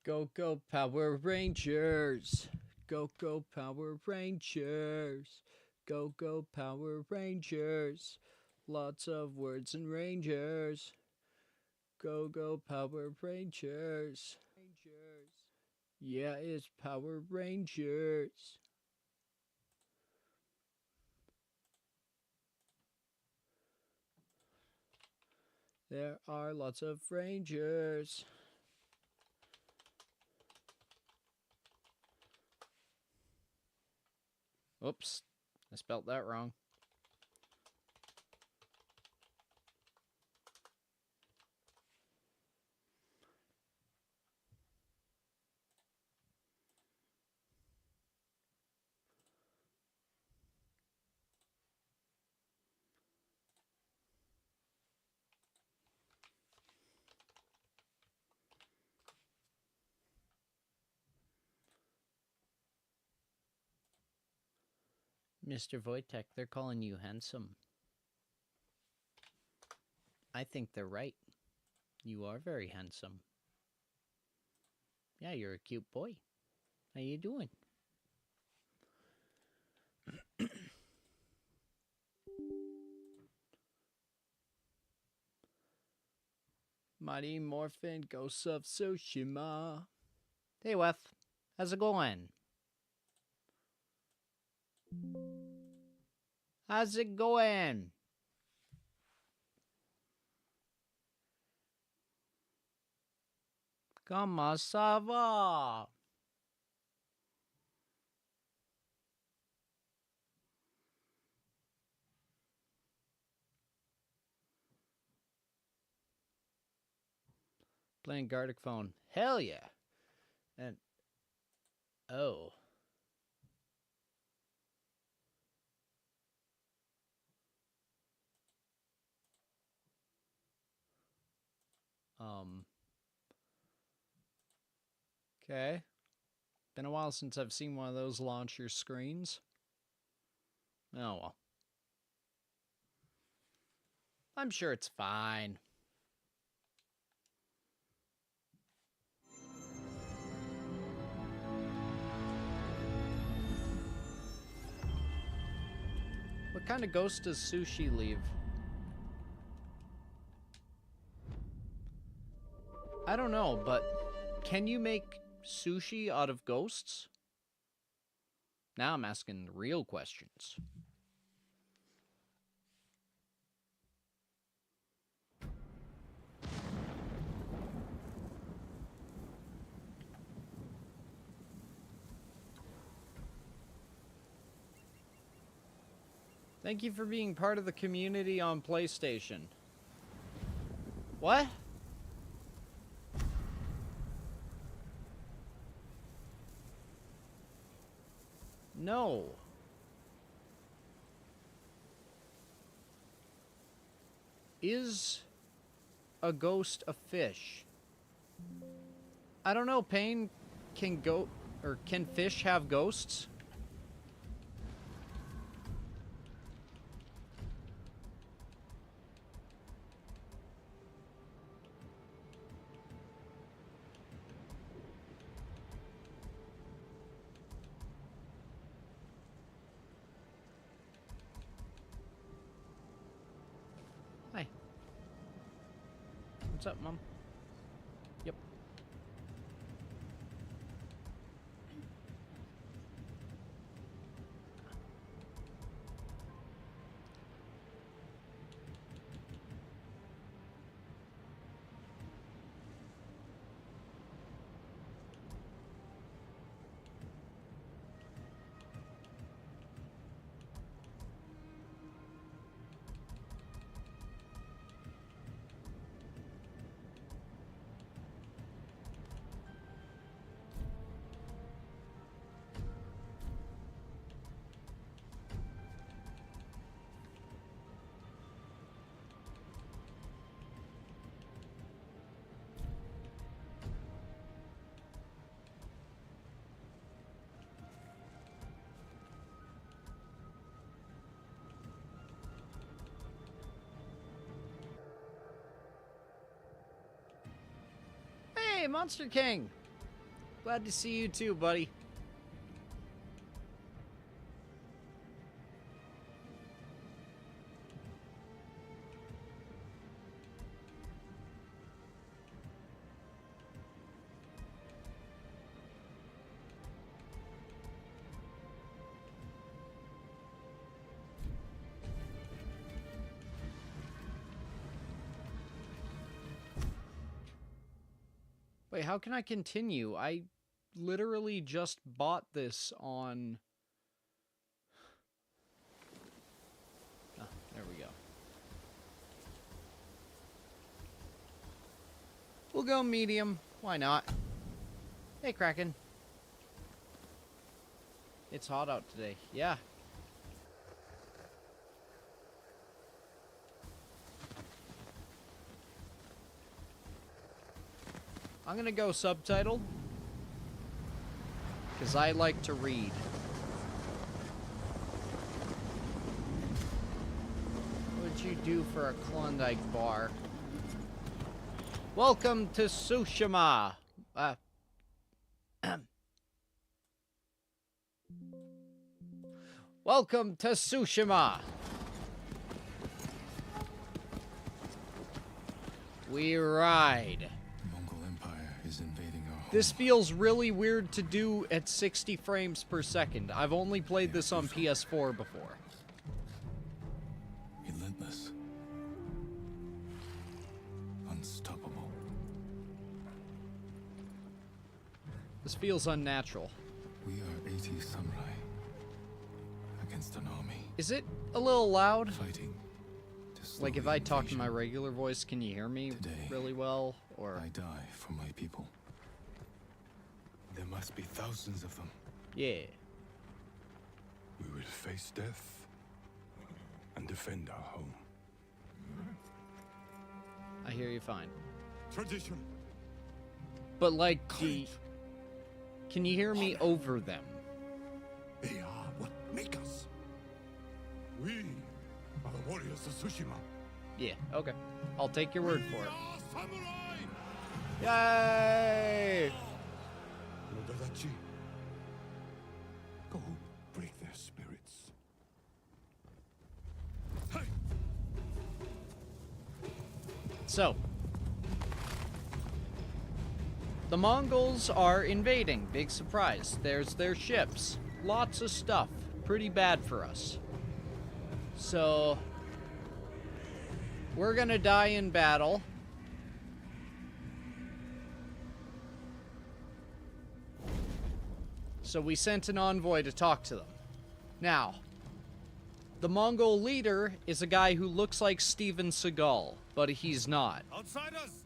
Go, go, Power Rangers. Go, go, Power Rangers. Go, go, Power Rangers. Lots of words and rangers. Go, go, Power Rangers. Yeah, it's Power Rangers. There are lots of rangers. Oops, I spelled that wrong. Mr. Wojtek, they're calling you handsome. I think they're right. You are very handsome. Yeah, you're a cute boy. How you doing? Mighty Morphin Ghosts of Tsushima. Hey, Wef. How's it going? How's it going? Comment ça va? Playing Gartic Phone. Hell yeah. And oh. Okay. Been a while since I've seen one of those launch your screens. Oh well. I'm sure it's fine. What kind of ghost does Sushi leave? I don't know, but can you make sushi out of ghosts? Now I'm asking real questions. Thank you for being part of the community on PlayStation. What? No. Is a ghost a fish? I don't know, Payne. Can fish have ghosts? Hi. What's up, Mom? Yep. Hey, Monster King! Glad to see you too, buddy. Wait, how can I continue? I literally just bought this on... Oh, there we go. We'll go medium. Why not? Hey, Kraken. It's hot out today. Yeah. I'm gonna go subtitled, because I like to read. What would you do for a Klondike bar? Welcome to Tsushima! Welcome to Tsushima! We ride. This feels really weird to do at 60 frames per second. I've only played this on PS4 before. Relentless. Unstoppable. This feels unnatural. We are 80 samurai against an army. Is it a little loud? Fighting. Like if I talk in my regular voice, can you hear me really well? Or I die for my people. There must be thousands of them. yeah. We will face death and defend our home. I hear you fine. Tradition. But like, can you hear me over them? They are what make us. We are the warriors of Tsushima. Yeah, okay. I'll take your word for it. Samurai! Yay! Go break their spirits. So, the Mongols are invading. Big surprise. There's their ships. Lots of stuff. Pretty bad for us. So, we're gonna die in battle. So we sent an envoy to talk to them. Now, the Mongol leader is a guy who looks like Steven Seagal, but he's not. Outsiders!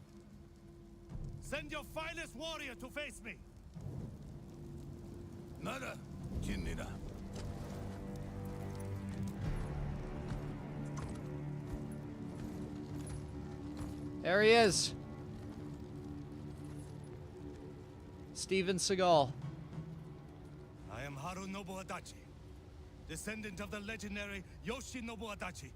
Send your finest warrior to face me! Nada, Jinnida. There he is. Steven Seagal. I am Harunobu Adachi, descendant of the legendary Yoshinobu Adachi.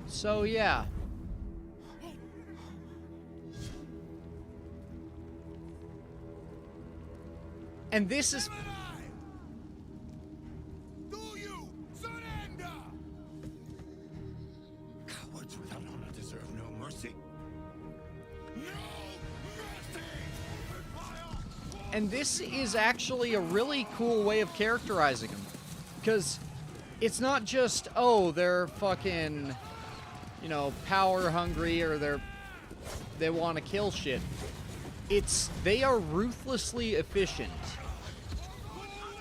So yeah. And this is... Do you surrender? Cowards without honor deserve no mercy. No mercy! And this is actually a really cool way of characterizing them. Because it's not just, oh, they're fucking, you know, power hungry or they want to kill shit. It's, they are ruthlessly efficient.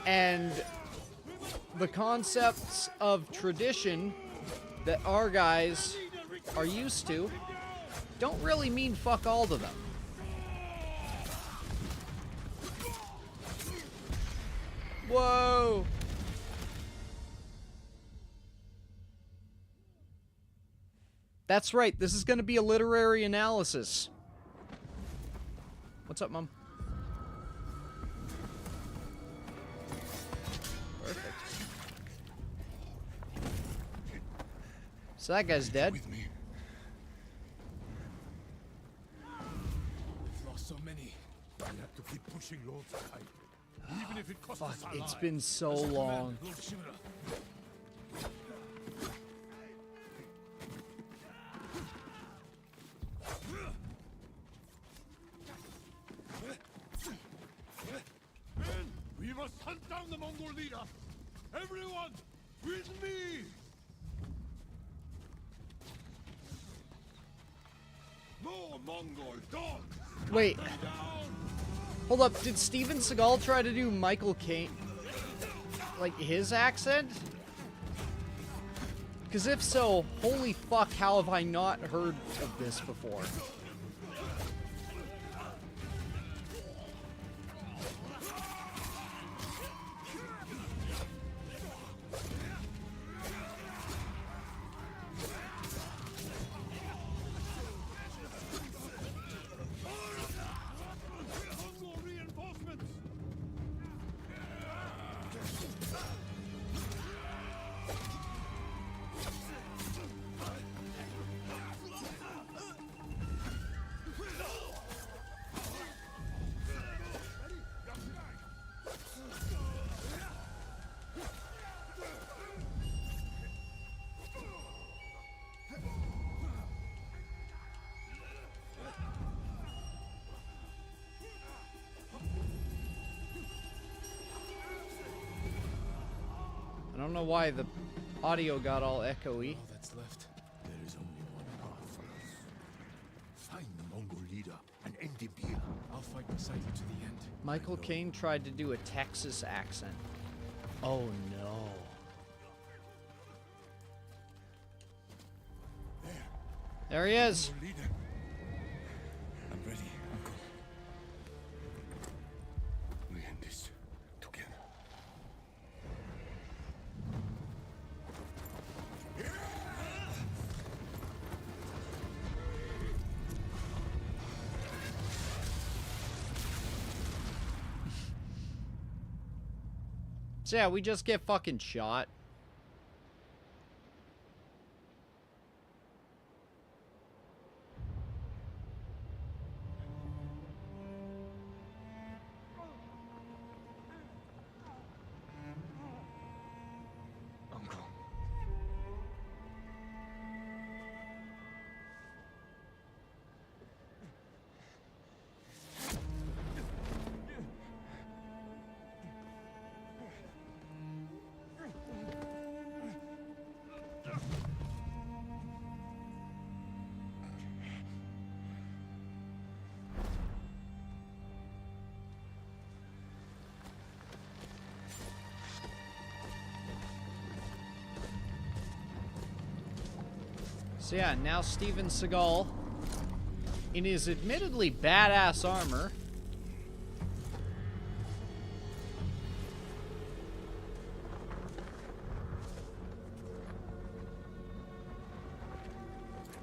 And the concepts of tradition that our guys are used to don't really mean fuck all to them. Whoa! That's right, this is going to be a literary analysis. What's up, Mom? So that guy's dead. With me. We've lost so many. I have to keep pushing Lord Sakai. Even if it costs Fuck, us our it's lives. been so long. Lord Shimura. Men, we must hunt down the Mongol leader. Everyone, with me. No Mongol dogs. Wait, Hunt them down. hold up. Did Steven Seagal try to do Michael Caine? Like his accent? Because if so, holy fuck, how have I not heard of this before? Mongol reinforcements. I don't know why the audio got all echoey. All that's left. There is only one path for us. Find the Mongol leader and end him here. I'll fight beside you to the end. Michael Caine tried to do a Texas accent. Oh no. There he is. Mongol leader. I'm ready, Uncle. We end this together. So yeah, we just get fucking shot. Uncle. So yeah, now Steven Seagal, in his admittedly badass armor,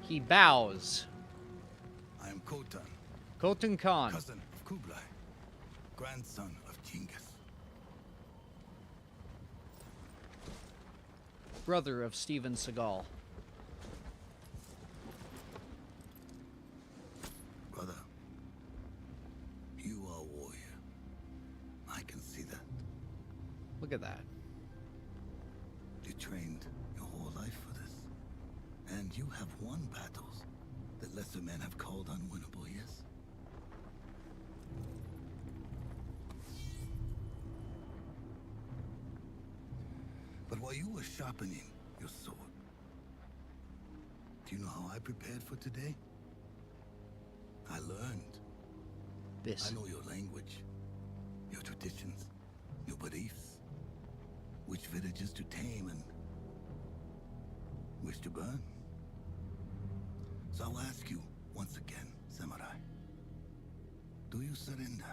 he bows. I am Khotan, Khotun Khan, cousin of Kublai, grandson of Genghis. brother of Steven Seagal. Brother, you are a warrior. I can see that. Look at that. You trained your whole life for this. And you have won battles that lesser men have called unwinnable, yes? But while you were sharpening your sword, do you know how I prepared for today? I learned. This. I know your language, your traditions, your beliefs, which villages to tame and which to burn. So I'll ask you once again, Samurai, do you surrender?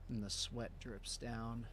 And the sweat drips down.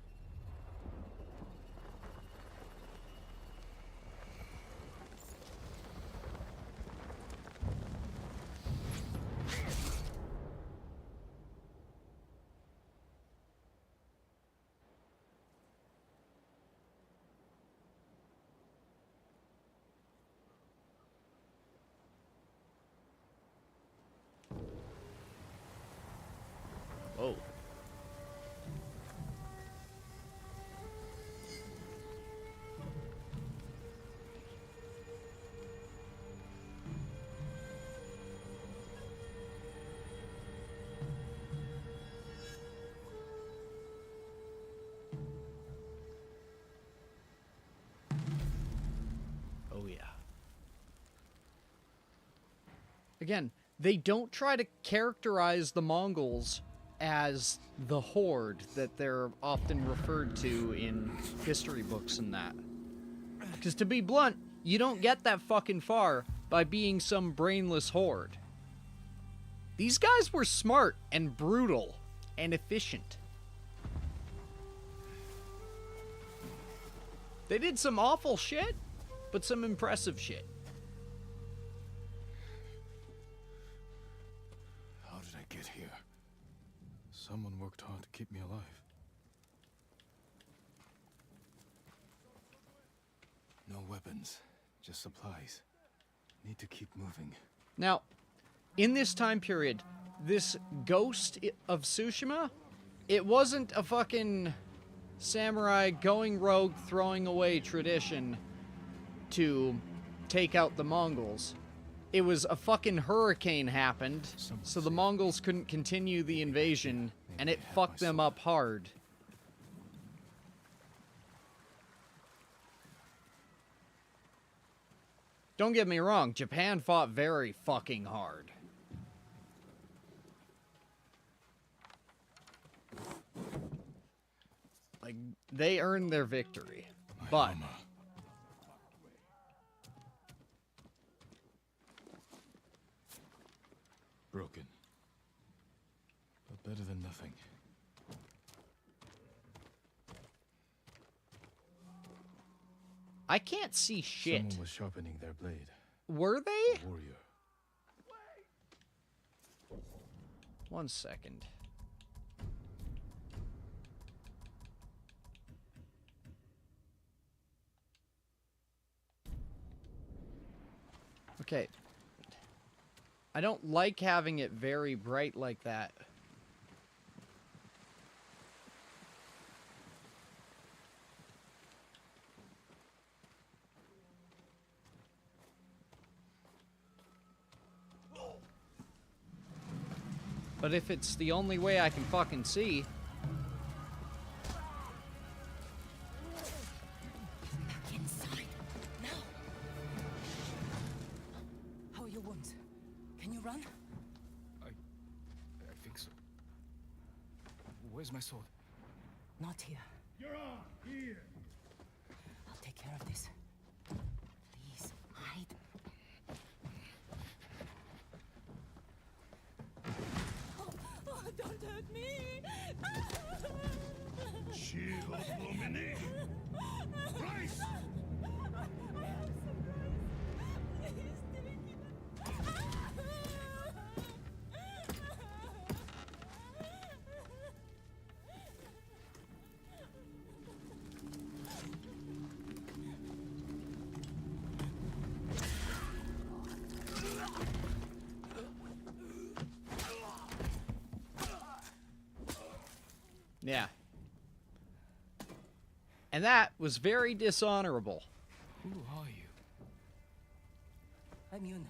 Again, they don't try to characterize the Mongols as the horde that they're often referred to in history books and that. Because to be blunt, you don't get that fucking far by being some brainless horde. These guys were smart and brutal and efficient. They did some awful shit, but some impressive shit. How did I get here? Someone worked hard to keep me alive. No weapons, just supplies. Need to keep moving. Now, in this time period, this ghost of Tsushima, it wasn't a fucking samurai going rogue, throwing away tradition to take out the Mongols. It was a fucking hurricane happened, so the Mongols couldn't continue the invasion, and it fucked them up hard. Don't get me wrong, Japan fought very fucking hard. Like, they earned their victory. But broken. But better than nothing. I can't see shit. Someone was sharpening their blade. Were they? A warrior. 1 second. Okay. I don't like having it very bright like that. But if it's the only way I can fucking see... Back inside. Now. How are your wounds? Can you run? I think so. Where's my sword? Not here. You're on here. I'll take care of this. Please, hide. Oh, don't hurt me! Shield Lumini. Rice. Yeah. And that was very dishonorable. Who are you? I'm Yuna.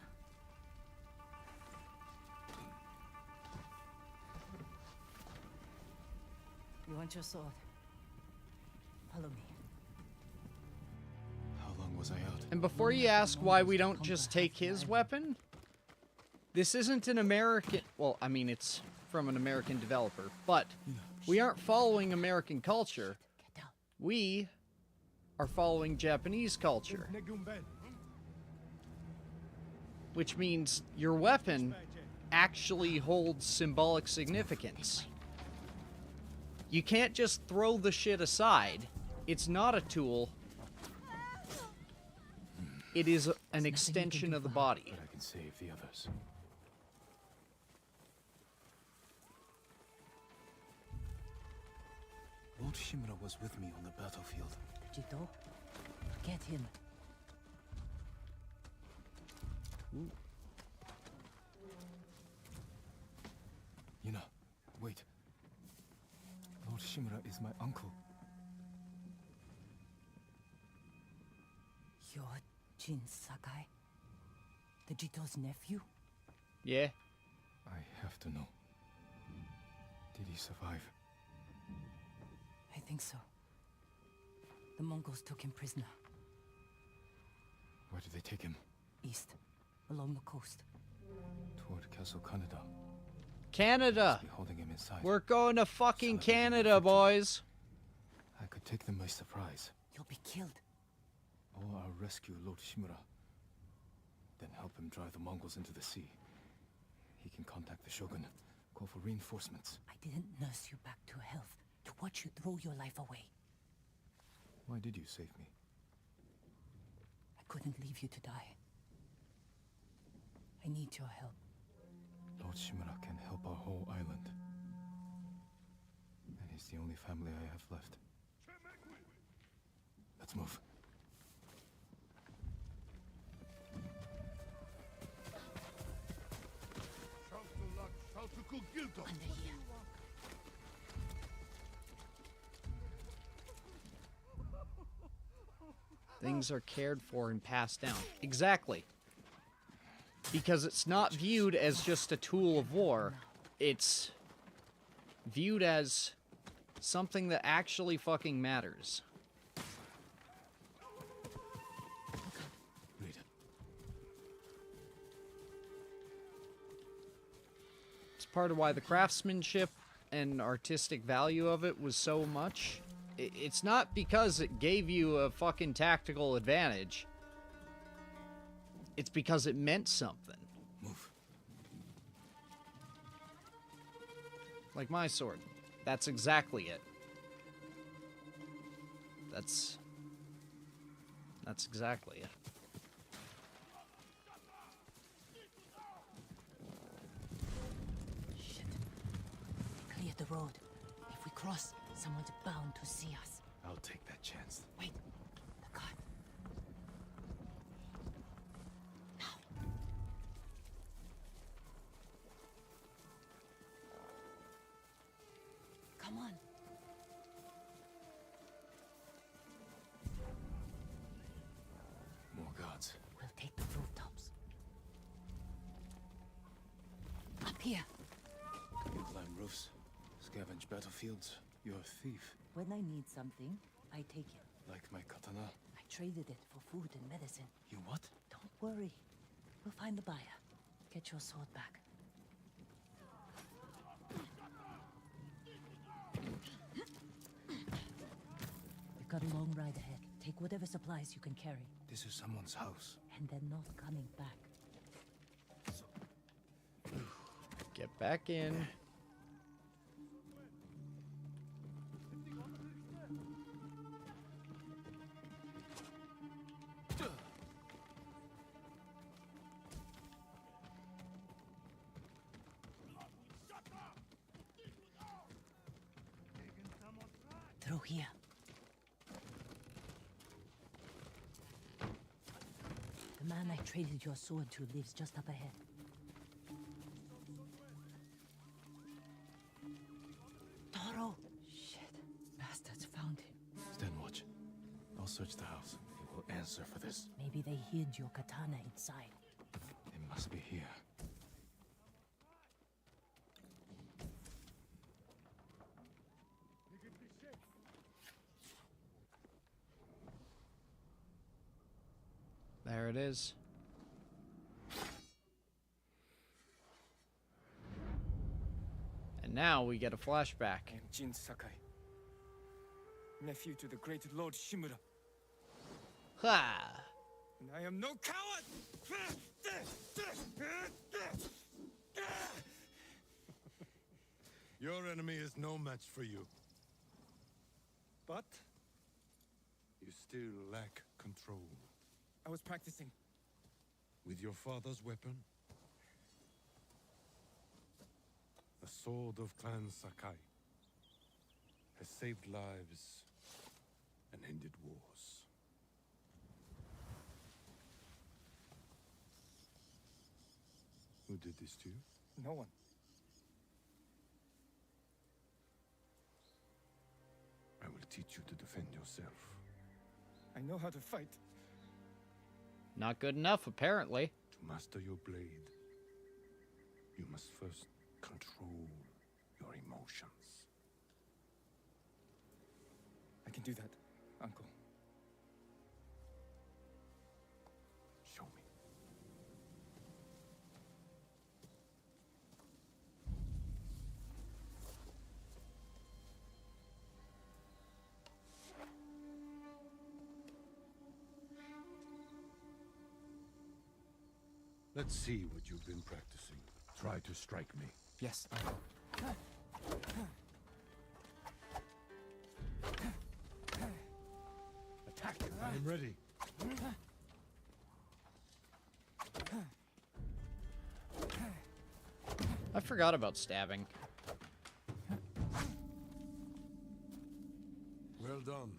You want your sword? Follow me. How long was I out? And before you ask why we don't just take his weapon, this isn't an American... Well, I mean, it's from an American developer, but we aren't following American culture. Get down. We are following Japanese culture. Which means your weapon actually holds symbolic significance. You can't just throw the shit aside. It's not a tool. It is an extension of the body. But I can save the others. Lord Shimura was with me on the battlefield. Jito, get him. Yuna, wait. Lord Shimura is my uncle. You're Jin Sakai? The Jito's nephew? Yeah. I have to know. Did he survive? I think so. The Mongols took him prisoner. Where did they take him? East, along the coast. Toward Castle Canada. Canada! Be holding him inside. We're going to fucking Celebrating Canada, victory. boys! I could take them by surprise. You'll be killed. Or I'll rescue Lord Shimura. Then help him drive the Mongols into the sea. He can contact the Shogun, call for reinforcements. I didn't nurse you back to health to watch you throw your life away. Why did you save me? I couldn't leave you to die. I need your help. Lord Shimura can help our whole island. And he's the only family I have left. Let's move. Under here. Things are cared for and passed down. Exactly. Because it's not viewed as just a tool of war. It's viewed as something that actually fucking matters. Read it. It's part of why the craftsmanship and artistic value of it was so much. It's not because it gave you a fucking tactical advantage. It's because it meant something. Move. Like my sword. That's exactly it. That's exactly it. Shit. Clear the road. If we cross, someone's bound to see us. I'll take that chance. Wait. The car. Now. Come on. More guards. We'll take the rooftops. Up here. You climb roofs, scavenge battlefields. You're a thief. When I need something, I take it. Like my katana. I traded it for food and medicine. You what? Don't worry. We'll find the buyer. Get your sword back. We've got a long ride ahead. Take whatever supplies you can carry, This is someone's house. and they're not coming back. Get back in. Through here. The man I traded your sword to lives just up ahead. Toro! Shit. Bastards found him. Stand watch. I'll search the house. He will answer for this. Maybe they hid your katana inside. They must be here. There it is. And now we get a flashback. I am Jin Sakai, nephew to the great Lord Shimura, Ha! and I am no coward! Your enemy is no match for you. But you still lack control. I was practicing. With your father's weapon, the sword of Clan Sakai has saved lives and ended wars. Who did this to you? No one. I will teach you to defend yourself. I know how to fight. Not good enough, apparently. To master your blade, you must first control your emotions. I can do that, Uncle. Show me. Let's see what you've been practicing. Try to strike me. Yes, Uncle. Attack! I am ready. I forgot about stabbing. Well done.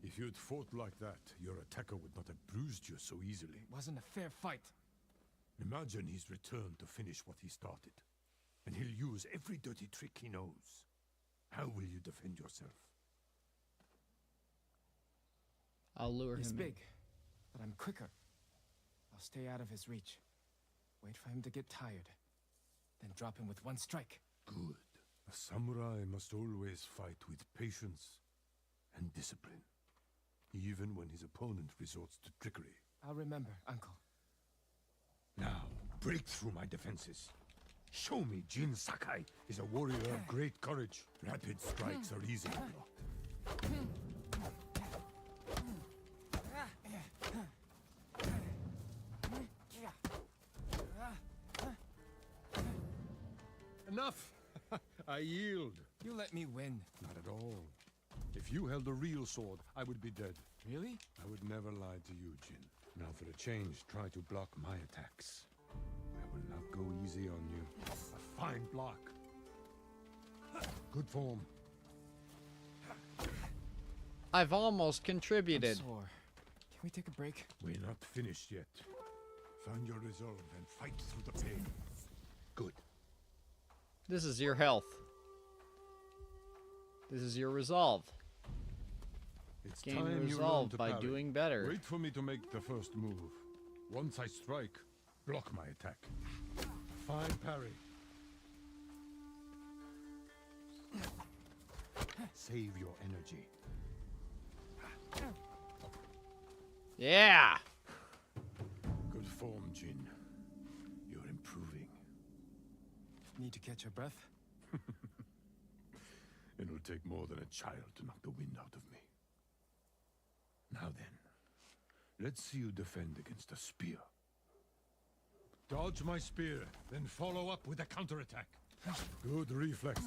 If you'd fought like that, your attacker would not have bruised you so easily. It wasn't a fair fight. Imagine he's returned to finish what he started. And he'll use every dirty trick he knows. How will you defend yourself? I'll lure He's him big, but I'm quicker. I'll stay out of his reach. Wait for him to get tired. Then drop him with one strike. Good. A samurai must always fight with patience and discipline. Even when his opponent resorts to trickery. I'll remember, Uncle. Now, break through my defenses. Show me Jin Sakai is a warrior of great courage. Rapid strikes are easily blocked. Enough! I yield. You let me win. Not at all. If you held a real sword, I would be dead. Really? I would never lie to you, Jin. Now for a change, try to block my attacks. I will not go easy on you. A fine block. Good form. I've almost I'm contributed. sore. Can we take a break? We're not finished yet. Find your resolve and fight through the pain. Good. This is your health. This is your resolve. It's Gain time you learn resolve to by parry. doing better. Wait for me to make the first move. Once I strike, block my attack. Fine parry. Save your energy. Yeah! Good form, Jin. You're improving. Need to catch your breath? It'll take more than a child to knock the wind out of me. Now then, let's see you defend against a spear. Dodge my spear, then follow up with a counterattack. Good reflexes.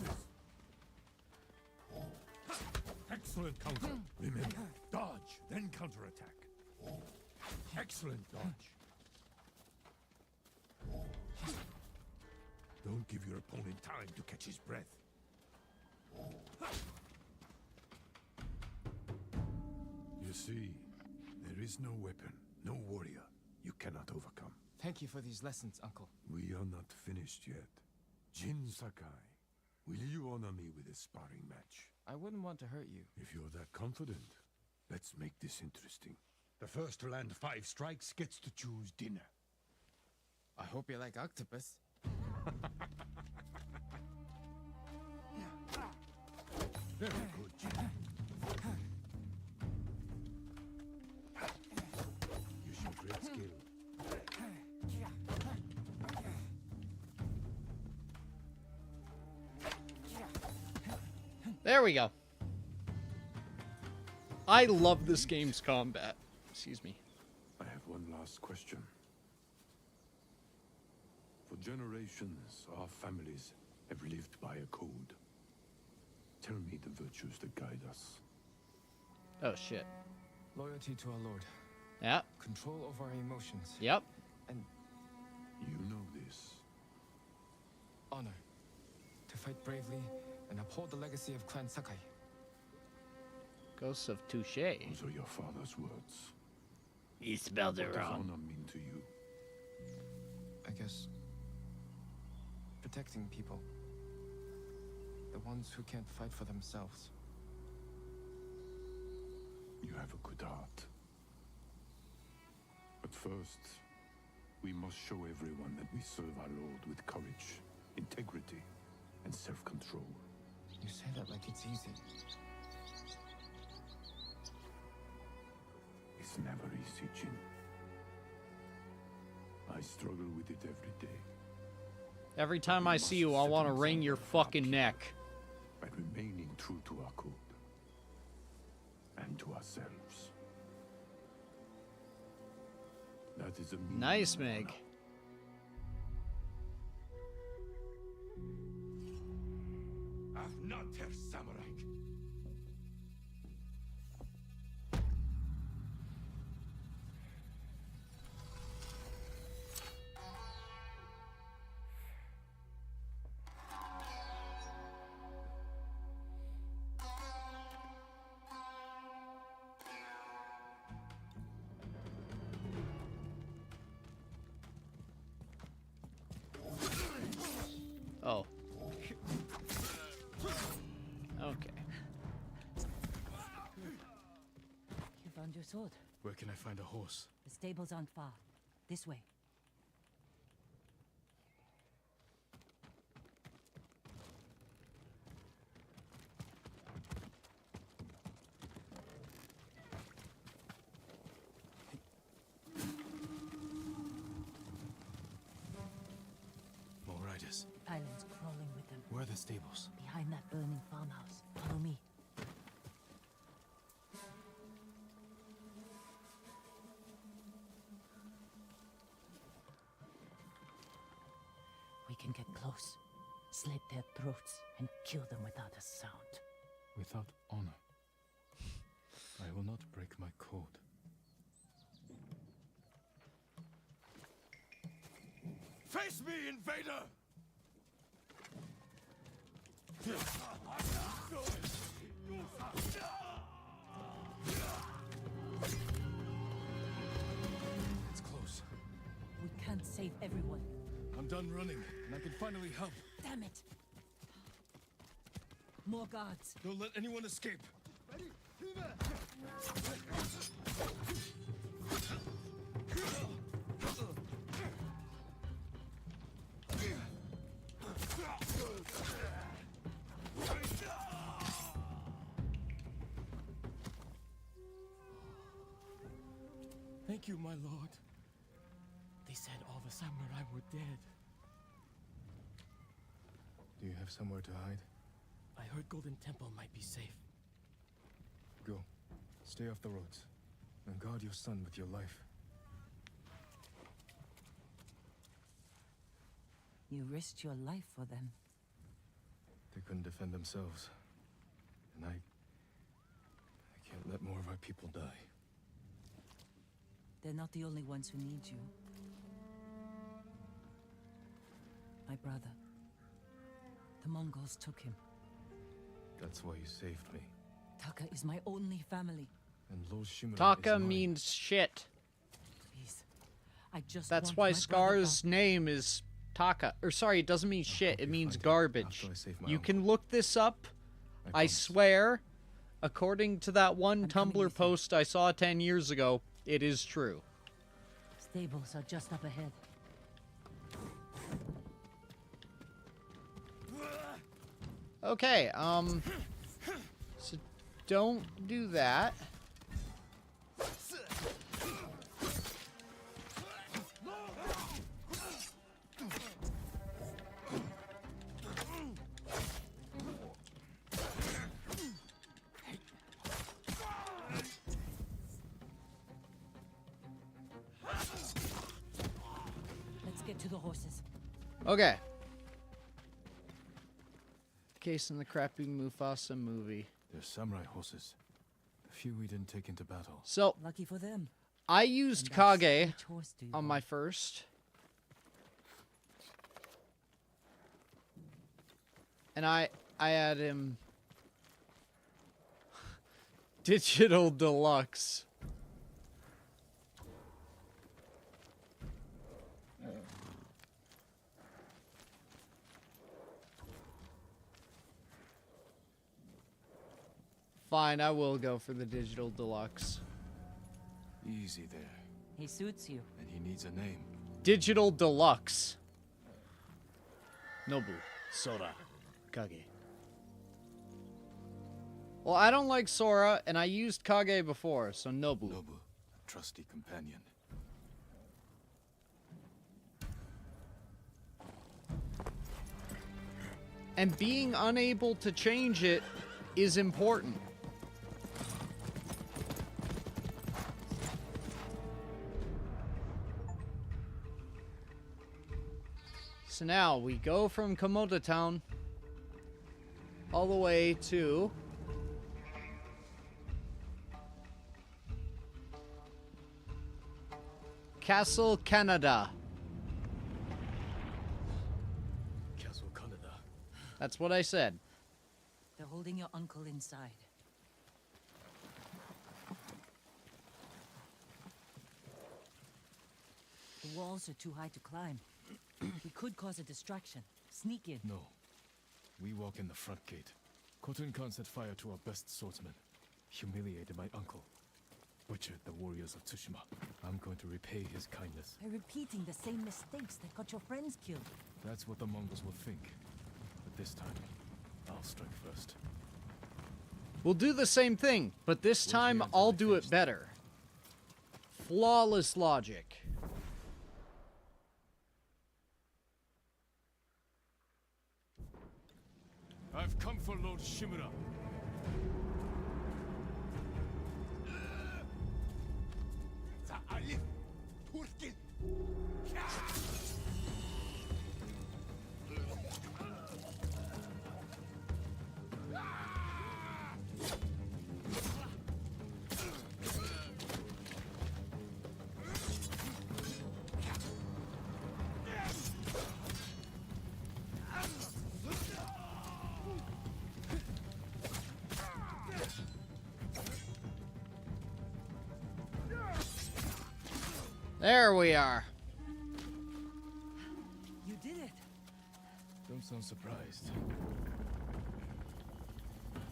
Excellent counter. Remember, dodge, then counterattack. Excellent dodge. Don't give your opponent time to catch his breath. You see, there is no weapon, no warrior you cannot overcome. Thank you for these lessons, Uncle. We are not finished yet. Jin Sakai, will you honor me with a sparring match? I wouldn't want to hurt you. If you're that confident, let's make this interesting. The first to land 5 strikes gets to choose dinner. I hope you like octopus. Very good, Jin. You show great skill. There we go. I love this game's combat. Excuse me. I have one last question. For generations, our families have lived by a code. Tell me the virtues that guide us. Oh, shit. Loyalty to our Lord. Yep. Control over our emotions. Yep. And You know this. honor. To fight bravely and uphold the legacy of Clan Sakai. Ghosts of Touche. Those are your father's words. He spelled it What does wrong. honor mean to you? I guess protecting people. The ones who can't fight for themselves. You have a good heart. But first, we must show everyone that we serve our Lord with courage, integrity, and self-control. You say that like it's easy. It's never easy, Jin. I struggle with it every day. Every time I see you, I want to wring your fucking neck. By remaining true to our code. And to ourselves. That is a meaning Nice, of Meg. honor. sword. Where can I find a horse? The stables aren't far. This way. More riders. Islands crawling with them. Where are the stables? Behind that burning farmhouse. Follow me. We can get close, slit their throats, and kill them without a sound. Without honor. I will not break my code. Face me, invader! It's close. We can't save everyone. I'm done running, and I can finally help. Damn it! More guards. Don't let anyone escape. Thank you, my lord. They said all the samurai were dead. Do you have somewhere to hide? I heard Golden Temple might be safe. Go. Stay off the roads. And guard your son with your life. You risked your life for them. They couldn't defend themselves. And I can't let more of our people die. They're not the only ones who need you. My brother. The Mongols took him. That's why you saved me. Taka is my only family. And Lord Shimura Taka is mine. means shit. Please. I just That's want why my brother Scar's back. name is Taka. Or sorry, it doesn't mean shit. It you means find it garbage. after I save my You uncle. can look this up. I promise. swear, according to that one I'm coming Tumblr with you. post I saw 10 years ago, it is true. Stables are just up ahead. Okay, so don't do that. Let's get to the horses. Okay. Case in the crappy Mufasa movie. They're samurai horses. The few we didn't take into battle. So, Lucky for them. I used And that's- Kage which horse do you on want? my first. And I had him Digital Deluxe. Fine, I will go for the Digital Deluxe. Easy there. He suits you. And he needs a name. Digital Deluxe. Nobu, Sora, Kage. Well, I don't like Sora, and I used Kage before, so Nobu. Nobu, a trusty companion. And being unable to change it is important. So now we go from Komoda Town all the way to Castle Canada. Castle Canada. That's what I said. They're holding your uncle inside. The walls are too high to climb. We could cause a distraction. Sneak in. No. We walk in the front gate. Khotun Khan set fire to our best swordsman. Humiliated my uncle. butchered the warriors of Tsushima. I'm going to repay his kindness. By repeating the same mistakes that got your friends killed. That's what the Mongols will think. But this time, I'll strike first. We'll do the same thing, but this time I'll do it better. Flawless logic. I've come for Lord Shimura. There we are. You did it. Don't sound surprised.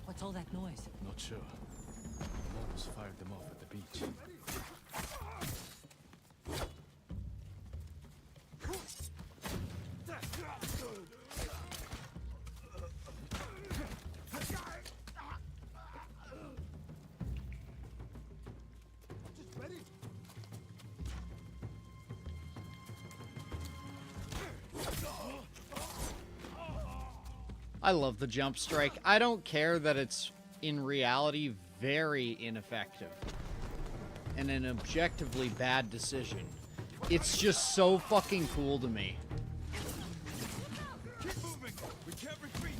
What's all that noise? Not sure. The Mongols fired them off at the beach. I love the jump strike. I don't care that it's, in reality, very ineffective. And an objectively bad decision. It's just so fucking cool to me. Keep moving! We can't retreat!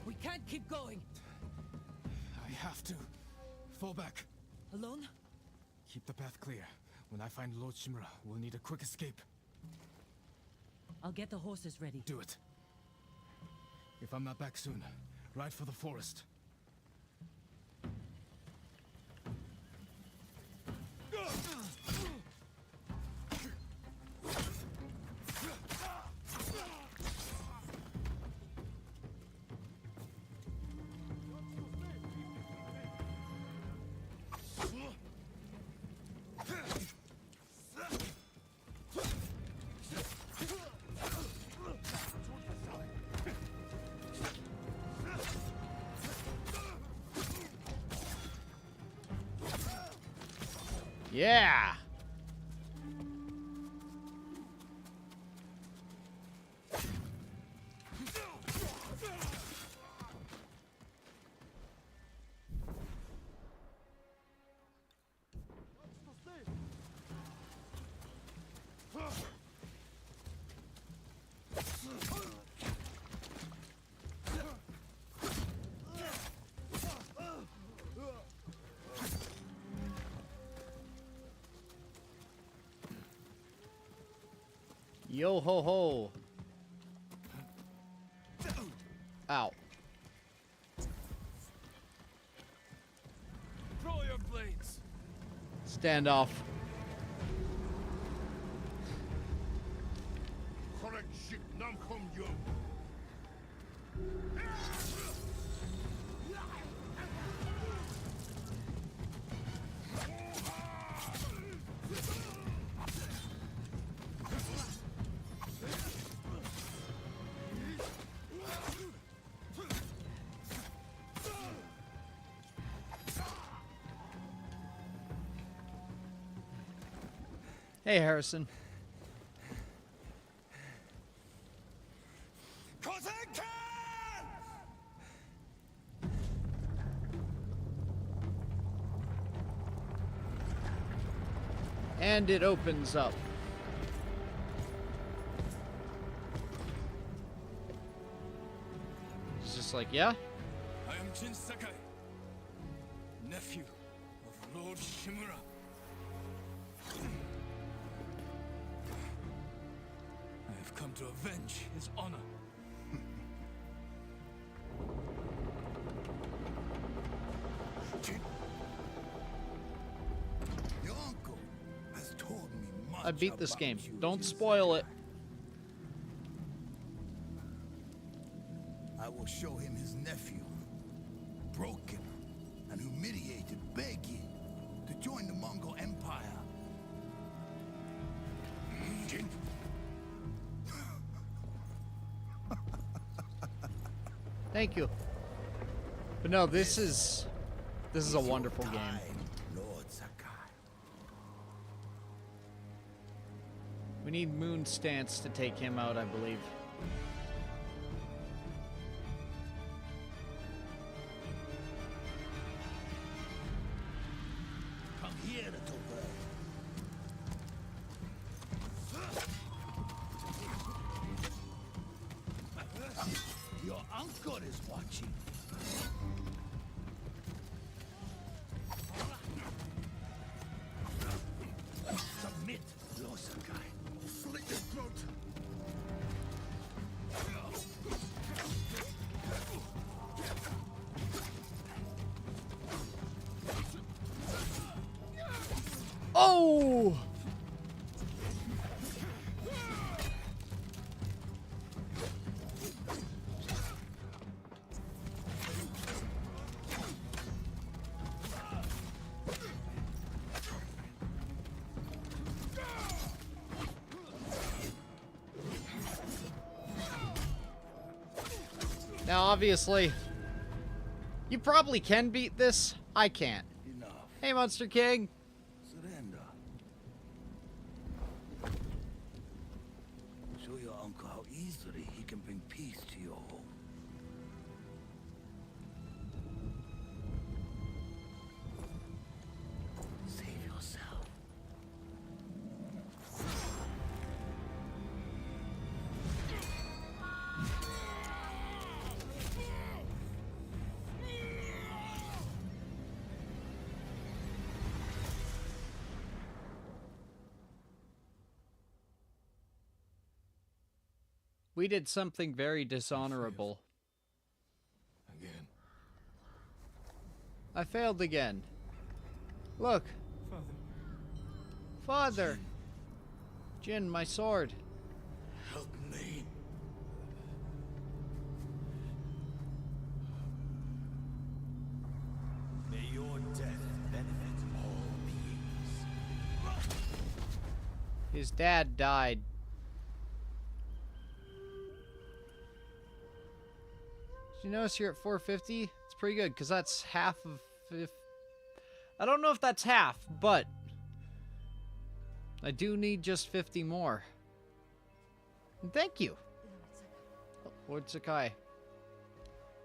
We can't keep going. I have to. Fall back. Alone? Keep the path clear. When I find Lord Shimura, we'll need a quick escape. I'll get the horses ready. Do it. If I'm not back soon, ride for the forest. Yeah! Yo ho ho. Ow. Throw your blades! Standoff. Hey, Harrison. And it opens up. It's just like, yeah? I am Jin Sakai, nephew of Lord Shimura. I have come to avenge his honor. I beat this game. Don't spoil it. I will show him his nephew, broken and humiliated, begging to join the Mongol Empire. Jin. Thank you. But no, this is a wonderful game. Lord Sakai. We need Moon Stance to take him out, I believe. Come here, little bird. Your uncle is watching. Submit, Lord Sakai. Slit his throat. Oh! Now, obviously, you probably can beat this. I can't. Enough. Hey, Monster King. Surrender. Show your uncle how easily he can bring peace to your home. Save yourself. We did something very dishonorable. Again. I failed again. Look. Father. Jin, my sword. Help me. May your death benefit all beings. His dad died. Did you notice you're at 450? It's pretty good, because that's half of... I don't know if that's half, but... I do need just 50 more. And thank you. Oh, Lord Sakai.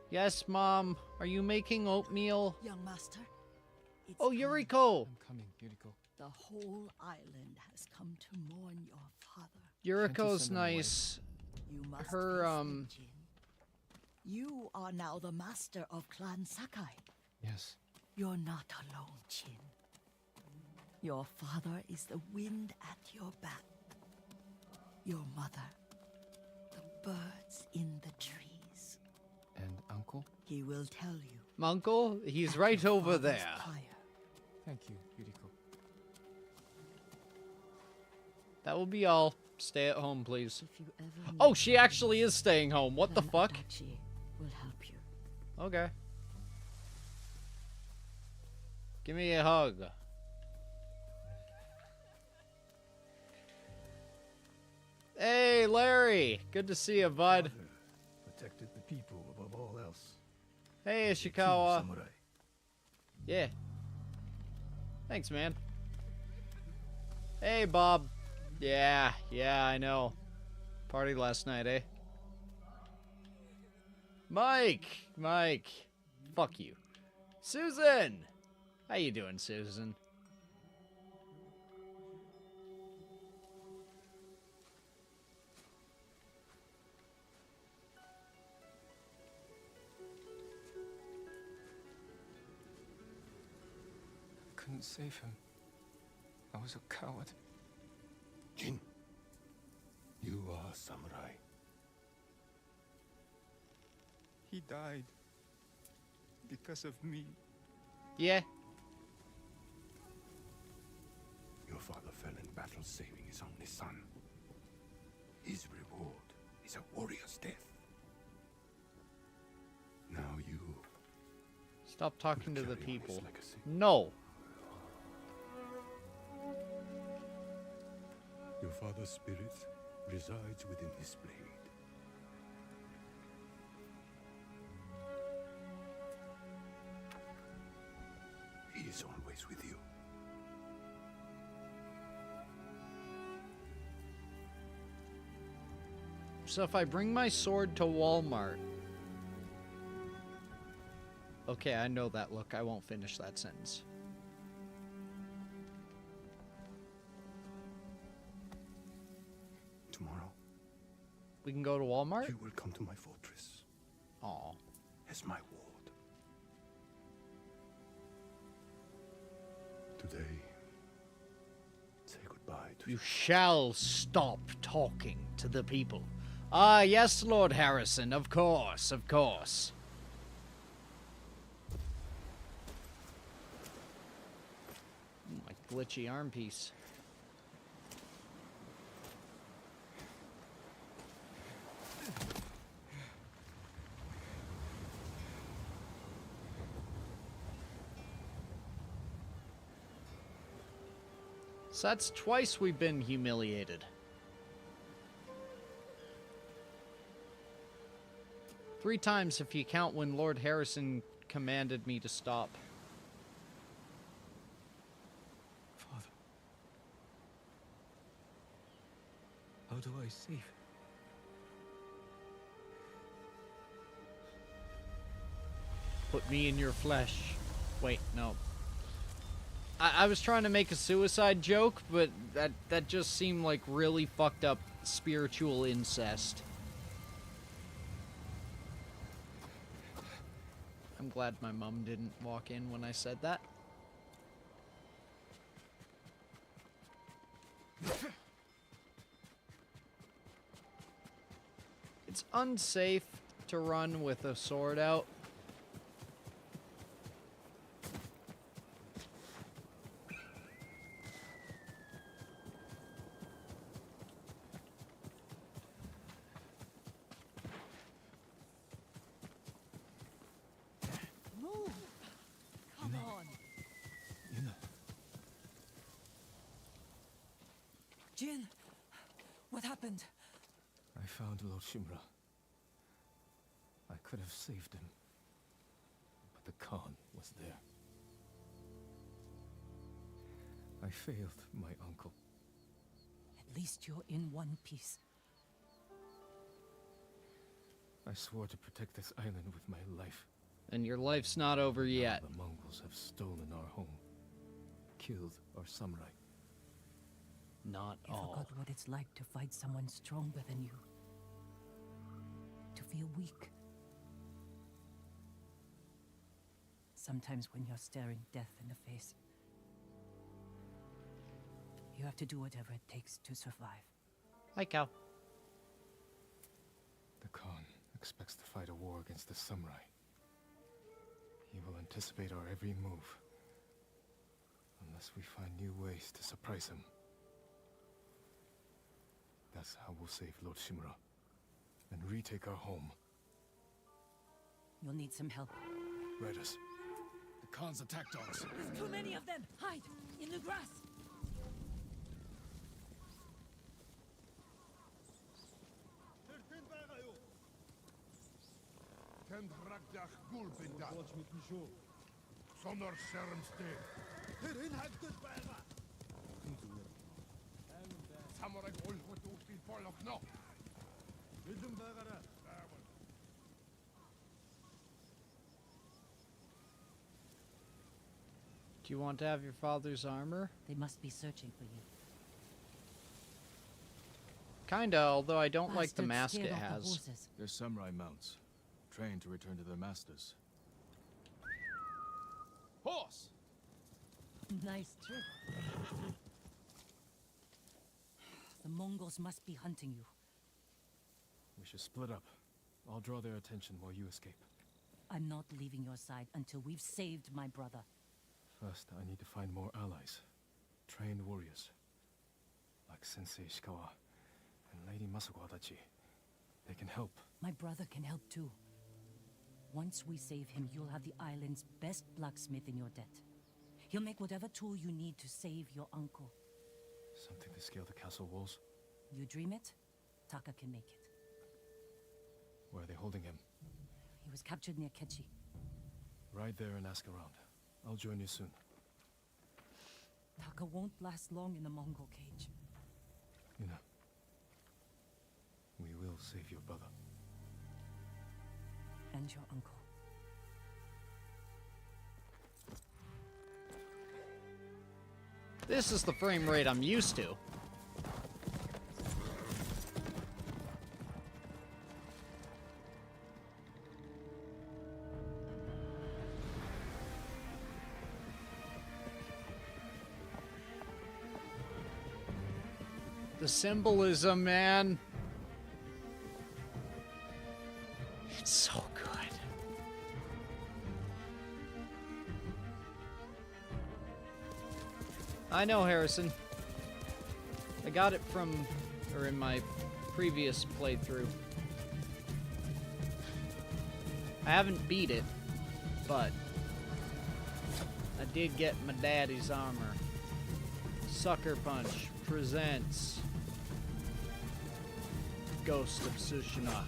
Yes, Mom. Are you making oatmeal? Young master, it's Oh, time. Yuriko. I'm coming, Yuriko. The whole island has come to mourn your father. Yuriko's send him away? nice. You must Her, face him, Jin. You are now the master of Clan Sakai. Yes. You're not alone, Jin. Your father is the wind at your back. Your mother, the birds in the trees. And uncle? He will tell you. Uncle, he's at right your over father's there. pyre. Thank you, Yuriko. That will be all. Stay at home, please. If you ever Oh, need she actually is staying home. What the Clan fuck? Adachi will help you. Okay. Give me a hug. Hey, Larry. Good to see you, bud. Father protected the people above all else. Hey, A true Ishikawa. samurai. Yeah. Thanks, man. Hey, Bob. Yeah, I know. Party last night, eh? Mike. Fuck you. Susan. How you doing, Susan? Couldn't save him. I was a coward. Jin, you are a samurai. He died because of me. Yeah. Your father fell in battle saving his only son. His reward is a warrior's death. Now you... Stop talking to the carry on his people. legacy. No. Your father's spirit resides within this blade. He is always with you. So if I bring my sword to Walmart... Okay, I know that look. I won't finish that sentence. Tomorrow, We can go to Walmart? you will come to my fortress Aw. as my ward. Today, say goodbye to You shall stop talking to the people. Ah, yes, Lord Harrison, of course, of course. My glitchy arm piece. So that's twice we've been humiliated. 3 times if you count when Lord Harrison commanded me to stop. Father. How do I save him? Put me in your flesh. Wait, no. I was trying to make a suicide joke, but that just seemed like really fucked up spiritual incest. I'm glad my mom didn't walk in when I said that. It's unsafe to run with a sword out. Move! Come on! Yuna. Jin! What happened? I found Lord Shimura. I could have saved him, but the Khan was there. I failed my uncle. At least you're in one piece. I swore to protect this island with my life. And your life's not over yet. The Mongols have stolen our home, killed our samurai. Not You all. forgot what it's like to fight someone stronger than you. To feel weak. Sometimes when you're staring death in the face, you have to do whatever it takes to survive. Hi, Cal. The Khan expects to fight a war against the samurai. He will anticipate our every move, unless we find new ways to surprise him. That's how we'll save Lord Shimura, and retake our home. You'll need some help. Riders, the Khan's attack dogs. There's too many of them! Hide! In the grass! Do you want to have your father's armor? They must be searching for you. Kinda, although I don't like the Bastards mask scared it off the has. horses. They're samurai mounts, trained to return to their masters. Horse! Nice trick. The Mongols must be hunting you. We should split up. I'll draw their attention while you escape. I'm not leaving your side until we've saved my brother. First, I need to find more allies. Trained warriors. like Sensei Ishikawa and Lady Masako Adachi. They can help. My brother can help too. Once we save him, you'll have the island's best blacksmith in your debt. He'll make whatever tool you need to save your uncle. Something to scale the castle walls? You dream it, Taka can make it. Where are they holding him? He was captured near Kechi. Ride there and ask around. I'll join you soon. Taka won't last long in the Mongol cage. Yuna, we will save your brother. And your uncle. This is the frame rate I'm used to. The symbolism, man. It's so good. I know, Harrison. I got it from, or in my previous playthrough. I haven't beat it, but I did get my daddy's armor. Sucker Punch presents Ghost of Tsushima.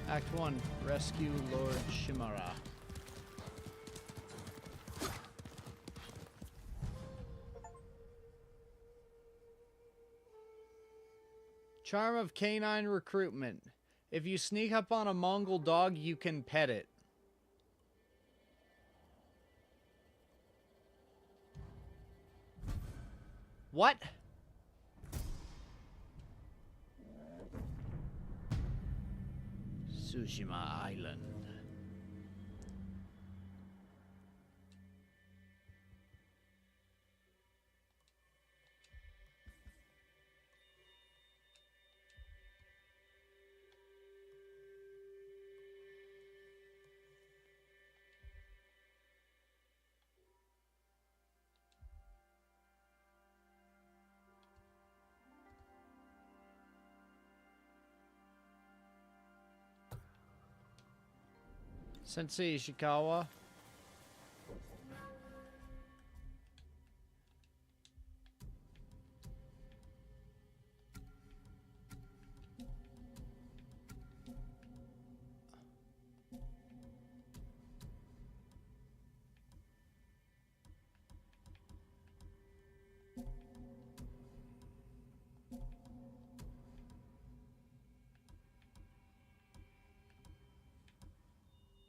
Act 1, Rescue Lord Shimara. Charm of Canine Recruitment. If you sneak up on a Mongol dog, you can pet it. What? Tsushima Island. Sensei Ishikawa.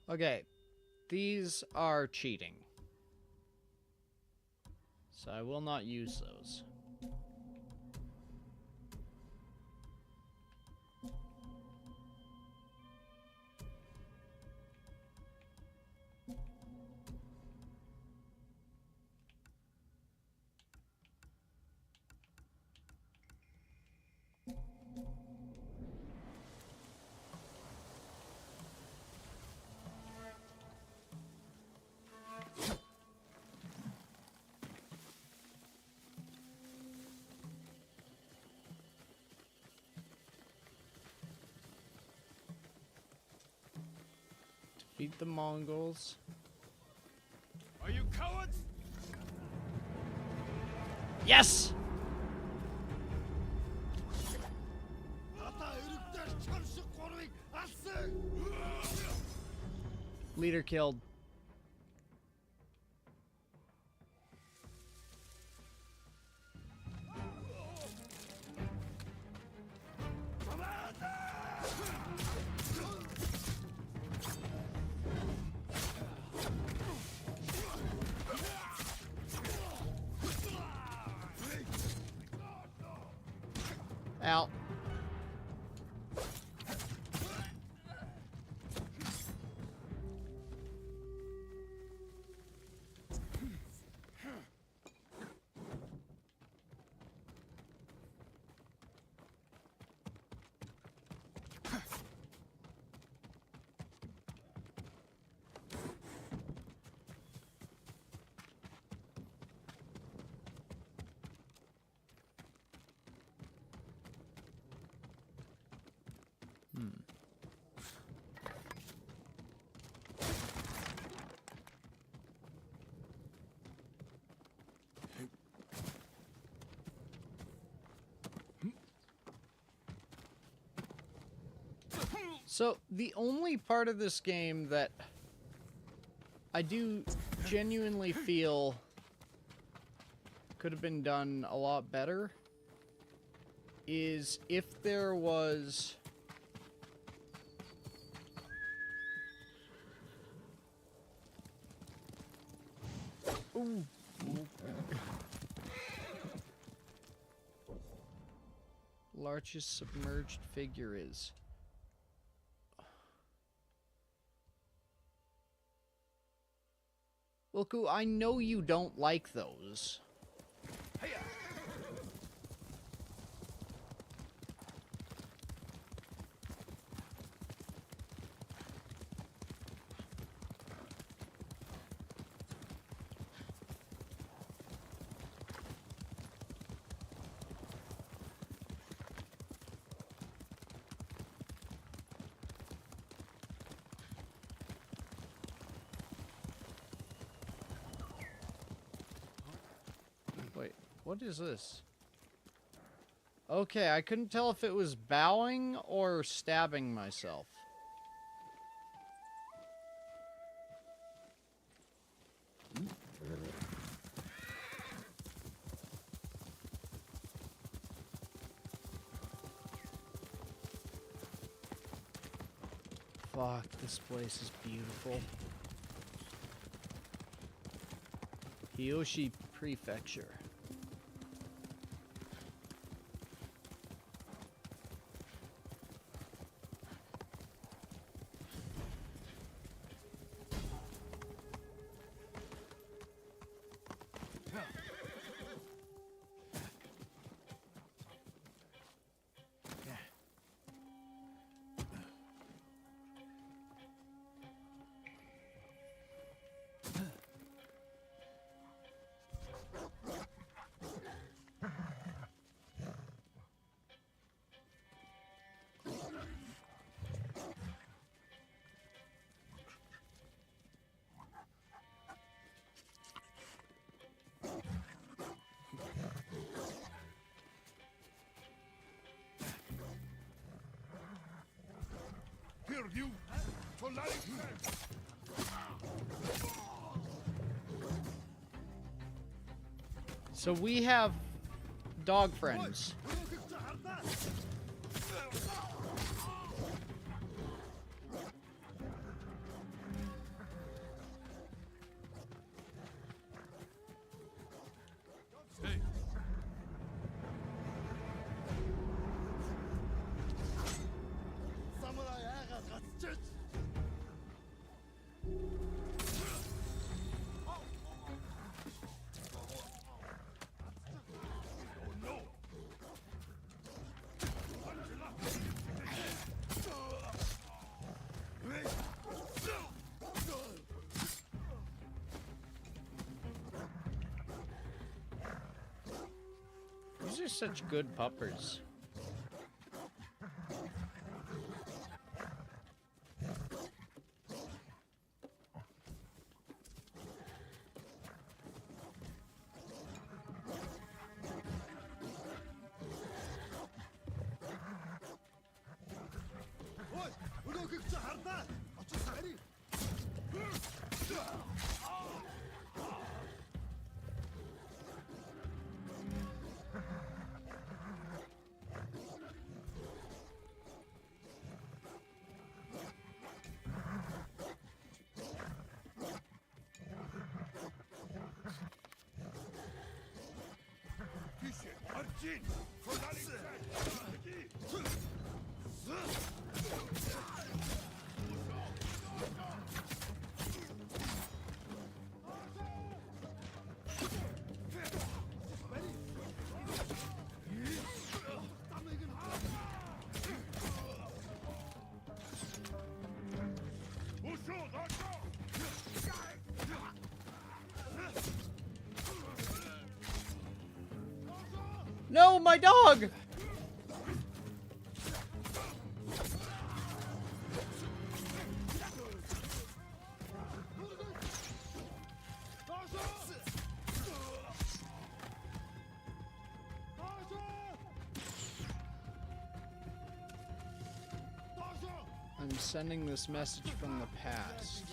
Okay, these are cheating, so I will not use those. Defeat the Mongols. Are you cowards? Yes! Leader killed. Out. So, the only part of this game that I do genuinely feel could have been done a lot better is if there was... Ooh. Largest submerged figure is... Wilku, I know you don't like those. Wait, what is this? Okay, I couldn't tell if it was bowing or stabbing myself. Fuck, this place is beautiful. Hiyoshi Prefecture. Here, you! So we have dog friends. Stay. These are such good puppers. No, my dog! I'm sending this message from the past.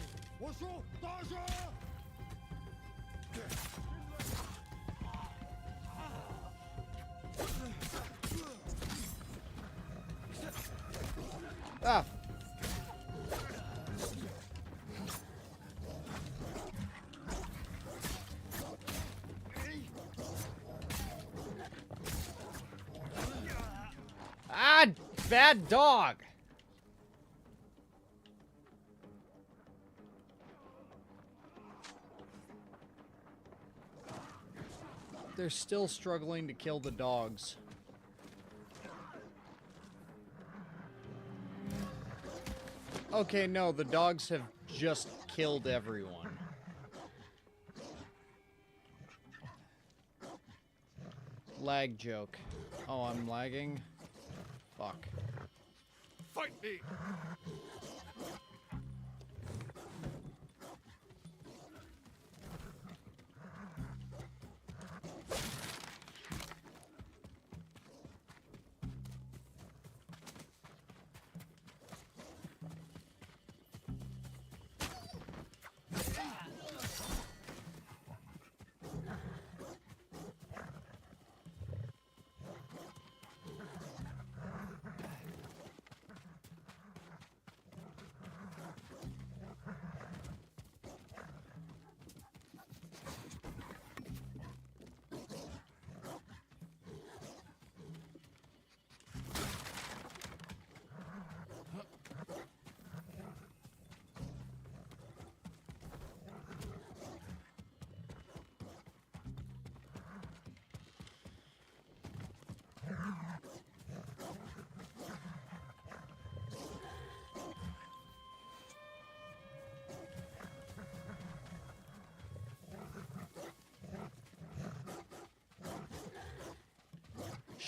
Ah! Ah! Bad dog! They're still struggling to kill the dogs. Okay, no, the dogs have just killed everyone. Lag joke. Oh, I'm lagging? Fuck. Fight me!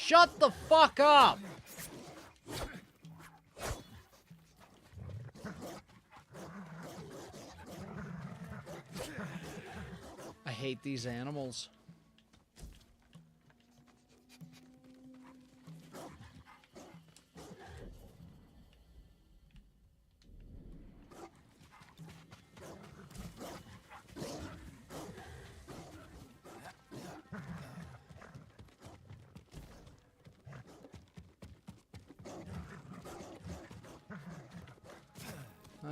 Shut the fuck up! I hate these animals.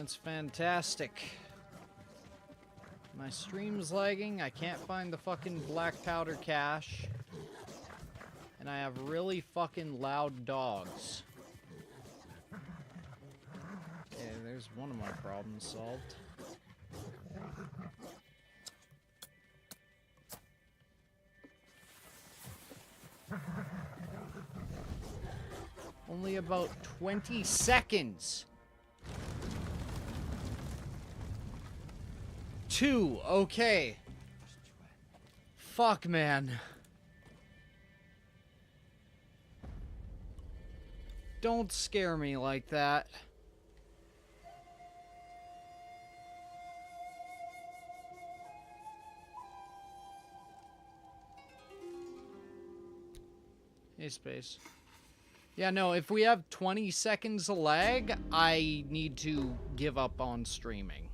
That's fantastic. My stream's lagging. I can't find the fucking black powder cache. And I have really fucking loud dogs. Okay, there's one of my problems solved. Only about 20 seconds. 2, okay. Fuck, man. Don't scare me like that. Hey, space. Yeah, no, if we have 20 seconds of lag, I need to give up on streaming.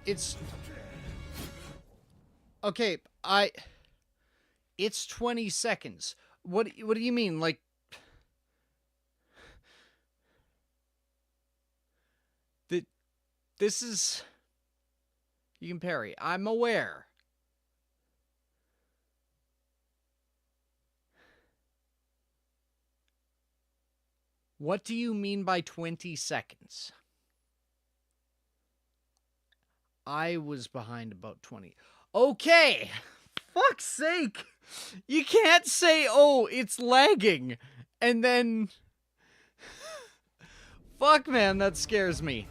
It's... Okay, It's 20 seconds. What do you mean? Like... This is... You can parry. I'm aware. What do you mean by 20 seconds? I was behind about 20. Okay! Fuck's sake! You can't say, oh, it's lagging, and then... Fuck, man, that scares me.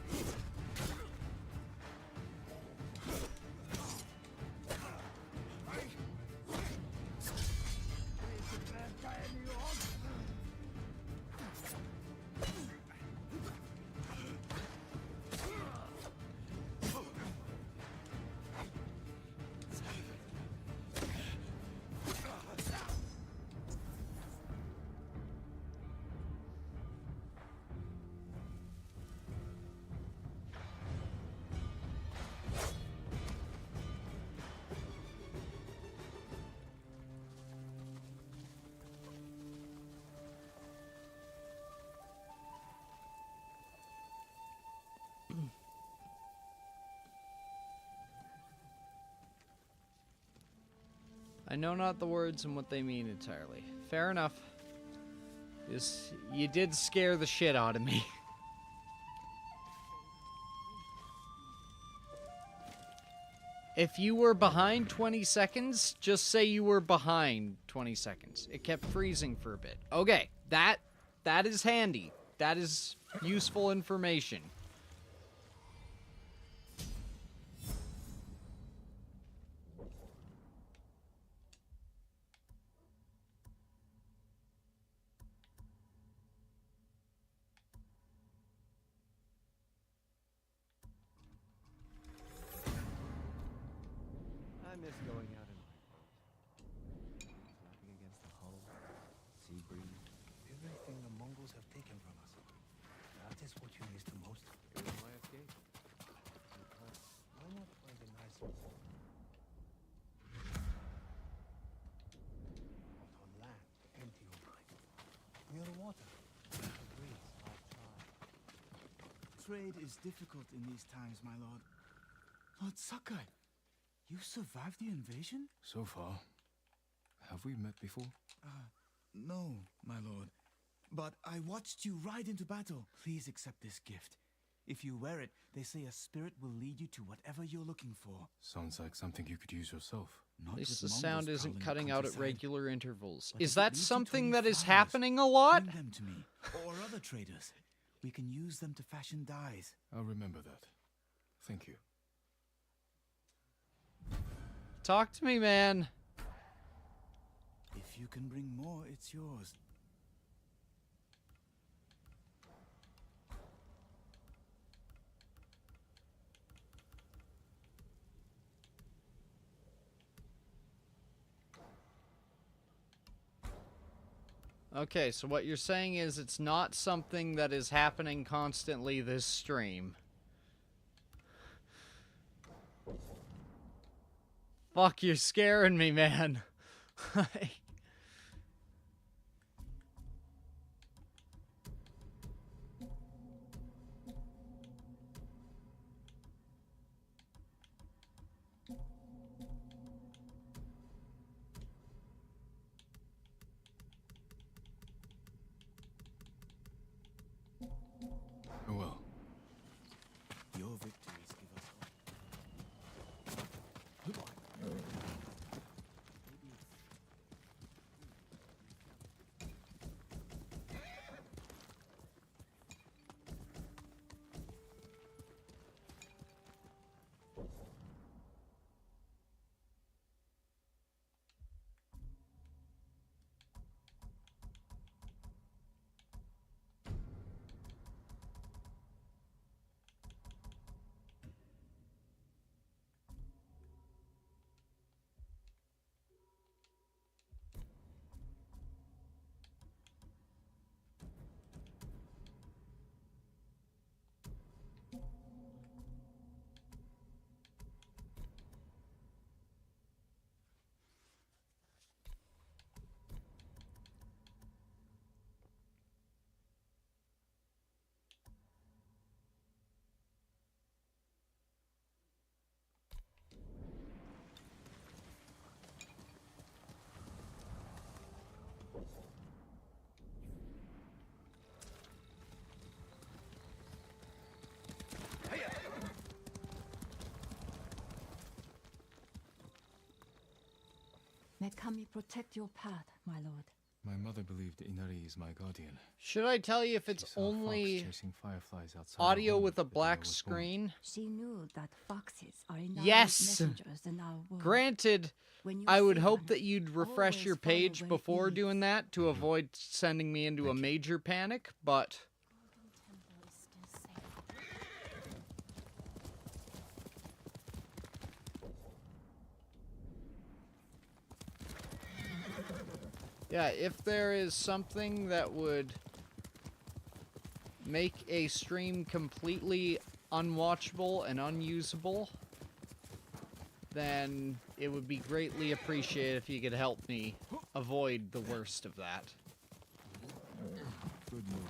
I know not the words and what they mean entirely. Fair enough. You did scare the shit out of me. If you were behind 20 seconds, just say you were behind 20 seconds. It kept freezing for a bit. Okay, that is handy. That is useful information. I miss going out in my boat. Flapping against the hull, sea breeze. Everything the Mongols have taken from us. That is what you miss the most. It was my escape. Why not find a nice spot? Not on land, empty your mind. Near the water. The breeze, I've tried. Trade is difficult in these times, my lord. Lord Sakai, you survived the invasion? So far. Have we met before? No, my lord. But I watched you ride into battle. Please accept this gift. If you wear it, they say a spirit will lead you to whatever you're looking for. Sounds like something you could use yourself. Not At least with the Mongols sound isn't prowling the cutting out at countryside. regular intervals. But Is if it that leads you to something any that is fires, happening a lot? Bring them to me, or other traders. We can use them to fashion dyes. I'll remember that. Thank you. Talk to me, man. If you can bring more, it's yours. Okay, so what you're saying is it's not something that is happening constantly this stream. Fuck, you're scaring me, man. Oh well. Your victories give us hope. Maybe Kami protect your path, my lord. My mother believed Inari is my guardian. Should I tell you if She it's saw a fox only chasing fireflies outside audio her home with a the day I black was born. screen? She knew that foxes are Inari's Yes! messengers in our world. Granted, When you I would see hope one, that you'd refresh always your follow page where it before leads. doing that to avoid sending me into a major panic, but... Yeah, if there is something that would make a stream completely unwatchable and unusable, then it would be greatly appreciated if you could help me avoid the worst of that. Good move.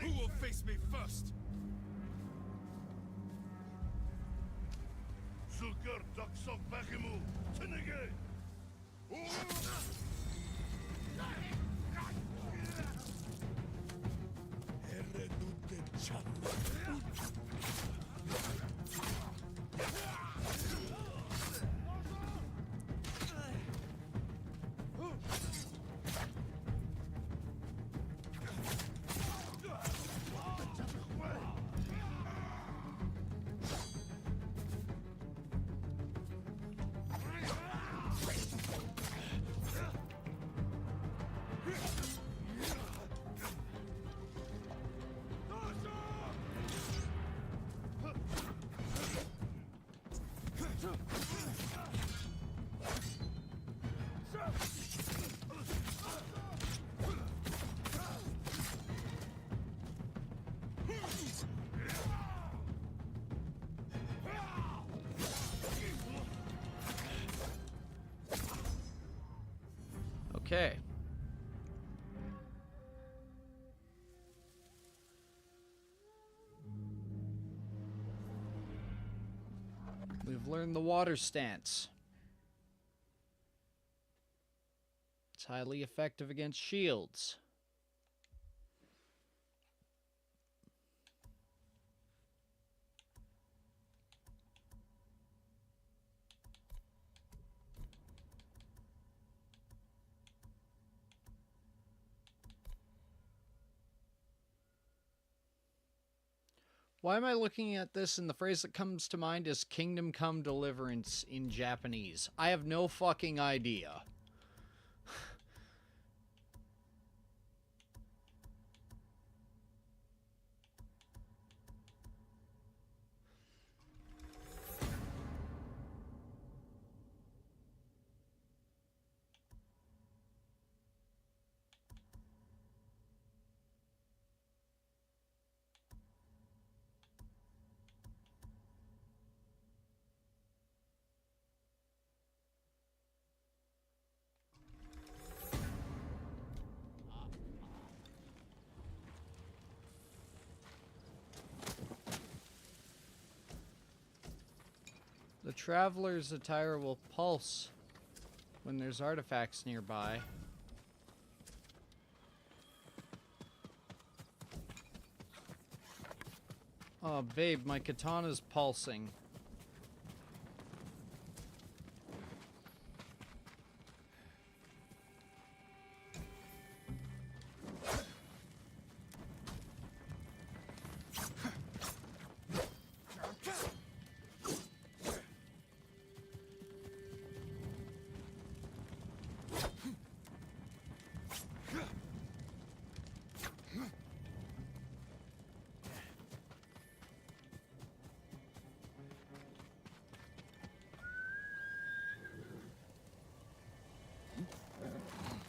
Who will face me first? Zulker Doksok Bakimu, Tinige! Okay. We've learned the water stance. It's highly effective against shields. Why am I looking at this and the phrase that comes to mind is Kingdom Come Deliverance in Japanese? I have no fucking idea. The traveler's attire will pulse when there's artifacts nearby. Oh, babe, my katana's pulsing.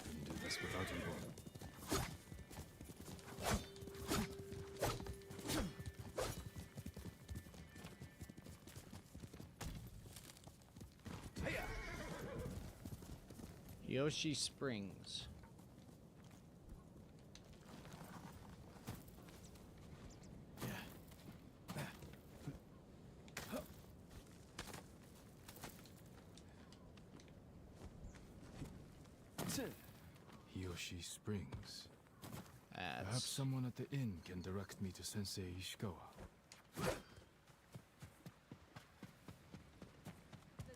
Couldn't do this without you. Yoshi Springs. Yoshi Springs. Perhaps That's... someone at the inn can direct me to Sensei Ishikawa. Does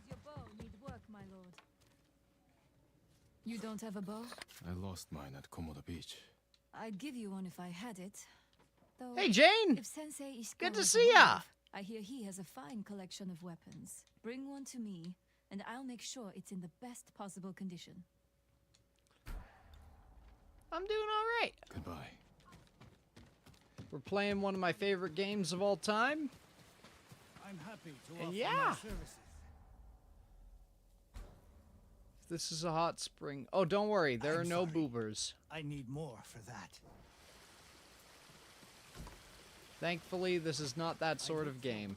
your bow need work, my lord? You don't have a bow? I lost mine at Komoda Beach. I'd give you one if I had it. Though, Hey, Jane! if Sensei is Good to see ya! alive, I hear he has a fine collection of weapons. Bring one to me, and I'll make sure it's in the best possible condition. I'm doing alright. Goodbye. We're playing one of my favorite games of all time. I'm happy to And offer yeah. my services. This is a hot spring. Oh, don't worry. There I'm are no sorry. boobers. I need more for that. Thankfully, this is not that sort of game.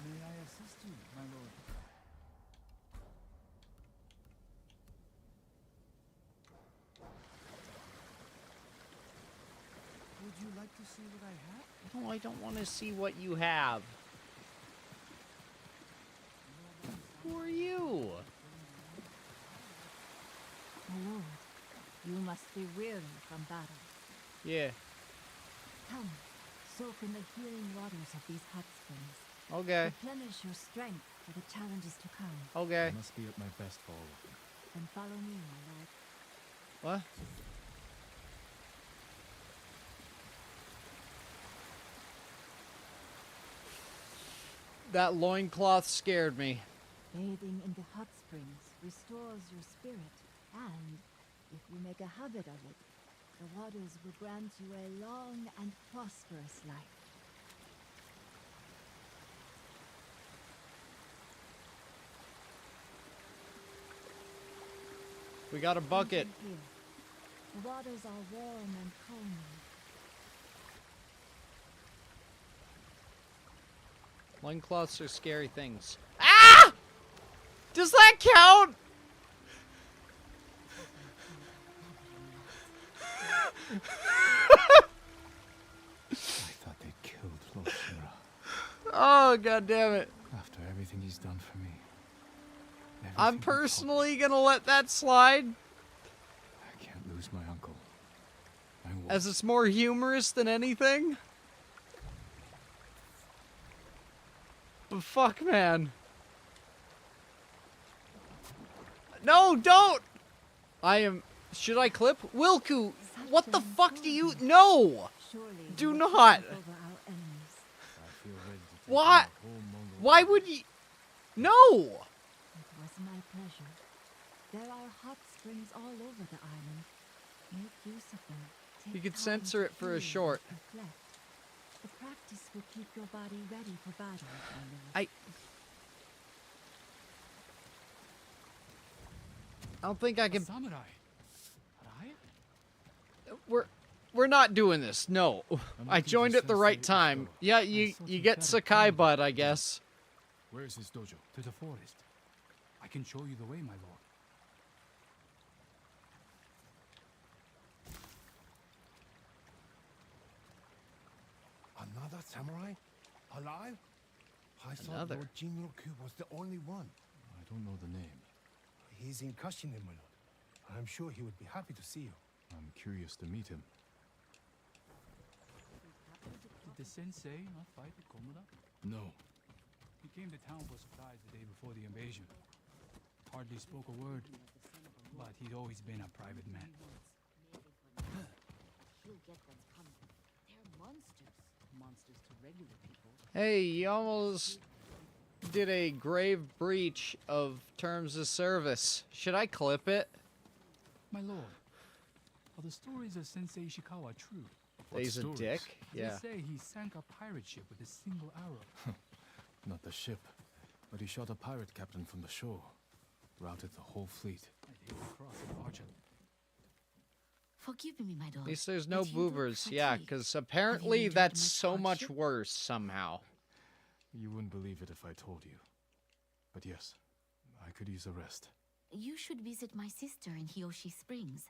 May I assist you, my lord? Would you like to see what I have? No, I don't want to see what you have. Who are you? My lord, you must be weary from battle. Yeah. Come, soak in the healing waters of these hot springs. Okay. Replenish your strength for the challenges to come. Okay. I must be at my best for all of them. Then follow me, my lord. What? That loincloth scared me. Bathing in the hot springs restores your spirit, and if you make a habit of it, the waters will grant you a long and prosperous life. We got a bucket. Enter here. The waters are warm and calming. Loincloths are scary things. Ah! Does that count? I thought they killed Lord Shimura. Oh, god damn it. After everything he's done for me. I'm everything he taught me, personally gonna let that slide, I can't lose my uncle. I won't. as it's more humorous than anything. But fuck, man. No, don't! I am... Should I clip? Wilku, what the fuck do you... No! Surely Do you will not. triumph over our enemies. I feel ready to take What? on the whole Mongol Why army. would you... No! It was my pleasure. There are hot springs all over the island. Make use of them. Take You could time censor to it for a feel short. and reflect. The practice will keep your body ready for battle, my lord. I don't think I can... Samurai. Right? We're not doing this. No. I looking joined for at the right Sensei time. Ishikawa. Yeah, I you thought you you get had a Sakai plan. butt, I guess. Where is his dojo? To the forest. I can show you the way, my lord. Another samurai? Alive? I thought Another. Lord Jinroku was the only one. I don't know the name. He's in Kashine, my lord. I'm sure he would be happy to see you. I'm curious to meet him. Did the sensei not fight at Komoda? No. He came to town for supplies the day before the invasion. Hardly spoke a word, but he'd always been a private man. He'll get what's coming. They're monsters. Monsters to regular people. Hey, you almost did a grave breach of terms of service. Should I clip it? My lord, are the stories of Sensei Ishikawa true? What He's a stories? dick. Yeah. They say he sank a pirate ship with a single arrow. Not the ship, but he shot a pirate captain from the shore. Routed the whole fleet. I came across a barge. Forgive me, my At lord. least there's no but you look boobers. Yeah, fatigued. because apparently endured that's much so much hardship? worse somehow. You wouldn't believe it if I told you. But yes, I could use a rest. You should visit my sister in Hiyoshi Springs.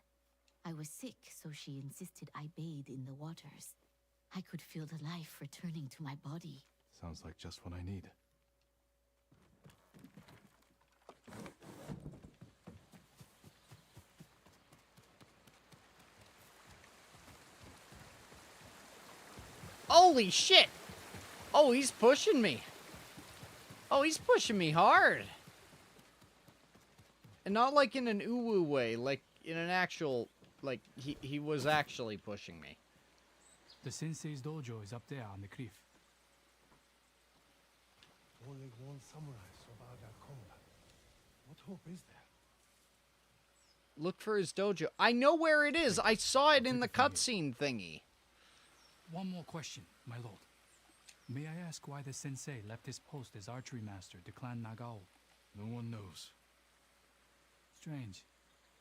I was sick, so she insisted I bathe in the waters. I could feel the life returning to my body. Sounds like just what I need. Holy shit! Oh, he's pushing me. Oh, he's pushing me hard. And not like in an uwu way, like in an actual, like he was actually pushing me. The sensei's dojo is up there on the cliff. Only one samurai survived that combat. What hope is there? Look for his dojo. I know where it is. I saw it in the cutscene thingy. One more question, my lord. May I ask why the sensei left his post as archery master to Clan Nagao? No one knows. Strange.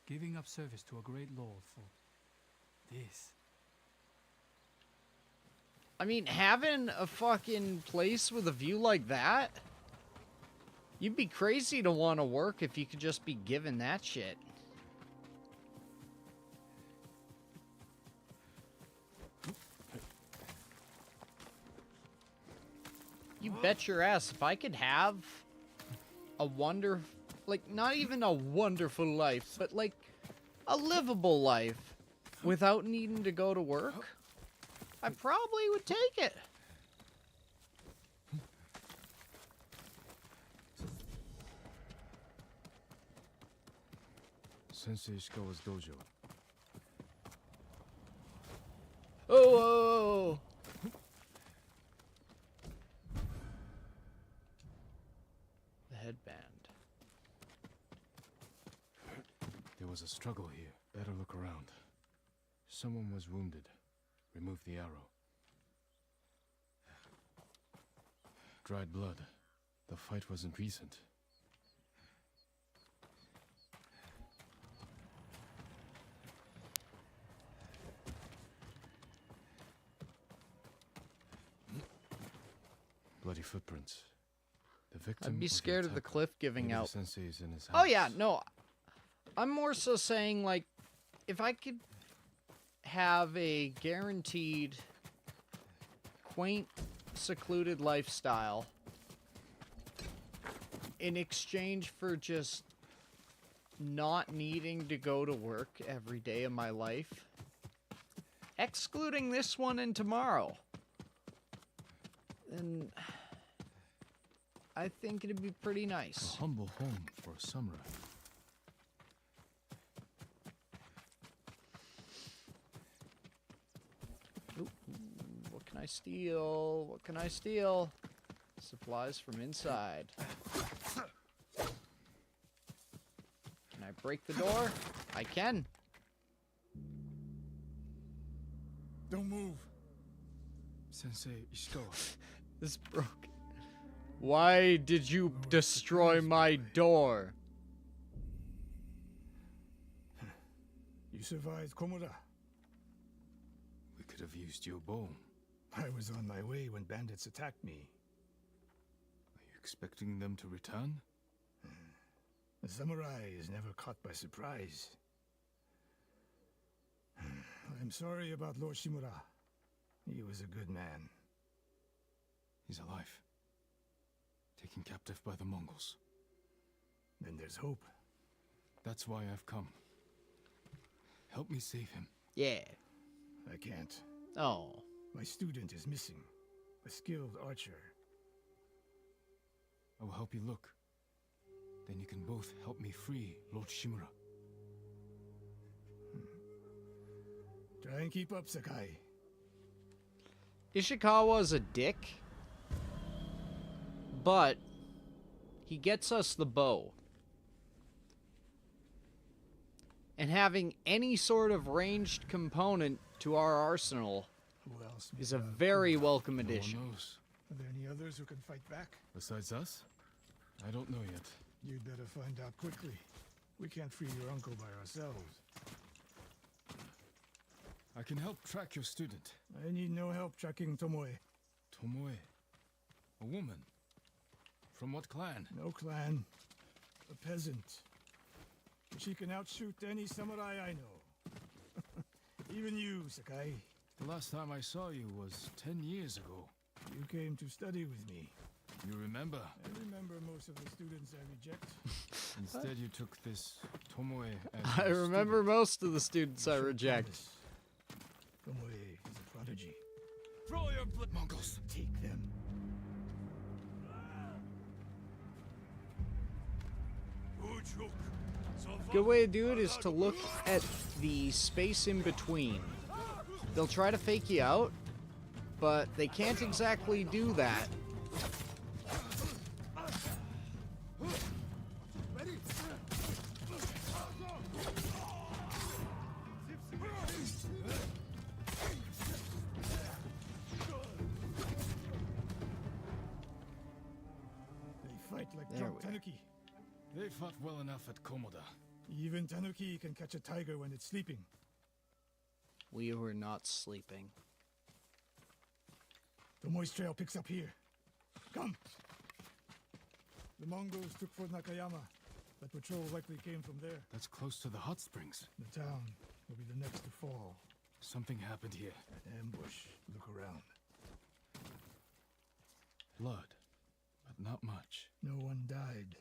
Giving up service to a great lord for this. I mean, having a fucking place with a view like that? You'd be crazy to want to work if you could just be given that shit. You bet your ass if I could have a like, not even a wonderful life, but like a livable life without needing to go to work, I probably would take it. Sensei Ishikawa's dojo. Oh! The headband. There was a struggle here. Better look around. Someone was wounded. Remove the arrow. Dried blood. The fight wasn't recent. Bloody footprints. The victim. I'd be scared of the cliff giving Maybe out. The sensei's in his house. Oh yeah, no. I'm more so saying, like, if I could have a guaranteed, quaint, secluded lifestyle in exchange for just not needing to go to work every day of my life, excluding this one and tomorrow, then I think it'd be pretty nice. A humble home for a samurai. Ooh, what can I steal? What can I steal? Supplies from inside. Can I break the door? I can. Don't move. Sensei Ishikawa. This broke. Why did you destroy my door? You survived Komura. We could have used your bow. I was on my way when bandits attacked me. Are you expecting them to return? A samurai is never caught by surprise. I'm sorry about Lord Shimura. He was a good man. He's alive. Taken captive by the Mongols. Then there's hope. That's why I've come. Help me save him. Yeah. I can't. Oh. My student is missing. A skilled archer. I will help you look. Then you can both help me free Lord Shimura. Try and keep up, Sakai. Ishikawa's a dick, but he gets us the bow. And having any sort of ranged component to our arsenal Who else? is a very welcome addition. No one knows. Are there any others who can fight back? Besides us? I don't know yet. You'd better find out quickly. We can't free your uncle by ourselves. I can help track your student. I need no help tracking Tomoe. Tomoe. A woman. From what clan? No clan. A peasant. She can outshoot any samurai I know. Even you, Sakai. The last time I saw you was 10 years ago. You came to study with me. You remember? I remember most of the students I reject. Instead, you took this Tomoe as I your remember student. most of the students I You should reject. promise. Tomoe is a prodigy. Throw your blood, Mongols! Take them. Good way to do it is to look at the space in between. They'll try to fake you out, but they can't exactly do that. They fight like There drunk we are. tanuki. They fought well enough at Komoda. Even tanuki can catch a tiger when it's sleeping. We were not sleeping. Tomoe's trail picks up here. Come! The Mongols took Fort Nakayama. That patrol likely came from there. That's close to the hot springs. The town will be the next to fall. Something happened here. An ambush. Look around. Blood, but not much. No one died.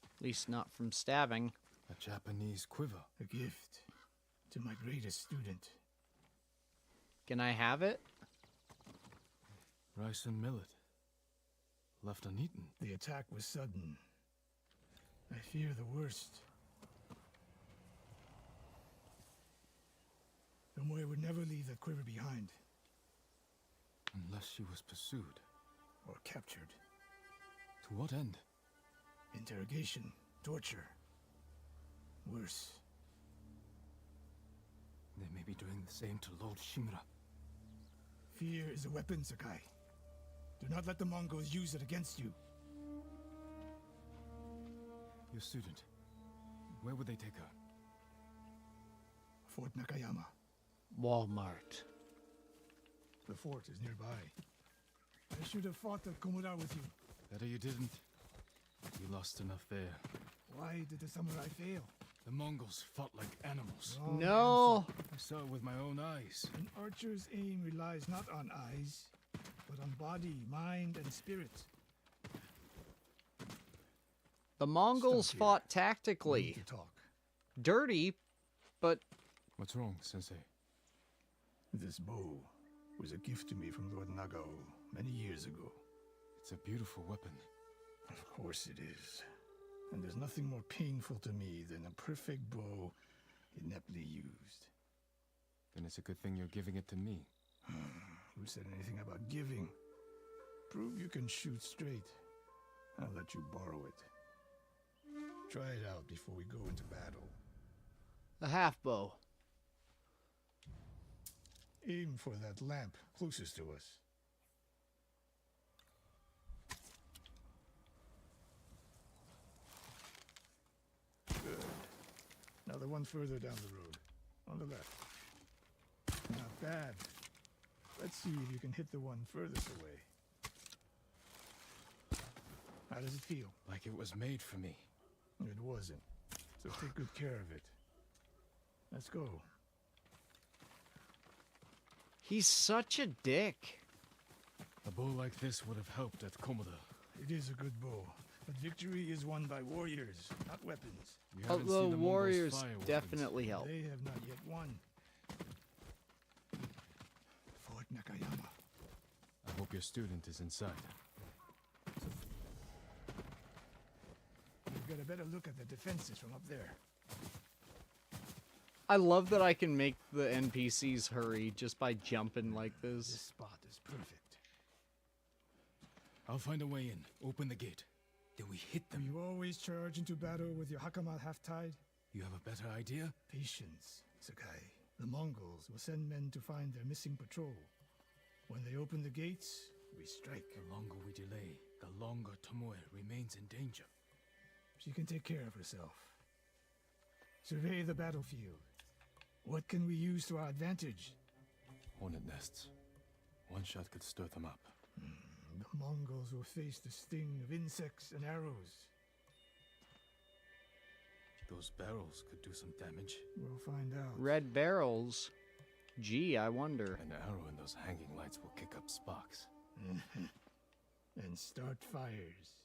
At least not from stabbing. A Japanese quiver. A gift to my greatest student. Can I have it? Rice and millet. Left uneaten. The attack was sudden. I fear the worst. Tomoe would never leave that quiver behind. Unless she was pursued. Or captured. To what end? Interrogation. Torture. Worse. They may be doing the same to Lord Shimura. Fear is a weapon, Sakai. Do not let the Mongols use it against you. Your student. Where would they take her? Fort Nakayama. Walmart. The fort is nearby. I should have fought at Komoda with you. Better you didn't. You lost enough there. Why did the samurai fail? The Mongols fought like animals. Wrong No! I saw it with my own eyes. An archer's aim relies not on eyes, but on body, mind, and spirit. The Mongols Stop here. fought We tactically. need to talk. Dirty, but What's wrong, Sensei? This bow was a gift to me from Lord Nagao many years ago. It's a beautiful weapon. Of course it is. And there's nothing more painful to me than a perfect bow ineptly used. Then it's a good thing you're giving it to me. Who said anything about giving? Prove you can shoot straight. I'll let you borrow it. Try it out before we go into battle. a half bow. Aim for that lamp closest to us. Good. Now the one further down the road. On the left. Not bad. Let's see if you can hit the one furthest away. How does it feel? Like it was made for me. It wasn't. So take good care of it. Let's go. He's such a dick. A bow like this would have helped at Komoda. It is a good bow, but victory is won by warriors, not weapons. You haven't Although seen the Mongols warriors fire weapons. definitely help. They have not yet won. Fort Nakayama. I hope your student is inside. You've got a better look at the defenses from up there. I love that I can make the NPCs hurry just by jumping like This this. spot is perfect. I'll find a way in. Open the gate. Then we hit Do them. you always charge into battle with your hakama half-tied? You have a better idea? Patience, Sakai. The Mongols will send men to find their missing patrol. When they open the gates, we strike. The longer we delay, the longer Tomoe remains in danger. She can take care of herself. Survey the battlefield. What can we use to our advantage? Hornet nests. One shot could stir them up. The Mongols will face the sting of insects and arrows. Those barrels could do some damage. We'll find out. Red barrels. Gee, I wonder. An arrow in those hanging lights will kick up sparks. And start fires.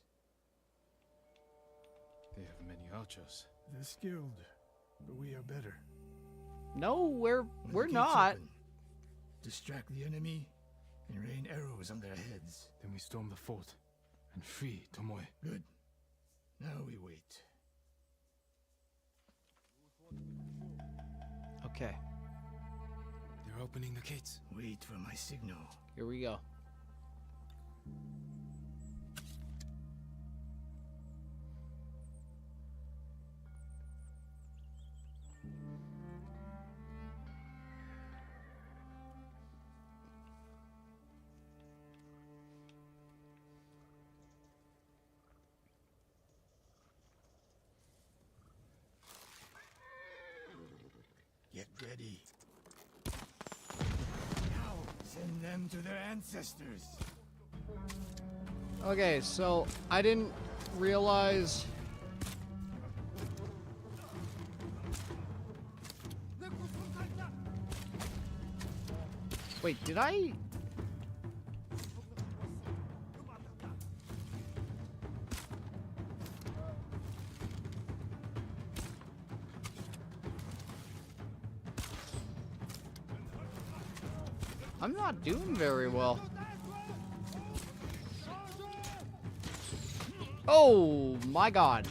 They have many archers. They're skilled, but we are better. No, we're When the gates not. open, distract the enemy and rain arrows on their heads. Then we storm the fort and free Tomoe. Good. Now we wait. Okay, They're opening the gates. Wait for my signal. here we go. Get ready. Now, send them to their ancestors. Okay, so I didn't realize. Wait, did I? I'm not doing very well. Oh my god.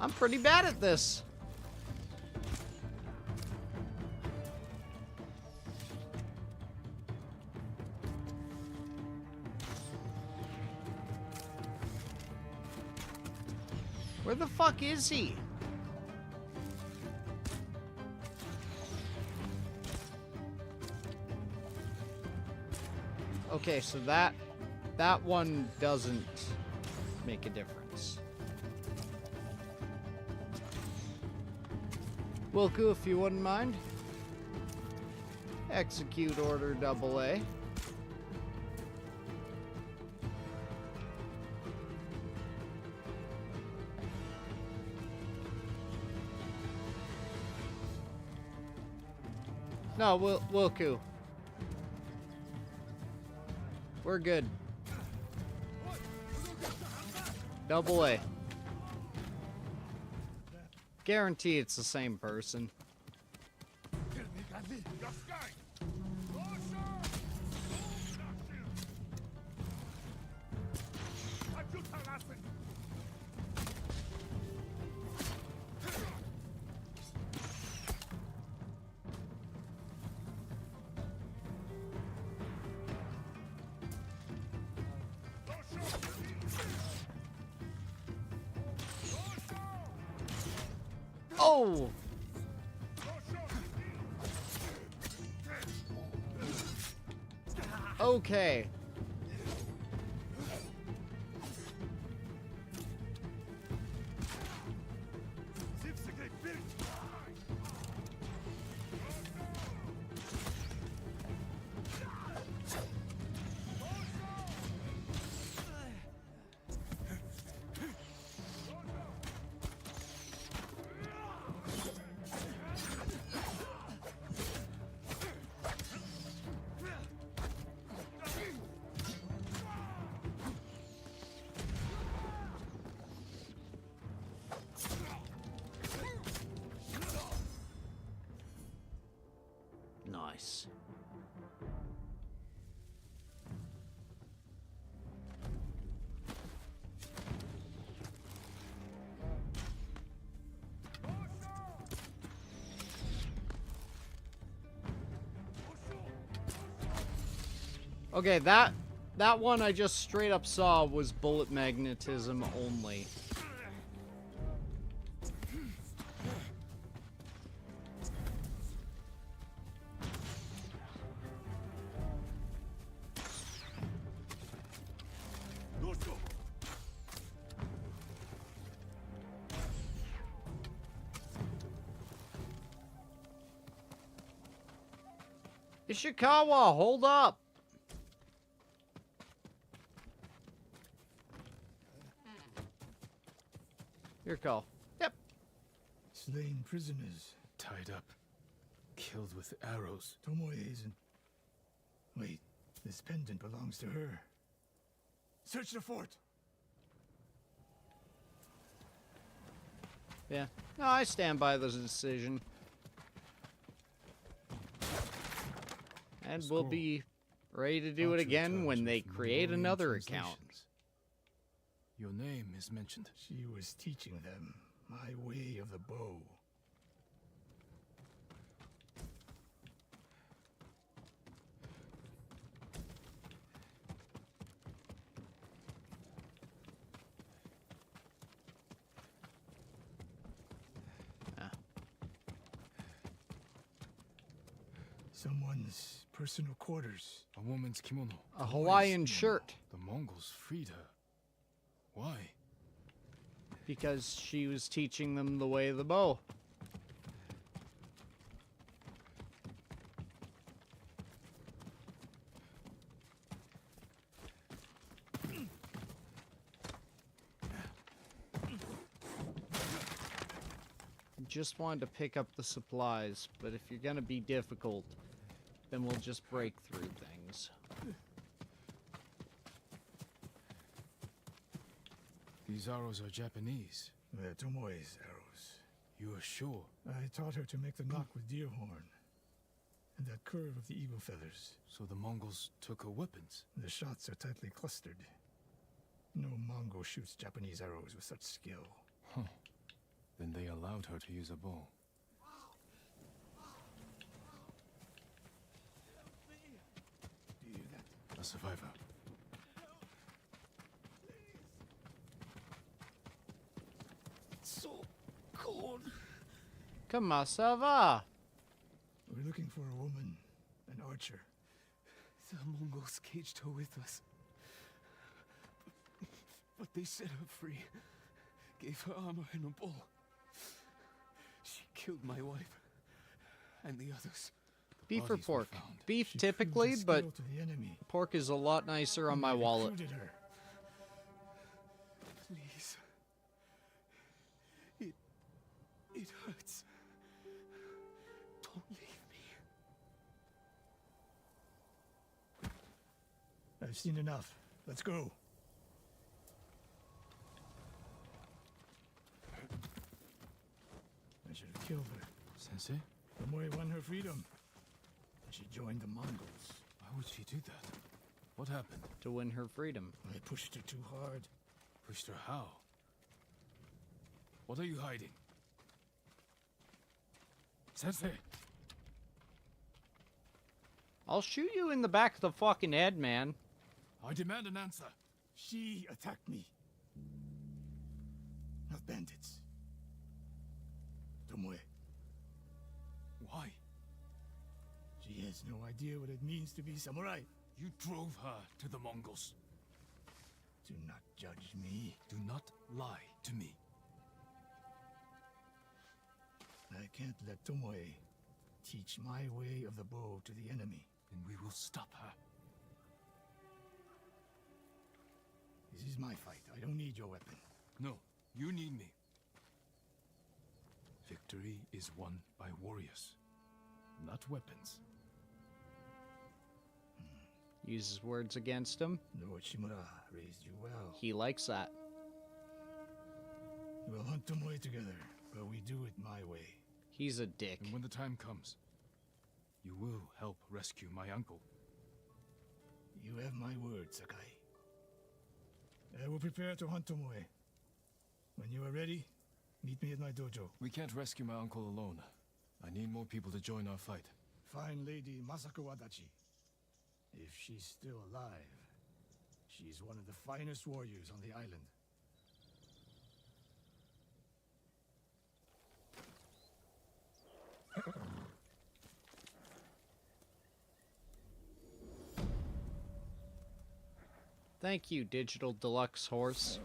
I'm pretty bad at this. Where the fuck is he? Okay, so that one doesn't make a difference. Wilco, if you wouldn't mind. Execute order AA. No, Wilco. We're good. AA. Guarantee it's the same person. Oh! Okay. Nice. Okay, that That one I just straight up saw was bullet magnetism only. Ishikawa, hold up! Your call. Yep. Slain prisoners. Tied up. Killed with arrows. Tomoe isn't... Wait, this pendant belongs to her. Search the fort! Yeah. No, I stand by the decision. And we'll be ready to do it again when they create another account. Your name is mentioned. She was teaching them my way of the bow. Someone's personal quarters. A woman's kimono. A Hawaiian shirt. The Mongols freed her. Why? Because she was teaching them the way of the bow. Just wanted to pick up the supplies, but if you're gonna be difficult, then we'll just break through things. These arrows are Japanese. They're Tomoe's arrows. You are sure? I taught her to make the knock with deer horn. And that curve of the eagle feathers. So the Mongols took her weapons? The shots are tightly clustered. No Mongol shoots Japanese arrows with such skill. Huh. Then they allowed her to use a bow. Do you hear that? A survivor. It's so cold. Comment ça va? We're looking for a woman, an archer. The Mongols caged her with us. But they set her free. Gave her armor and a bow. She killed my wife. And the others. Beef or Bodies were pork? found. Beef She typically, proved her but skill to the enemy. pork is a lot nicer on my They wallet. recruited her. Please. It hurts. Don't leave me. I've seen enough. Let's go. I should have killed her. Sensei? Tomoe won her freedom. And she joined the Mongols. Why would she do that? What happened? To win her freedom. I pushed her too hard. Pushed her how? What are you hiding? Sensei! I'll shoot you in the back of the fucking head, man. I demand an answer. She attacked me. Not bandits. Tomoe. Why? She has no idea what it means to be samurai. You drove her to the Mongols. Do not judge me. Do not lie to me. I can't let Tomoe teach my way of the bow to the enemy. Then we will stop her. This is my fight. I don't need your weapon. No, you need me. Victory is won by warriors, not weapons. Uses words against him. Lord Shimura raised you well. He likes that. We'll hunt Tomoe together, but we do it my way. He's a dick. And when the time comes, you will help rescue my uncle. You have my word, Sakai. I will prepare to hunt Tomoe. When you are ready, meet me at my dojo. We can't rescue my uncle alone. I need more people to join our fight. Find Lady Masako Wadachi. If she's still alive, She's one of the finest warriors on the island. Thank you, Digital Deluxe Horse.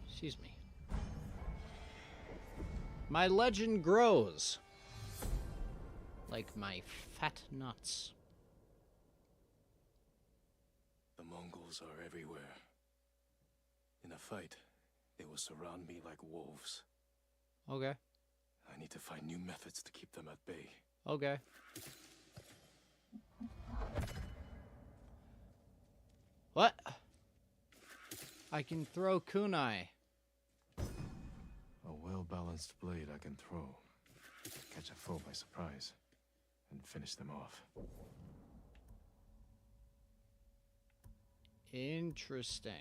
Excuse me. My legend grows. Like my fat nuts. The Mongols are everywhere. In a fight, they will surround me like wolves. Okay. I need to find new methods to keep them at bay. Okay. What? I can throw kunai. A well-balanced blade I can throw. Catch a foe by surprise. And finish them off. Interesting.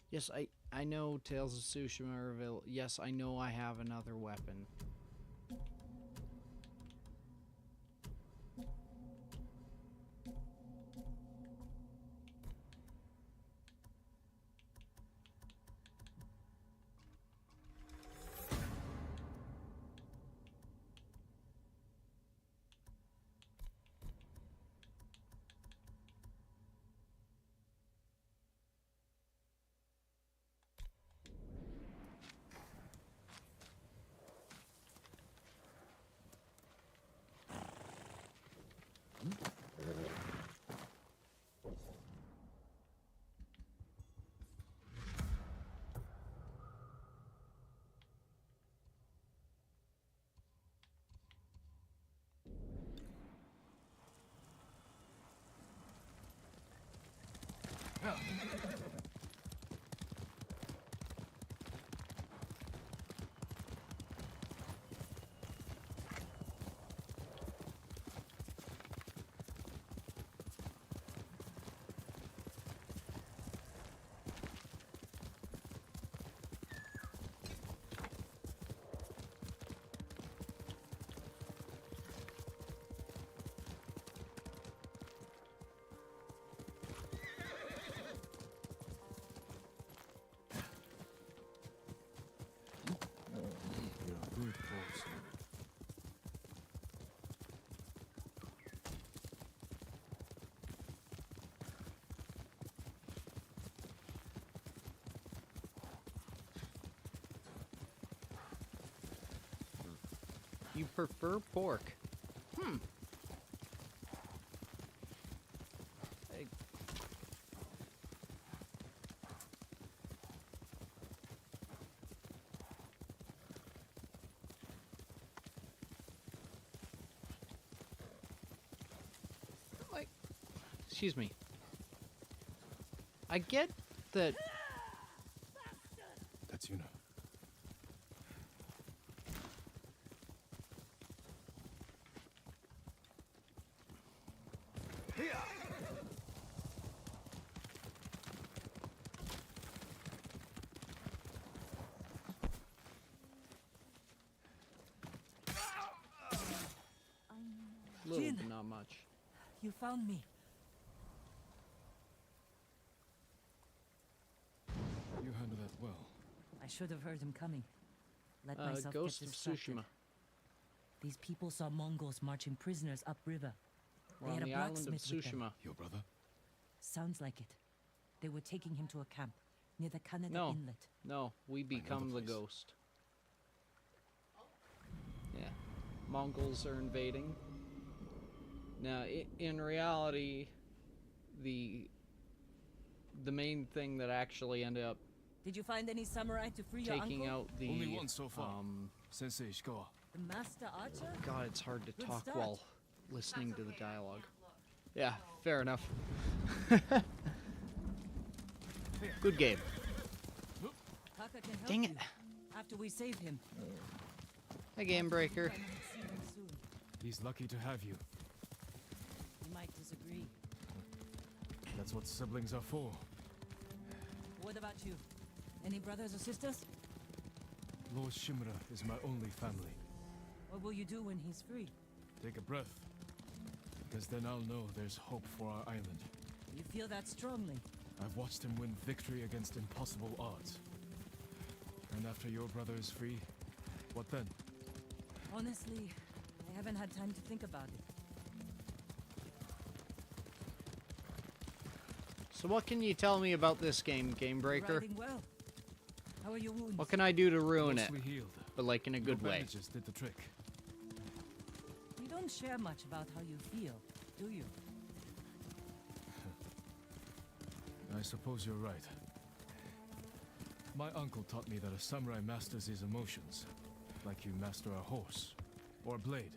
Yes, I know Tales of Tsushima are available. Yes, I know I have another weapon. You prefer pork? Like, excuse me. I get that. That's Yuna. Little, Jin. but not much. You found me. You handled that well. I should have heard him coming. Let myself Ghost get of distracted. Tsushima. These people saw Mongols marching prisoners upriver. We're They on had a the island of blacksmith with them. Tsushima. Your brother? Sounds like it. They were taking him to a camp near the Canada No. Inlet. No, we become the place. ghost. Yeah. Mongols are invading. Now, in reality, the main thing that actually ended up Did you find any samurai to free your taking uncle? out the Only one so far. Sensei Ishikawa. The master archer? God, it's hard to Good talk start. while listening to the dialogue. Yeah, fair enough. Good game. Taka can help Dang it. you after we save him. Hi, Game Breaker. See him soon. He's lucky to have you. You might disagree. That's what siblings are for. What about you? Any brothers or sisters? Lord Shimura is my only family. What will you do when he's free? Take a breath. Because then I'll know there's hope for our island. You feel that strongly? I've watched him win victory against impossible odds. And after your brother is free, what then? Honestly, I haven't had time to think about it. So what can you tell me about this game, Game Breaker? Riding well. How are your wounds? What can I do to ruin it? Mostly healed. But like in a good Your way. bandages did the trick. You don't share much about how you feel, do you? I suppose you're right. My uncle taught me that a samurai masters his emotions, like you master a horse or a blade.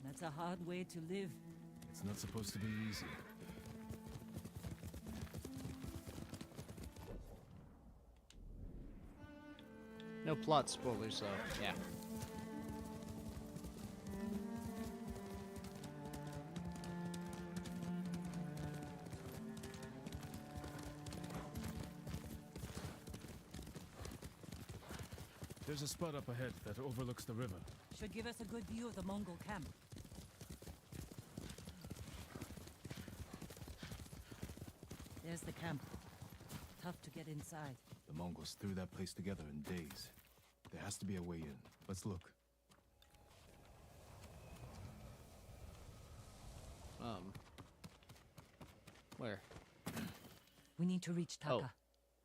That's a hard way to live. It's not supposed to be easy. No plot spoilers, though. Yeah. There's a spot up ahead that overlooks the river. Should give us a good view of the Mongol camp. There's the camp. Tough to get inside. The Mongols threw that place together in days. There has to be a way in. Let's look. Where? We need to reach Taka Oh.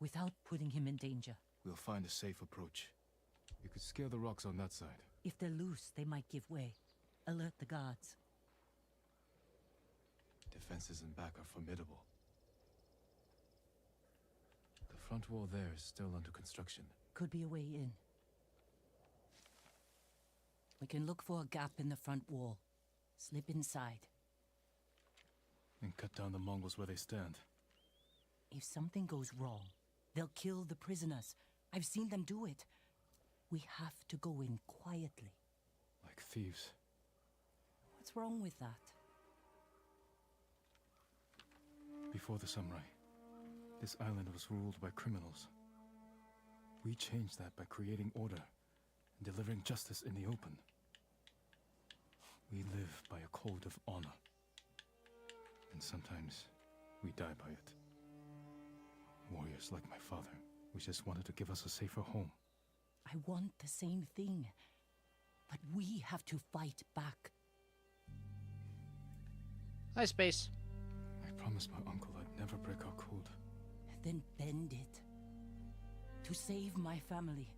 without putting him in danger. We'll find a safe approach. You could scale the rocks on that side. If they're loose, they might give way. Alert the guards. Defenses in back are formidable. The front wall there is still under construction. Could be a way in. We can look for a gap in the front wall. Slip inside. And cut down the Mongols where they stand. If something goes wrong, they'll kill the prisoners. I've seen them do it. We have to go in quietly. Like thieves. What's wrong with that? Before the samurai, this island was ruled by criminals. We changed that by creating order and delivering justice in the open. We live by a code of honor. And sometimes we die by it. Warriors like my father, who just wanted to give us a safer home. I want the same thing. But we have to fight back. Hi, Space. I promised my uncle I'd never break our code. Then bend it. To save my family.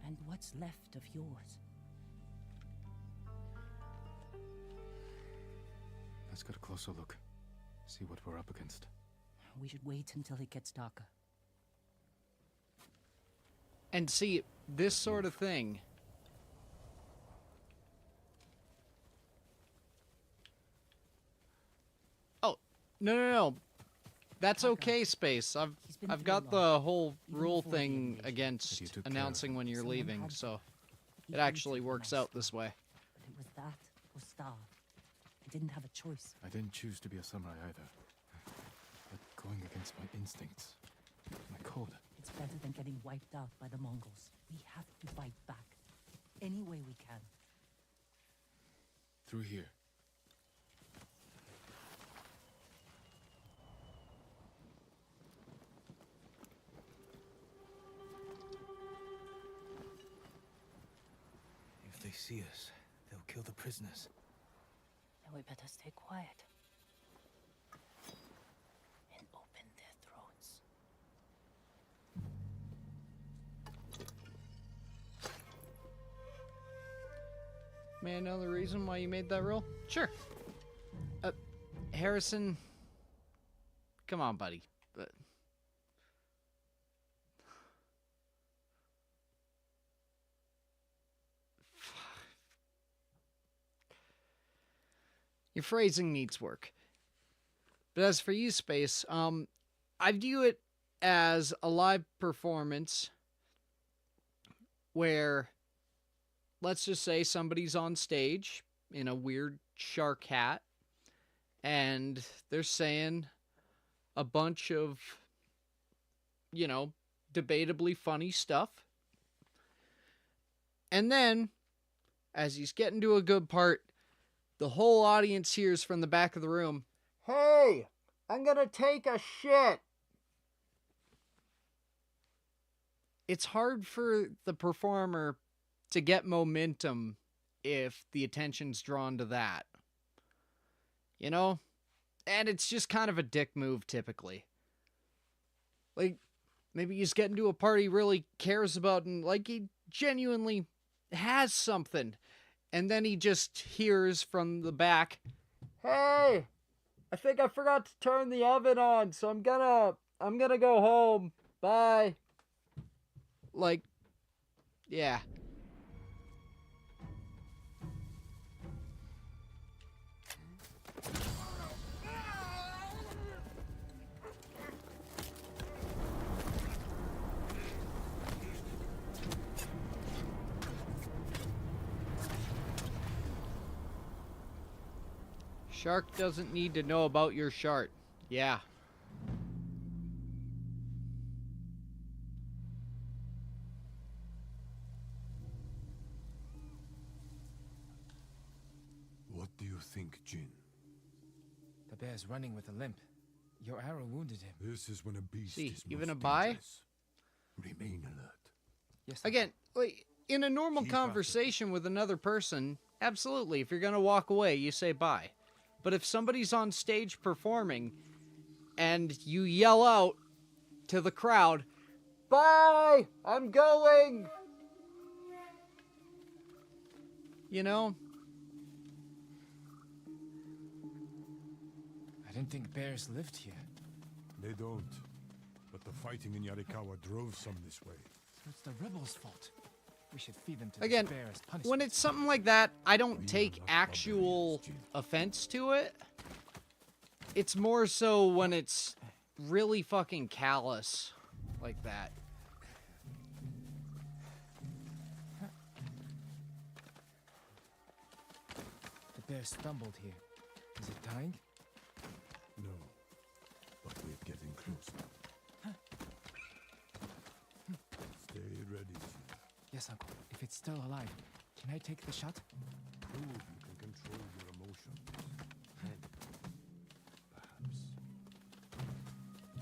And what's left of yours. Let's get a closer look. See what we're up against. We should wait until it gets darker. And see, this sort of thing. Oh, no. That's okay, Space. I've got the whole rule thing against announcing when you're leaving, so it actually works out this way. But it was that or starve. I didn't have a choice. I didn't choose to be a samurai either. But going against my instincts, my code. It's better than getting wiped out by the Mongols. We have to fight back. Any way we can. Through here. If they see us, they'll kill the prisoners. Then we better stay quiet. And open their throats. May I know the reason why you made that rule? Sure. Harrison, come on, buddy. But your phrasing needs work. But as for you, Space, I view it as a live performance where, let's just say somebody's on stage in a weird shark hat, and they're saying a bunch of, you know, debatably funny stuff. And then, as he's getting to a good part, the whole audience hears from the back of the room, "Hey, I'm gonna take a shit." It's hard for the performer to get momentum if the attention's drawn to that. You know? And it's just kind of a dick move, typically. Like, maybe he's getting to a part he really cares about and, like, he genuinely has something. And then he just hears from the back, "Hey, I think I forgot to turn the oven on, so I'm gonna go home. Bye." Like, yeah. Shark doesn't need to know about your shark. Yeah. What do you think, Jin? The bear's running with a limp. Your arrow wounded him. This is when a beast See, is even most a buy? dangerous. Remain alert. Yes. Again, like, in a normal Keep after conversation with another person, absolutely, if you're gonna walk away, you say bye. But if somebody's on stage performing and you yell out to the crowd, "Bye! I'm going!" You know? I didn't think bears lived here. They don't. But the fighting in Yarikawa drove some this way. So it's the rebels' fault. We should feed them to Again, this bear as punishment. when it's something like that, I don't We are take not actual barbarians, Jin. offense to it. It's more so when it's really fucking callous like that. The bear stumbled here. Is it dying? No. But we're getting closer. Stay ready, Jin. Yes, Uncle. If it's still alive, can I take the shot? Prove you can control your emotions. Then, perhaps.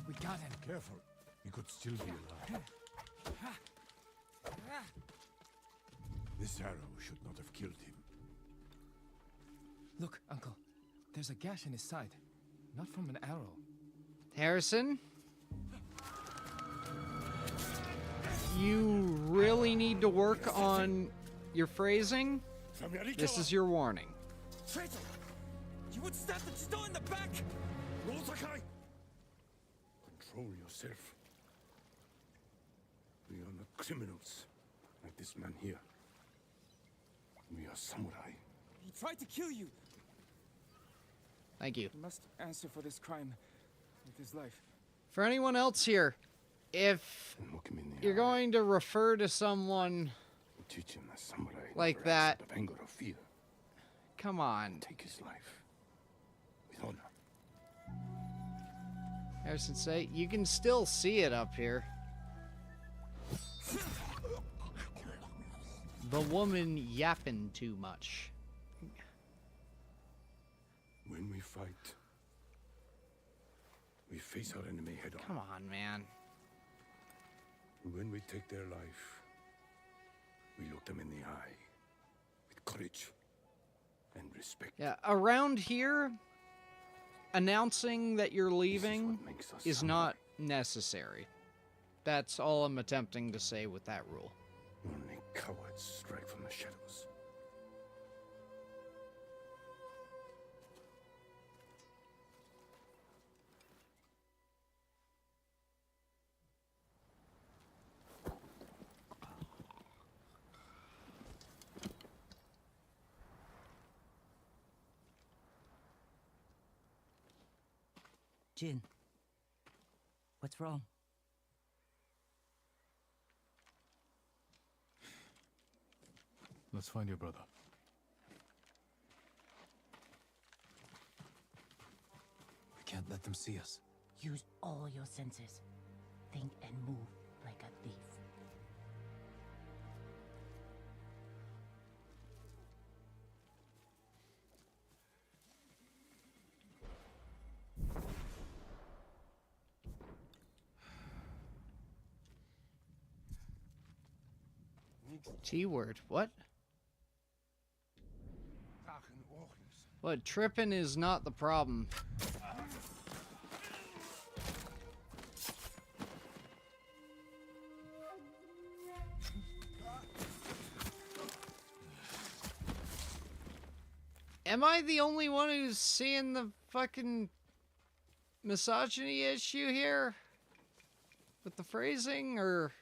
We got him. Careful. He could still be alive. This arrow should not have killed him. Look, Uncle. There's a gash in his side. Not from an arrow. Harrison? You really need to work on your phrasing. This is your warning. Traitor! You would stab the stone in the back! No, Sakai! Control yourself. We are not criminals, like this man here. We are samurai. He tried to kill you! Thank you. He must answer for this crime with his life. For anyone else here, if And look him in the you're eye. going to refer to someone And teach him as samurai like never acts that. out of anger or fear. Come on. Take his life with honor. Harrison say, you can still see it up here. The woman yapping too much. When we fight, we face our enemy head on. Come on, man. When we take their life, we look them in the eye with courage and respect. Yeah, around here, announcing that you're This leaving what makes us is samurai. not necessary. That's all I'm attempting to say with that rule. Only cowards strike from the shadows. Jin, what's wrong? Let's find your brother. We can't let them see us. Use all your senses. Think and move like a thief. T-word. What? What? Tripping is not the problem. Am I the only one who's seeing the fucking misogyny issue here? With the phrasing, or...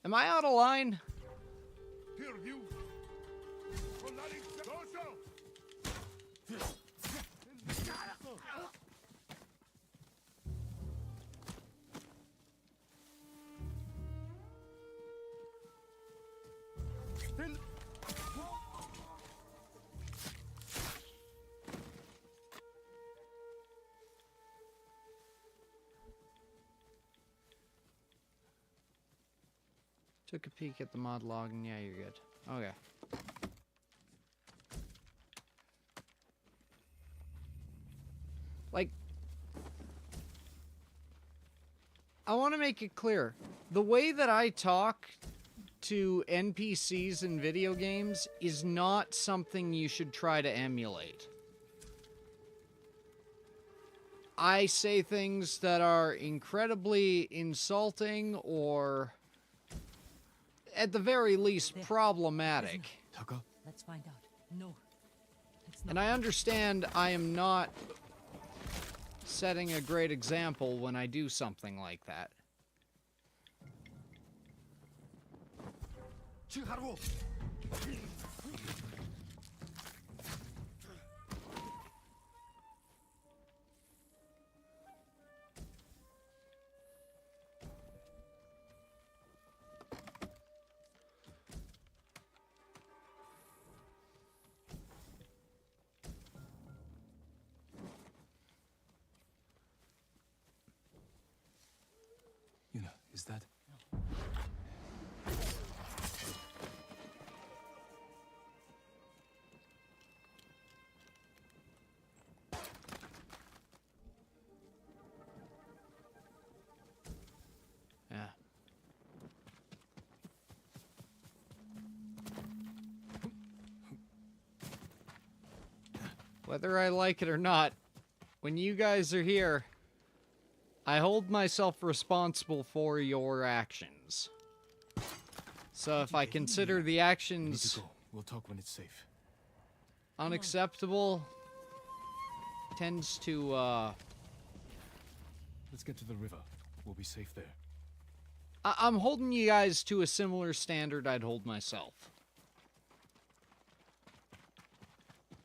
Am I out of line? Took a peek at the mod log and yeah, you're good. Okay. Like, I want to make it clear. The way that I talk to NPCs in video games is not something you should try to emulate. I say things that are incredibly insulting or... at the very least, problematic. Taka? Let's find out. No. And I understand I am not setting a great example when I do something like that. Is that? Yeah. Whether I like it or not, when you guys are here, I hold myself responsible for your actions. So if I consider the actions We'll talk when it's safe. unacceptable, tends to, Let's get to the river. We'll be safe there. I'm holding you guys to a similar standard I'd hold myself.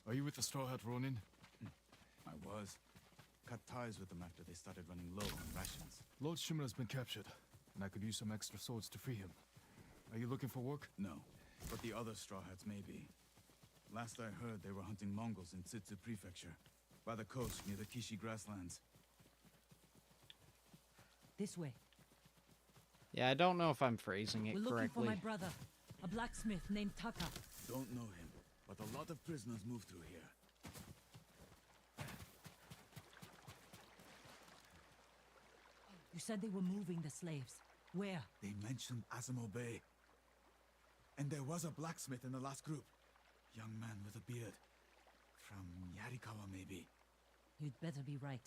Are you with the Straw Hat Ronin? I was. Cut ties with them after they started running low on rations. Lord Shimura's been captured, and I could use some extra swords to free him. Are you looking for work? No, but the other Straw Hats may be. Last I heard, they were hunting Mongols in Tsutsu Prefecture, by the coast near the Kishi grasslands. This way. Yeah, I don't know if I'm phrasing it We're looking correctly. for my brother, a blacksmith named Taka. Don't know him, but a lot of prisoners move through here. You said they were moving the slaves. Where? They mentioned Azamo Bay. And there was a blacksmith in the last group. Young man with a beard. From Yarikawa, maybe. You'd better be right.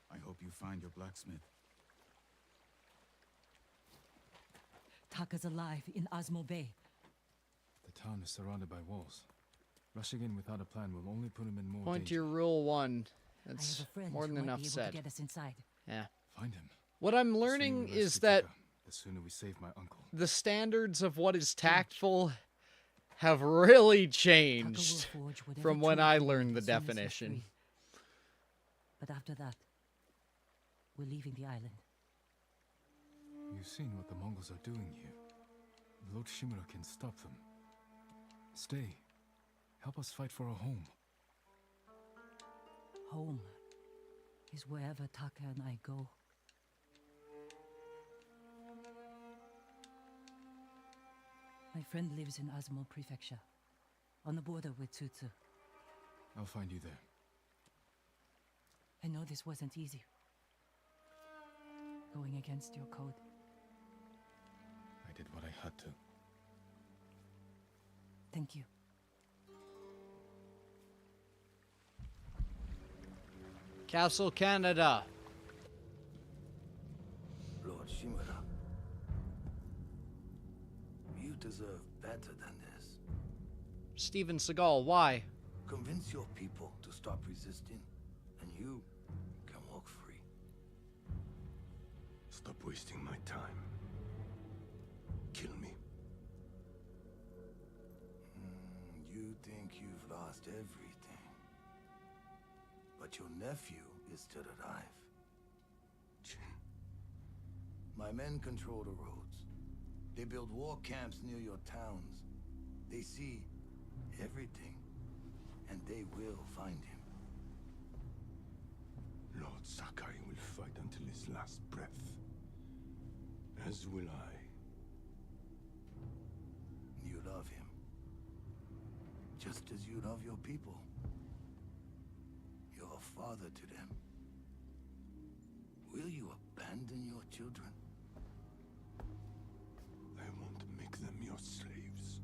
I hope you find your blacksmith. Taka's alive in Azamo Bay. The town is surrounded by walls. Rushing in without a plan will only put him in more Point to danger. your rule 1. I have That's a friend more who than might enough be able said. to get us inside. Yeah. Find him. What I'm The sooner learning we is rescue that Taka, the sooner we save my uncle. the standards of what is tactful have really Tucker will changed forge whatever from when tool I you need learned the as soon as you're definition. free. But after that, we're leaving the island. You've seen what the Mongols are doing here. Lord Shimura can stop them. Stay. Help us fight for a home. Home is wherever Taka and I go. My friend lives in Azamo Prefecture, on the border with Tsutsu. I'll find you there. I know this wasn't easy. Going against your code. I did what I had to. Thank you. Castle Canada. Lord Shimura, you deserve better than this. Steven Seagal, why? Convince your people to stop resisting, and you can walk free. Stop wasting my time. Kill me. You think you've lost everything. But your nephew is still alive. My men control the roads. They build war camps near your towns. They see everything, and they will find him. Lord Sakai will fight until his last breath. As will I. You love him. Just as you love your people. You're a father to them. Will you abandon your children? I won't make them your slaves.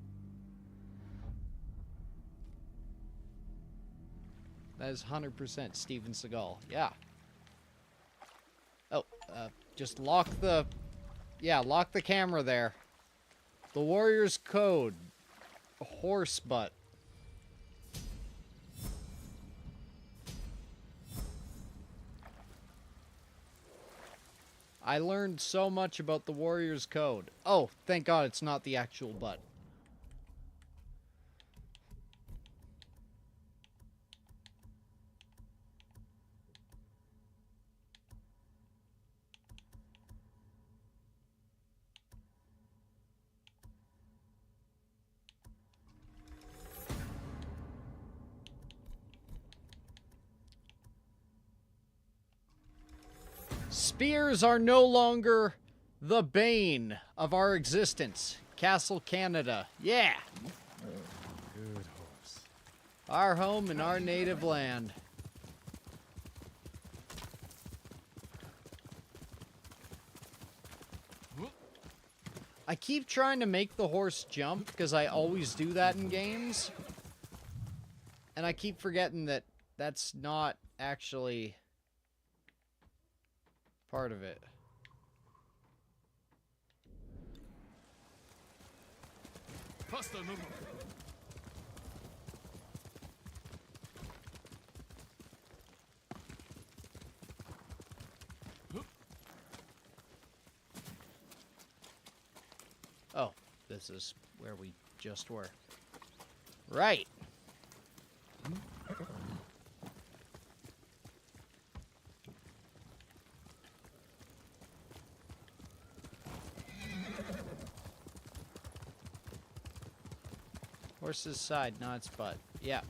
That is 100% Steven Seagal. Yeah. Oh, just lock the... Yeah, lock the camera there. The Warrior's Code. Horse butt. I learned so much about the Warrior's Code. Oh, thank God it's not the actual butt. Spears are no longer the bane of our existence. Castle Canada. Yeah. Good horse. Our home in our native land. I keep trying to make the horse jump because I always do that in games. And I keep forgetting that that's not actually part of it. Faster, no. Oh, this is where we just were. Right. Horse's side, not its butt. Yeah.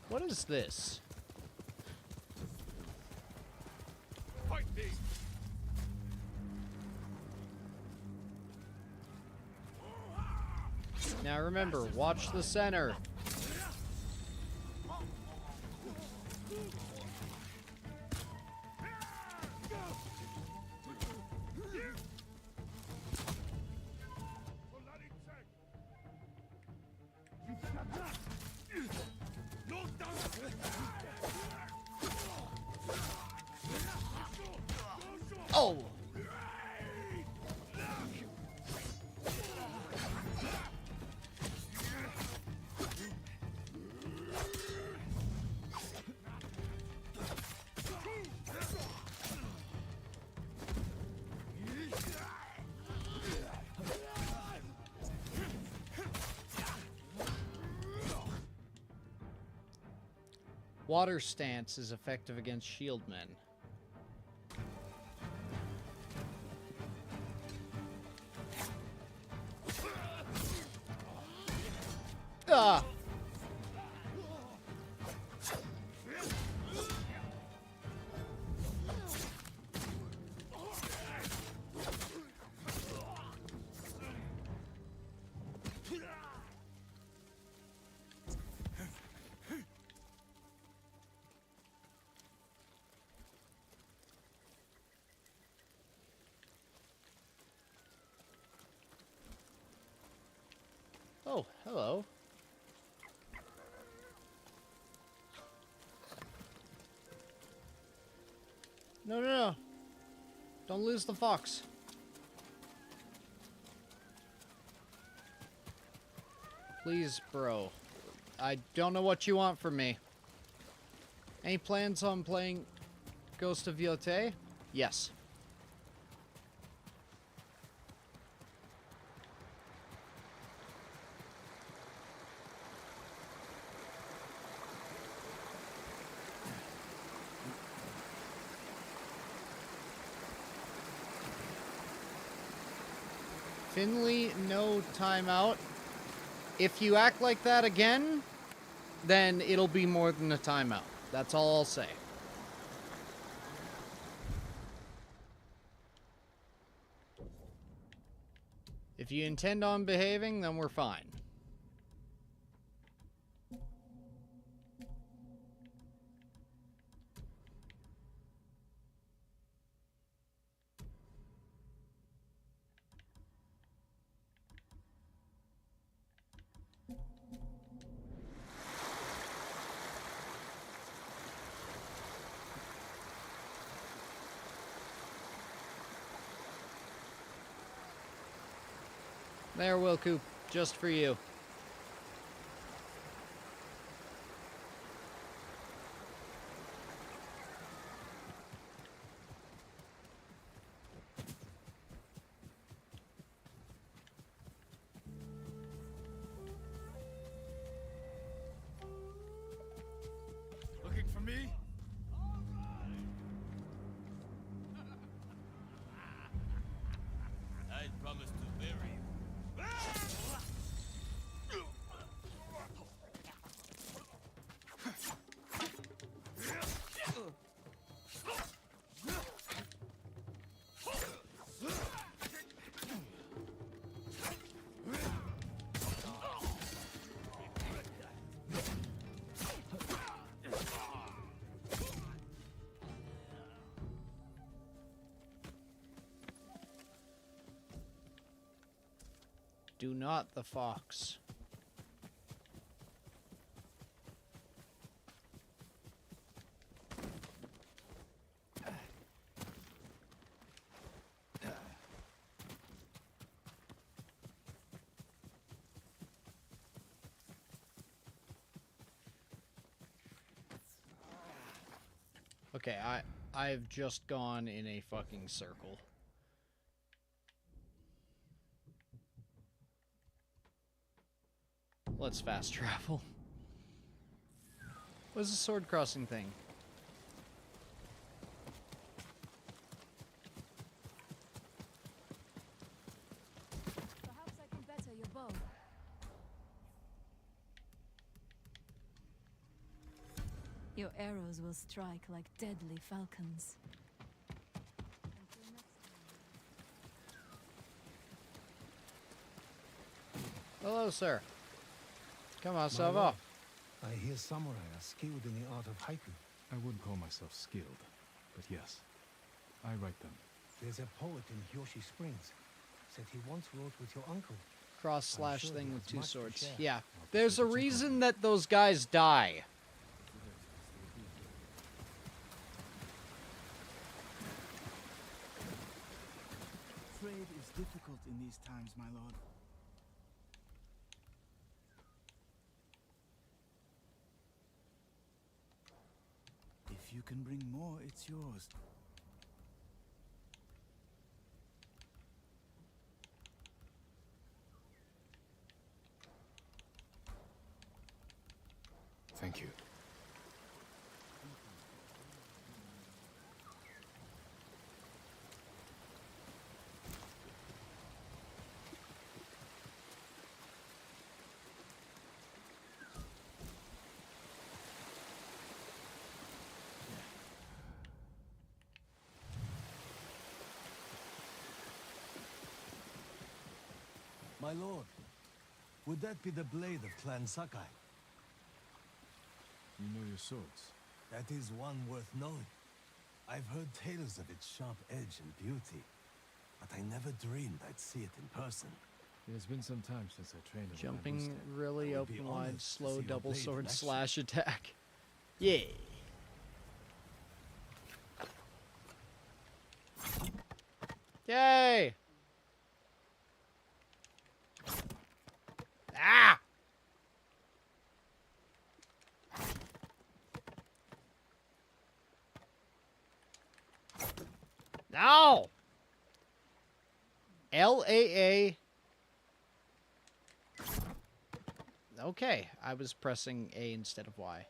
What is this? Fight me. Now remember, watch the center. Oh! Water stance is effective against shield men. Ah! Oh, hello. No, no, no. Don't lose the fox. Please, bro. I don't know what you want from me. Any plans on playing Ghost of Yote? Yes. Finley, no timeout. If you act like that again, then it'll be more than a timeout. That's all I'll say. If you intend on behaving, then we're fine. There, Wilcoop, just for you. Looking for me? I promised to bury you. Do not the fox. Okay, I've just gone in a fucking circle. Let's fast travel. What's the sword crossing thing? Perhaps I can better your bow. Your arrows will strike like deadly falcons. Until next time. Hello, sir. Come on, My ça va? lord, I hear samurai are skilled in the art of haiku. I wouldn't call myself skilled, but yes, I write them. There's a poet in Hyoshi Springs. Said he once wrote with your uncle. Cross slash sure thing he with has two much to swords. share. Yeah. There's a reason that those guys die. Trade is difficult in these times, my lord. If you can bring more, it's yours. Thank you. My lord, would that be the blade of Clan Sakai? You know your swords. That is one worth knowing. I've heard tales of its sharp edge and beauty, but I never dreamed I'd see it in person. It has been some time since I trained with a Jumping bamboo stand. really I would be open honored wide, to slow see your double blade in sword action. slash attack. Yeah. Yay! Ah! No! LAA. Okay, I was pressing A instead of Y.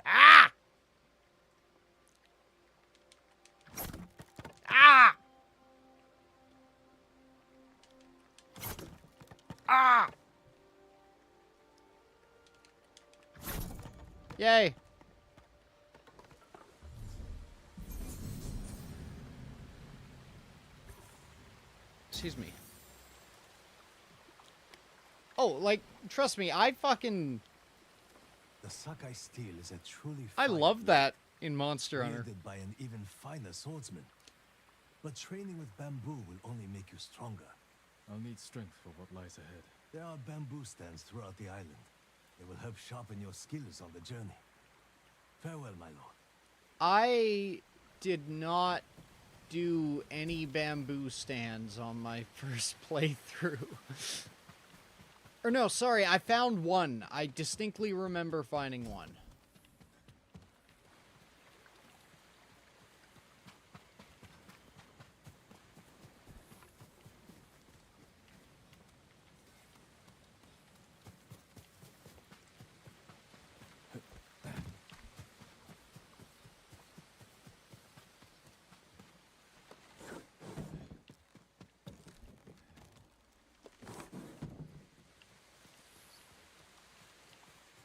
Ah! Ah! Ah! Yay! Excuse me. Oh, like, trust me, I fucking... The Sakai steel is a truly I fine love blade, that in Monster Hunter. wielded by an even finer swordsman. But training with bamboo will only make you stronger. I'll need strength for what lies ahead. There are bamboo stands throughout the island. They will help sharpen your skills on the journey. Farewell, my lord. I did not do any bamboo stands on my first playthrough. Or no, sorry, I found one. I distinctly remember finding one.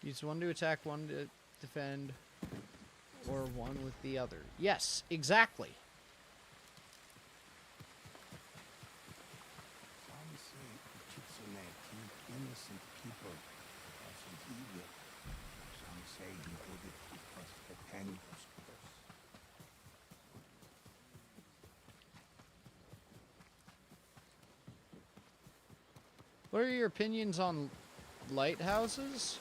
Use one to attack, one to defend, or one with the other. Yes, exactly. Some say the Kitsune killed innocent people as an evil. Some say he did it because the Ten was cursed. What are your opinions on lighthouses?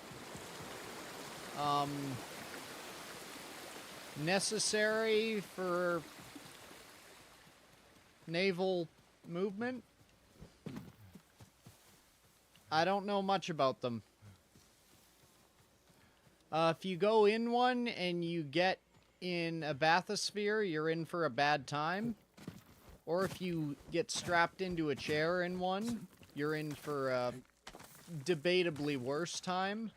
Necessary for naval movement? I don't know much about them. If you go in one and you get in a bathysphere, you're in for a bad time. Or if you get strapped into a chair in one, you're in for a debatably worse time.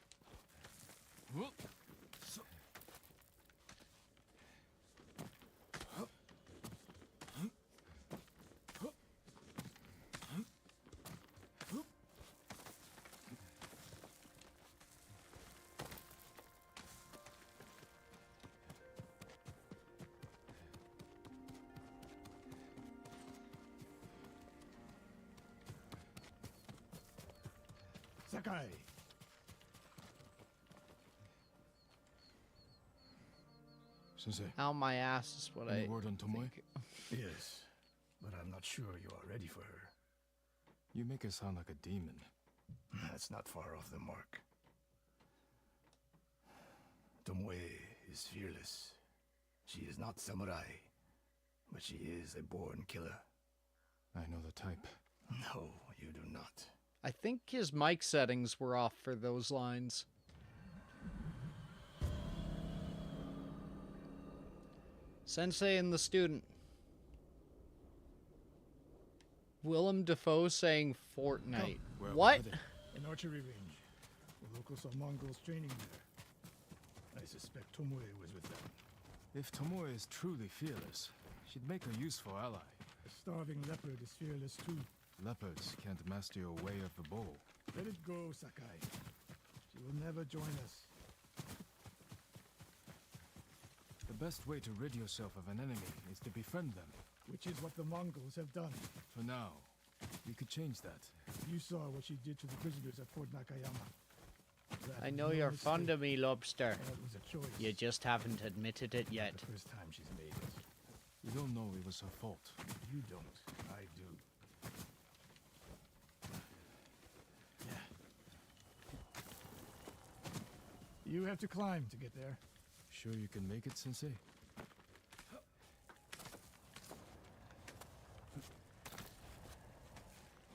Sakai! Sensei, Ow, my ass is what any I word on Tomoe? Yes, but I'm not sure you are ready for her. You make her sound like a demon. That's not far off the mark. Tomoe is fearless. She is not samurai, but she is a born killer. I know the type. No, you do not. I think his mic settings were off for those lines. Sensei and the student. Willem Dafoe saying Fortnite. Where are we What? headed? An archery range. The locals saw Mongols training there. I suspect Tomoe was with them. If Tomoe is truly fearless, she'd make a useful ally. The starving leopard is fearless too. Leopards can't master your way of the bow. Let it go, Sakai. She will never join us. The best way to rid yourself of an enemy is to befriend them. Which is what the Mongols have done. For now, we could change that. You saw what she did to the prisoners at Fort Nakayama. That I was know no you're mistake. fond of me, Lobster. That was a choice. You just haven't admitted it yet. The first time she's made it. You don't know it was her fault. You don't. I do. You have to climb to get there. Sure you can make it, Sensei?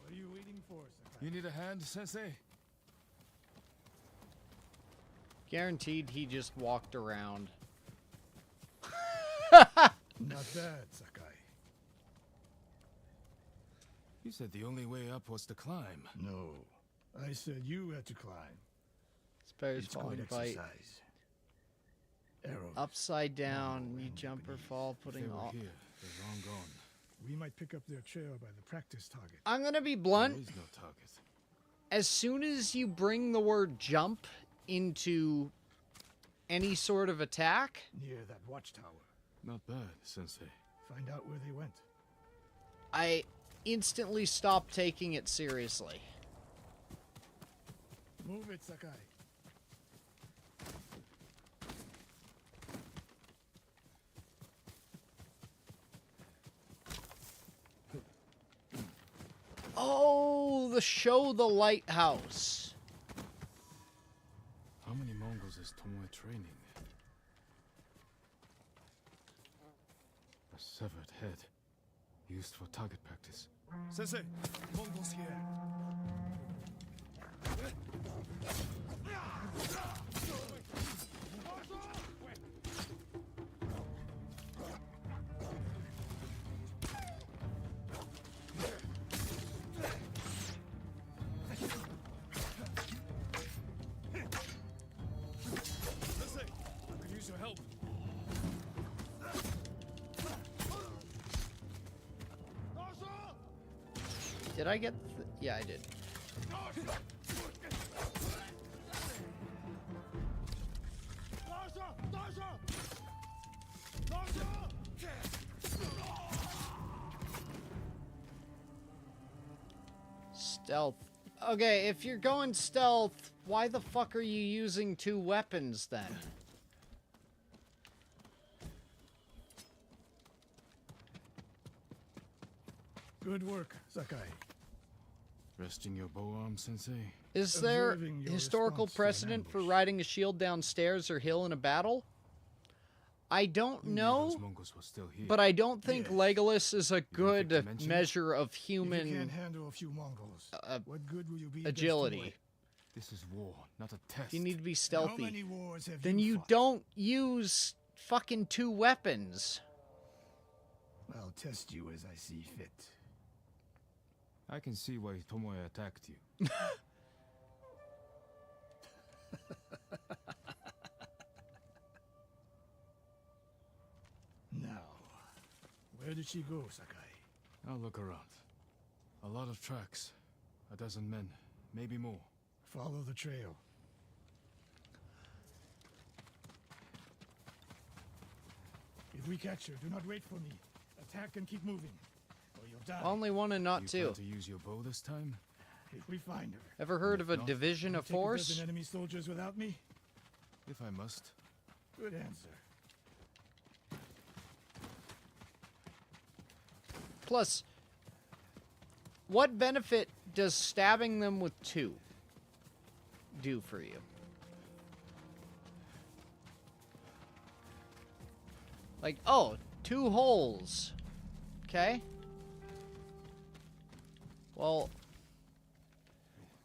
What are you waiting for, Sakai? You need a hand, Sensei? Guaranteed he just walked around. Not bad, Sakai. You said the only way up was to climb. No. I said you had to climb. Sparrow's It's good falling bite. exercise. Arrows. Upside down, you jump or fall, If they putting were all. here, they're long gone. We might pick up their trail by the practice target. I'm gonna be There blunt. is no target. As soon as you bring the word jump into any sort of attack, Near that watchtower. Not bad, Sensei. Find out where they went. I instantly stop taking it seriously. Move it, Sakai. Oh, the show the lighthouse. How many Mongols is Tomoe training? A severed head. Used for target practice. Sensei, Mongols here. Sensei, I could use your help. Did I get yeah, I did. Stealth. Okay, if you're going stealth, why the fuck are you using two weapons then? Good work, Sakai. Resting your bow arm, Sensei? Is there Observing your historical response to an precedent for ambush. riding a shield down stairs or hill in a battle? I don't We knew know, those Mongols were still here. but I don't think Yes. Legolas is a think good to mention it? measure of If you human can't handle a few Mongols, what good will you be against agility. Tomoe? This is war, not a test. You need to be How stealthy. many wars have Then you fought? don't use fucking two weapons. I'll test you as I see fit. I can see why Tomoe attacked you. Now, where did she go, Sakai? I'll look around. A lot of tracks. A dozen men, maybe more. Follow the trail. If we catch her, do not wait for me. Attack and keep moving, or you'll die. Only one and not You two. plan to use your bow this time? If we find her, Ever heard of a not, division will of you take a force? dozen enemy soldiers without me? If I must. Good answer. Plus, what benefit does stabbing them with two do for you? Like, oh, 2 holes. Okay. Well,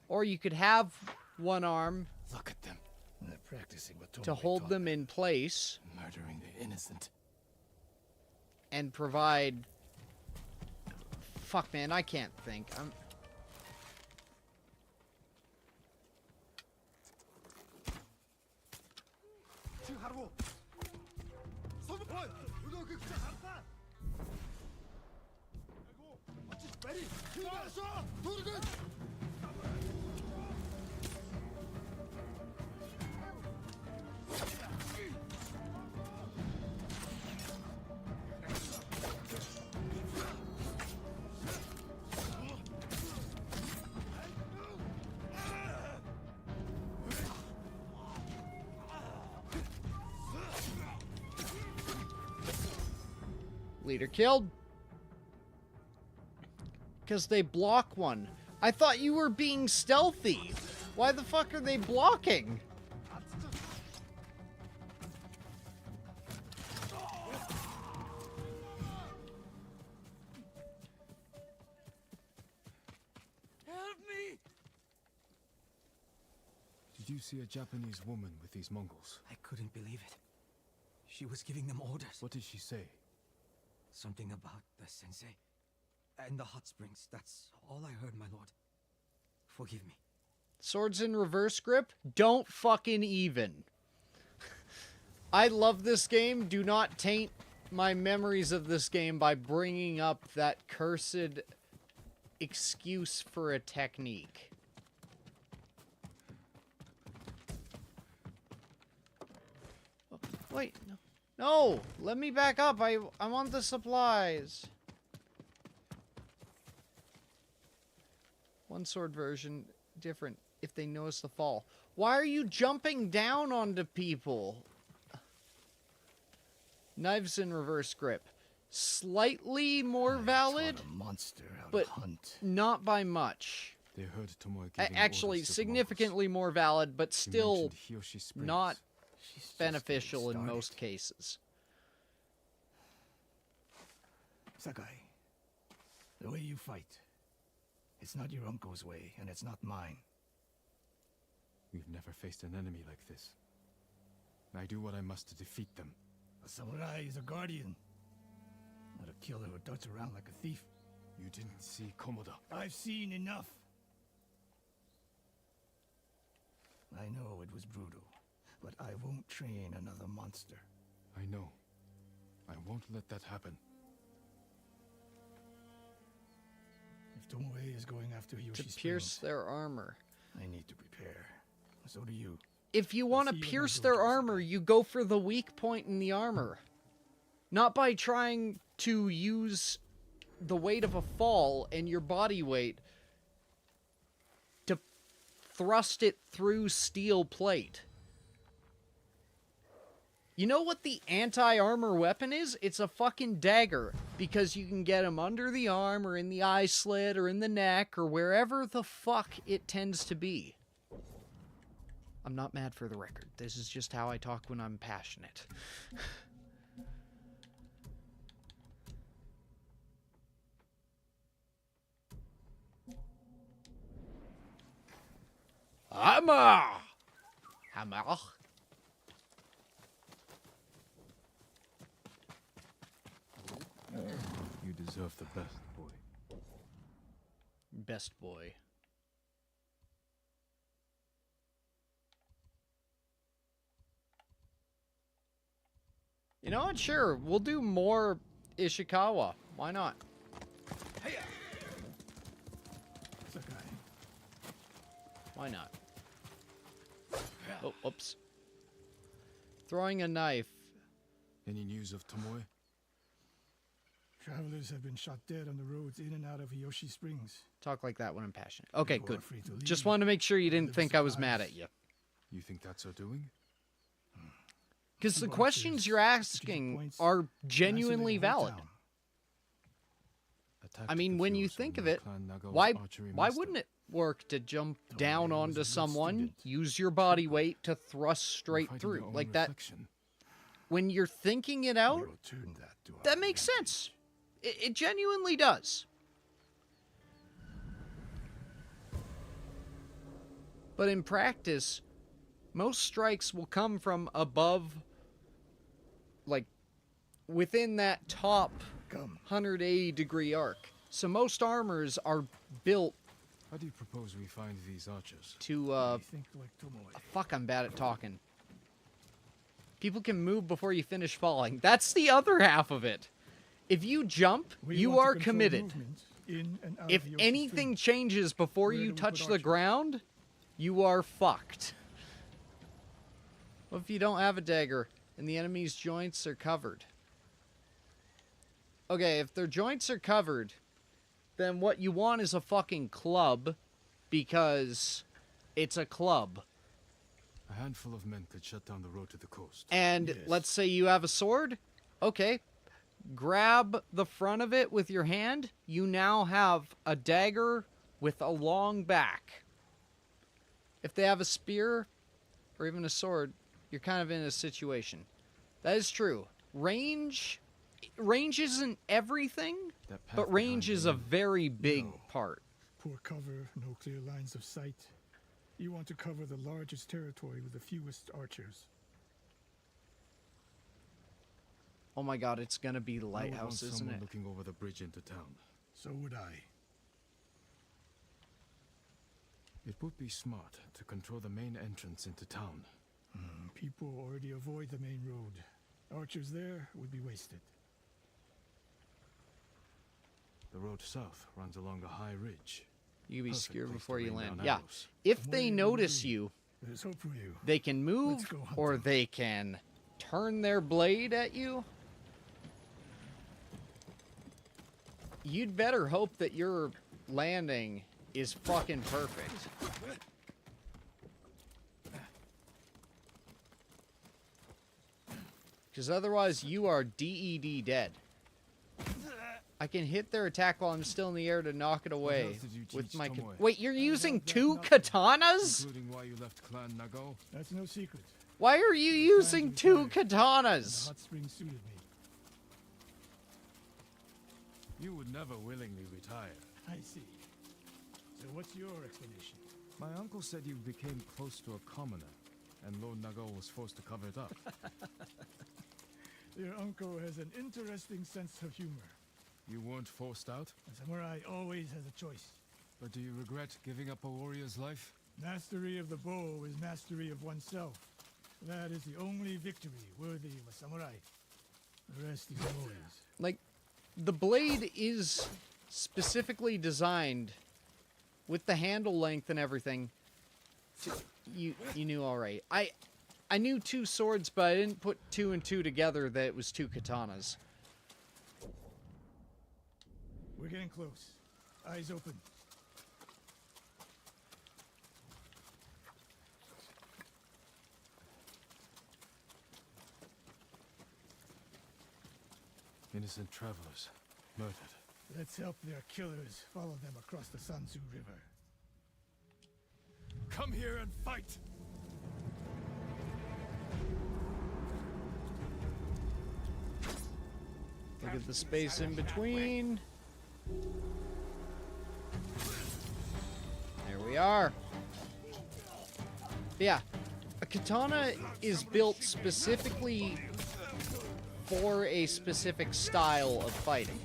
or you could have one arm Look at them, They're practicing what to Tomoe hold taught them in place murdering the innocent. and provide. Fuck, man, I can't think. I'm. Leader killed. Because they block one. I thought you were being stealthy. Why the fuck are they blocking? Help me! Did you see a Japanese woman with these Mongols? I couldn't believe it. She was giving them orders. What did she say? Something about the sensei and the hot springs. That's all I heard, my lord. Forgive me. Swords in reverse grip? Don't fucking even. I love this game. Do not taint my memories of this game by bringing up that cursed excuse for a technique. Oh, wait, no. No! Let me back up. I want the supplies. One sword version, different if they notice the fall. Why are you jumping down onto people? Knives in reverse grip. Slightly more valid, A monster how but to hunt. not by much. They heard Tomoe giving Actually, orders to the significantly more valid, but Mongols. You still mentioned Hiyoshi Springs. not She's just beneficial in getting started. most cases. Sakai, the way you fight, it's not your uncle's way, and it's not mine. We've never faced an enemy like this. I do what I must to defeat them. A samurai is a guardian, not a killer who darts around like a thief. You didn't see Komoda. I've seen enough. I know it was brutal, but I won't train another monster. I know. I won't let that happen. If Tomoe is going after Hiyoshi To Springs, pierce their armor. I need to prepare. So do you. If you want to see you when I pierce go their to armor, you go for the weak point in the armor. Not by trying to use the weight of a fall and your body weight to thrust it through steel plate. You know what the anti-armor weapon is? It's a fucking dagger, because you can get them under the arm or in the eye slit or in the neck or wherever the fuck it tends to be. I'm not mad, for the record. This is just how I talk when I'm passionate. Hammer! Hammer. You deserve the best, boy. Best boy. You know what? Sure, we'll do more Ishikawa. Why not? Sakai, Why not? Oh, oops. Throwing a knife. Any news of Tomoe? travelers have been shot dead on the roads in and out of Hiyoshi Springs. Talk like that when I'm passionate. Okay, People are good. free to leave. Just wanted to make sure you didn't Live think I was mad supplies. at you. You think that's her doing? Because the Bunches, questions you're strategic asking points, are genuinely isolated whole valid. town. A I mean, tactic when of you yours think on of your it, clan Nagao's why archery why master. wouldn't it work to jump Tomoe down was a onto good someone, student. use your body weight to thrust You're straight fighting through your own like that? reflection. When you're thinking it We out, will turn that to our that makes advantage. sense. It genuinely does. But in practice, most strikes will come from above, like, within that top 180 degree arc. So most armors are built How do you propose we find these archers? to, I think like Tomoe. fuck, I'm bad at talking. People can move before you finish falling. That's the other half of it. If you jump, We you want to are control committed. movement in and out If of Hiyoshi anything Springs. changes before Where you do we touch put the archers? ground, you are fucked. What if you don't have a dagger and the enemy's joints are covered? Okay, if their joints are covered, then what you want is a fucking club, because it's a club. A handful of men could shut down the road to the coast. And let's say you have a sword. Okay, grab the front of it with your hand, you now have a dagger with a long back. If they have a spear or even a sword, you're kind of in a situation. That is true. Range isn't everything, but range is a very big part. Poor cover, no clear lines of sight. You want to cover the largest territory with the fewest archers. Oh my god, it's gonna be the lighthouse, I would want isn't someone it? looking over the bridge into town. So would I. It would be smart to control the main entrance into town. People already avoid the main road. Archers there would be wasted. The road south runs along a high ridge. You can be Perfect skewered place before to you rain land. down Yeah. arrows. If they notice you, There's hope for you. they can move or they can turn their blade at you. You'd better hope that your landing is fucking perfect. Because otherwise you are DED dead. I can hit their attack while I'm still in the air to knock it away with my... Wait, you're using 2 katanas? Including why you left Clan Nagao? That's no secret. Why are you using 2 katanas? The hot spring suited me. You would never willingly retire. I see. So what's your explanation? My uncle said you became close to a commoner, and Lord Nagao was forced to cover it up. Your uncle has an interesting sense of humor. You weren't forced out? A samurai always has a choice. But do you regret giving up a warrior's life? Mastery of the bow is mastery of oneself. That is the only victory worthy of a samurai. The rest is noise. Like, the blade is specifically designed with the handle length and everything. You knew alright. I knew 2 swords, but I didn't put 2 and 2 together that it was 2 katanas. We're getting close. Eyes open. Innocent travelers, murdered. Let's help their killers follow them across the Sansu River. Come here and fight! Look at the space in between. There we are. Yeah, a katana is built specifically for a specific style of fighting.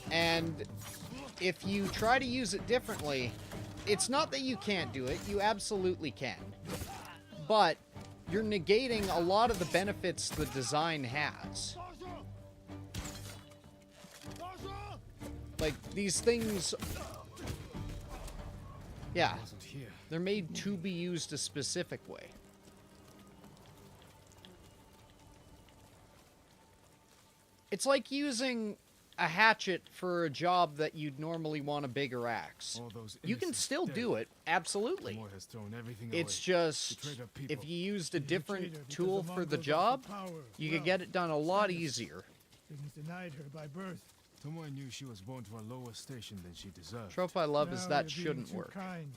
And if you try to use it differently, it's not that you can't do it, you absolutely can. But you're negating a lot of the benefits the design has. Like, these things... Yeah, they're made to be used a specific way. It's like using a hatchet for a job that you'd normally want a bigger axe. You can still do it, absolutely. It's just, if you used a different tool for the job, you could get it done a lot easier. Things denied her by birth. Tomoe knew she was born to a lower station than she deserved. Trope I love is Now that you're being shouldn't too work. kind.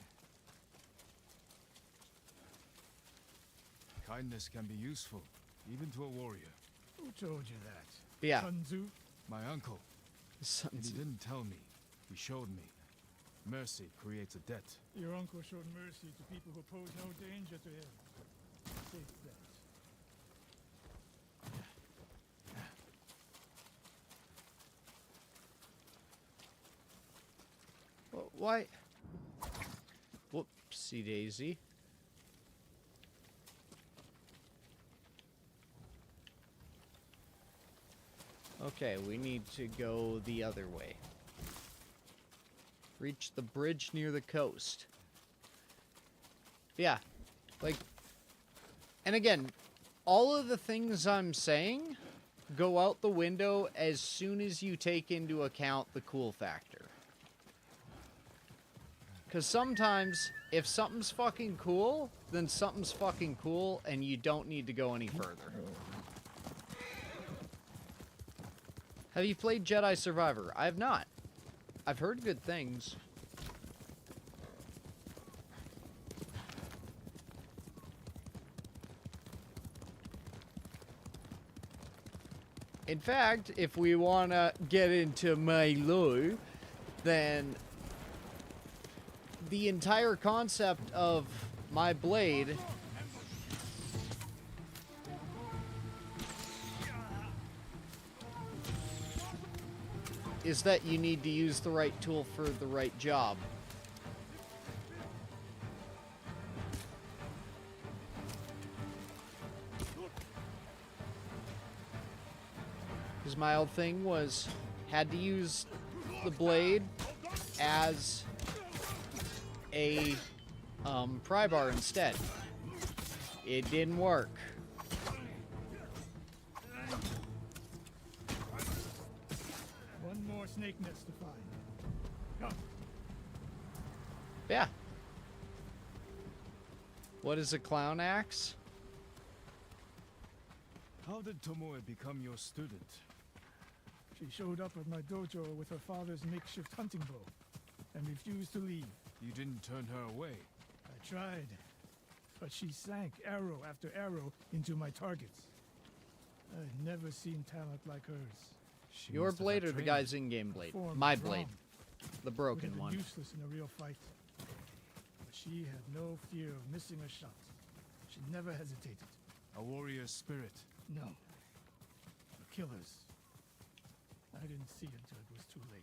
Kindness can be useful, even to a warrior. Who told you that? Yeah. Sun Tzu? My uncle. And he didn't tell me. He showed me. Mercy creates a debt. Your uncle showed mercy to people who pose no danger to him. Safe bet. Why? Whoopsie daisy. Okay, we need to go the other way. Reach the bridge near the coast. Yeah, like... And again, all of the things I'm saying go out the window as soon as you take into account the cool factor. Because sometimes, if something's fucking cool, then something's fucking cool, and you don't need to go any further. Have you played Jedi Survivor? I have not. I've heard good things. In fact, if we want to get into my lore, then the entire concept of my blade is that you need to use the right tool for the right job. Because my old thing was, had to use the blade as a pry bar instead. It didn't work. One more snake nest to find. Come. Yeah. What is a clown axe? How did Tomoe become your student? She showed up at my dojo with her father's makeshift hunting bow and refused to leave. You didn't turn her away. I tried, but she sank arrow after arrow into my targets. I'd never seen talent like hers. Your blade or the guy's in-game blade? My blade. The broken one. Useless in a real fight. But she had no fear of missing a shot. She never hesitated. A warrior's spirit. No. A killer's. I didn't see until it was too late.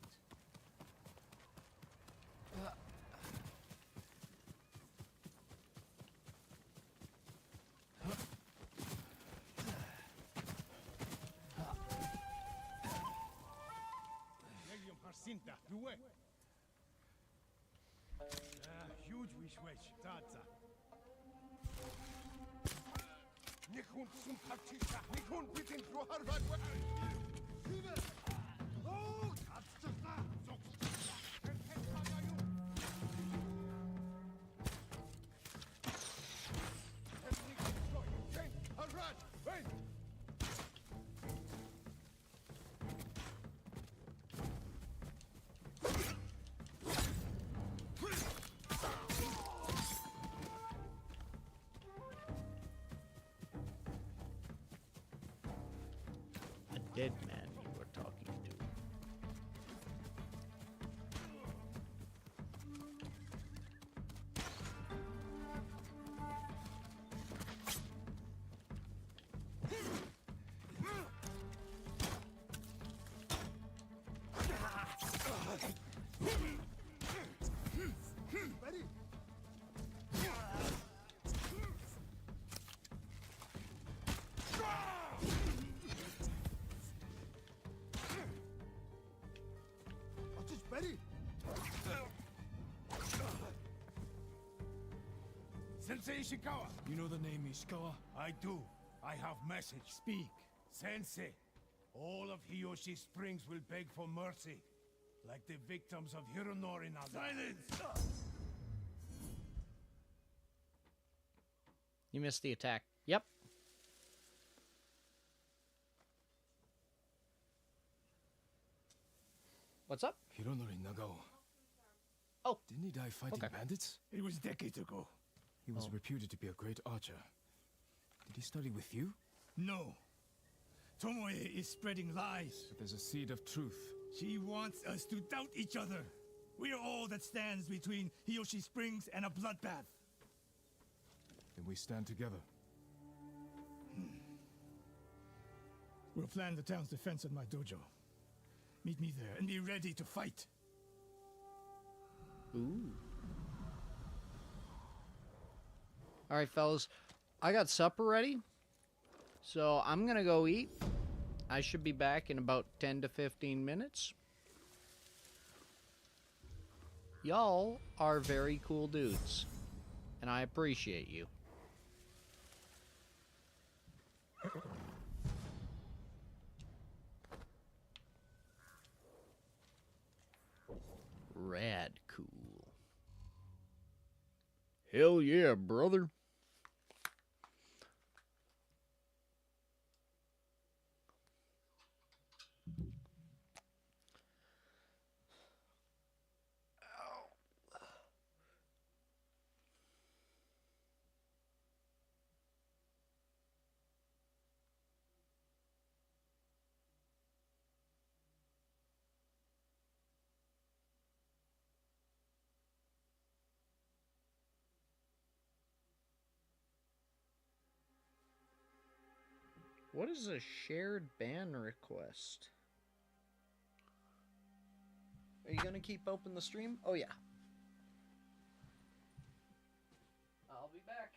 Huge wish wedge, Taza. Nikun zum Taktika, Nikun bitin Roharvat. Oh, Dead man you were talking to. Sensei Ishikawa. You know the name Ishikawa? I do. I have message. Speak. Sensei, all of Hiyoshi Springs will beg for mercy, like the victims of Hironori Naga. Silence! You missed the attack. Yep. What's up? Hironori Nagao. Oh. Didn't he die fighting bandits? It was decades ago. He was reputed to be a great archer. Did he study with you? No. Tomoe is spreading lies. But there's a seed of truth. She wants us to doubt each other. We are all that stands between Hiyoshi Springs and a bloodbath. Then we stand together. We'll plan the town's defense at my dojo. Meet me there and be ready to fight. Ooh. Alright, fellas. I got supper ready. So I'm gonna go eat. I should be back in about 10 to 15 minutes. Y'all are very cool dudes. And I appreciate you. Rad cool. Hell yeah, brother. What is a shared ban request? Are you gonna keep open the stream? Oh yeah. I'll be back.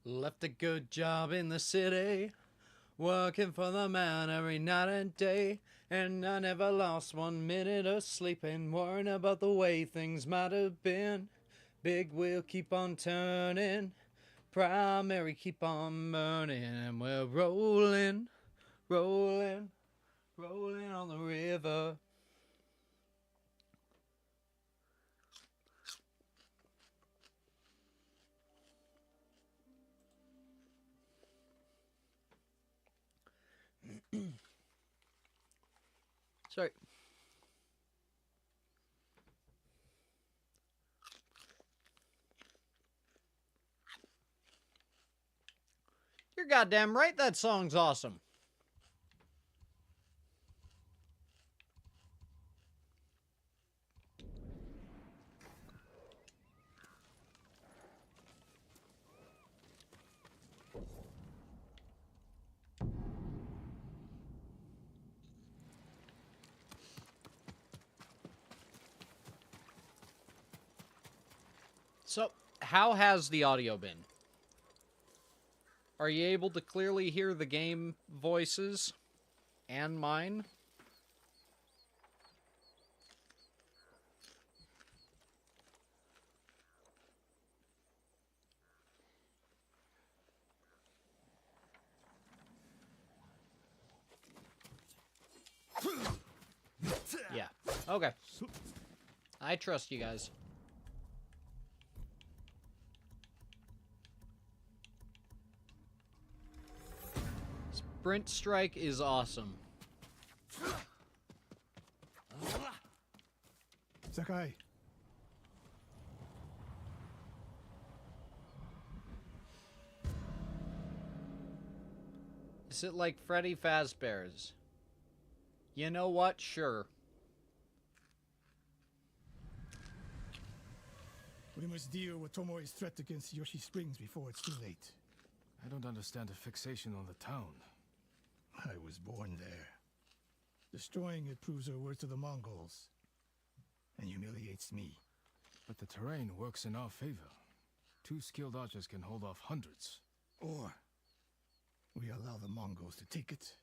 Left a good job in the city, working for the man every night and day. And I never lost 1 minute of sleeping, worrying about the way things might have been. Big wheel keep on turning, primary keep on burning, and we're rolling, rolling, rolling on the river. Sorry. You're goddamn right, that song's awesome. So, how has the audio been? Are you able to clearly hear the game voices and mine? Yeah. Okay. I trust you guys. Sprint strike is awesome. Sakai. Is it like Freddy Fazbear's? You know what? Sure. We must deal with Tomoe's threat against Yoshi Springs before it's too late. I don't understand the fixation on the town. I was born there. Destroying it proves our worth to the Mongols. And humiliates me. But the terrain works in our favor. 2 skilled archers can hold off hundreds. Or we allow the Mongols to take it.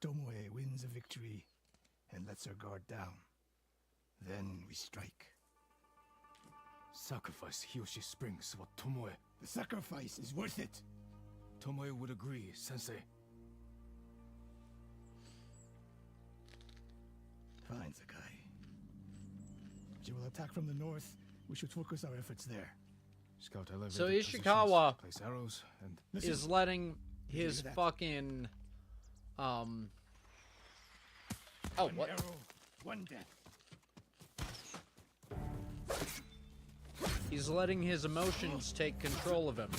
Tomoe wins a victory and lets her guard down. Then we strike. Sacrifice Hiyoshi Springs for Tomoe. The sacrifice is worth it. Tomoe would agree, Sensei. Fine, Sakai. She will attack from the north. We should focus our efforts there. Scout elevated So positions, Ishikawa place arrows, and is letting his fucking oh, what? Arrow, 1 death. He's letting his emotions take control of him.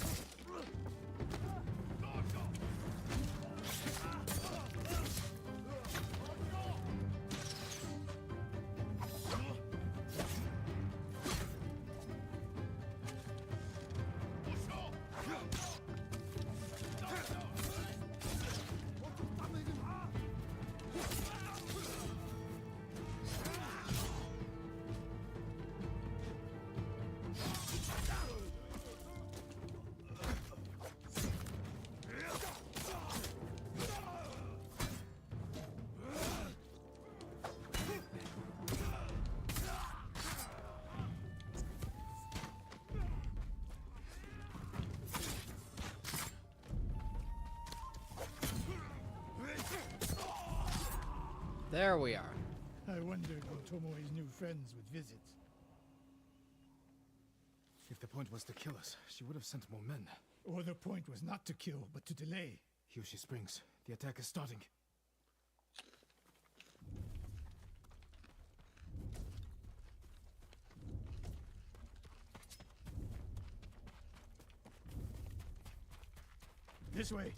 There we are. I wondered when Tomoe's new friends would visit. if the point was to kill us, she would have sent more men. Or the point was not to kill, but to delay. Hiyoshi Springs. The attack is starting. This way.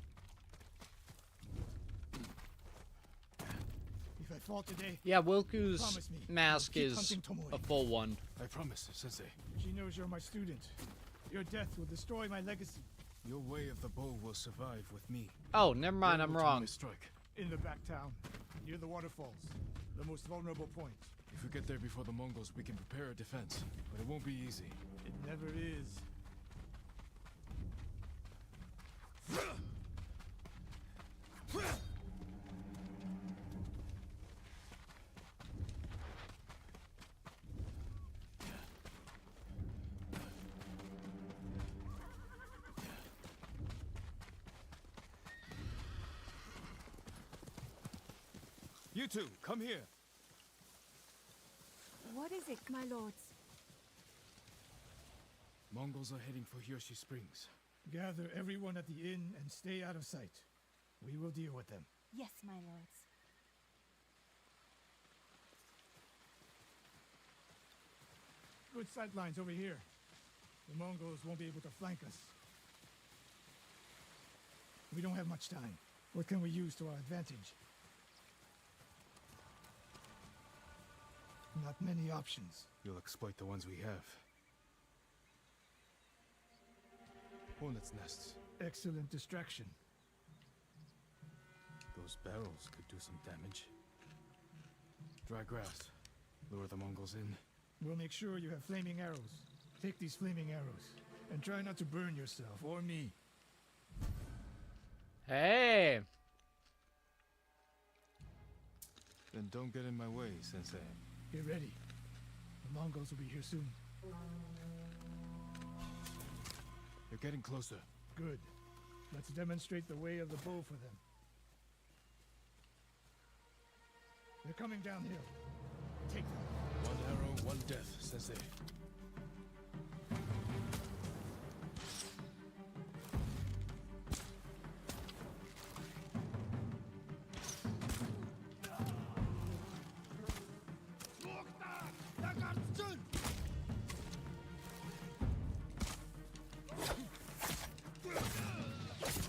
If I fall today, Yeah, Wilku's promise me, mask keep is hunting Tomoe. a full one. I promise, Sensei. She knows you're my student. Your death will destroy my legacy. Your way of the bow will survive with me. Oh, never mind, Where I'm will wrong. Tomoe strike? In the back town, near the waterfalls. The most vulnerable point. If we get there before the Mongols, we can prepare a defense. But it won't be easy. It never is. You two, come here. What is it, my lords? Mongols are heading for Hiyoshi Springs. Gather everyone at the inn and stay out of sight. We will deal with them. Yes, my lords. Good sight lines over here. The Mongols won't be able to flank us. We don't have much time. What can we use to our advantage? Not many options. You'll exploit the ones we have. Hornet's nests. Excellent distraction. Those barrels could do some damage. Dry grass. Lure the Mongols in. We'll make sure you have flaming arrows. Take these flaming arrows. And try not to burn yourself or me. Hey! Then don't get in my way, Sensei. Get ready. The Mongols will be here soon. They're getting closer. Good. Let's demonstrate the way of the bow for them. They're coming downhill. Take them. One arrow, one death, Sensei.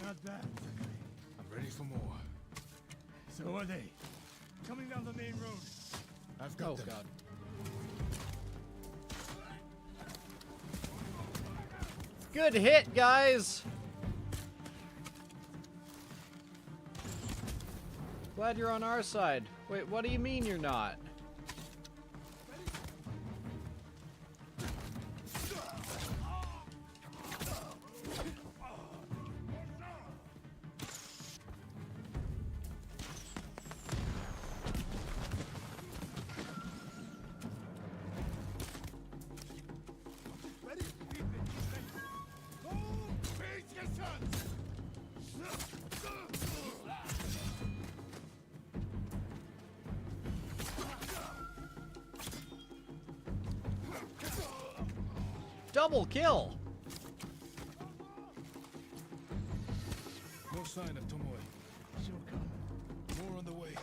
Not bad. I'm ready for more. So are they. Coming down the main road. I've got them. God. Good hit, guys. Glad you're on our side. Wait, what do you mean you're not? Double kill! No sign of Tomoe. She'll come. More on the way.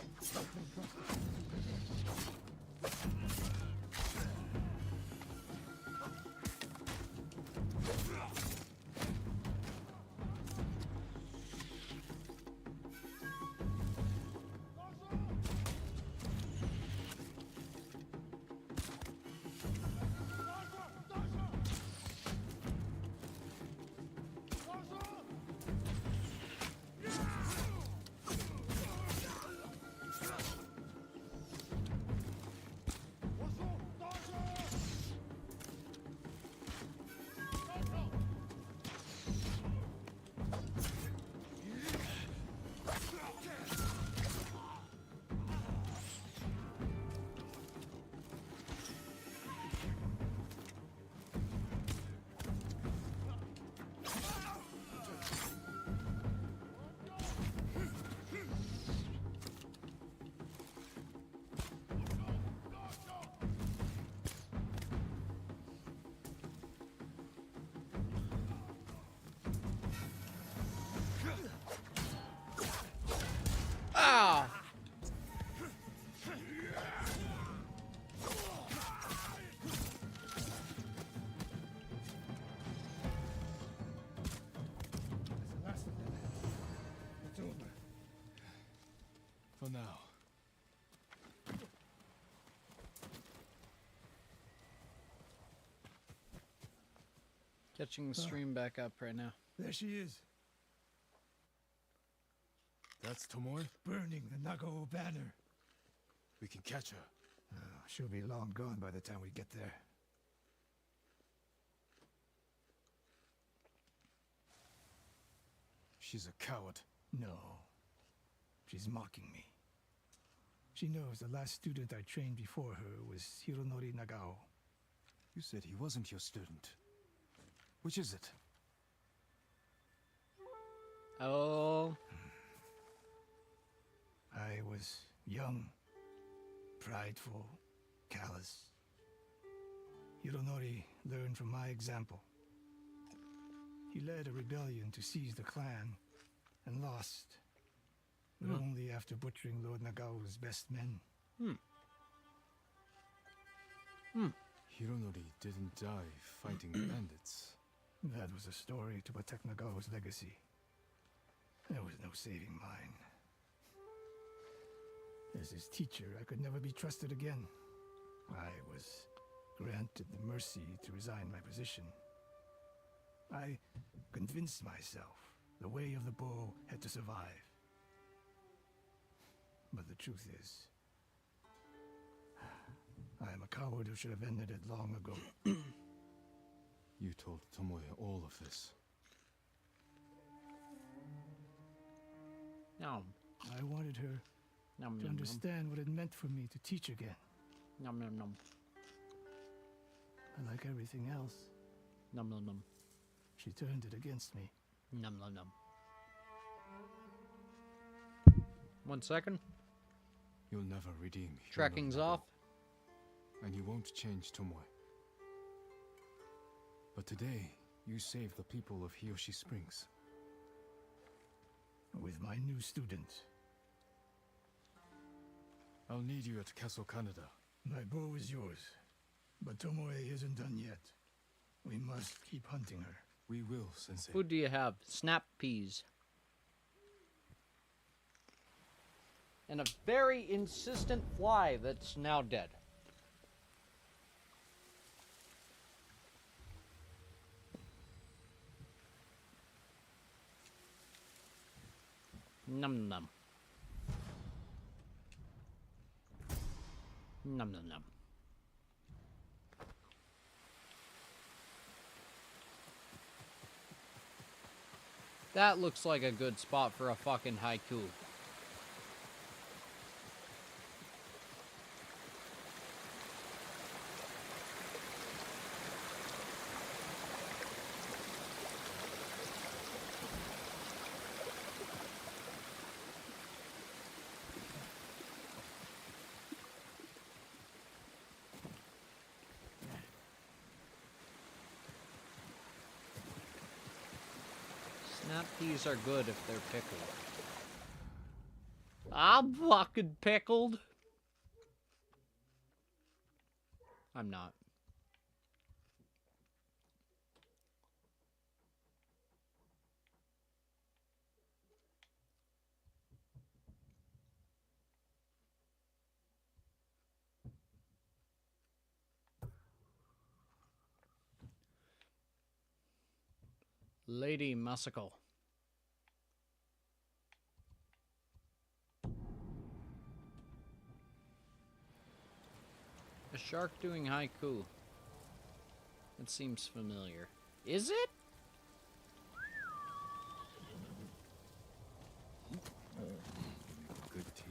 Ah! That's the last of them. It's over. For now. Catching the stream back up right now. There she is. That's Tomoe? Burning the Nagao banner. We can catch her. She'll be long gone by the time we get there. She's a coward. No. She's mocking me. She knows the last student I trained before her was Hironori Nagao. You said he wasn't your student. Which is it? Oh. I was young, prideful, callous. Hironori learned from my example. He led a rebellion to seize the clan and lost, but only after butchering Lord Nagao's best men. Hironori didn't die fighting bandits. That was a story to protect Nagao's legacy. There was no saving mine. As his teacher, I could never be trusted again. I was granted the mercy to resign my position. I convinced myself the way of the bow had to survive. But the truth is, I am a coward who should have ended it long ago. You told Tomoe all of this. No. I wanted her to understand what it meant for me to teach again. Nom nom nom. But like everything else, Nom nom nom. she turned it against me. Nom nom nom. 1 second. You'll never redeem Hironori Tracking's Nagao. off. And you won't change Tomoe. But today, you saved the people of Hiyoshi Springs. With my new student. I'll need you at Castle Canada. My bow is yours, but Tomoe isn't done yet. We must keep hunting her. We will, Sensei. Food do you have? Snap peas. And a very insistent fly that's now dead. Num num. Num num num. That looks like a good spot for a fucking haiku. Snap peas are good if they're pickled. I'm fucking pickled. I'm not. Lady Musical. A shark doing haiku. It seems familiar. Is it? Good tea.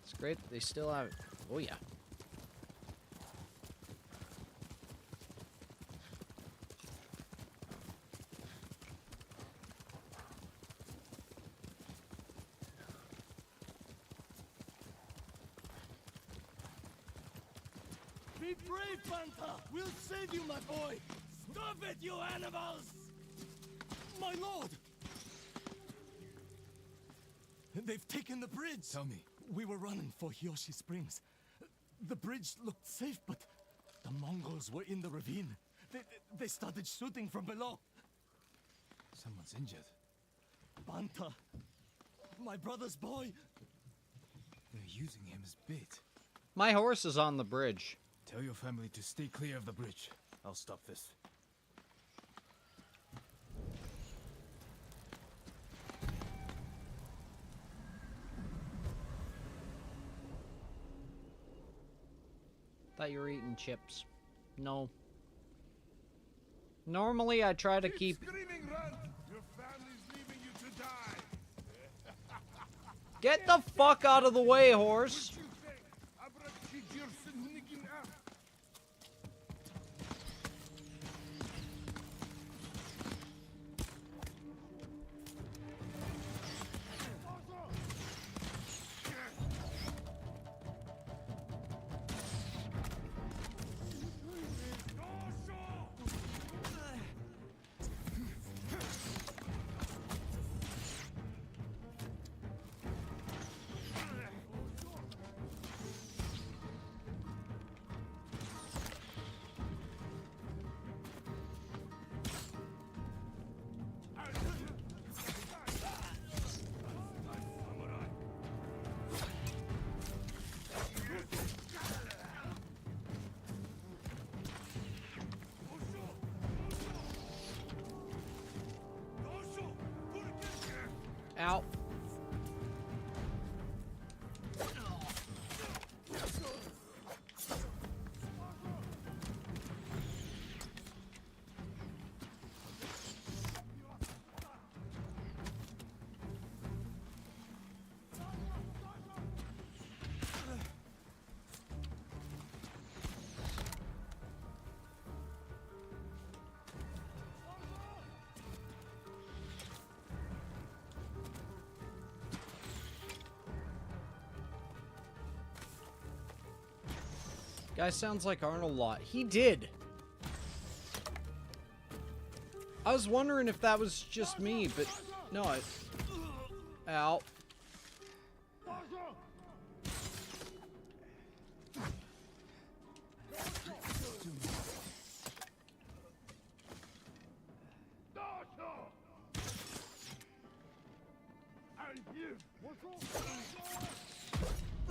It's great that they still have it. Oh yeah. Be brave, Banta! We'll save you, my boy! Stop it, you animals! My lord! They've taken the bridge! Tell me. We were running for Hiyoshi Springs. The bridge looked safe, but the Mongols were in the ravine. They started shooting from below. Someone's injured. Banta! My brother's boy! They're using him as bait. My horse is on the bridge. Tell your family to stay clear of the bridge. I'll stop this. Thought you were eating chips. No. Normally, I try to keep... Screaming, run! Your family's leaving you to die. Get the fuck out of the way, horse! Ow. Guy sounds like Arnold a lot. He did. I was wondering if that was just me, but no, it... Ow.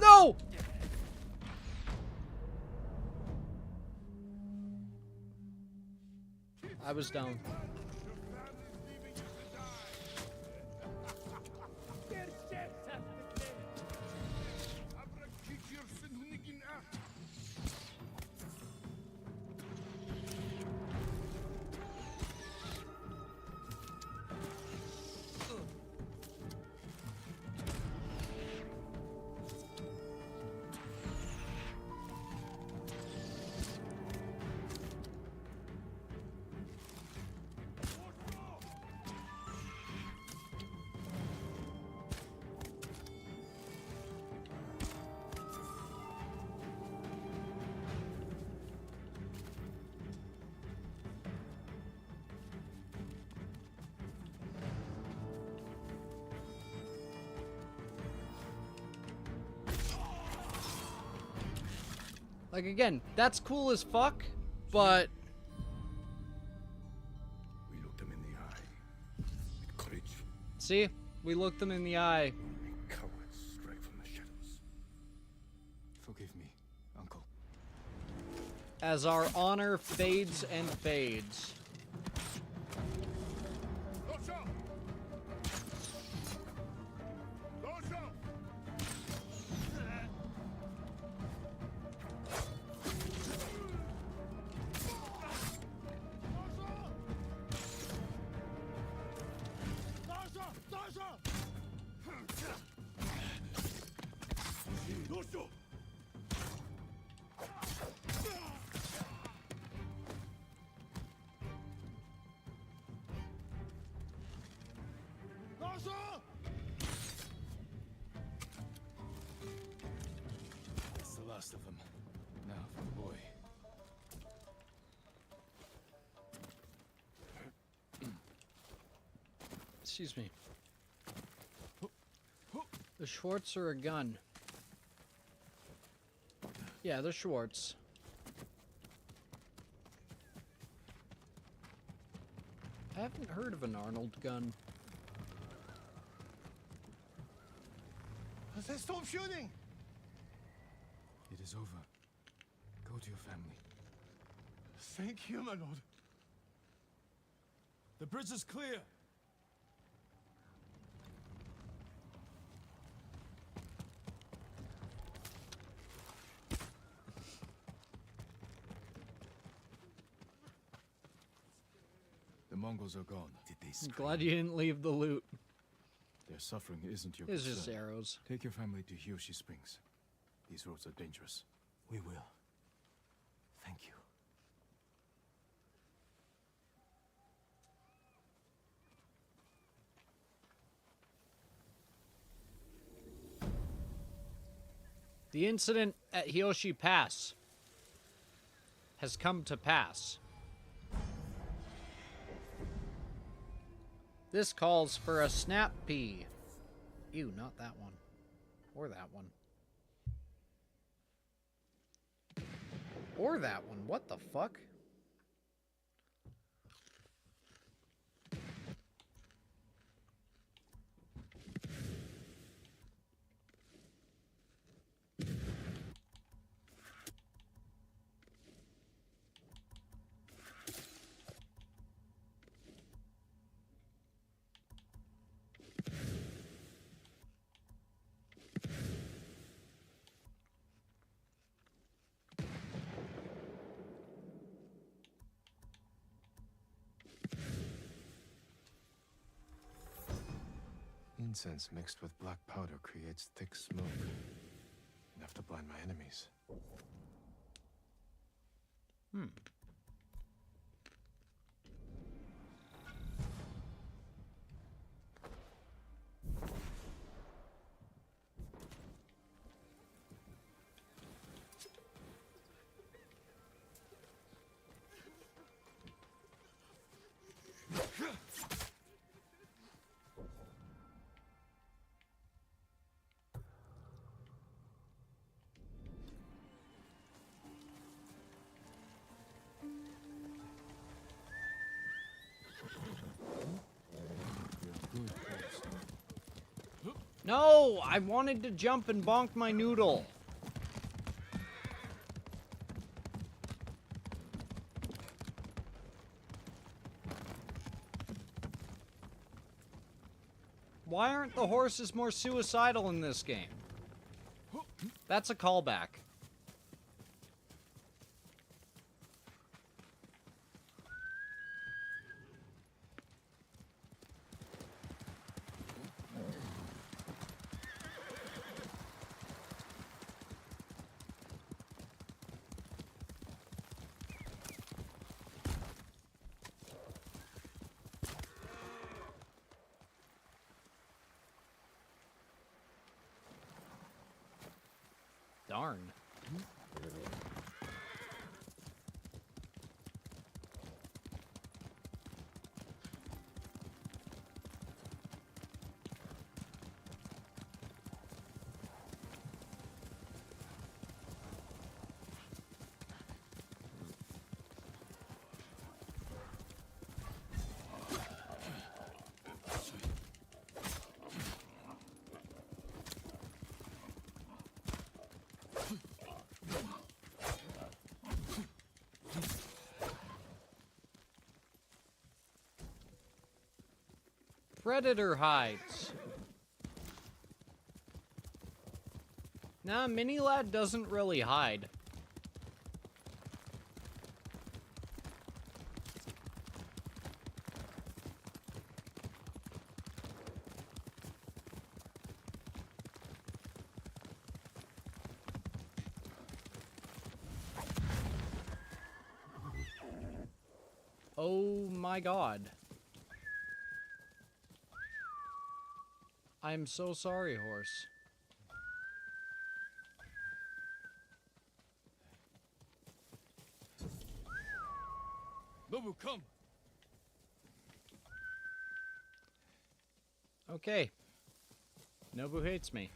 No! I was down. Like, again, that's cool as fuck, but... We looked them in the eye. With courage. See? We looked them in the eye. Only cowards strike from the shadows. Forgive me, Uncle. As our honor fades and fades. That's the last of them. Now for the boy. Excuse me. The Schwartz or a gun? Yeah, the Schwartz. I haven't heard of an Arnold gun. Stop shooting! It is over. Go to your family. Thank you, my lord. The bridge is clear. Mongols are gone. Did they I'm scream? glad you didn't leave the loot. Their suffering isn't your It's concern. just arrows. Take your family to Hiyoshi Springs. These roads are dangerous. We will. Thank you. The incident at Hiyoshi Pass has come to pass. This calls for a snap pea. Ew, not that one. Or that one. Or that one. What the fuck? Incense mixed with black powder creates thick smoke. Enough to blind my enemies. Hmm. No, I wanted to jump and bonk my noodle. Why aren't the horses more suicidal in this game? That's a callback. Darn. Predator hides. Nah, Mini Lad doesn't really hide. Oh my god. I'm so sorry, horse. Nobu, come! Okay. Nobu hates me.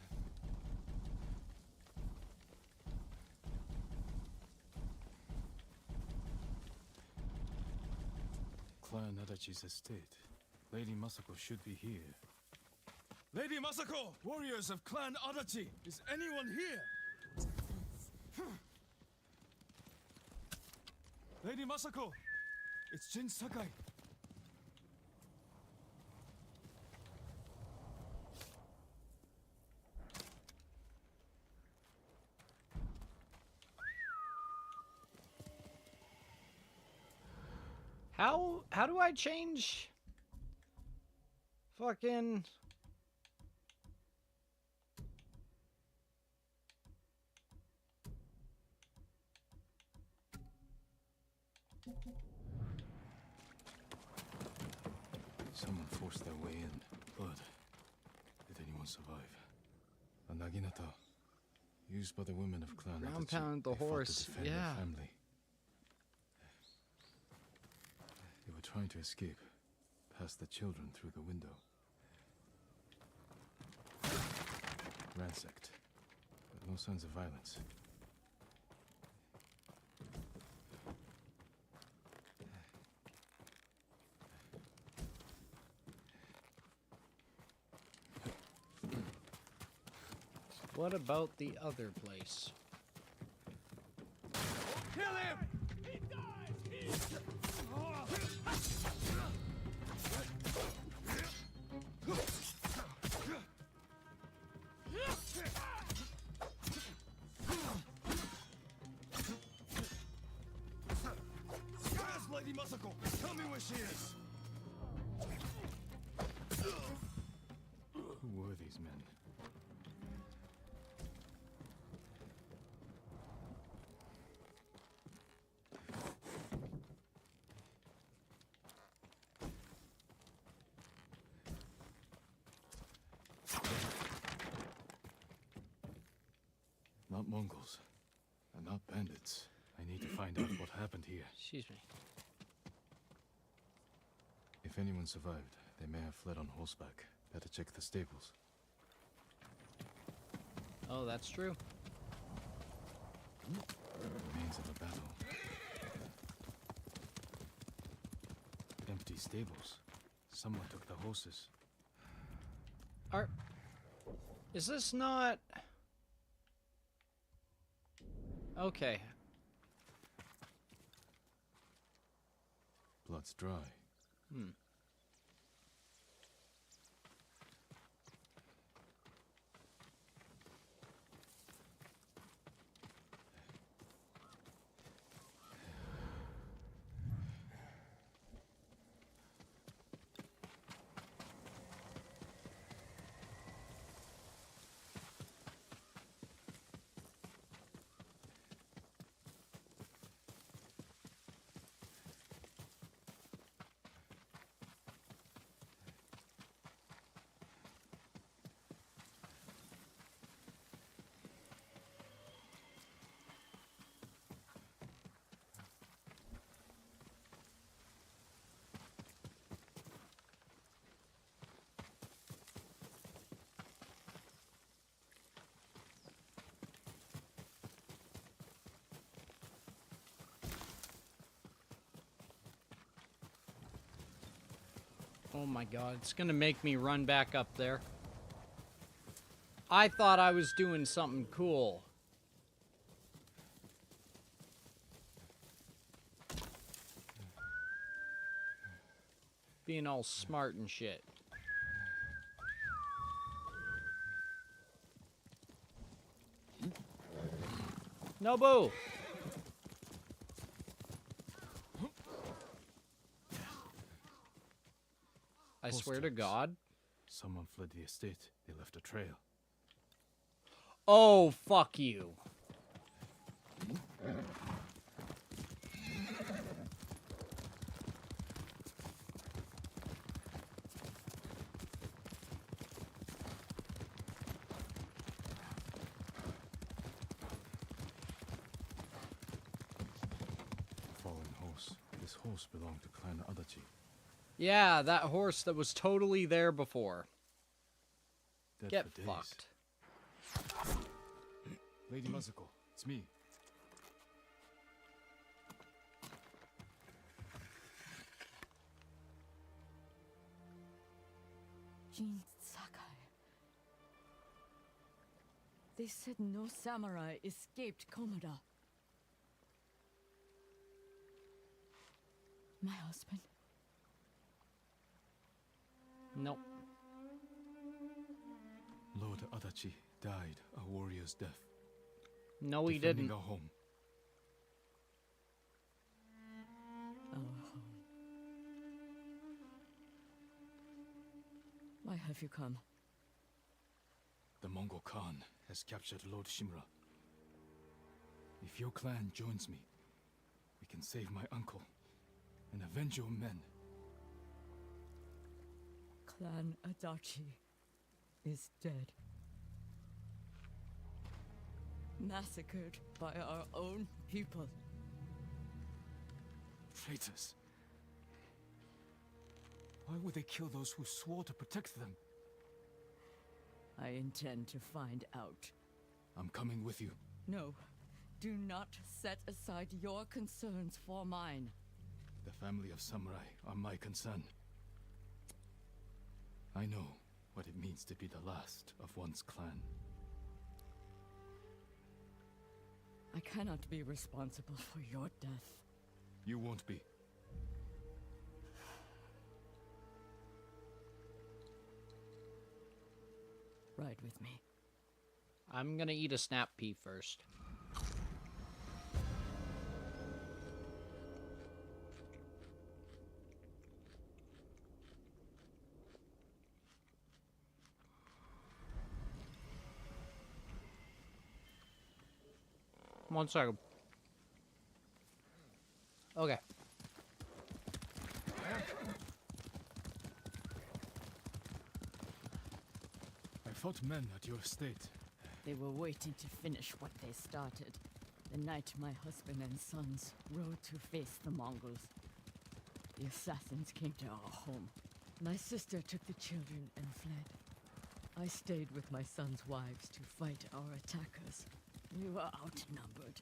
Clan Adachi's estate. Lady Masako should be here. Lady Masako! Warriors of Clan Adachi! Is anyone here? Lady Masako! It's Jin Sakai. How do I change? Fucking. Someone forced their way in. But did anyone survive? A naginata, used by the women of Clan Ground Adachi. pound the They fought horse, to defend their yeah. family. They were trying to escape, past the children through the window. Ransacked, but no signs of violence. What about the other place? Kill him! He dies! Where's Lady Masako? Tell me where she is! Who were these men? Not Mongols, and not bandits. I need to find out what happened here. Excuse me. If anyone survived, they may have fled on horseback. Better check the stables. Oh, that's true. Remains of a battle. Empty stables. Someone took the horses. Is this not... Okay. Blood's dry. Hmm. Oh my god, it's gonna make me run back up there. I thought I was doing something cool. Being all smart and shit. Nobu! I swear to God. Someone fled the estate. They left a trail. Oh, fuck you. Fallen horse. This horse belonged to Clan Adachi. Yeah, that horse that was totally there before. Dead Get for days. fucked. Lady Masako, it's me. Jin Sakai. They said no samurai escaped Komoda. My husband. Nope. Lord Adachi died a warrior's death. No, he defending didn't. our home. Our home. Why have you come? The Mongol Khan has captured Lord Shimra. If your clan joins me, we can save my uncle and avenge your men. Clan Adachi is dead. Massacred by our own people. Traitors. Why would they kill those who swore to protect them? I intend to find out. I'm coming with you. No, do not set aside your concerns for mine. The family of samurai are my concern. I know what it means to be the last of one's clan. I cannot be responsible for your death. You won't be. Ride with me. I'm gonna eat a snap pea first. One second. Okay. I fought men at your estate. They were waiting to finish what they started. The night my husband and sons rode to face the Mongols. The assassins came to our home. My sister took the children and fled. I stayed with my sons' wives to fight our attackers. We were outnumbered.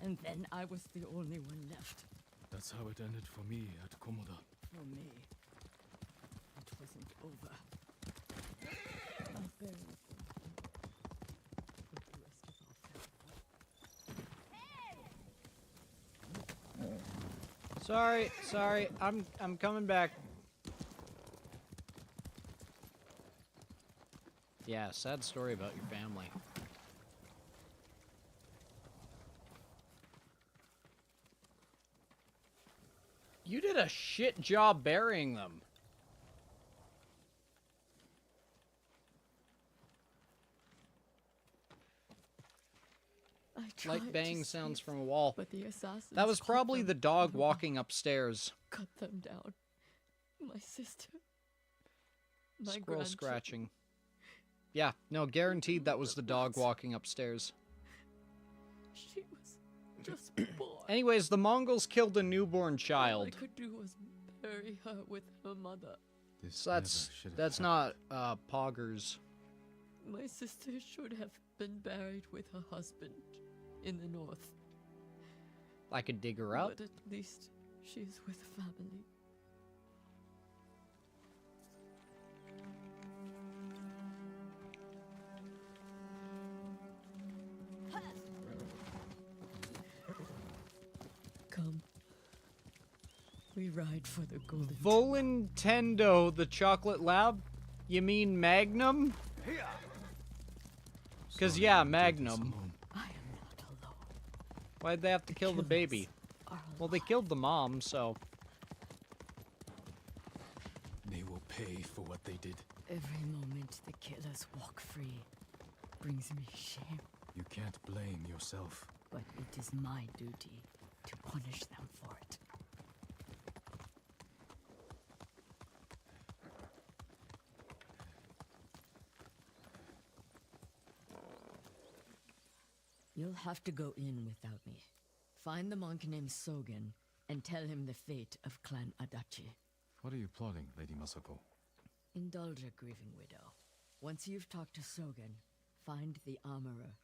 And then I was the only one left. That's how it ended for me at Komoda. For me, it wasn't over. I'll bear with them. With the rest of our family. Sorry, I'm coming back. Yeah, sad story about your family. You did a shit job burying them. I Like tried bang to sounds save from a wall. but the assassins That was caught probably them the dog and walking upstairs. cut them down. My sister. My Squirrel grandchildren. scratching. Yeah, no, guaranteed that was the dog walking upstairs. She was just born. Anyways, the Mongols killed a newborn All I child. could do was bury her with her mother. So that's not poggers. My sister should have been buried with her husband in the north. I could dig her up. But at least she's with family. Come. We ride for the golden. Volintendo, the chocolate lab? You mean Magnum? Because, yeah, Magnum. I am not alone. Why'd they have to kill the baby? Well, they killed the mom, so... They will pay for what they did. Every moment the killers walk free brings me shame. You can't blame yourself. But it is my duty to punish them for it. You'll have to go in without me. Find the monk named Sogen and tell him the fate of Clan Adachi. What are you plotting, Lady Masako? Indulge a grieving widow. Once you've talked to Sogen, find the armorer.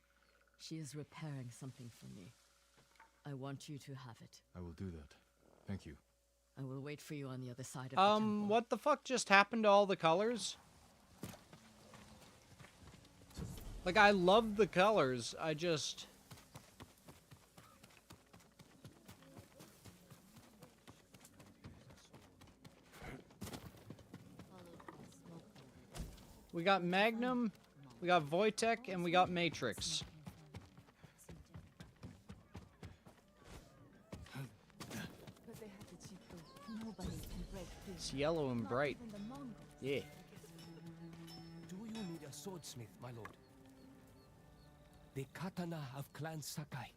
She is repairing something for me. I want you to have it. I will do that. Thank you. I will wait for you on the other side of the temple. What the fuck just happened to all the colors? Like, I love the colors, I just... We got Magnum, we got Wojtek, and we got Matrix. It's yellow and bright. Yeah. swordsmith, my lord. The katana of Clan Sakai.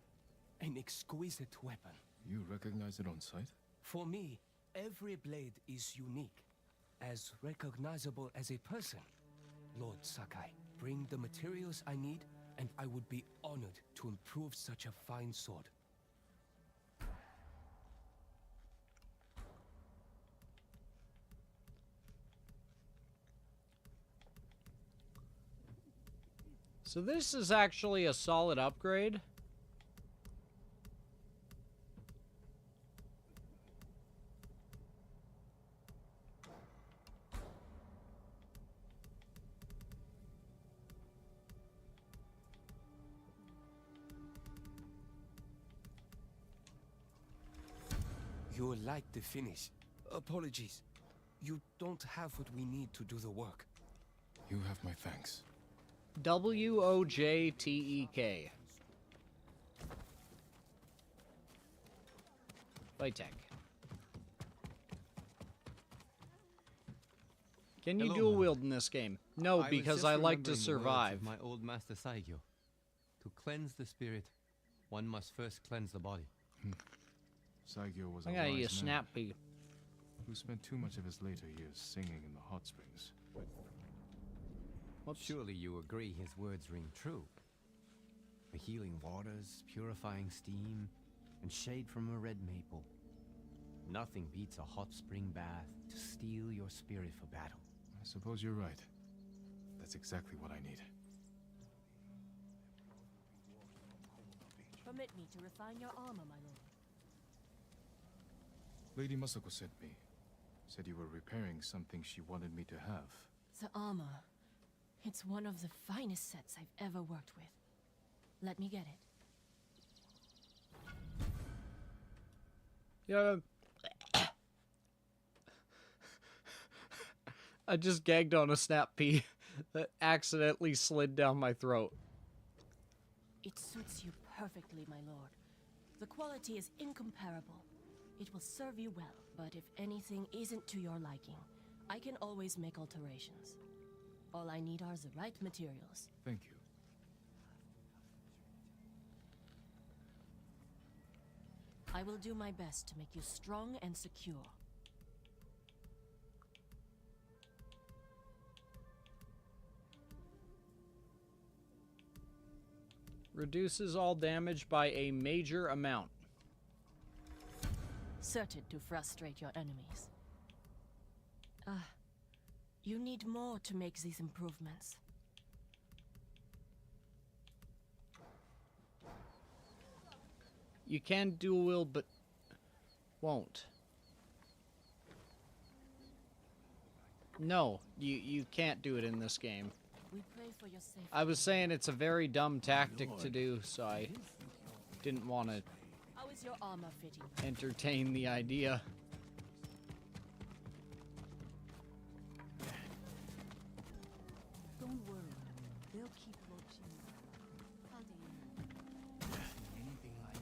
An exquisite weapon. You recognize it on sight? For me, every blade is unique. As recognizable as a person. Lord Sakai, bring the materials I need, and I would be honored to improve such a fine sword. So this is actually a solid upgrade. You like the finish. Apologies. You don't have what we need to do the work. You have my thanks. WOJTEK. Vitek. Can you Hello, dual man. wield in this game? No, because I like to survive. My old master Saigyo. To cleanse the spirit, one must first cleanse the body. Saigyo was a I gotta wise use man Snappy. who spent too much of his later years singing in the hot springs. Surely you agree his words ring true. The healing waters, purifying steam, and shade from a red maple. Nothing beats a hot spring bath to steel your spirit for battle. I suppose you're right. That's exactly what I need. Permit me to refine your armor, my lord. Lady Masako sent me. Said you were repairing something she wanted me to have. The armor. It's one of the finest sets I've ever worked with. Let me get it. Yeah. I just gagged on a snap pea that accidentally slid down my throat. It suits you perfectly, my lord. The quality is incomparable. It will serve you well, but if anything isn't to your liking, I can always make alterations. All I need are the right materials. Thank you. I will do my best to make you strong and secure. Reduces all damage by a major amount. Certain to frustrate your enemies. You need more to make these improvements. You can dual wield, but won't. No, you can't do it in this game. We pray for your safety. I was saying it's a very dumb tactic to do, so I didn't want to How is your armor fitting? entertain the idea. Don't worry. They'll keep watching. How do you know? Anything like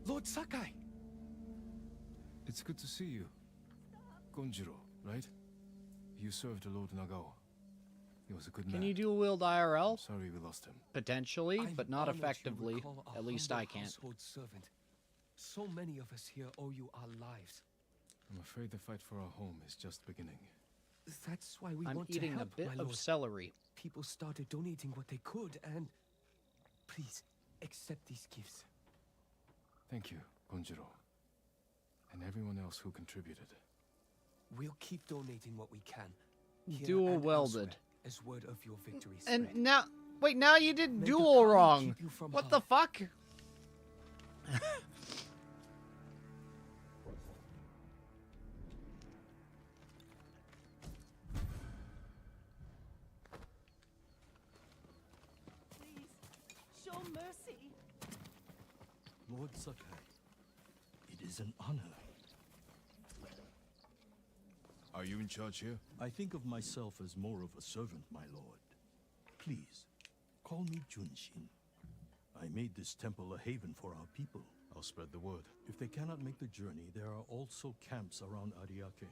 Lord Sakai! It's good to see you. Gonjiro, right? You served Lord Nagao. He was a good man. Can you dual wield IRL? Sorry we lost him. Potentially, but not honored you effectively. recall a At least humble I can't. household servant. So many of us here owe you our lives. I'm afraid the fight for our home is just beginning. That's why we I'm want eating to a help, bit my of lord. celery. People started donating what they could, and please accept these gifts. Thank you, Gonjiro. And everyone else who contributed. We'll keep donating what we can. Here Dual and welded. elsewhere, as word of your victory And spread. now, wait, now you did May the dual Kami wrong. keep you from What harm. the fuck? Please, show mercy. Lord Sakai, it is an honor. Are you in charge here? I think of myself as more of a servant, my lord. Please, call me Junshin. I made this temple a haven for our people. I'll spread the word. If they cannot make the journey, there are also camps around Ariake.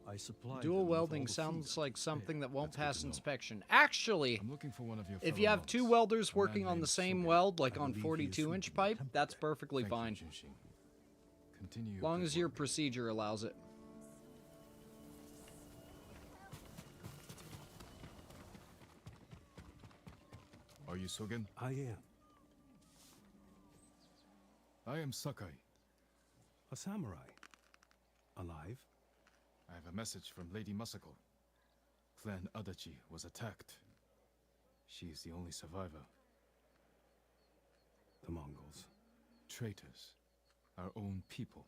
I supply Dual them with welding all the sounds food. like something that won't that's good pass to know. inspection. Actually, I'm looking for one of your if fellow you have monks, 2 welders a man working on the named same Sogen. weld, like I on believe he is 42-inch sweeping the pipe, temple. that's perfectly Thank fine. you, Shunshin. Continue As long good as your work. procedure allows it. Are you Sogen? I am. I am Sakai. A samurai. Alive? I have a message from Lady Masako. Clan Adachi was attacked. She is the only survivor. The Mongols. Traitors. Our own people.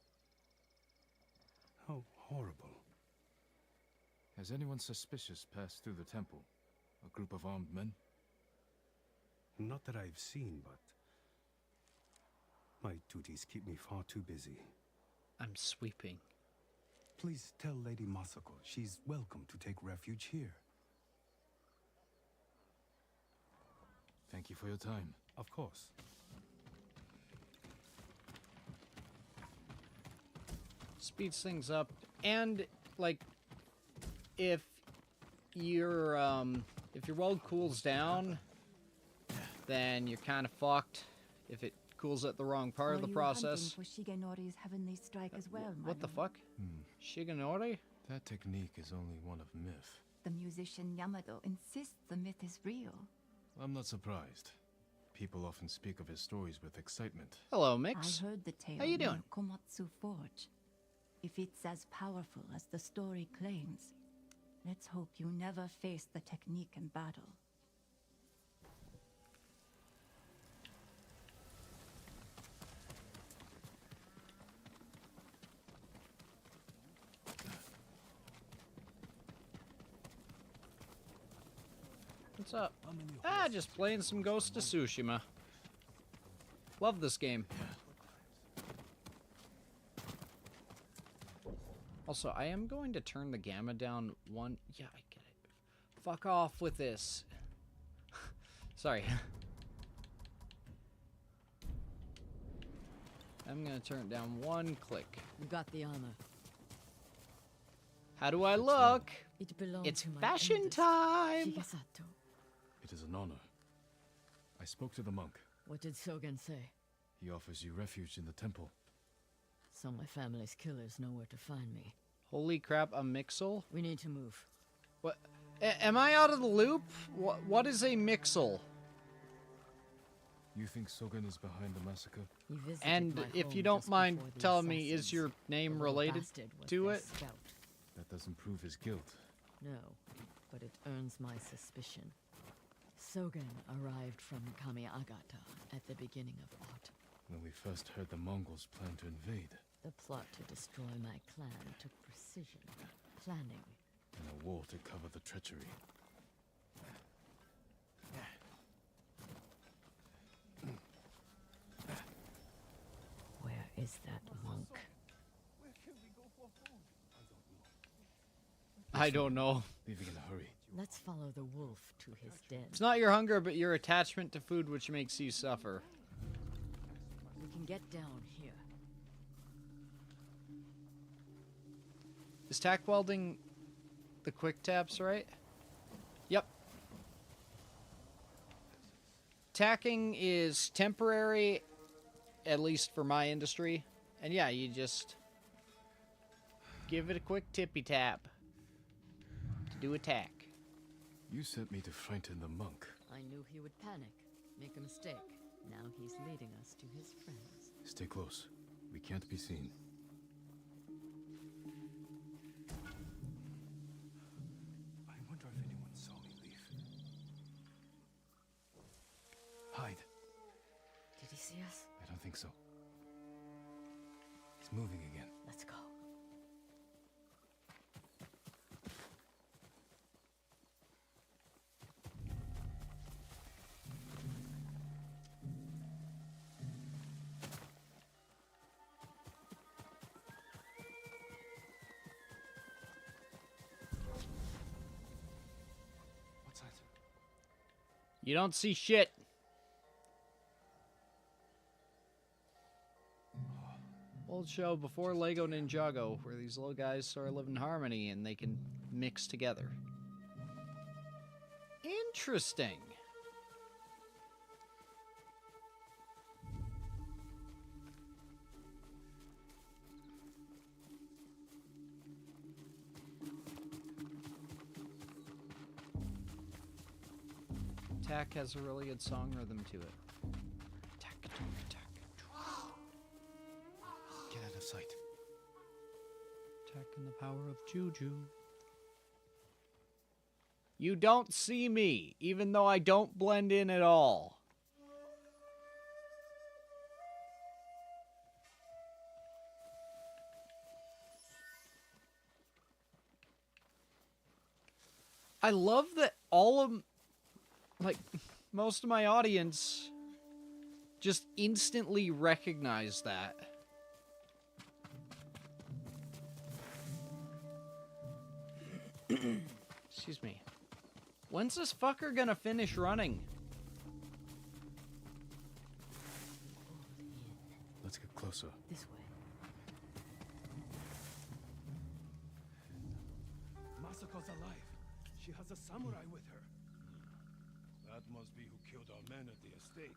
How horrible. Has anyone suspicious passed through the temple? A group of armed men? Not that I've seen, but my duties keep me far too busy. I'm sweeping. Please tell Lady Masako she's welcome to take refuge here. Thank you for your time. Of course. Speeds things up, and like if your weld cools down, then you're kind of fucked if it cools at the wrong part of the process. For Shigenori's heavenly strike as well, my What the lord. fuck? Shigenori? That technique is only one of myth. The musician Yamado insists the myth is real. I'm not surprised. People often speak of his stories with excitement. Hello, Mix. I heard the tale How you near doing? Komatsu Forge. If it's as powerful as the story claims, let's hope you never face the technique in battle. What's up? Ah, just playing some Ghost of Tsushima. Love this game. Also, I am going to turn the gamma down one. Yeah, I get it. Fuck off with this. Sorry. I'm gonna turn it down one click. You got the armor. How do I look? It belongs It's to my fashion eldest, time. Shigesato. It is an honor. I spoke to the monk. What did Sogen say? He offers you refuge in the temple. So my family's killers know where to find me. Holy crap, a mixel? We need to move. What? Am I out of the loop? What is a mixel? You think Sogen is behind the massacre? He visited And my if home you don't just mind before the telling me, assassins. is your name The little related bastard was to their it? Scout. That doesn't prove his guilt. No, but it earns my suspicion. Sogen arrived from Kamiagata at the beginning of autumn. When we first heard the Mongols plan to invade, The plot to destroy my clan took precision, planning. and a war to cover the treachery. Where is that monk? I don't know. Leaving in a hurry. Let's follow the wolf to his den. It's not your hunger, but your attachment to food which makes you suffer. We can get down here. Is tack welding the quick taps, right? Yep. Tacking is temporary, at least for my industry. And yeah, you just give it a quick tippy tap to do a tack. You sent me to frighten the monk. I knew he would panic, make a mistake. Now he's leading us to his friends. Stay close. We can't be seen. I wonder if anyone saw me leave. Hide. Did he see us? I don't think so. He's moving again. Let's go. What's that? You don't see shit. Old show before Lego Ninjago, where these little guys sort of live in harmony and they can mix together. Interesting. Tack has a really good song rhythm to it. Tack, tack, tack. Get out of sight. Tack and the power of Juju. You don't see me, even though I don't blend in at all. I love that all of, like, most of my audience just instantly recognize that. Excuse me. When's this fucker gonna finish running? Let's get closer. This way. Masako's alive. She has a samurai with her. That must be who killed our men at the estate.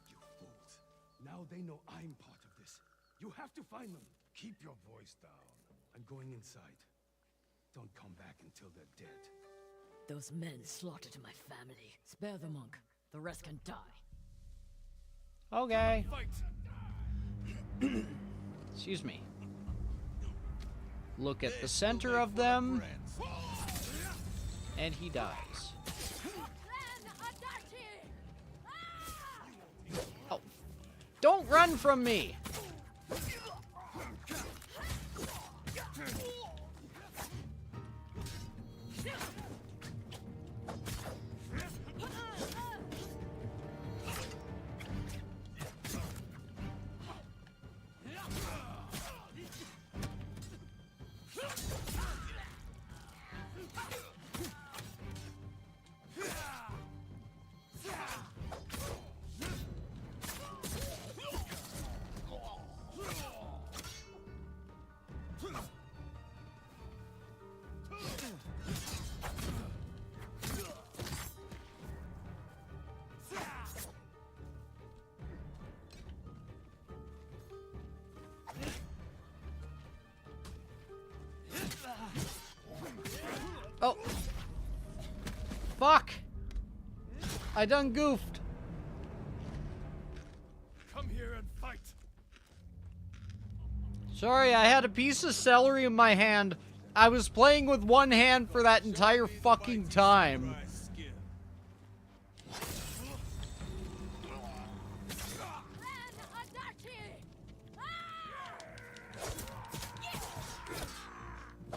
You fools. Now they know I'm part of this. You have to find them. Keep your voice down. I'm going inside. Don't come back until they're dead. Those men slaughtered my family. Spare the monk. The rest can die. Okay. Excuse me. Look at the center of them. And he dies. Oh. Don't run from me! Oh. Fuck. I done goofed. Come here and fight. Sorry, I had a piece of celery in my hand. I was playing with one hand for that entire fucking time.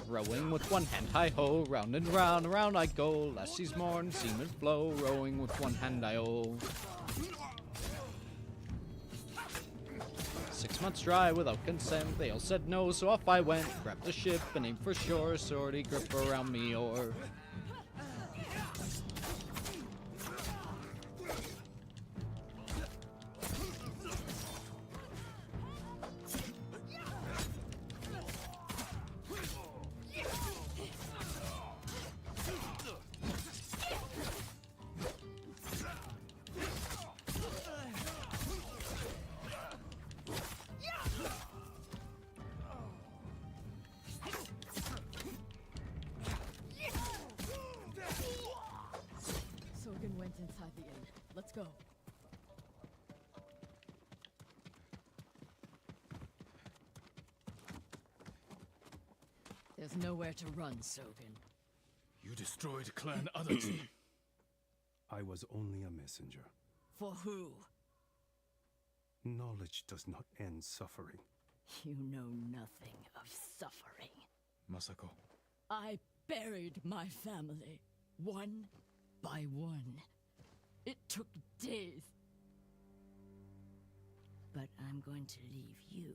Rowing with one hand, hi-ho, round and round, around I go. Lassies mourn, seamen flow, rowing with one hand, I-oh. 6 months dry without consent, they all said no, so off I went. Grabbed the ship and aimed for shore, swordy grip around me, or... Let's go. There's nowhere to run, Sogen. You destroyed Clan Adachi. I was only a messenger. For who? Knowledge does not end suffering. You know nothing of suffering. Masako. I buried my family, one by one. It took days. But I'm going to leave you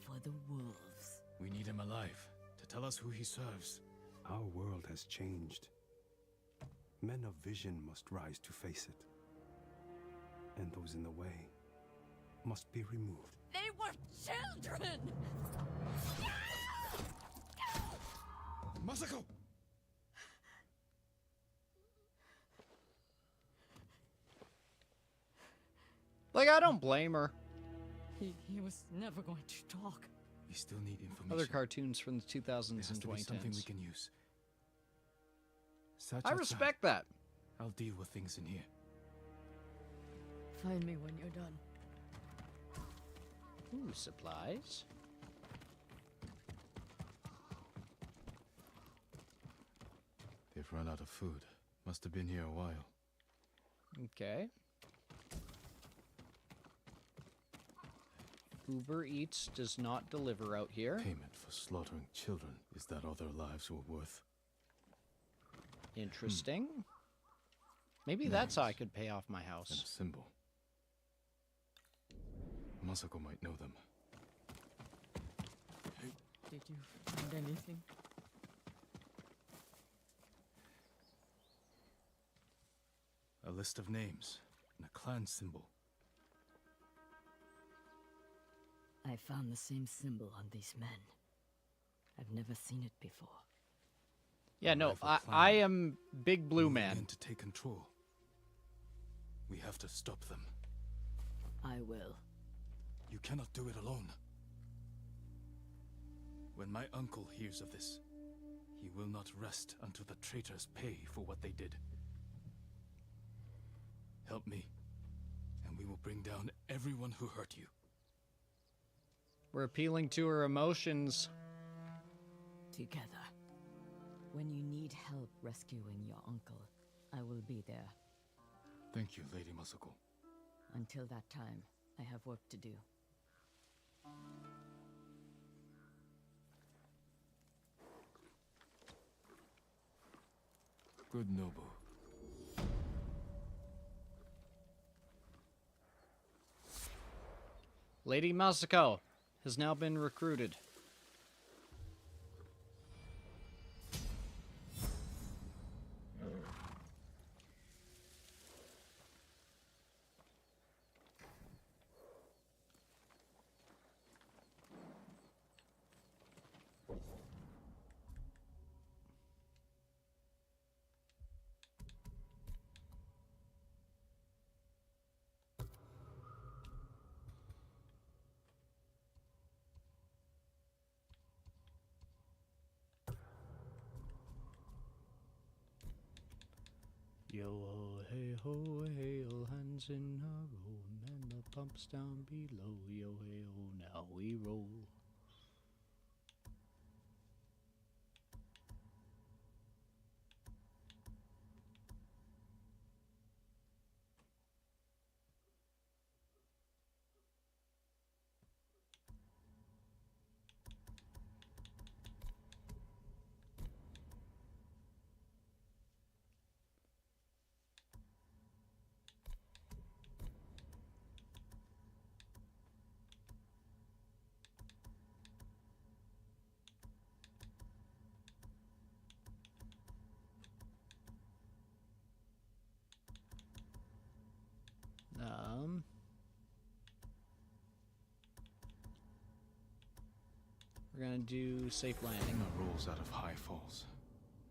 for the wolves. We need him alive to tell us who he serves. Our world has changed. Men of vision must rise to face it. And those in the way must be removed. They were children! Masako! Like, I don't blame her. He was never going to talk. We still need information. Other cartoons from the 2000s There has and to be something we 2010s. can use. I respect that. I'll deal with things in here. Find me when you're done. Ooh, supplies. They've run out of food. Must have been here a while. Okay. Uber Eats does not deliver out here. Payment for slaughtering children. Is that all their lives were worth? Interesting. Maybe that's how I could pay off my house. And a symbol. Masako might know them. Did you find anything? A list of names and a clan symbol. I found the same symbol on these men. I've never seen it before. Yeah, no, I am Big Blue Man. To take control. We have to stop them. I will. You cannot do it alone. When my uncle hears of this, he will not rest until the traitors pay for what they did. Help me, and we will bring down everyone who hurt you. We're appealing to her emotions. Together. When you need help rescuing your uncle, I will be there. Thank you, Lady Masako. Until that time, I have work to do. Good Nobu. Lady Masako has now been recruited. Yo ho, hey ho, hey, all hands in a row, man, the pump's down below. Yo hey ho, now we roll. We're gonna do safe landing. Emma rolls out of high falls.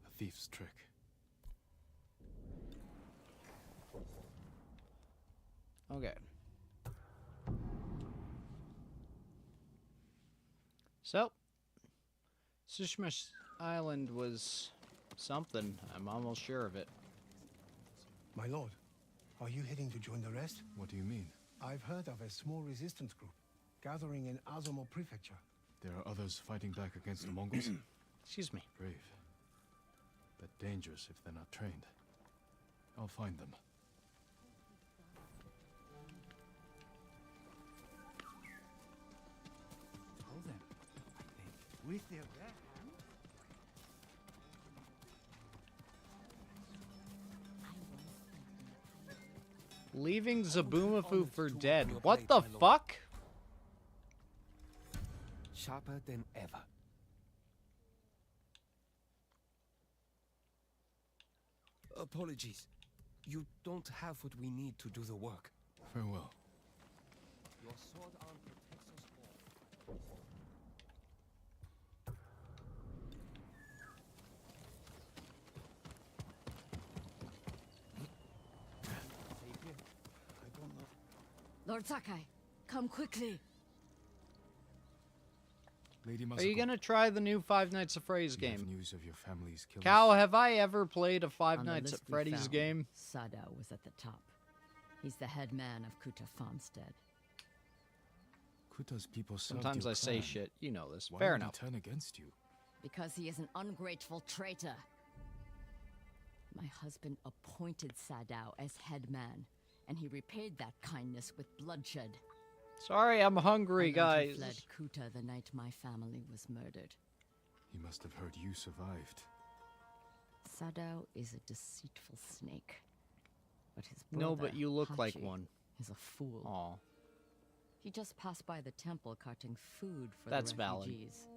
A thief's trick. Okay. So, Tsushima Island was something. I'm almost sure of it. My lord, are you heading to join the rest? What do you mean? I've heard of a small resistance group gathering in Azumo Prefecture. There are others fighting back against the Mongols? Excuse me. Brave. But dangerous if they're not trained. I'll find them. Hold them, I think, with their bare hands. Leaving Zabumafu for dead. What the fuck? Sharper than ever. Apologies. You don't have what we need to do the work. Farewell. Your sword arm protects us all. Safe here? I don't know. Lord Sakai, come quickly. Lady Are you Masako, gonna try the new Five Nights at Freddy's you have game? news of your family's killers? Cal, have I ever played a Five On the Nights list at we Freddy's found, game? Sadao was at the top. He's the head man of Kuta Farmstead. Kuta's people served Sometimes your I say clan. shit. You know this. Why Fair would he enough. turn against you? Because he is an ungrateful traitor. My husband appointed Sadao as head man, and he repaid that kindness with bloodshed. Sorry, I'm hungry, I learned he guys. fled Kuta the night my family was murdered. He must have heard you survived. Sadao is a deceitful snake. But his brother, No, but you look like Hachi, one. is a fool. Aw. He just passed by the temple carting food for That's the valid. refugees.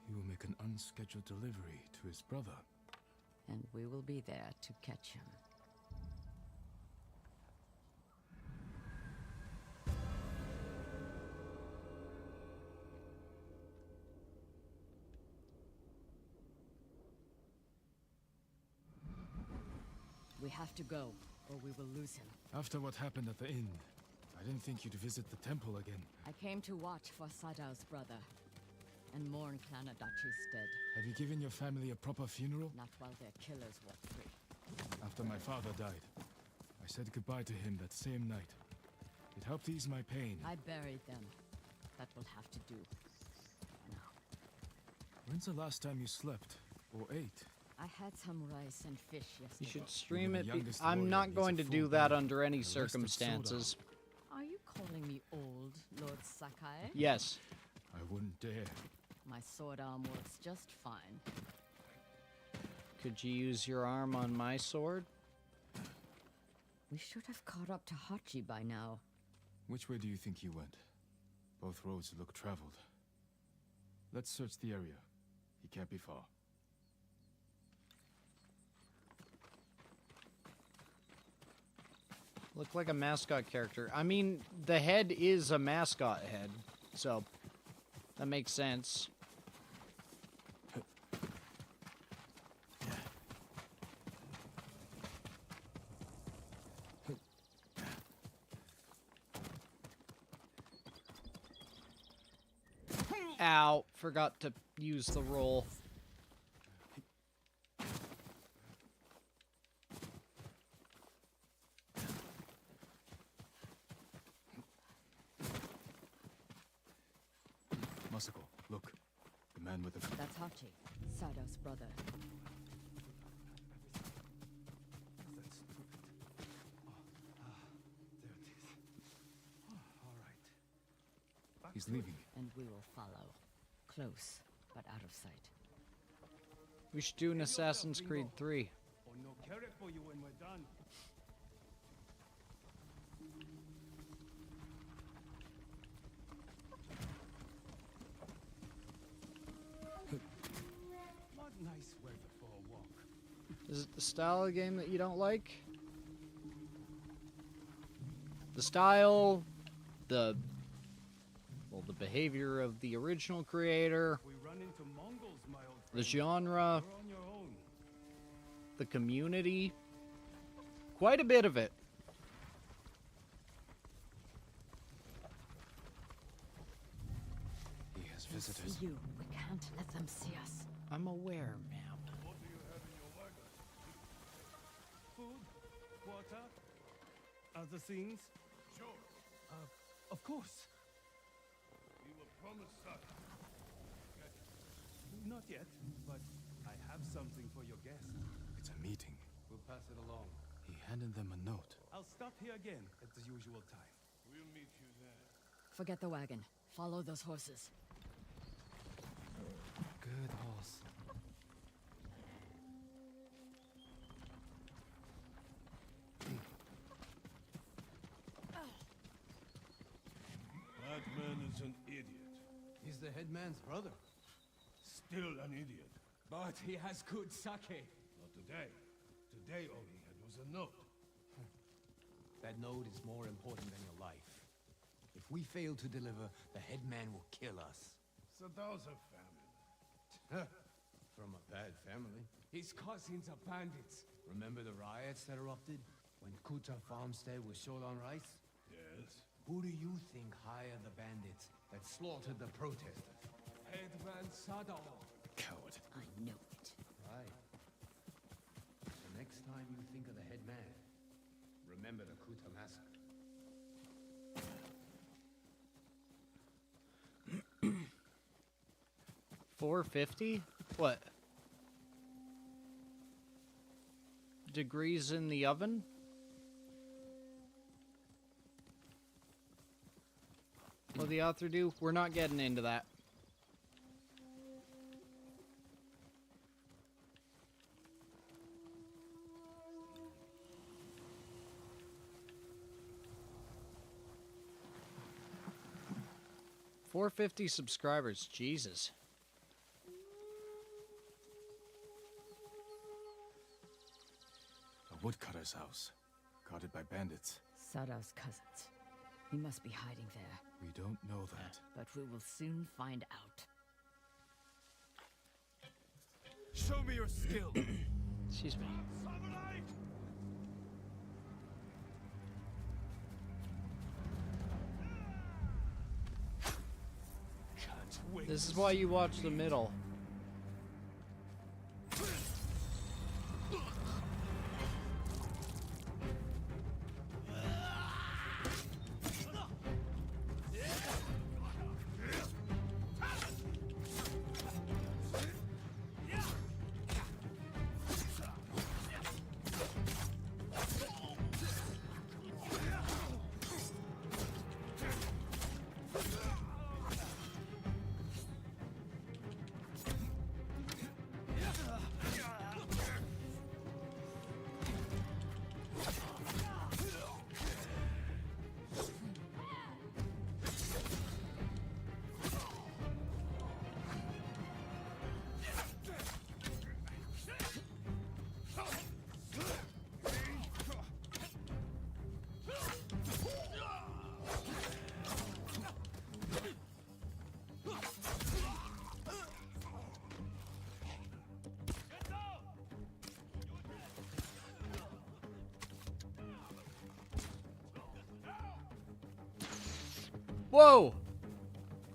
He will make an unscheduled delivery to his brother. And we will be there to catch him. We have to go, or we will lose him. After what happened at the inn, I didn't think you'd visit the temple again. I came to watch for Sadao's brother, and mourn Clan Adachi's dead. Have you given your family a proper funeral? Not while their killers walk free. After my father died, I said goodbye to him that same night. It helped ease my pain. I buried them. That will have to do. When's the last time you slept or ate? I had some rice and fish yesterday. You should stream the it. youngest I'm warrior not needs going a to full do that body under any and a rest of soda. circumstances. Are you calling me old, Lord Sakai? Yes. I wouldn't dare. My sword arm works just fine. Could you use your arm on my sword? We should have caught up to Hachi by now. Which way do you think you went? Both roads look traveled. Let's search the area. He can't be far. Look like a mascot character. I mean, the head is a mascot head, so that makes sense. Ow, forgot to use the roll. Masako, look. The man with the... That's Hachi, Sadao's brother. That's stupid. There it is. All right. He's leaving. And we will follow. Close, but out of sight. We should do an Assassin's Creed 3. Or no carrot for you when we're done. What nice weather for a walk. Is it the style of the game that you don't like? The style, well, the behavior of the original creator, We run into Mongols, my old the friend. genre, You're on your own. the community, quite a bit of it. He has They visitors. see you. We can't let them see us. I'm aware, ma'am. What do you have in your wagon? Food? Water? Other things? Sure. Of course. We were promised that. Not yet, but I have something for your guest. It's a meeting. We'll pass it along. He handed them a note. I'll stop here again at the usual time. We'll meet you there. Forget the wagon. Follow those horses. Good horse. That man is an idiot. He's the headman's brother. Still an idiot. But he has good sake. Not today. Today all he had was a note. That note is more important than your life. If we fail to deliver, the headman will kill us. Sadal's a family. From a bad family. His cousins are bandits. Remember the riots that erupted? When Kuta farmstead was short on rice? Yes. Who do you think hired the bandits that slaughtered the protesters? Headman Sadal. Coward. I knew it. Right. The next time you think of the headman, remember the Kuta massacre. 450? What? Degrees in the oven? What'd the author do? We're not getting into that. $450 subscribers, Jesus. A woodcutter's house, guarded by bandits. Sadal's cousins. He must be hiding there. We don't know that. But we will soon find out. Show me your skill. Excuse me. This is why you watch the middle. Whoa!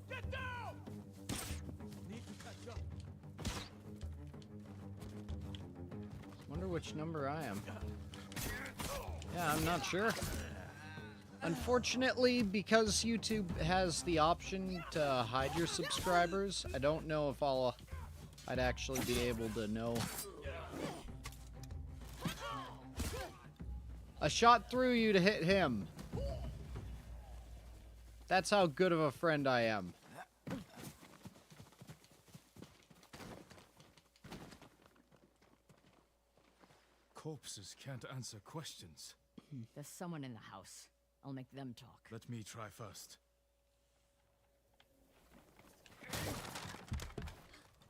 Get down! Need to catch up. Wonder which number I am. Yeah, I'm not sure. Unfortunately, because YouTube has the option to hide your subscribers, I don't know if I'd actually be able to know. I shot through you to hit him. That's how good of a friend I am. Corpses can't answer questions. There's someone in the house. I'll make them talk. Let me try first.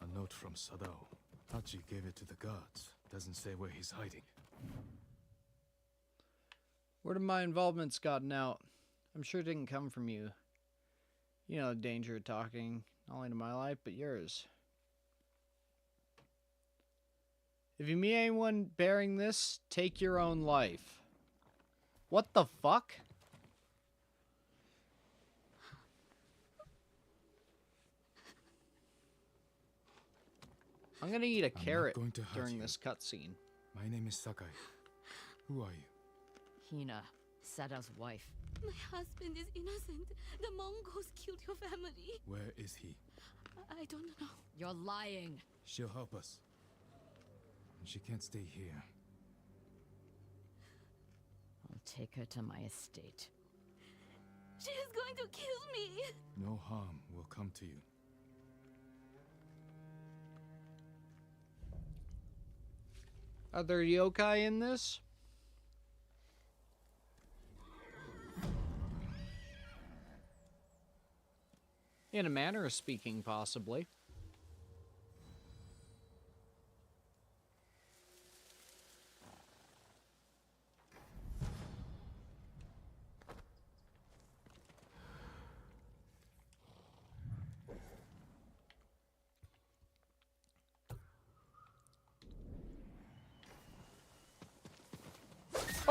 A note from Sadao. Hachi gave it to the guards. Doesn't say where he's hiding. Word of my involvement's gotten out. I'm sure it didn't come from you. You know the danger of talking, not only to my life, but yours. If you meet anyone bearing this, take your own life. What the fuck? I'm gonna eat a carrot during this cutscene. My name is Sakai. Who are you? Hina, Sada's wife. My husband is innocent. The Mongols killed your family. Where is he? I don't know. You're lying. She'll help us. And she can't stay here. I'll take her to my estate. She is going to kill me. No harm will come to you. Are there yokai in this? In a manner of speaking, possibly.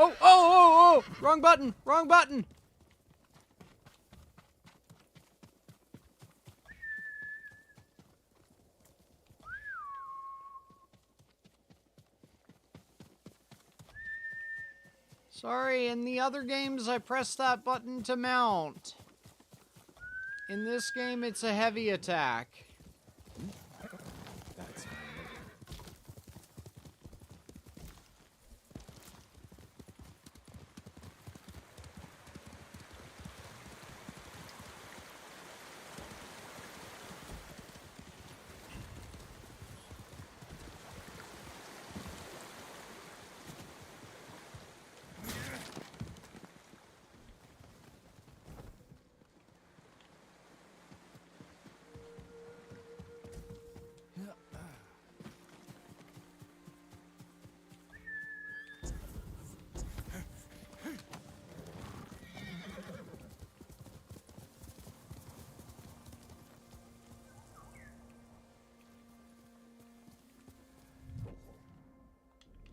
Oh, oh, oh, oh! Wrong button! Wrong button! Sorry, in the other games I pressed that button to mount. In this game, it's a heavy attack. That's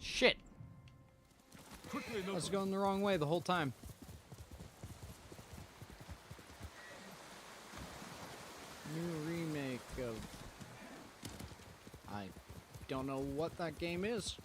Shit! I was going the wrong way the whole time. New remake of... I don't know what that game is.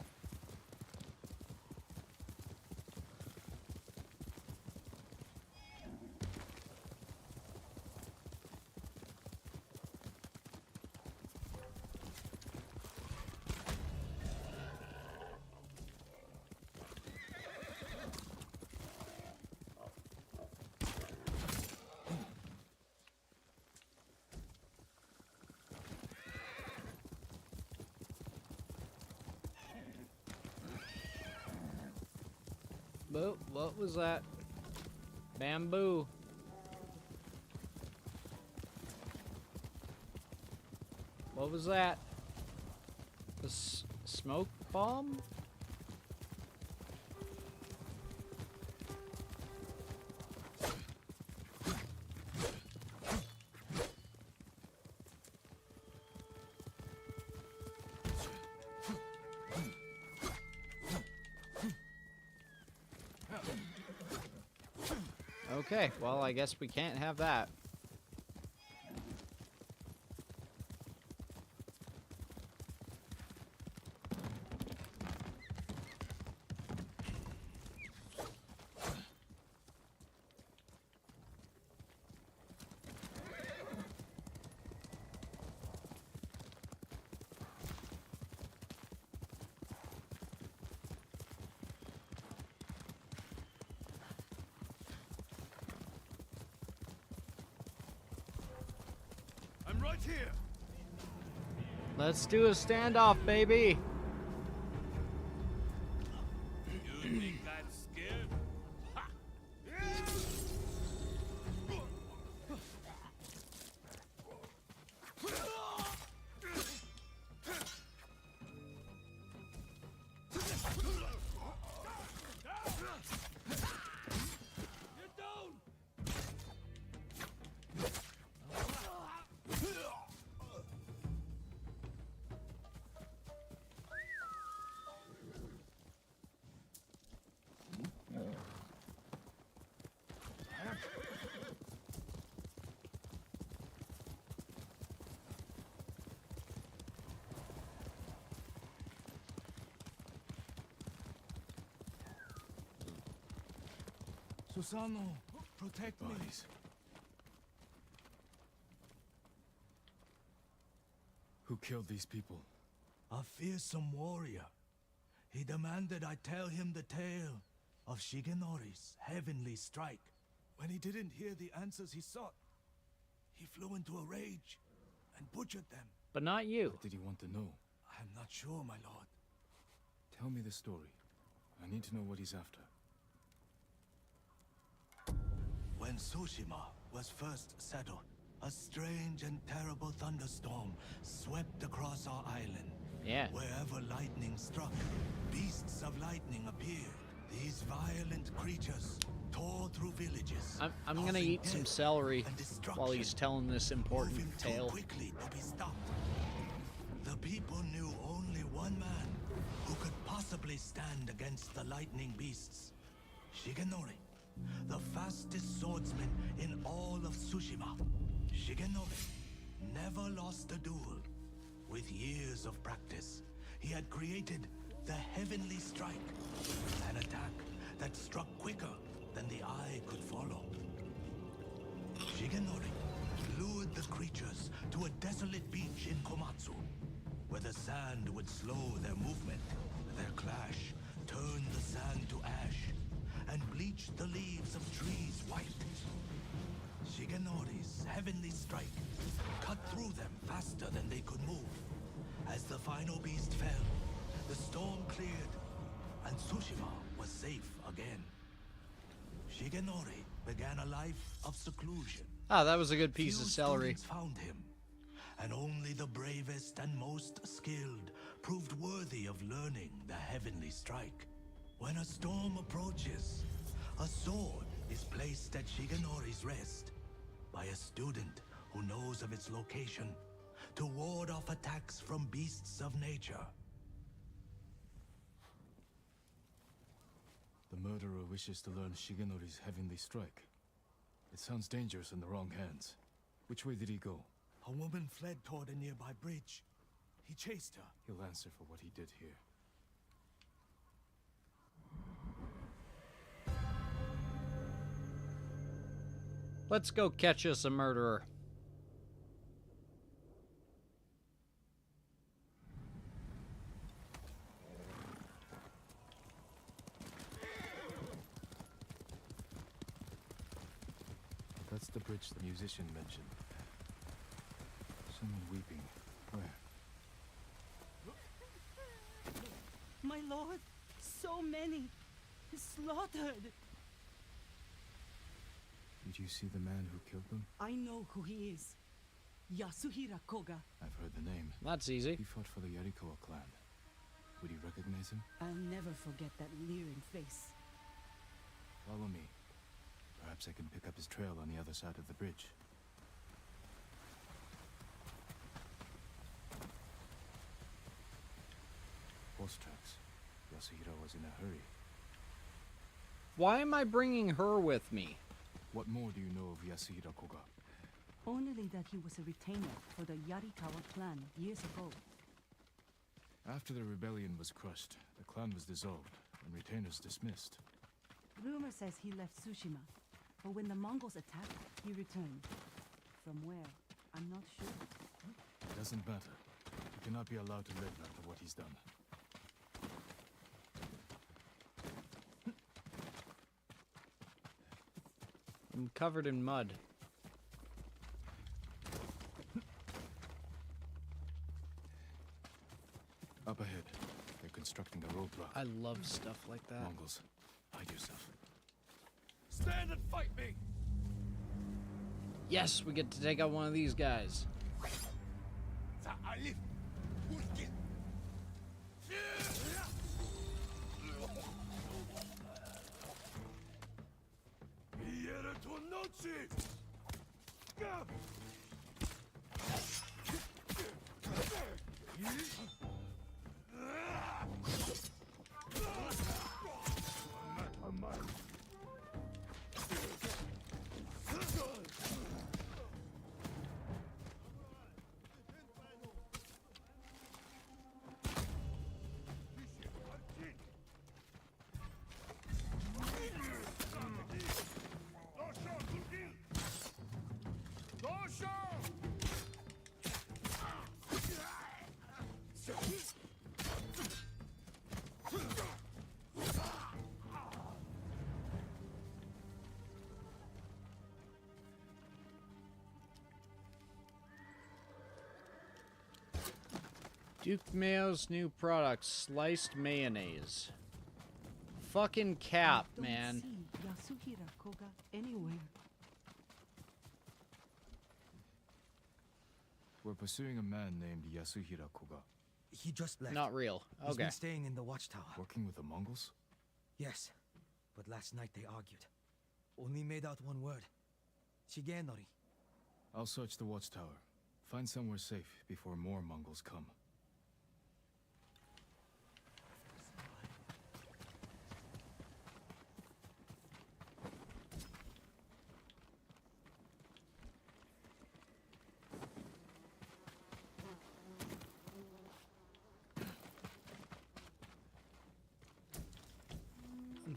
What was that? Bamboo. What was that? The smoke bomb? Okay, well, I guess we can't have that. Right here. Let's do a standoff, baby. You think I'm scared? Ha! Susano, protect me. Who killed these people? A fearsome warrior. He demanded I tell him the tale of Shigenori's heavenly strike. When he didn't hear the answers he sought, he flew into a rage and butchered them. But not you. What did he want to know? I'm not sure, my lord. Tell me the story. I need to know what he's after. When Tsushima was first settled, a strange and terrible thunderstorm swept across our island. Yeah. Wherever lightning struck, beasts of lightning appeared. These violent creatures tore through villages. I'm gonna eat some celery while he's telling this important tale. Quickly to be stopped. The people knew only one man who could possibly only stand against the lightning beasts. Shigenori, the fastest swordsman in all of Tsushima. Shigenori never lost a duel. With years of practice, he had created the Heavenly Strike, an attack that struck quicker than the eye could follow. Shigenori lured the creatures to a desolate beach in Komatsu, where the sand would slow their movement. Their clash turned the sand to ash and bleached the leaves of trees white. Shigenori's Heavenly Strike cut through them faster than they could move. As the final beast fell, the storm cleared, and Tsushima was safe again. Shigenori began a life of seclusion. Ah, that was a good piece of celery. Students found him, and only the bravest and most skilled proved worthy of learning the Heavenly Strike. When a storm approaches, a sword is placed at Shigenori's rest by a student who knows of its location to ward off attacks from beasts of nature. The murderer wishes to learn Shigenori's Heavenly Strike. It sounds dangerous in the wrong hands. Which way did he go? A woman fled toward a nearby bridge. He chased her. He'll answer for what he did here. Let's go catch us a murderer. That's the bridge the musician mentioned. Someone weeping. Where? My lord, so many. Slaughtered. Did you see the man who killed them? I know who he is. Yasuhira Koga. I've heard the name. That's easy. He fought for the Yarikawa clan. Would you recognize him? I'll never forget that leering face. Follow me. Perhaps I can pick up his trail on the other side of the bridge. Horse tracks. Yasuhira was in a hurry. Why am I bringing her with me? What more do you know of Yasuhira Koga? Only that he was a retainer for the Yarikawa clan years ago. After the rebellion was crushed, the clan was dissolved and retainers dismissed. Rumor says he left Tsushima, but when the Mongols attacked, he returned. From where? I'm not sure. It doesn't matter. He cannot be allowed to live after what he's done. I'm covered in mud. Up ahead. They're constructing a roadblock. I love stuff like that. Mongols, hide yourself. Stand and fight me! Yes, we get to take out one of these guys. Duke Mayo's new product, sliced mayonnaise. Fucking cap, man. Don't see Yasuhira Koga anywhere. We're pursuing a man named Yasuhira Koga. He just left. Not real. He's Okay. been staying in the watchtower. Working with the Mongols? Yes, but last night they argued. Only made out one word. Shigenori. I'll search the watchtower. Find somewhere safe before more Mongols come.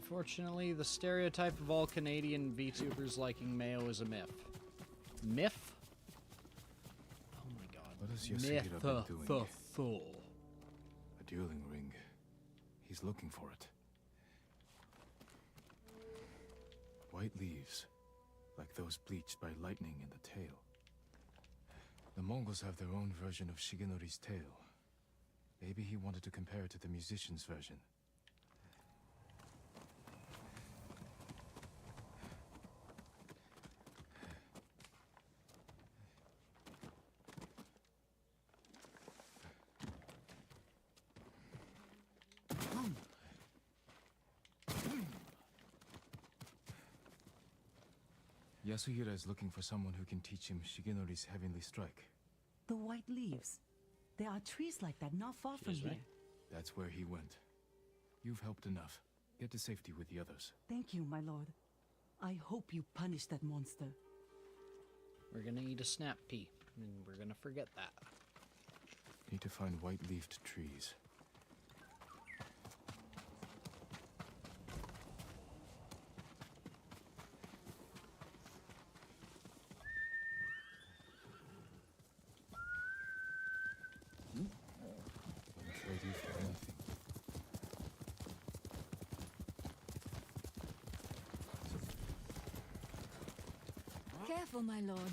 Unfortunately, the stereotype of all Canadian VTubers liking mayo is a myth. Myth? Oh my god. What has Yasuhira been doing? Myth-full. A dueling ring. He's looking for it. White leaves, like those bleached by lightning in the tail. The Mongols have their own version of Shigenori's tale. Maybe he wanted to compare it to the musician's version. Yasuhira is looking for someone who can teach him Shigenori's heavenly strike. The white leaves. There are trees like that not far from here. That's where he went. You've helped enough. Get to safety with the others. Thank you, my lord. I hope you punish that monster. We're gonna eat a snap pea, and we're gonna forget that. Need to find white-leafed trees. Careful, my lord.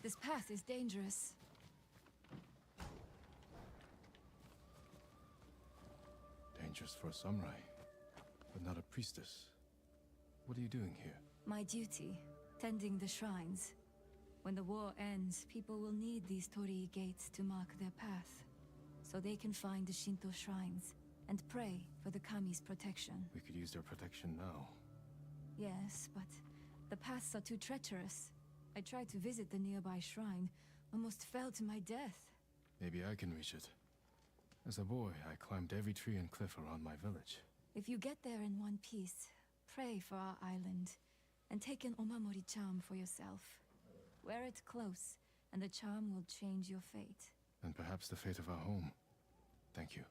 This path is dangerous. Dangerous for a samurai, but not a priestess. What are you doing here? My duty, tending the shrines. When the war ends, people will need these torii gates to mark their path, so they can find the Shinto shrines and pray for the kami's protection. We could use their protection now. Yes, but the paths are too treacherous. I tried to visit the nearby shrine, almost fell to my death. Maybe I can reach it. As a boy, I climbed every tree and cliff around my village. If you get there in one piece, pray for our island, and take an omamori charm for yourself. Wear it close, and the charm will change your fate. And perhaps the fate of our home. Thank you.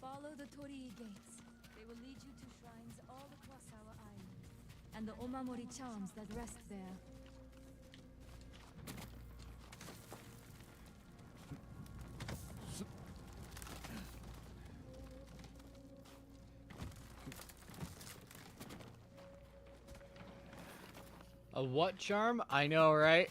Follow the torii gates. They will lead you to shrines all across our island, and the omamori charms that rest there. A what charm? I know, right?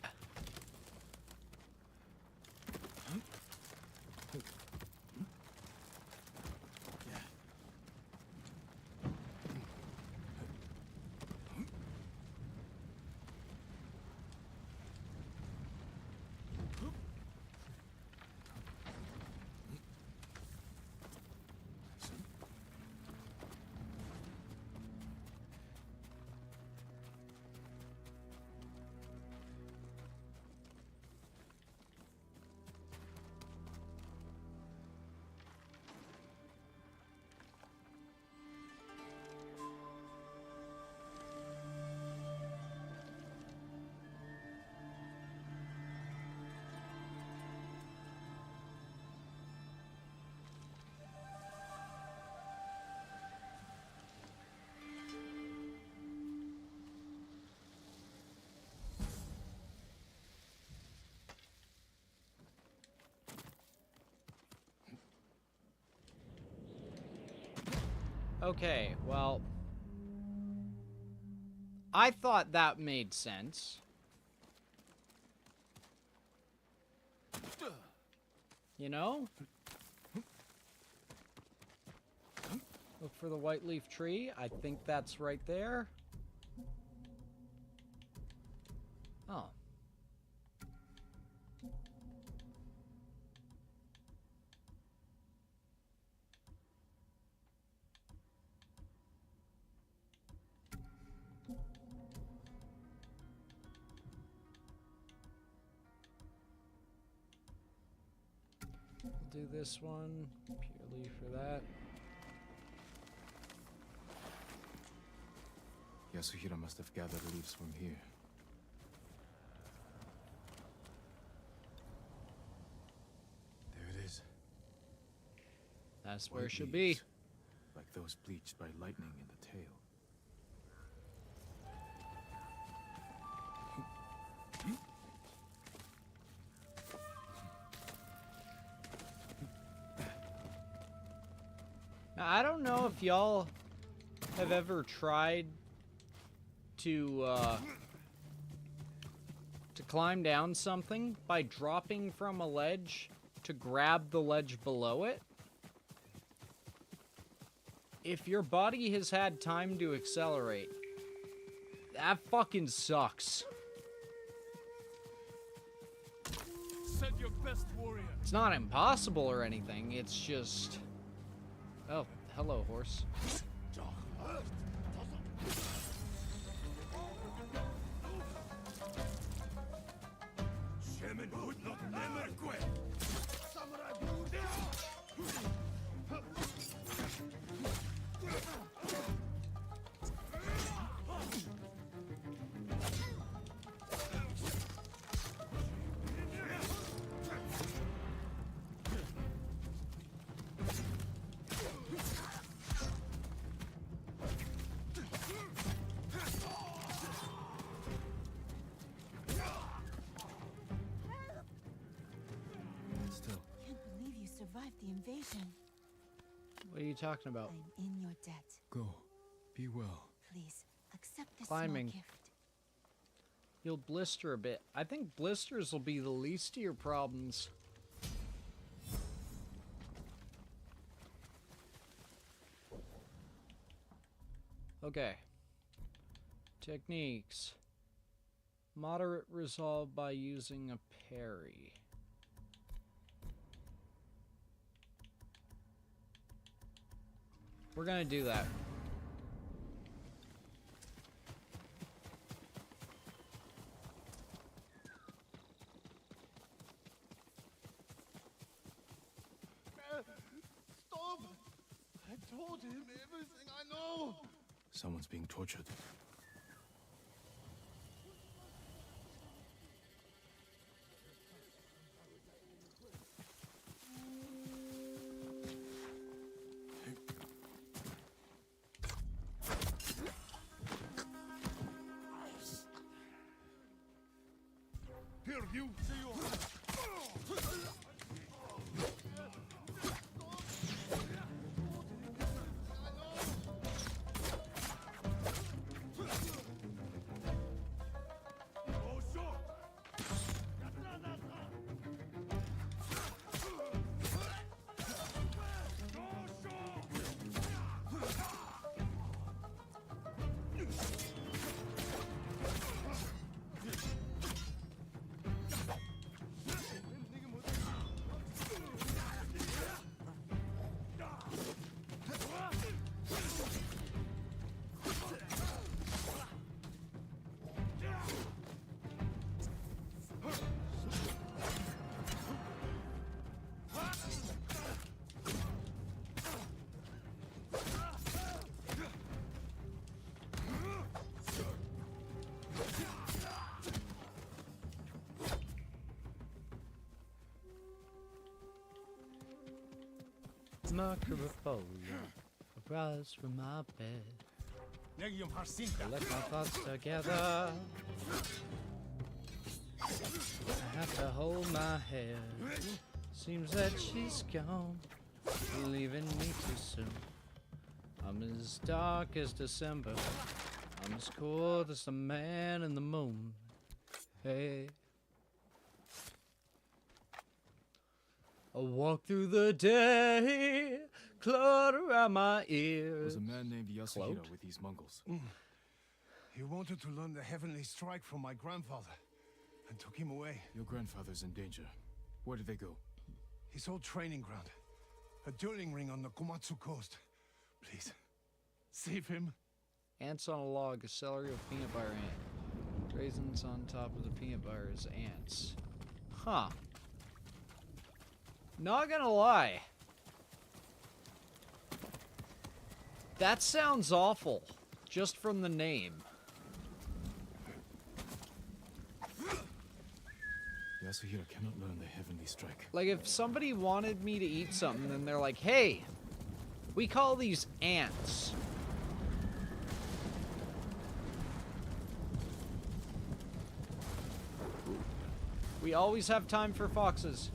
Okay, well, I thought that made sense. You know? Look for the white leaf tree. I think that's right there. Oh. Do this one purely for that. Yasuhira must have gathered leaves from here. There it is. That's where it White should be. leaves, like those bleached by lightning in the tail. Now, I don't know if y'all have ever tried to climb down something by dropping from a ledge to grab the ledge below it. If your body has had time to accelerate, that fucking sucks. Send your best warrior. It's not impossible or anything, it's just... Oh, hello, horse. Survived the invasion. What are you talking about? I'm in your debt. Go. Be well. Please, accept this Climbing. small gift. You'll blister a bit. I think blisters will be the least of your problems. Okay. Techniques. Moderate resolve by using a parry. We're gonna do that. Stop! I told him everything I know. Someone's being tortured. Here, you see your... Macrofolio, rise from my bed. I let my thoughts together. I have to hold my head. Seems that she's gone, leaving me too soon. I'm as dark as December. I'm as cold as the man in the moon. Hey. I walk through the day, cloud around my ears. There was a man named Yasuhiro Cloaked? with these Mongols. He wanted to learn the heavenly strike from my grandfather, and took him away. Your grandfather's in danger. Where did they go? His old training ground. A dueling ring on the Komatsu coast. Please, save him. Ants on a log, a celery of peanut butter ant. Raisins on top of the peanut butter is ants. Huh. Not gonna lie. That sounds awful, just from the name. Yasuhiro cannot learn the heavenly strike. Like, if somebody wanted me to eat something, then they're like, hey, We call these ants. We always have time for foxes.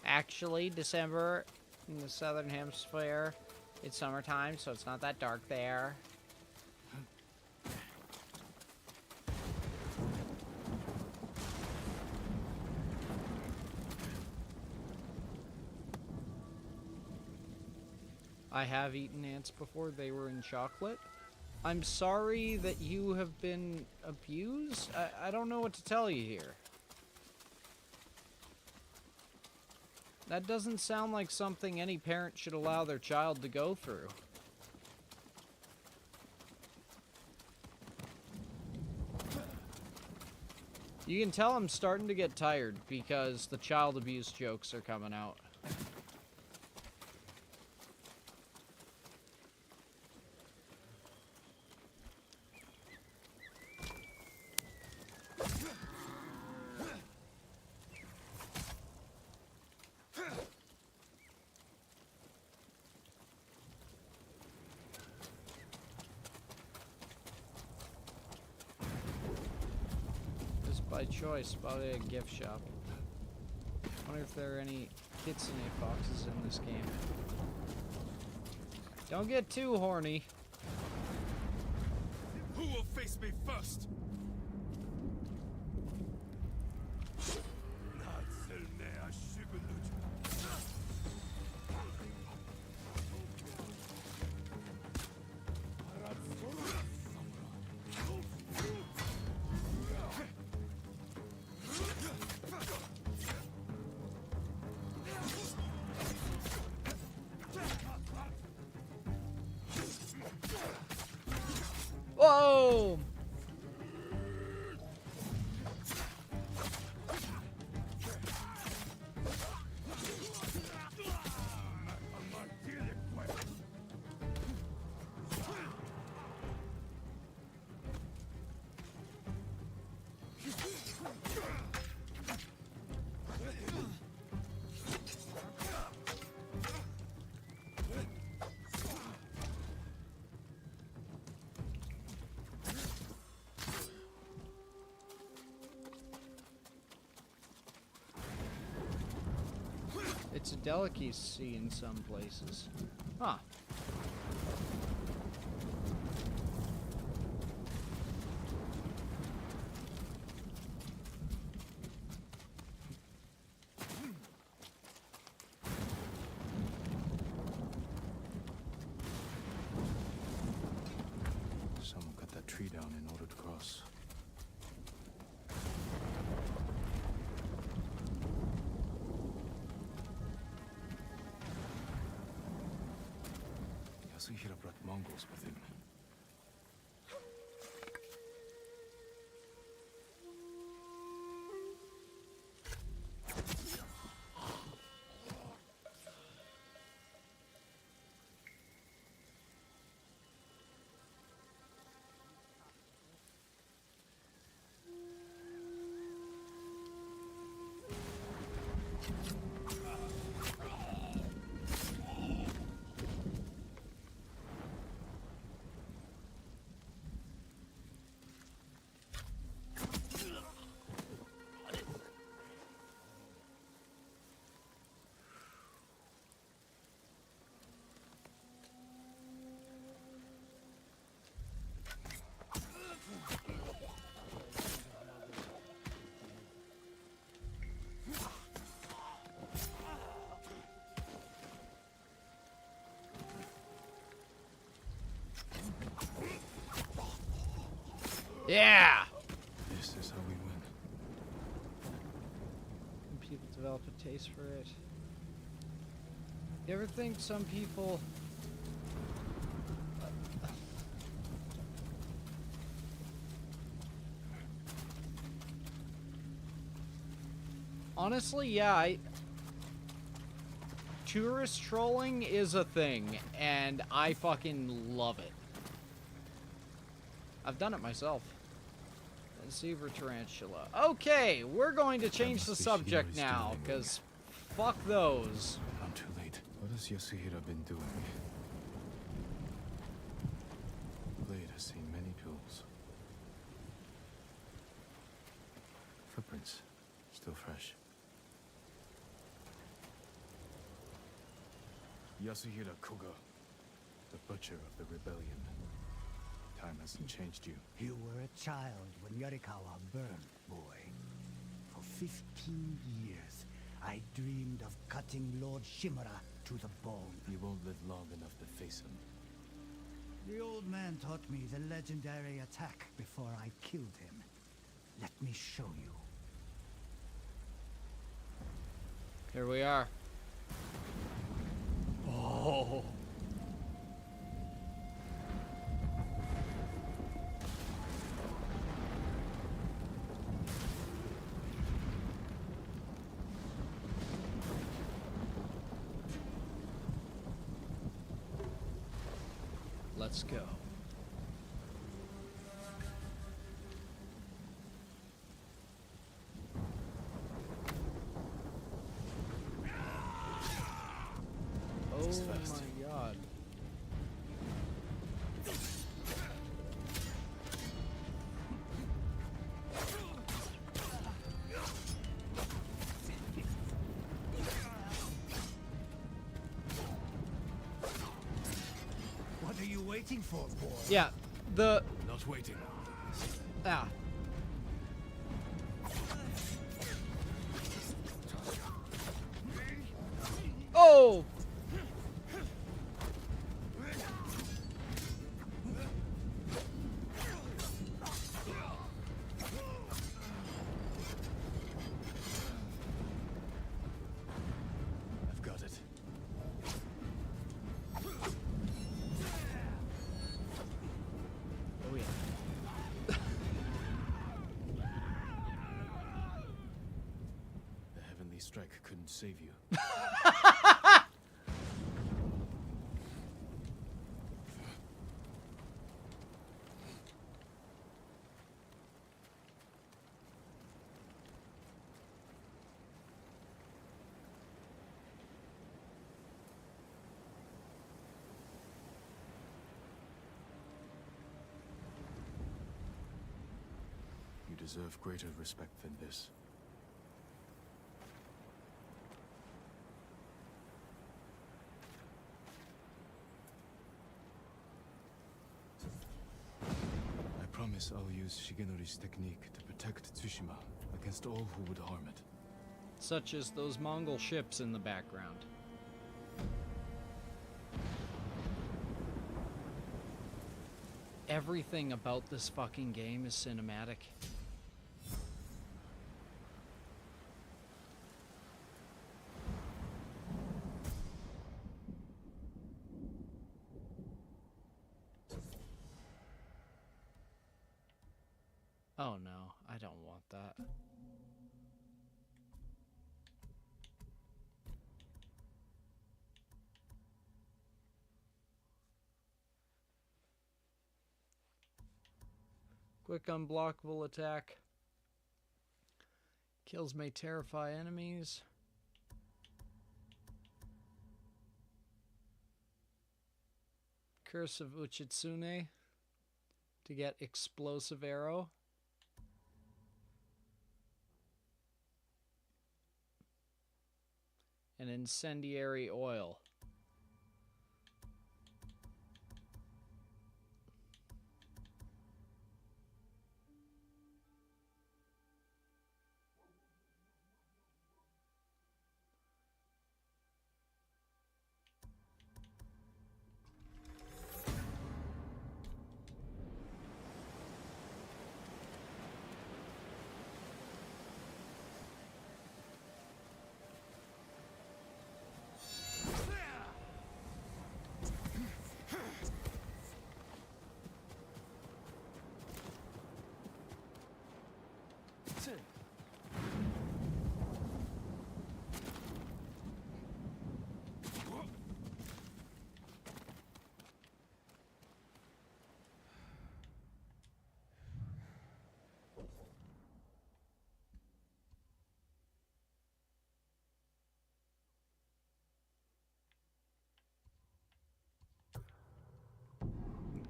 Actually, December in the southern hemisphere, it's summertime, so it's not that dark there. I have eaten ants before. They were in chocolate. I'm sorry that you have been abused. I don't know what to tell you here. That doesn't sound like something any parent should allow their child to go through. You can tell I'm starting to get tired because the child abuse jokes are coming out. By choice, probably a gift shop. Wonder if there are any kitsune foxes in this game. Don't get too horny. Who will face me first? Whoa! It's a delicacy in some places. Huh. Someone cut that tree down in order to cross. Yasuhira brought Mongols with him. Yeah! This is how we win. And people develop a taste for it. You ever think some people... Honestly, yeah, tourist trolling is a thing, and I fucking love it. I've done it myself. Zebra tarantula. Okay, we're going to change the subject now, because fuck those. I'm too late. What has Yasuhira been doing? Blade has seen many pills. Footprints, still fresh. Yasuhira Koga, the butcher of the rebellion. Time hasn't changed you. You were a child when Yarikawa burned, boy. For 15 years, I dreamed of cutting Lord Shimura to the bone. You won't live long enough to face him. The old man taught me the legendary attack before I killed him. Let me show you. Here we are. Oh. Let's go. Oh my god. What are you waiting for, boy? Yeah, the... Not waiting. Ah. Oh! I've got it. Oh yeah. The heavenly strike couldn't save you. You deserve greater respect than this. I promise I'll use Shigenori's technique to protect Tsushima against all who would harm it. Such as those Mongol ships in the background. Everything about this fucking game is cinematic. Oh no, I don't want that. Quick unblockable attack. Kills may terrify enemies. Curse of Uchitsune to get explosive arrow. And incendiary oil.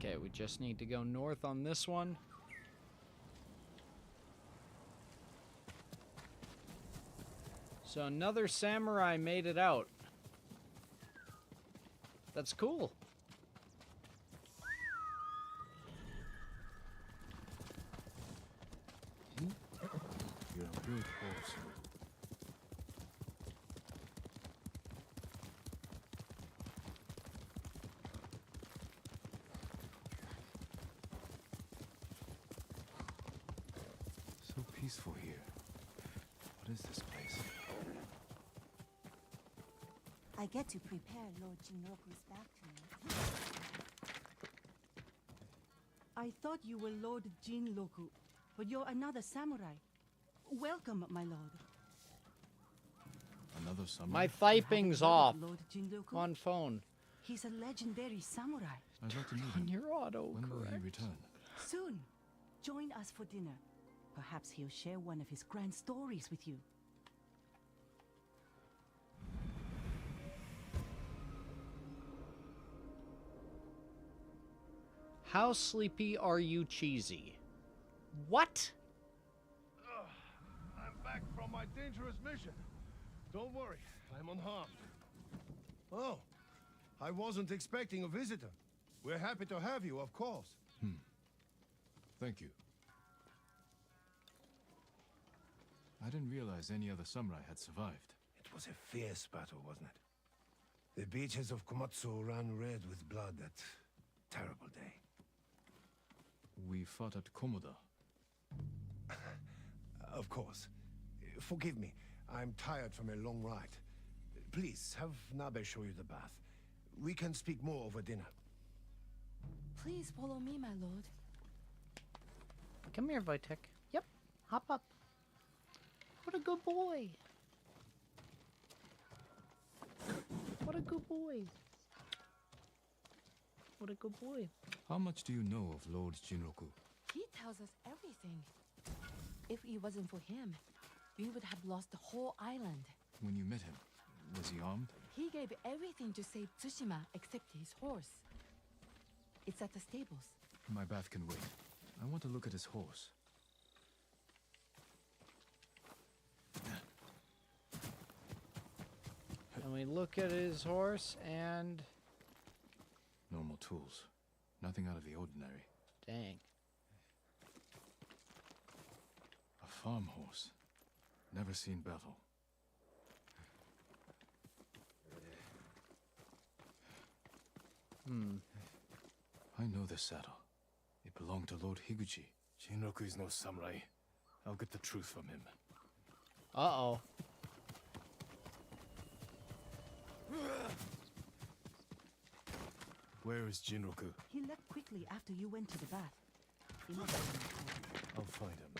Okay, we just need to go north on this one. So another samurai made it out. That's cool. You're a good horse. So peaceful here. What is this place? I get to prepare Lord Jinroku's back to me. I thought you were Lord Jinroku, but you're another samurai. Welcome, my lord. Another samurai? My typing's off. Lord Jinroku? On phone. He's a legendary samurai. I'd like to meet On him. your auto. When will he return? Soon. Join us for dinner. Perhaps he'll share one of his grand stories with you. How sleepy are you, cheesy? What? I'm back from my dangerous mission. Don't worry, I'm unharmed. Oh, I wasn't expecting a visitor. We're happy to have you, of course. Thank you. I didn't realize any other samurai had survived. It was a fierce battle, wasn't it? The beaches of Komatsu ran red with blood that terrible day. We fought at Komoda. Of course. Forgive me. I'm tired from a long ride. Please, have Nabe show you the bath. We can speak more over dinner. Please follow me, my lord. Come here, Vitek. Yep. Hop up. What a good boy. What a good boy. What a good boy. How much do you know of Lord Jinroku? He tells us everything. If it wasn't for him, we would have lost the whole island. When you met him, was he armed? He gave everything to save Tsushima except his horse. It's at the stables. My bath can wait. I want to look at his horse. And we look at his horse and... Normal tools. Nothing out of the ordinary. Dang. A farm horse. Never seen battle. I know this saddle. It belonged to Lord Higuchi. Jinroku is no samurai. I'll get the truth from him. Uh-oh. Where is Jinroku? He left quickly after you went to the bath. He must have been cold. I'll find him.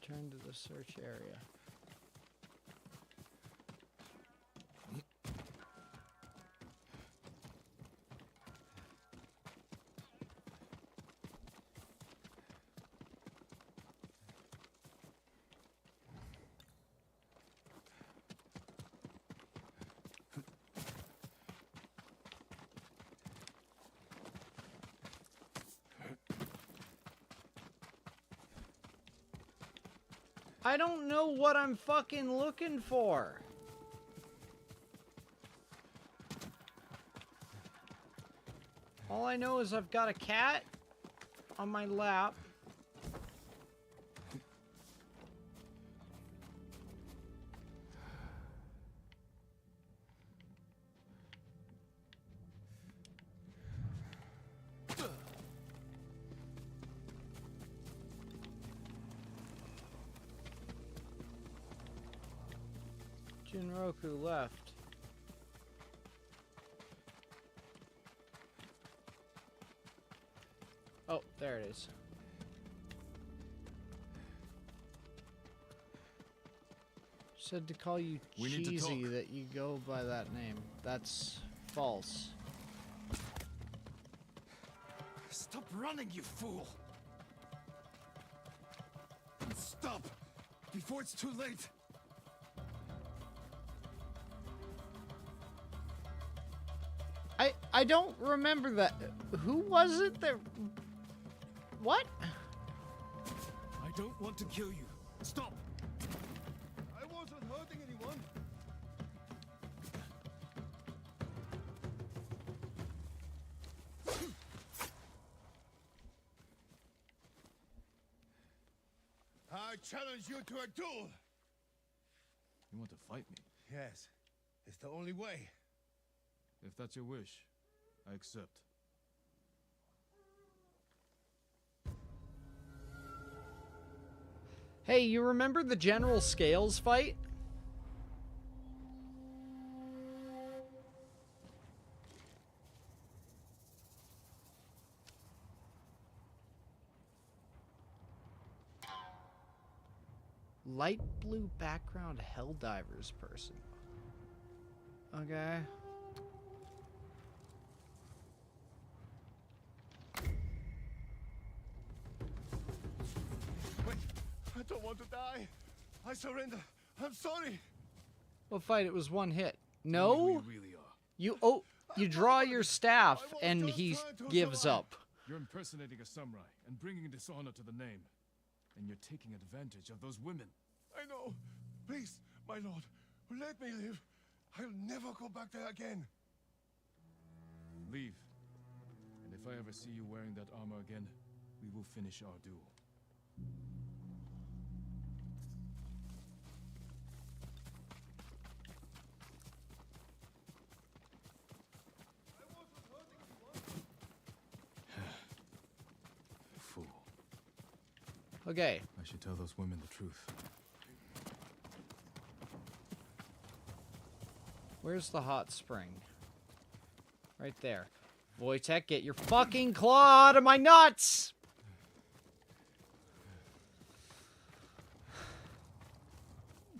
Return to the search area. I don't know what I'm fucking looking for. All I know is I've got a cat on my lap. Jinroku left. Oh, there it is. Said to call you We need to cheesy talk. that you go by that name. That's false. Stop running, you fool! Stop! Before it's too late! I don't remember that. Who was it that... What? I don't want to kill you. Stop! I wasn't hurting anyone. I challenge you to a duel. You want to fight me? Yes, it's the only way. If that's your wish, I accept. Hey, you remember the General Scales fight? Light blue background Helldivers person. Okay. Wait, I don't want to die. I surrender. I'm sorry. What fight? It was one hit. No? You really are. You draw your staff and he gives up. You're impersonating a samurai and bringing dishonor to the name. And you're taking advantage of those women. I know. Please, my lord, let me live. I'll never go back there again. Leave. And if I ever see you wearing that armor again, we will finish our duel. Fool. Okay. I should tell those women the truth. Where's the hot spring? Right there. Wojtek, get your fucking claw out of my nuts!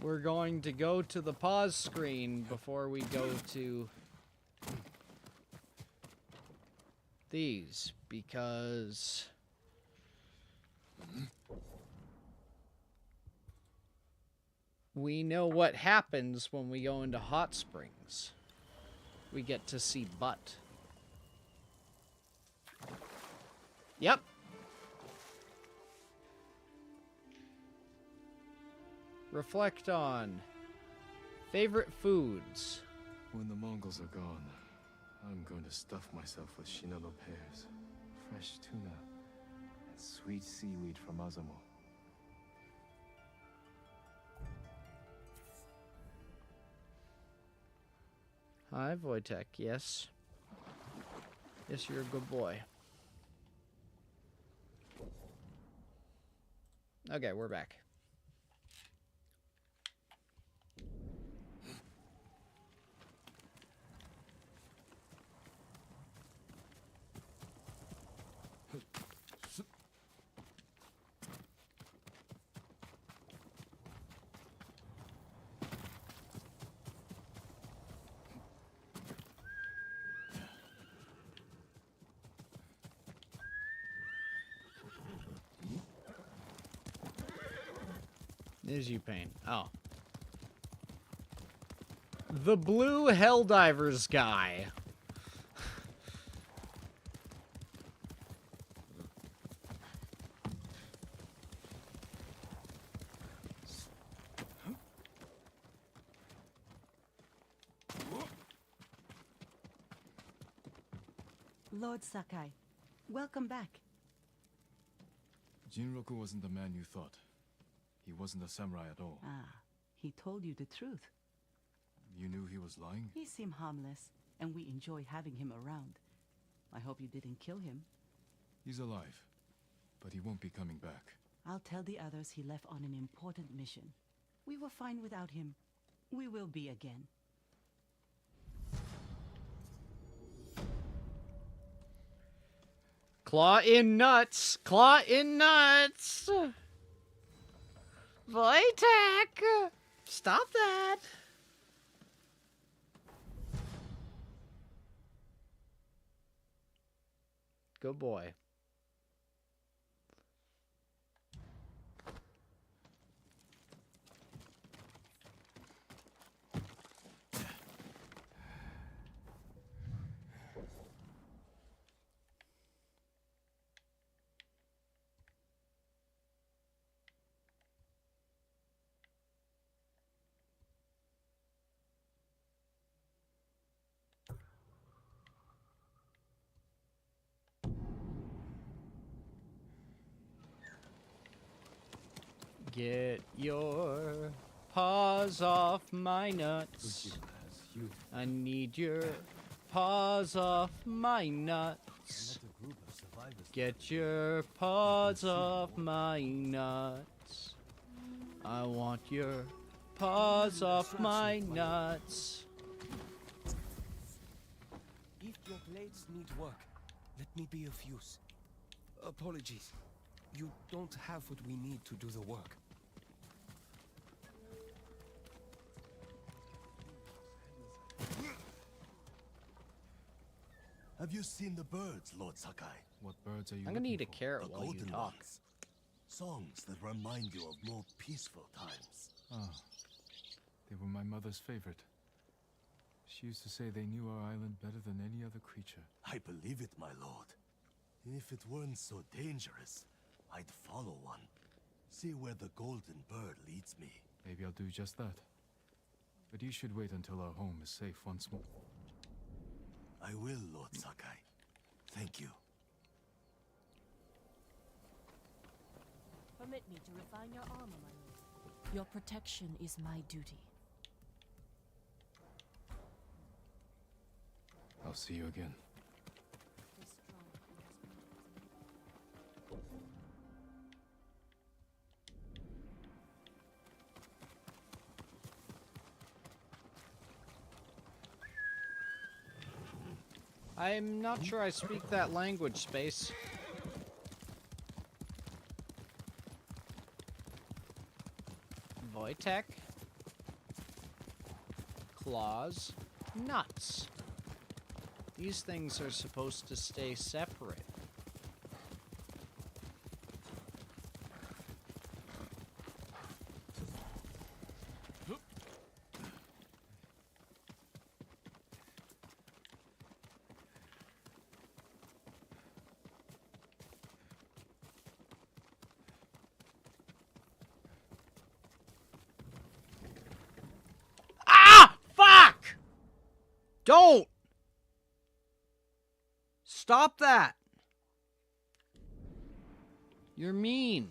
We're going to go to the pause screen before we go to these, because we know what happens when we go into hot springs. We get to see butt. Yep. Reflect on favorite foods. When the Mongols are gone, I'm going to stuff myself with shinono pears, fresh tuna, and sweet seaweed from Azamo. Hi, Wojtek. Yes. Yes, you're a good boy. Okay, we're back. Is you pain. Oh. The blue Helldivers guy. Lord Sakai, welcome back. Jinroku wasn't the man you thought. He wasn't a samurai at all. Ah, he told you the truth. You knew he was lying? He seemed harmless, and we enjoy having him around. I hope you didn't kill him. He's alive, but he won't be coming back. I'll tell the others he left on an important mission. We were fine without him. We will be again. Claw in nuts! Claw in nuts! Wojtek! Stop that! Good boy. Get your paws off my nuts. I need your paws off my nuts. Get your paws off my nuts. I want your paws off my nuts. If your blades need work, let me be of use. Apologies. You don't have what we need to do the work. Have you seen the birds, Lord Sakai? What birds are you I'm gonna eat a looking for? carrot The while you golden talk. ones. Songs that remind you of more peaceful times. Ah, they were my mother's favorite. She used to say they knew our island better than any other creature. I believe it, my lord. If it weren't so dangerous, I'd follow one. See where the golden bird leads me. Maybe I'll do just that. But you should wait until our home is safe once more. I will, Lord Sakai. Thank you. Permit me to refine your armor, my lord. Your protection is my duty. I'll see you again. I'm not sure I speak that language, Space. Wojtek. Claws. Nuts. These things are supposed to stay separate. Don't! Stop that! You're mean.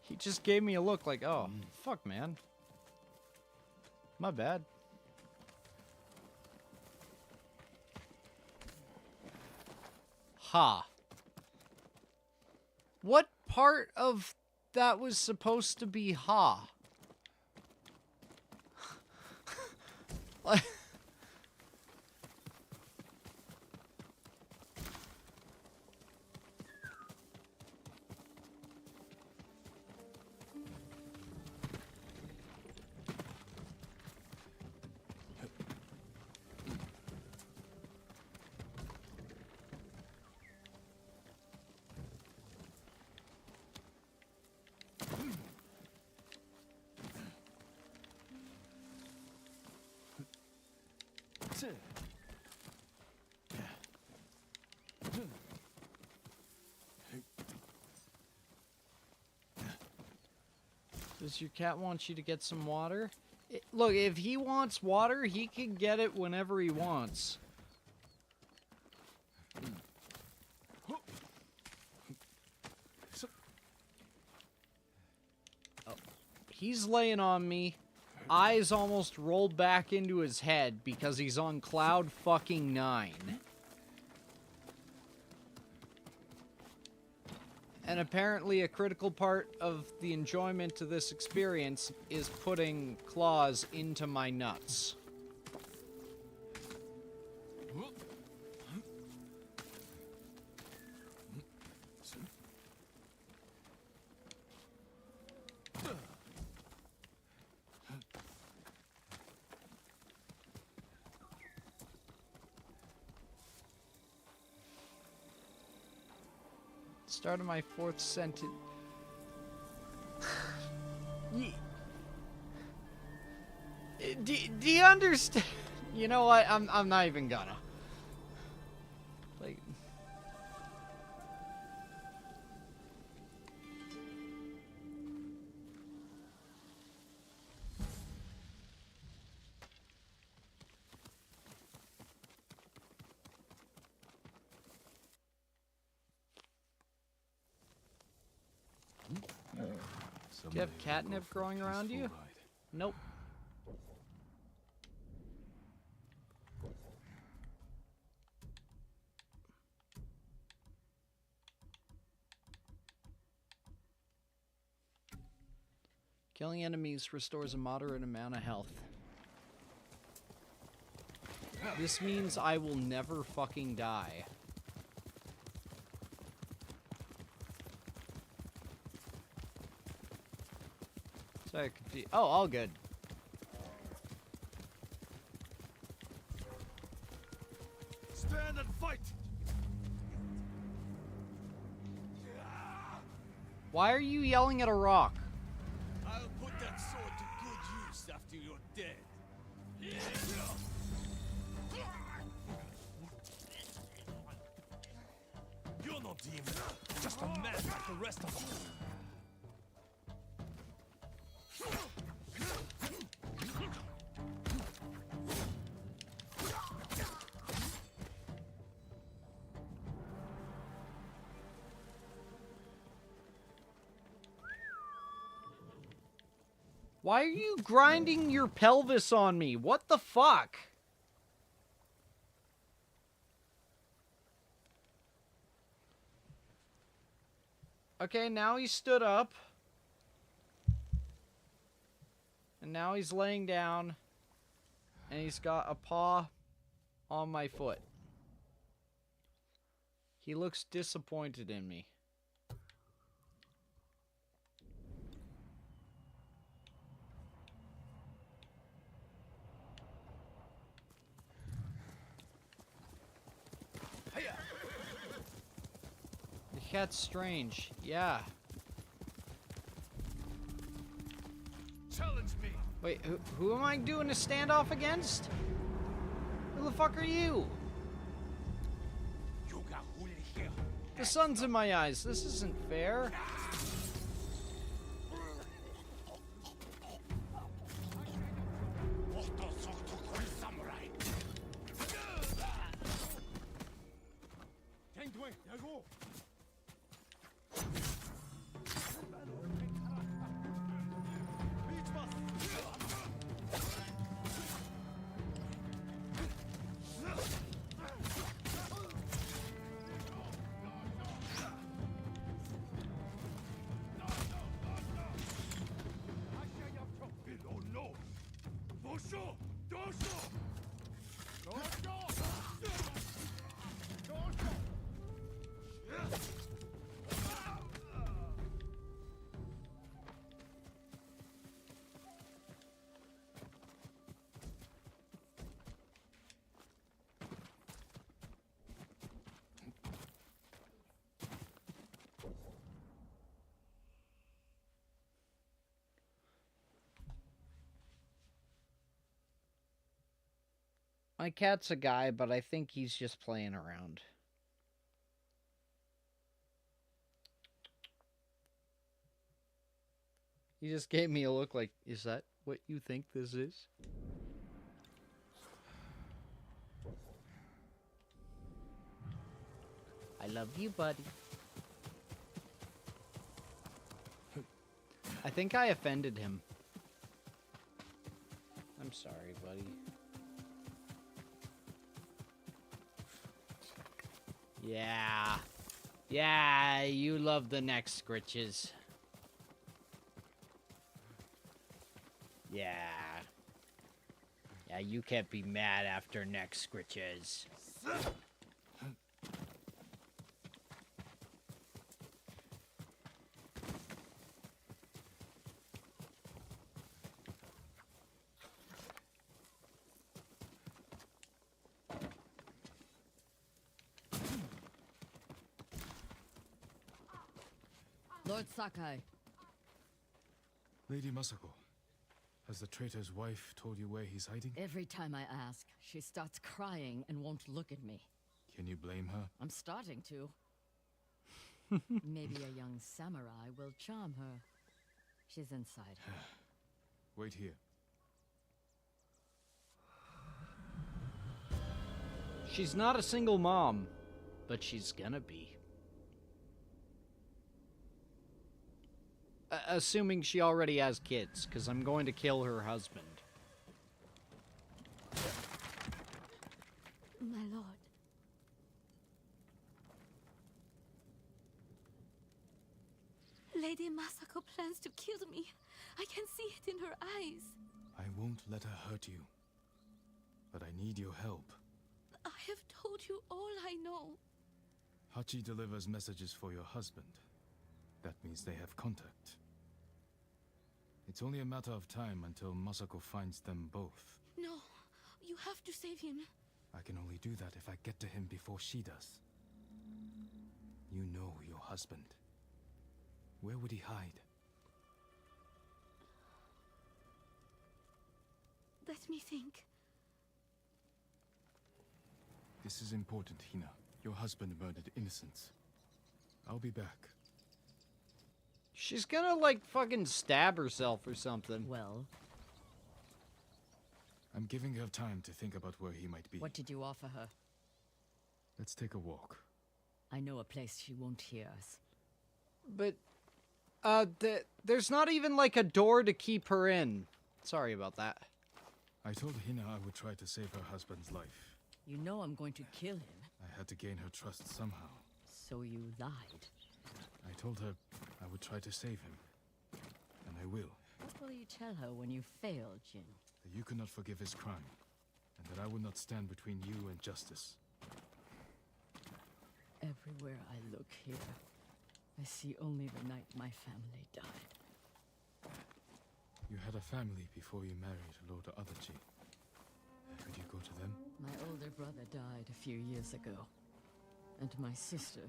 He just gave me a look like, oh, fuck, man. My bad. Ha. What part of that was supposed to be ha? Like... Does your cat want you to get some water? Look, if he wants water, he can get it whenever he wants. Oh, he's laying on me. Eyes almost rolled back into his head because he's on cloud fucking 9. And apparently a critical part of the enjoyment of this experience is putting claws into my nuts. Start of my 4th sentence. Do you understand? You know what? I'm not even gonna. Like. Do you have catnip growing around you? Nope. Killing enemies restores a moderate amount of health. This means I will never fucking die. Sorry, oh, all good. Stand and fight! Why are you yelling at a rock? I'll put that sword to good use after you're dead. You're no demon, just a man like the rest of us. Why are you grinding your pelvis on me? What the fuck? Okay, now he stood up. And now he's laying down. And he's got a paw on my foot. He looks disappointed in me. The cat's strange. Yeah. Challenge me. Wait, who am I doing a standoff against? Who the fuck are you? The sun's in my eyes. This isn't fair. My cat's a guy, but I think he's just playing around. He just gave me a look like, is that what you think this is? I love you, buddy. I think I offended him. I'm sorry, buddy. Yeah. Yeah, you love the neck scritches. Yeah. Yeah, you can't be mad after neck scritches. Lord Sakai. Lady Masako, has the traitor's wife told you where he's hiding? Every time I ask, she starts crying and won't look at me. Can you blame her? I'm starting to. Maybe a young samurai will charm her. She's inside. Wait here. She's not a single mom, but she's gonna be. Assuming she already has kids, because I'm going to kill her husband. My lord. Lady Masako plans to kill me. I can see it in her eyes. I won't let her hurt you. But I need your help. I have told you all I know. Hachi delivers messages for your husband. That means they have contact. It's only a matter of time until Masako finds them both. No, you have to save him. I can only do that if I get to him before she does. You know your husband. Where would he hide? Let me think. This is important, Hina. Your husband murdered innocents. I'll be back. She's gonna, like, fucking stab herself or something. Well? I'm giving her time to think about where he might be. What did you offer her? Let's take a walk. I know a place she won't hear us. But, there's not even, like, a door to keep her in. Sorry about that. I told Hina I would try to save her husband's life. You know I'm going to kill him. I had to gain her trust somehow. So you lied. I told her I would try to save him. And I will. What will you tell her when you fail, Jin? That you could not forgive his crime. And that I would not stand between you and justice. Everywhere I look here, I see only the night my family died. You had a family before you married Lord Adachi. Could you go to them? My older brother died a few years ago. And my sister,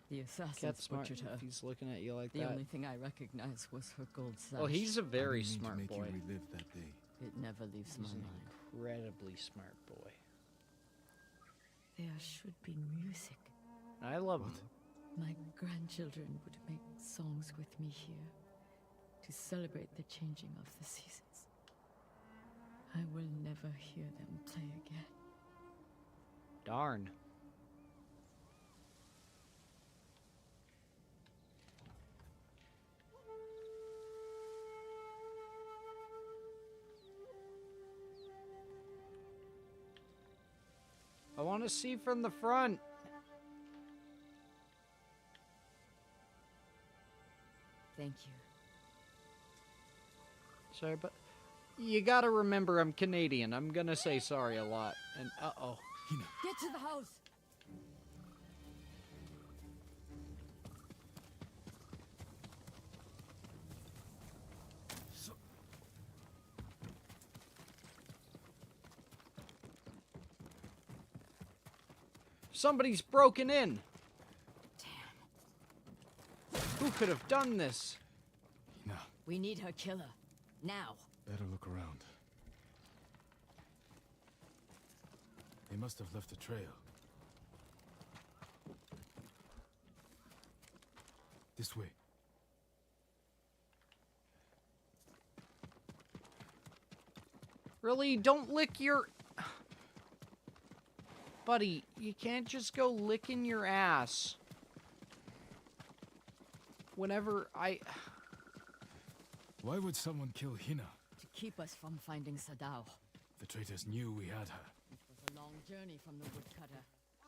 the assassin, Get smart butchered her. if he's looking at you like The that. only thing I recognized was her gold sash. Oh, he's a very I didn't mean smart to make boy. you relive that day. It never leaves my He's an mind. incredibly smart boy. There should be music. I love him. My grandchildren would make songs with me here to celebrate the changing of the seasons. I will never hear them play again. Darn. I want to see from the front. Thank you. Sorry, but you gotta remember I'm Canadian. I'm gonna say sorry a lot. And uh-oh. Get to the house! Somebody's broken in. Damn. Who could have done this? Hina. We need her killer. Now. Better look around. They must have left a trail. This way. Really? Don't lick your... Buddy, you can't just go licking your ass. Whenever I... Why would someone kill Hina? To keep us from finding Sadao. The traitors knew we had her. It was a long journey from the woodcutter.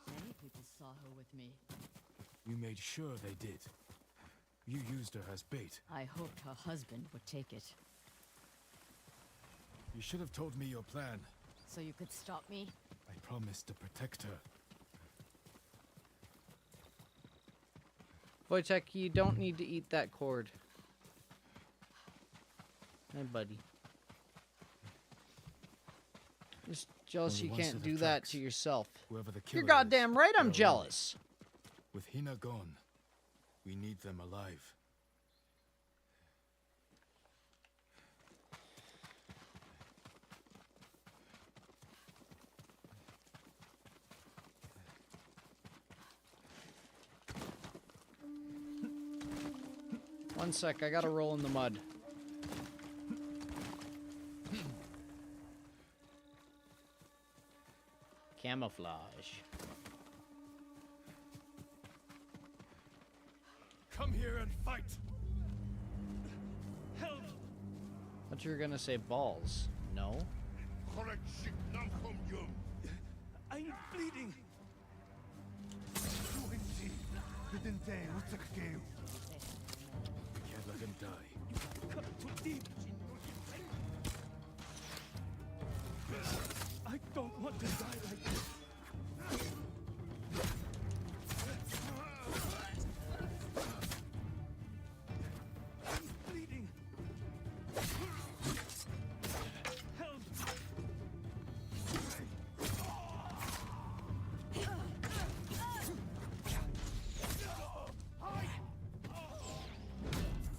Many people saw her with me. You made sure they did. You used her as bait. I hoped her husband would take it. You should have told me your plan. So you could stop me? I promised to protect her. Wojtek, you don't need to eat that cord. Hey, buddy. Just jealous Only you one can't set of do that tracks. to yourself. Whoever the You're killer goddamn is, right I'm they're jealous. alive. With Hina gone, we need them alive. One sec, I gotta roll in the mud. Camouflage. Come here and fight! Help! But you're gonna say balls. No? I'm bleeding. We can't let him die. Cut too deep. I don't want to die like this. I'm bleeding. Help!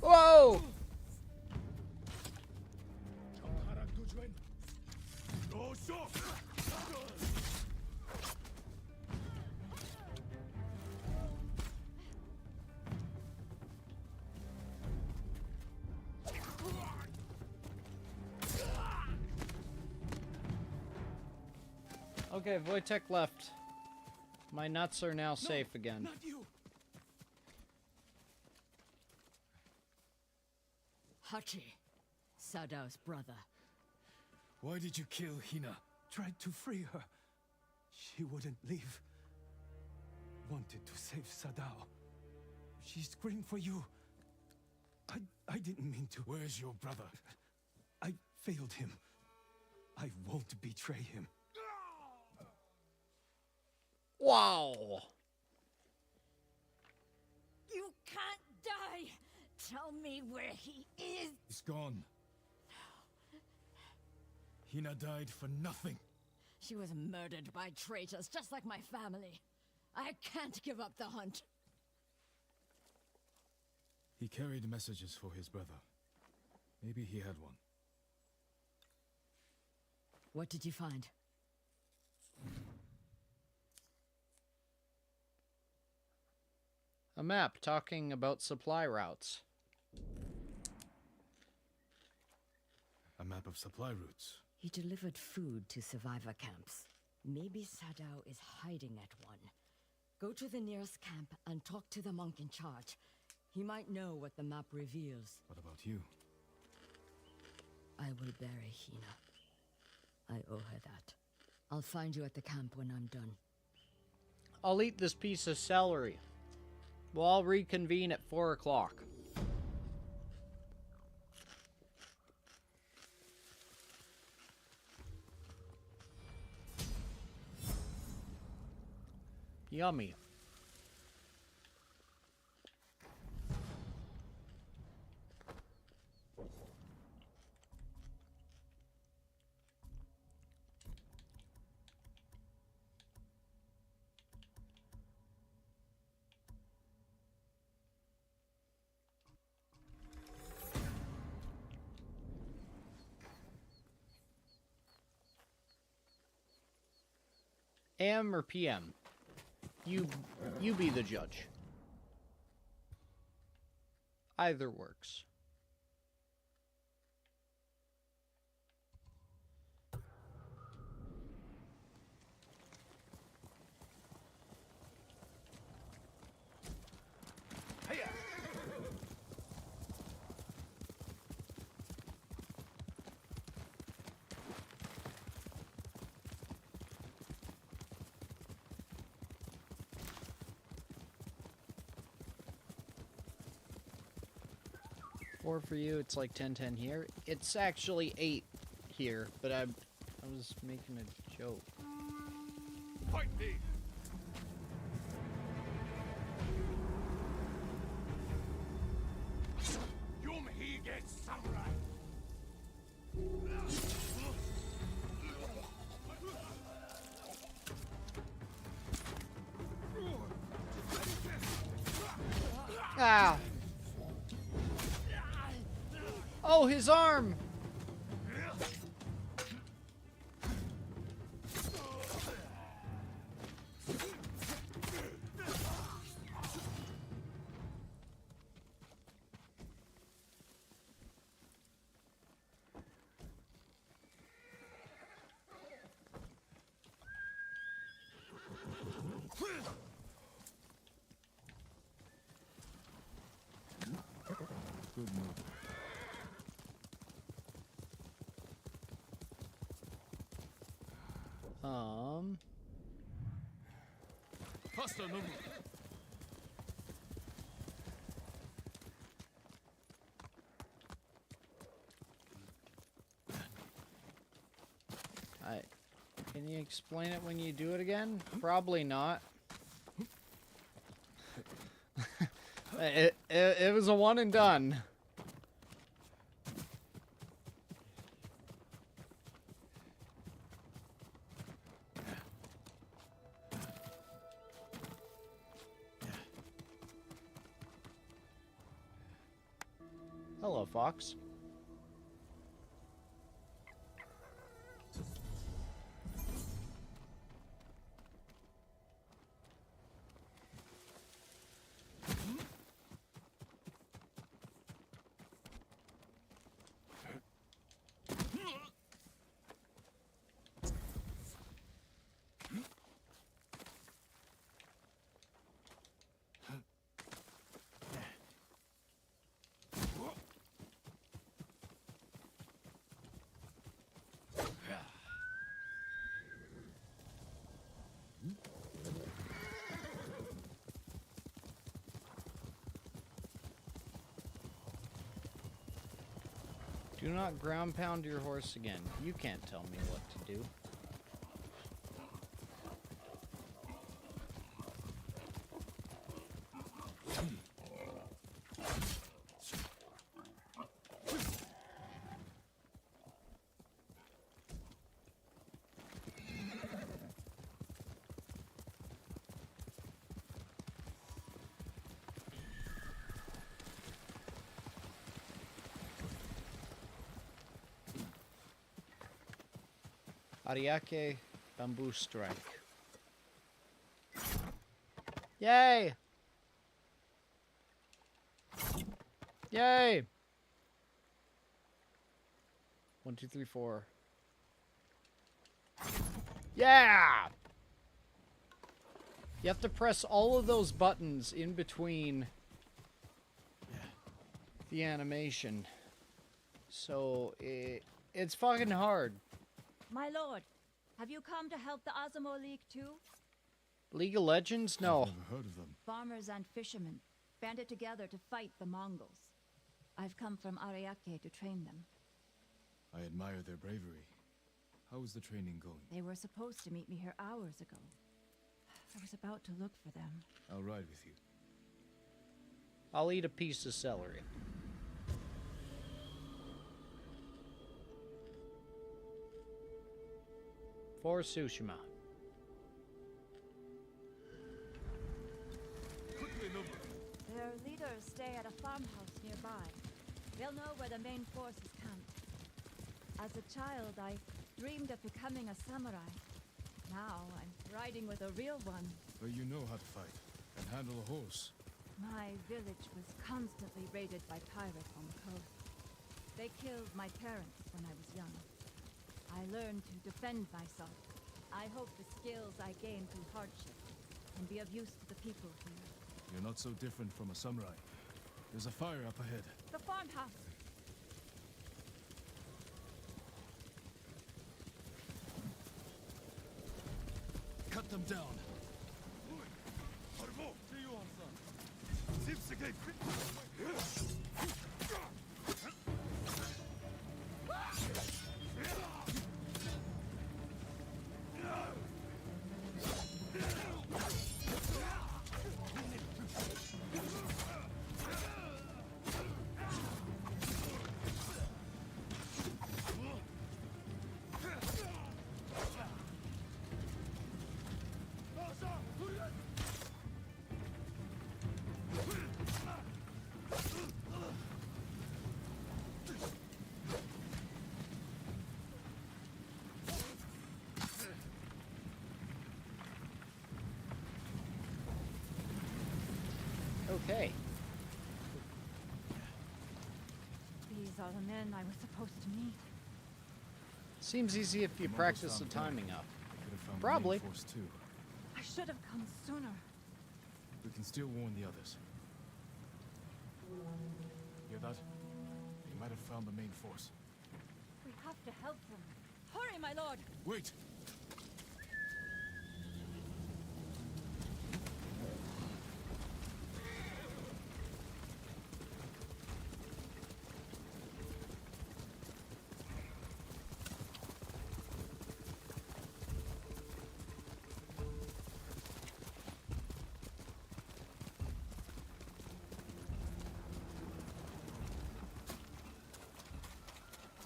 Whoa! Okay, Wojtek left. My nuts are now safe again. Not you. Hachi, Sadao's brother. Why did you kill Hina? Tried to free her. She wouldn't leave. Wanted to save Sadao. She screamed for you. I didn't mean to. Where's your brother? I failed him. I won't betray him. Wow! You can't die! Tell me where he is! He's gone. Hina died for nothing. She was murdered by traitors, just like my family. I can't give up the hunt. He carried messages for his brother. Maybe he had one. What did you find? A map talking about supply routes. A map of supply routes. He delivered food to survivor camps. Maybe Sadao is hiding at one. Go to the nearest camp and talk to the monk in charge. He might know what the map reveals. What about you? I will bury Hina. I owe her that. I'll find you at the camp when I'm done. I'll eat this piece of celery. We'll all reconvene at 4 o'clock. Yummy. AM or PM? You be the judge. Either works. 4 for you. It's like 10-10 here. It's actually 8 here, but I was making a joke. Fight me! Yumhige samurai! Ah! Oh, his arm! Good move. Faster, Nobu. Can you explain it when you do it again? Probably not. It was a one and done. Hello, Fox. Do not ground pound your horse again. You can't tell me what to do. Ariake Bamboo Strike. Yay! Yay! 1, 2, 3, 4. Yeah! You have to press all of those buttons in between the animation. So it's fucking hard. My lord, have you come to help the Azamo League too? League of Legends? No. I've never heard of them. Farmers and fishermen banded together to fight the Mongols. I've come from Ariake to train them. I admire their bravery. How is the training going? They were supposed to meet me here hours ago. I was about to look for them. I'll ride with you. I'll eat a piece of celery. For Tsushima. Their leaders stay at a farmhouse nearby. They'll know where the main force is camped. As a child, I dreamed of becoming a samurai. Now I'm riding with a real one. But you know how to fight and handle a horse. My village was constantly raided by pirates on the coast. They killed my parents when I was young. I learned to defend myself. I hope the skills I gained through hardship can be of use to the people here. You're not so different from a samurai. There's a fire up ahead. The farmhouse! Cut them down. Okay. These are the men I was supposed to meet. Seems easy if you practice the timing up. Probably. Force too. I should have come sooner. We can still warn the others. Hear that? They might have found the main force. We have to help them. Hurry, my lord! Wait!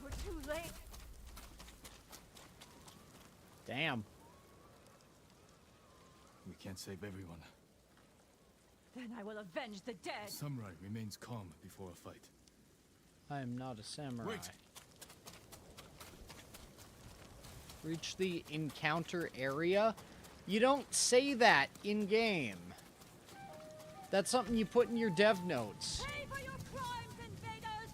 We're too late. Damn. We can't save everyone. Then I will avenge the dead. The samurai remains calm before a fight. I am not a samurai. Wait. Reach the encounter area? You don't say that in-game. That's something you put in your dev notes. Pay for your crimes, invaders!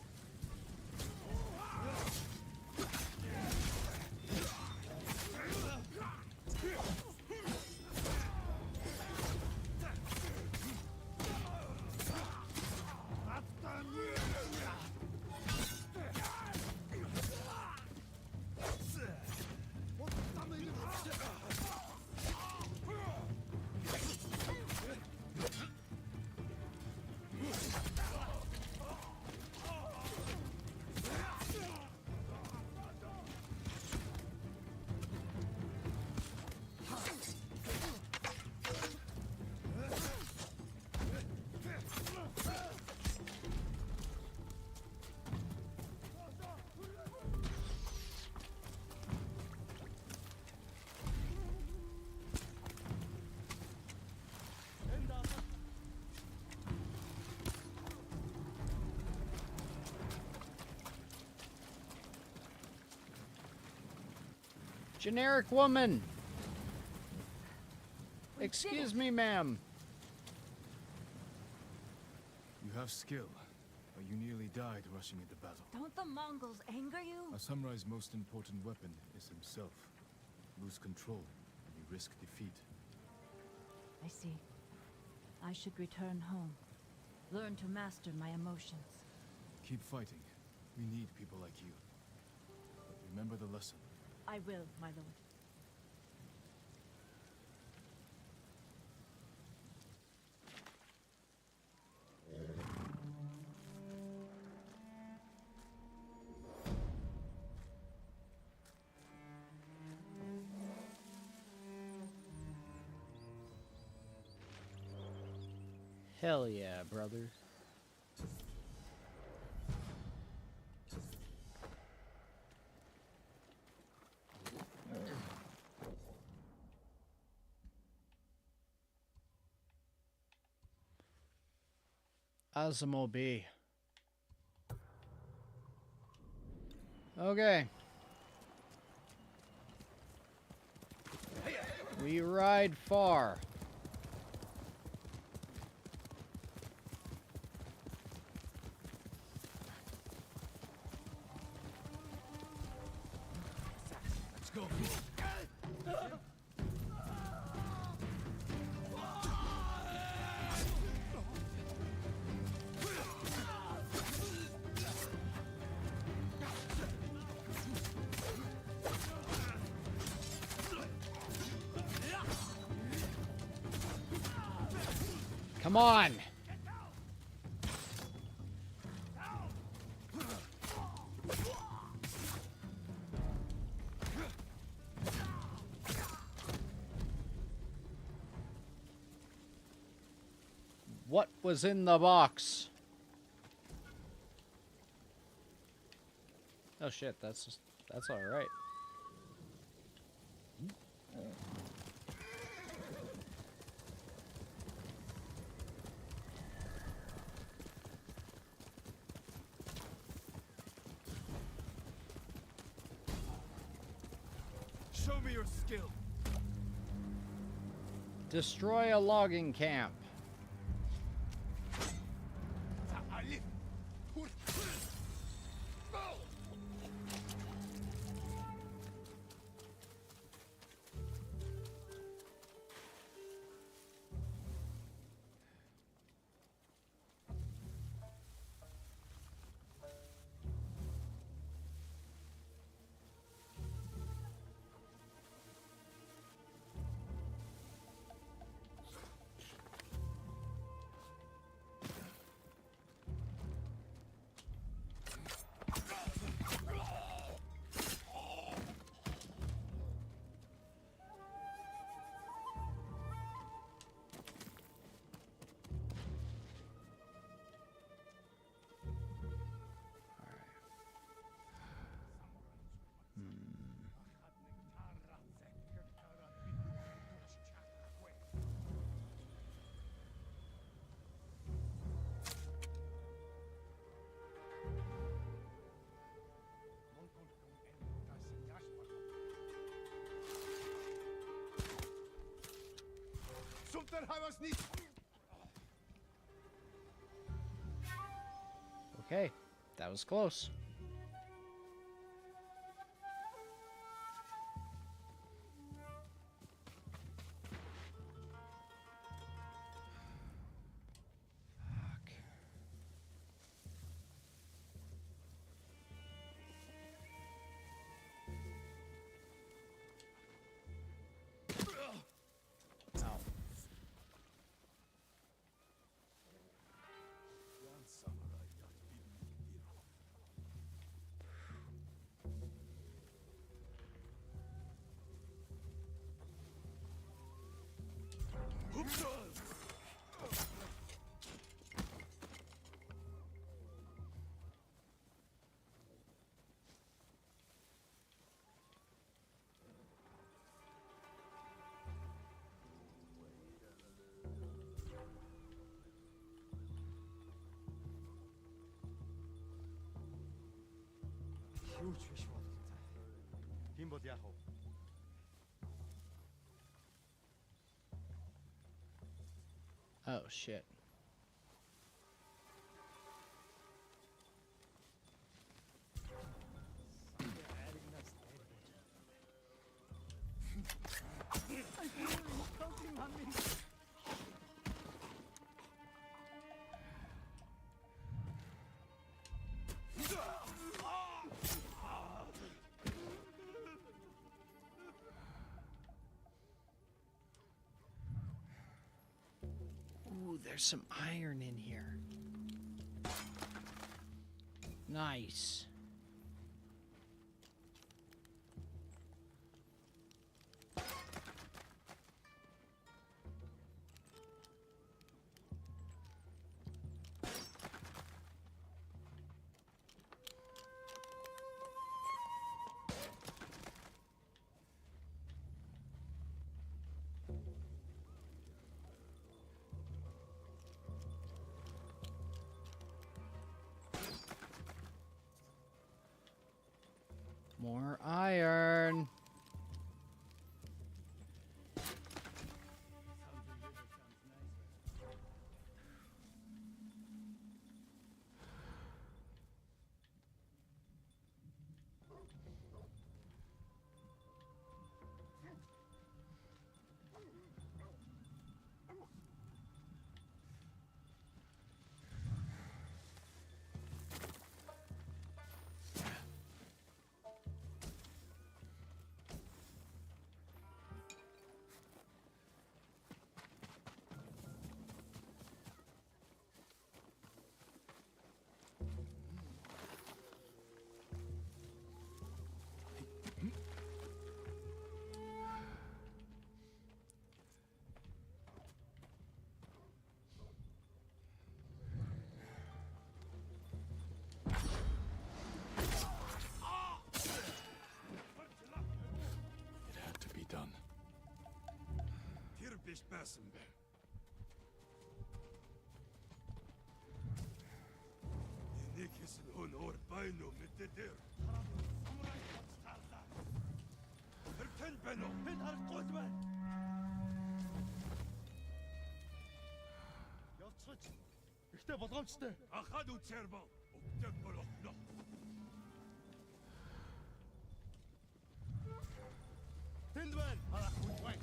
Generic woman. Excuse me, ma'am. You have skill, but you nearly died rushing into battle. Don't the Mongols anger you? A samurai's most important weapon is himself. Lose control, and you risk defeat. I see. I should return home. Learn to master my emotions. Keep fighting. We need people like you. But remember the lesson. I will, my lord. Hell yeah, brother. Osmo B. Okay. We ride far. Let's go. Come on. What was in the box? Oh shit, that's all right. Show me your skill. Destroy a logging camp. Okay, that was close. Huge fish water. Kimbo diaho. Oh shit. Ooh, there's some iron in here. Nice. More iron. Tirbish Basimbe. Yenikisin hun or baino mitedir. Erken beno. Ben arkudman. Явцгач. Ихтэй болгоомжтой. Ахад үчээр боо. Өгдөг болохно. Тэнд байна. Харахгүй.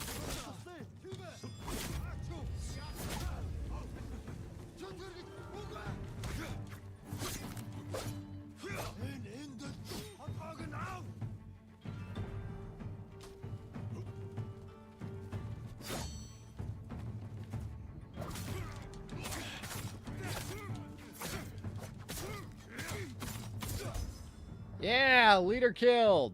Yeah, leader killed.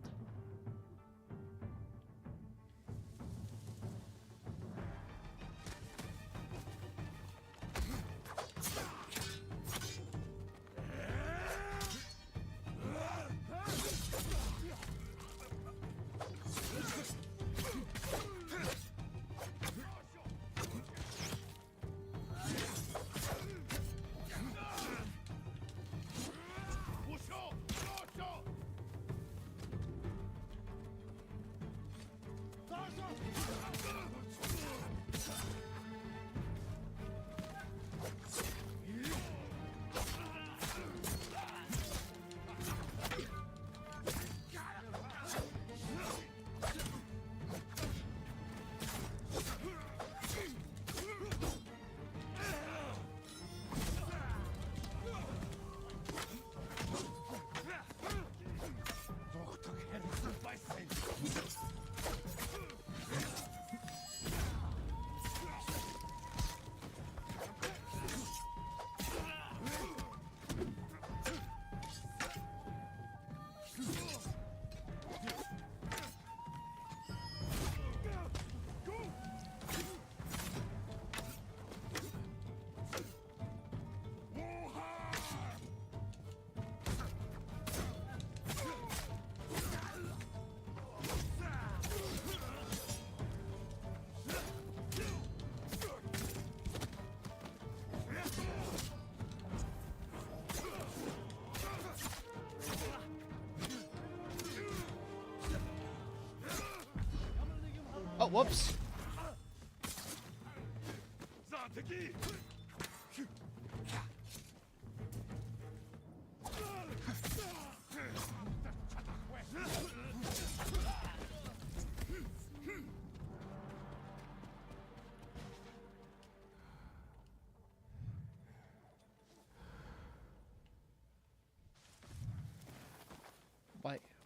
Oh, whoops.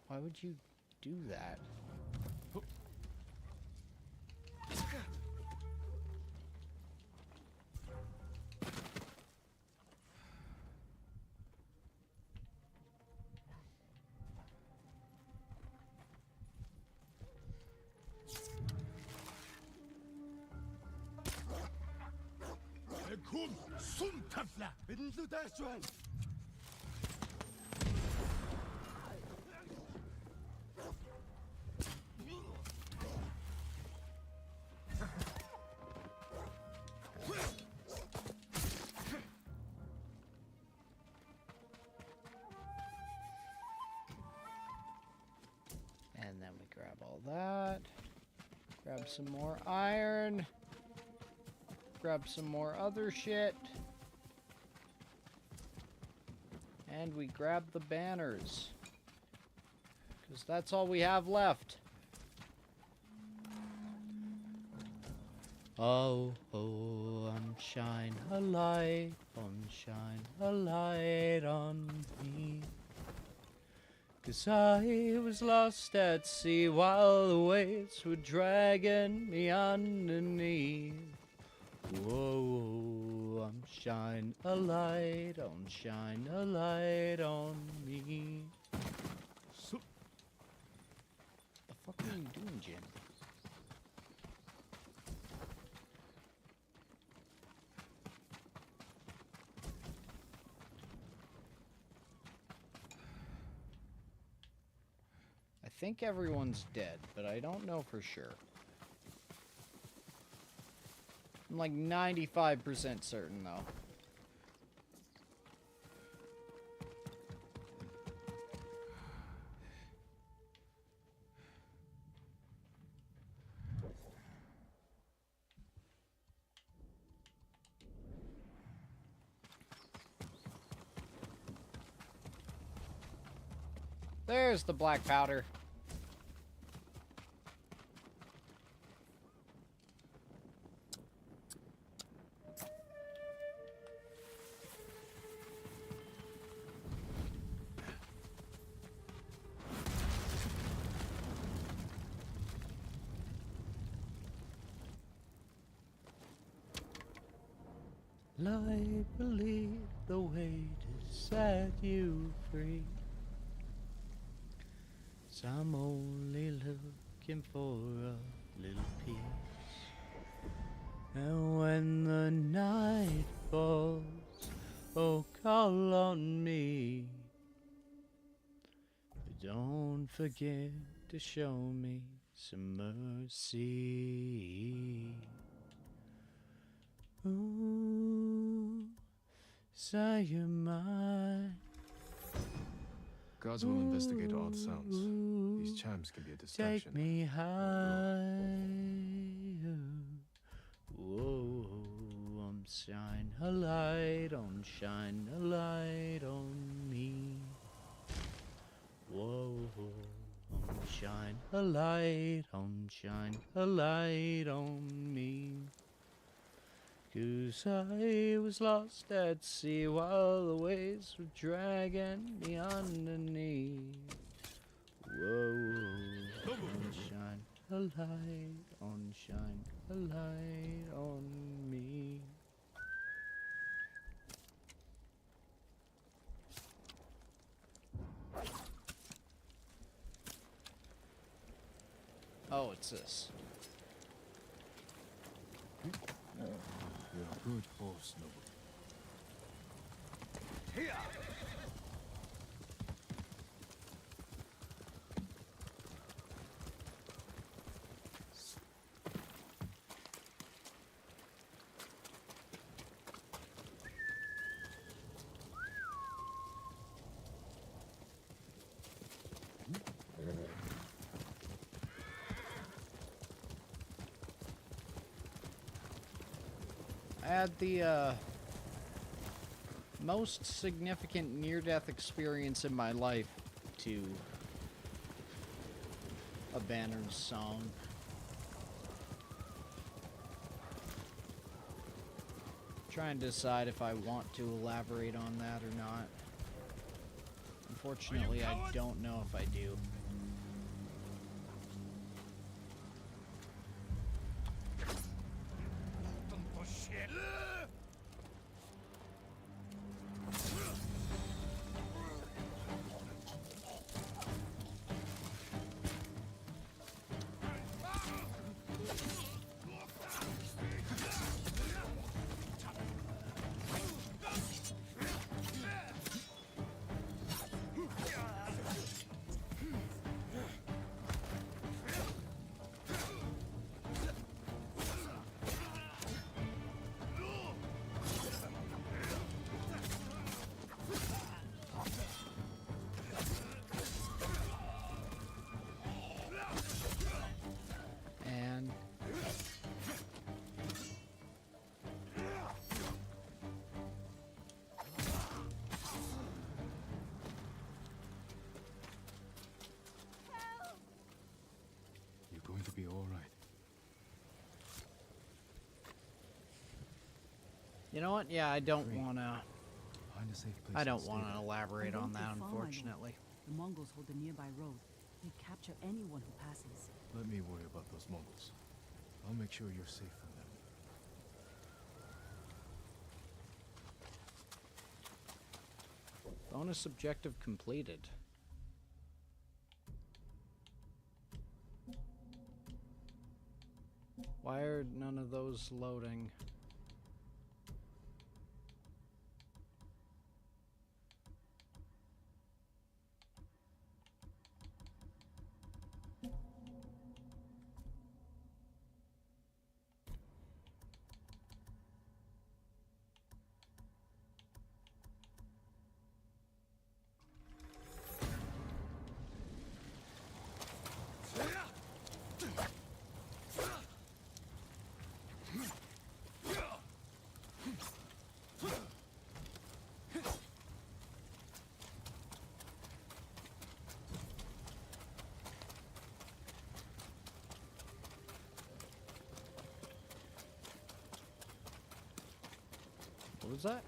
Why would you do that? And then we grab all that. Grab some more iron. Grab some more other shit. And we grab the banners. Because that's all we have left. Oh, oh, shine a light on me. 'Cause I was lost at sea while the waves were dragging me underneath. Whoa, shine a light on me. What the fuck are you doing, Jim? I think everyone's dead, but I don't know for sure. I'm like 95% certain, though. There's the black powder. I believe the way to set you free. 'Cause I'm only looking for a little peace. And when the night falls, oh, call on me. But don't forget to show me some mercy. Ooh, say you're mine. Gods will investigate all the sounds. These chimes can be a distraction. Take me higher. Whoa, shine a light on me. Whoa, shine a light on me. 'Cause I was lost at sea while the waves were dragging me underneath. Whoa, shine a light on me. Oh, it's this. You're a good horse, Noble. Here! had the most significant near-death experience in my life to a Banner's song. Trying to decide if I want to elaborate on that or not. Unfortunately, I don't know if I do. Be all right. You know what? Yeah, I don't want to. Find a safe place. I don't to want stay. to elaborate on that, unfortunately. The Mongols hold the nearby road. They capture anyone who passes. Let me worry about those Mongols. I'll make sure you're safe from them. Bonus objective completed. Why are none of those loading? What was that?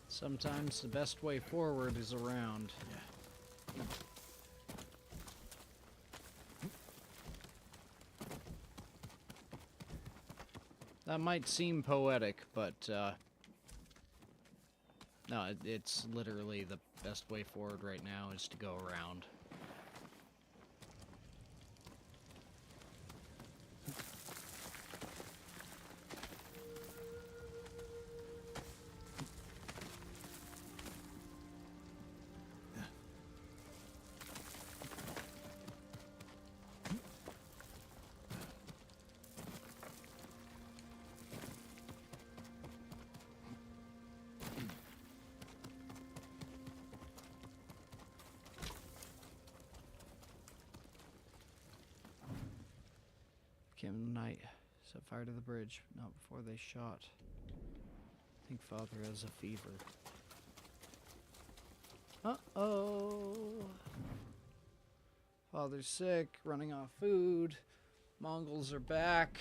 Sometimes the best way forward is around. Yeah. That might seem poetic, but no, it's literally the best way forward right now is to go around. Kim Knight set fire to the bridge, not before they shot. I think father has a fever. Uh-oh. Father's sick, running off food. Mongols are back.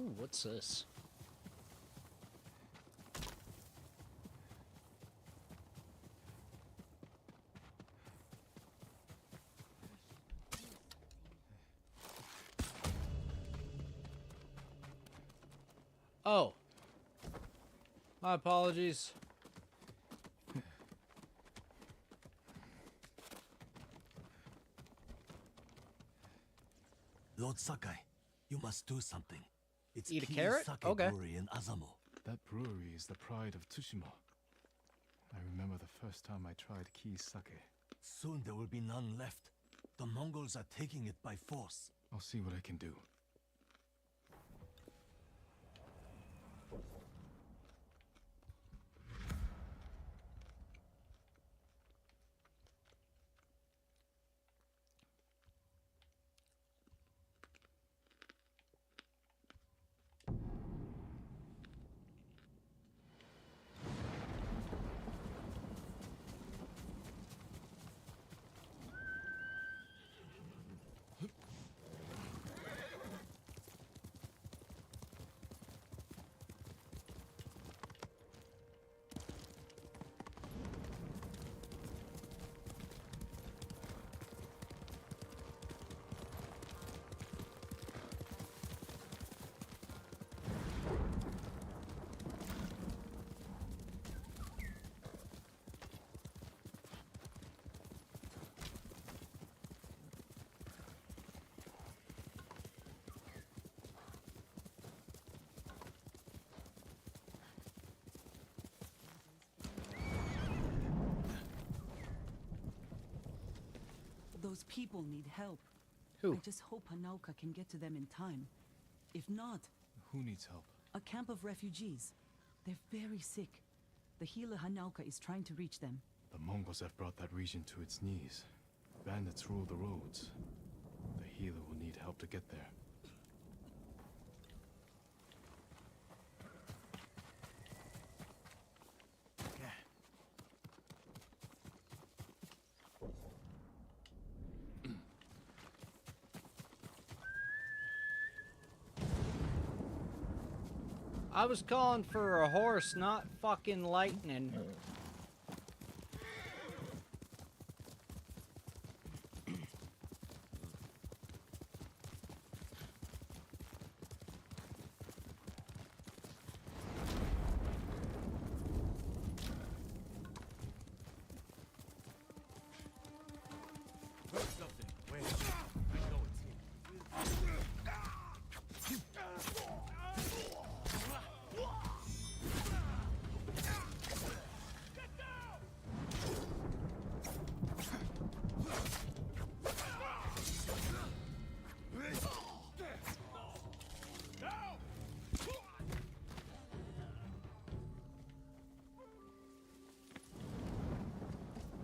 Ooh, what's this? Oh. My apologies. Lord Sakai, you must do something. It's Eat a Key's carrot? Sake Okay. Brewery in Azamo. That brewery is the pride of Tsushima. I remember the first time I tried Key's sake. Soon there will be none left. The Mongols are taking it by force. I'll see what I can do. Those people need help. Who? I just hope Hanauka can get to them in time. If not, Who needs help? a camp of refugees. They're very sick. The healer Hanauka is trying to reach them. The Mongols have brought that region to its knees. Bandits rule the roads. The healer will need help to get there. I was calling for a horse, not fucking lightning. Something. Wait. I know it's here.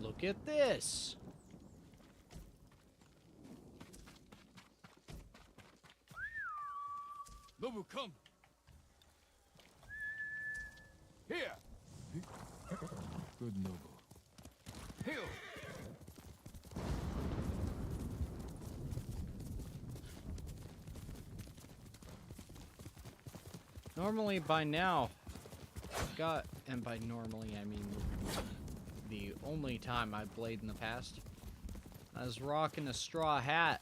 Look at this. Nobu, come! Here! Good Nobu. Heal! Normally by now, I've got, and by normally I mean the only time I've played in the past, I was rocking a straw hat.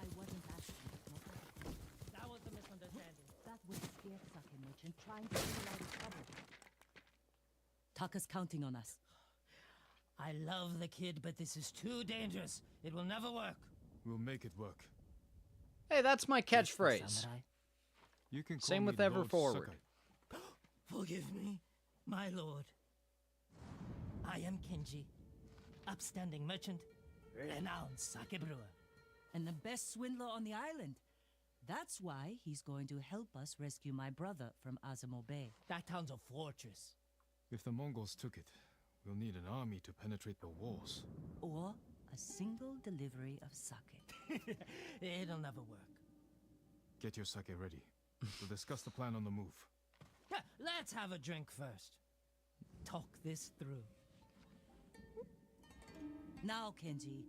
I wasn't asking. That was a misunderstanding. That was a scared sucker merchant trying to get out of trouble. Taka's counting on us. I love the kid, but this is too dangerous. It will never work. We'll make it work. Hey, that's my catchphrase. Samurai. You can call Same me with Ever Lord Forward. Sakai. Forgive me, my lord. I am Kenji, upstanding merchant, renowned sake brewer. And the best swindler on the island. That's why he's going to help us rescue my brother from Azamo Bay. That town's a fortress. If the Mongols took it, we'll need an army to penetrate the walls. Or a single delivery of sake. It'll never work. Get your sake ready. We'll discuss the plan on the move. Let's have a drink first. Talk this through. Now, Kenji.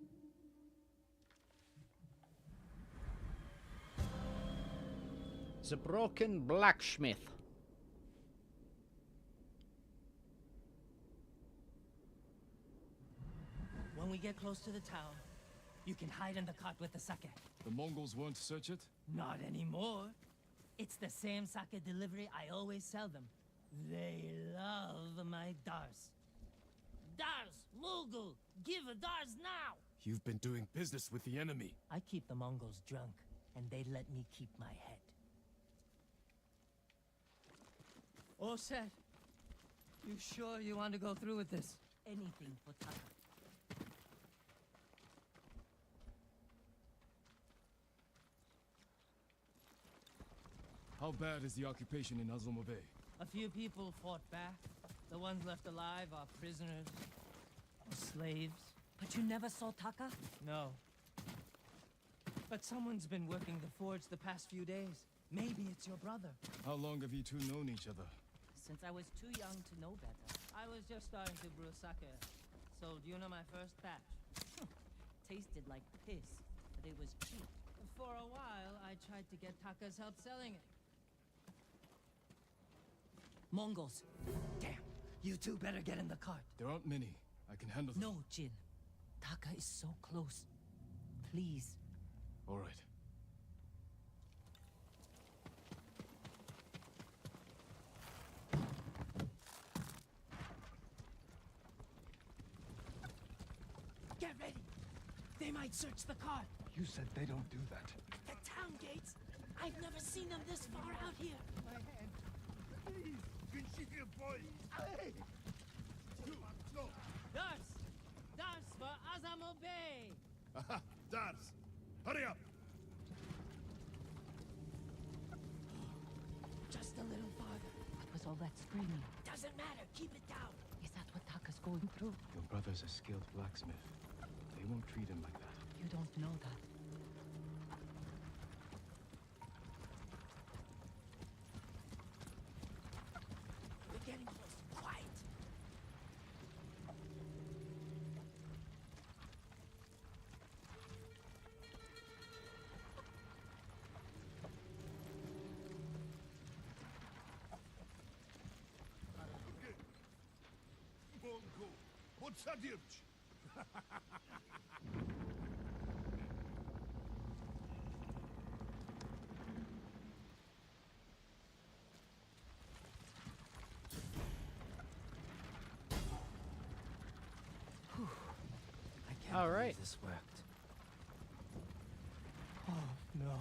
The broken blacksmith. When we get close to the town, you can hide in the cart with the sake. The Mongols won't search it? Not anymore. It's the same sake delivery I always sell them. They love my dars. Dars! Mogul! Give a dars now! You've been doing business with the enemy. I keep the Mongols drunk, and they let me keep my head. All set. You sure you want to go through with this? Anything for Taka. How bad is the occupation in Azamo Bay? A few people fought back. The ones left alive are prisoners or slaves. But you never saw Taka? No. But someone's been working the forge the past few days. Maybe it's your brother. How long have you two known each other? Since I was too young to know better. I was just starting to brew sake. Sold Yuna my first batch. Tasted like piss, but it was cheap. For a while, I tried to get Taka's help selling it. Mongols. Damn. You two better get in the cart. There aren't many. I can handle them. No, Jin. Taka is so close. Please. All right. Get ready. They might search the cart. You said they don't do that. The town gates. I've never seen them this far out here. My hand. Please. Can she hear boys? Hey! No. Dars! Dars for Azamo Bay! Aha! Dars! Hurry up! Just a little farther. What was all that screaming? Doesn't matter. Keep it down. Is that what Taka's going through? Your brother's a skilled blacksmith. They won't treat him like that. You don't know that. We're getting close. Quiet. Bongo! Podsadirć! All right. This worked. Oh no.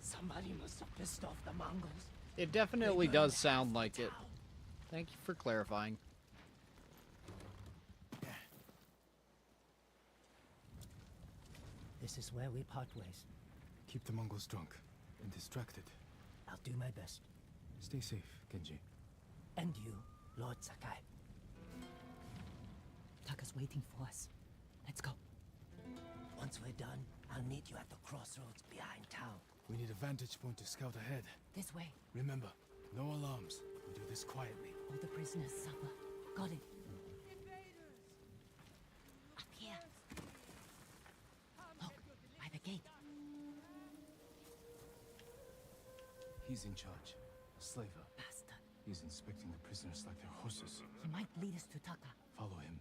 Somebody must have pissed off the Mongols. It definitely does sound like it. Thank you for clarifying. This is where we part ways. Keep the Mongols drunk and distracted. I'll do my best. Stay safe, Kenji. And you, Lord Sakai. Taka's waiting for us. Let's go. Once we're done, I'll meet you at the crossroads behind town. We need a vantage point to scout ahead. This way. Remember, no alarms. We do this quietly. All the prisoners suffer. Got it. Up here. Look, by the gate. He's in charge. A slaver. Bastard. He's inspecting the prisoners like they're horses. He might lead us to Taka. Follow him.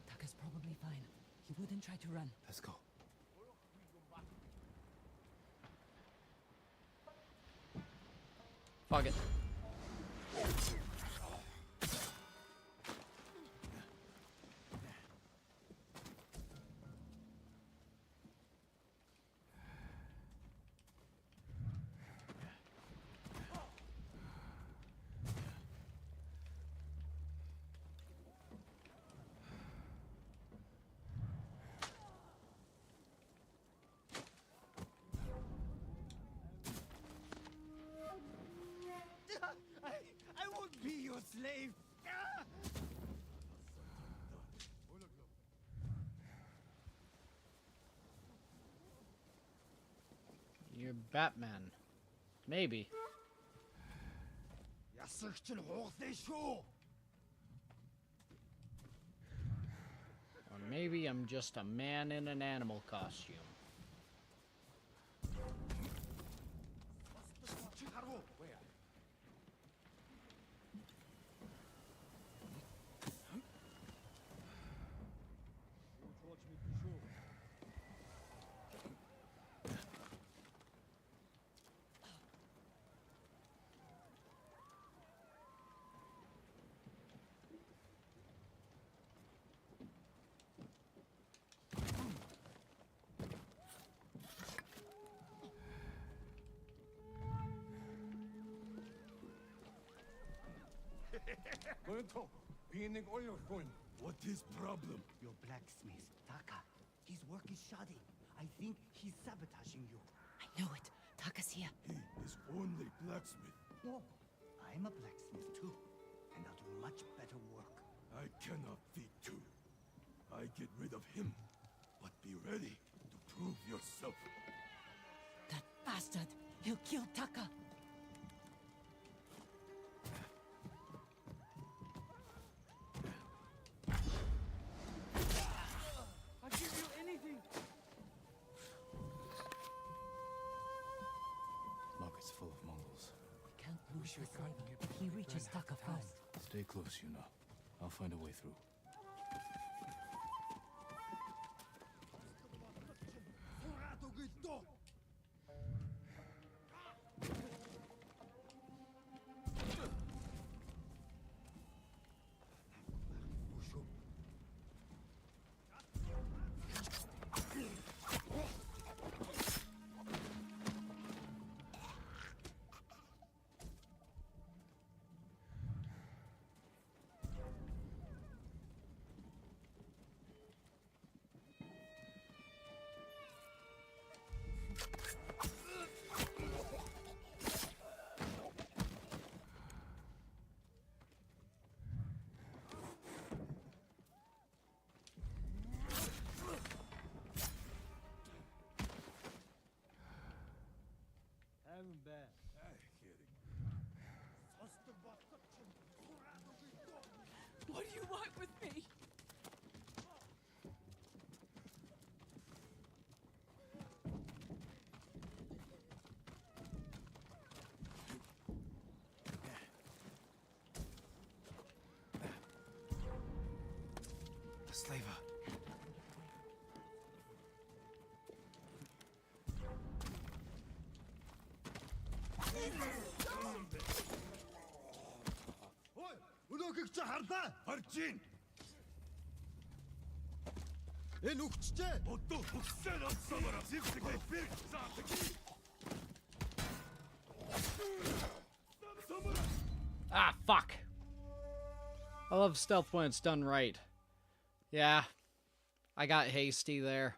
Taka's probably fine. He wouldn't try to run. Let's go. Fuck it. I won't be your slave. You're Batman. Maybe. Or maybe I'm just a man in an animal costume. What is problem? Your blacksmith, Taka. His work is shoddy. I think he's sabotaging you. I know it. Taka's here. He is only blacksmith. No, I'm a blacksmith too, and I'll do much better work. I cannot feed two. I get rid of him, but be ready to prove yourself. That bastard! He'll kill Taka! I'll give you anything. Market's full of Mongols. We can't lose sight of him. He reaches Taka first. Stay close, Yuna. I'll find a way through. What do you want with me? The slaver. Arjun! Ah, fuck. I love stealth when it's done right. Yeah, I got hasty there.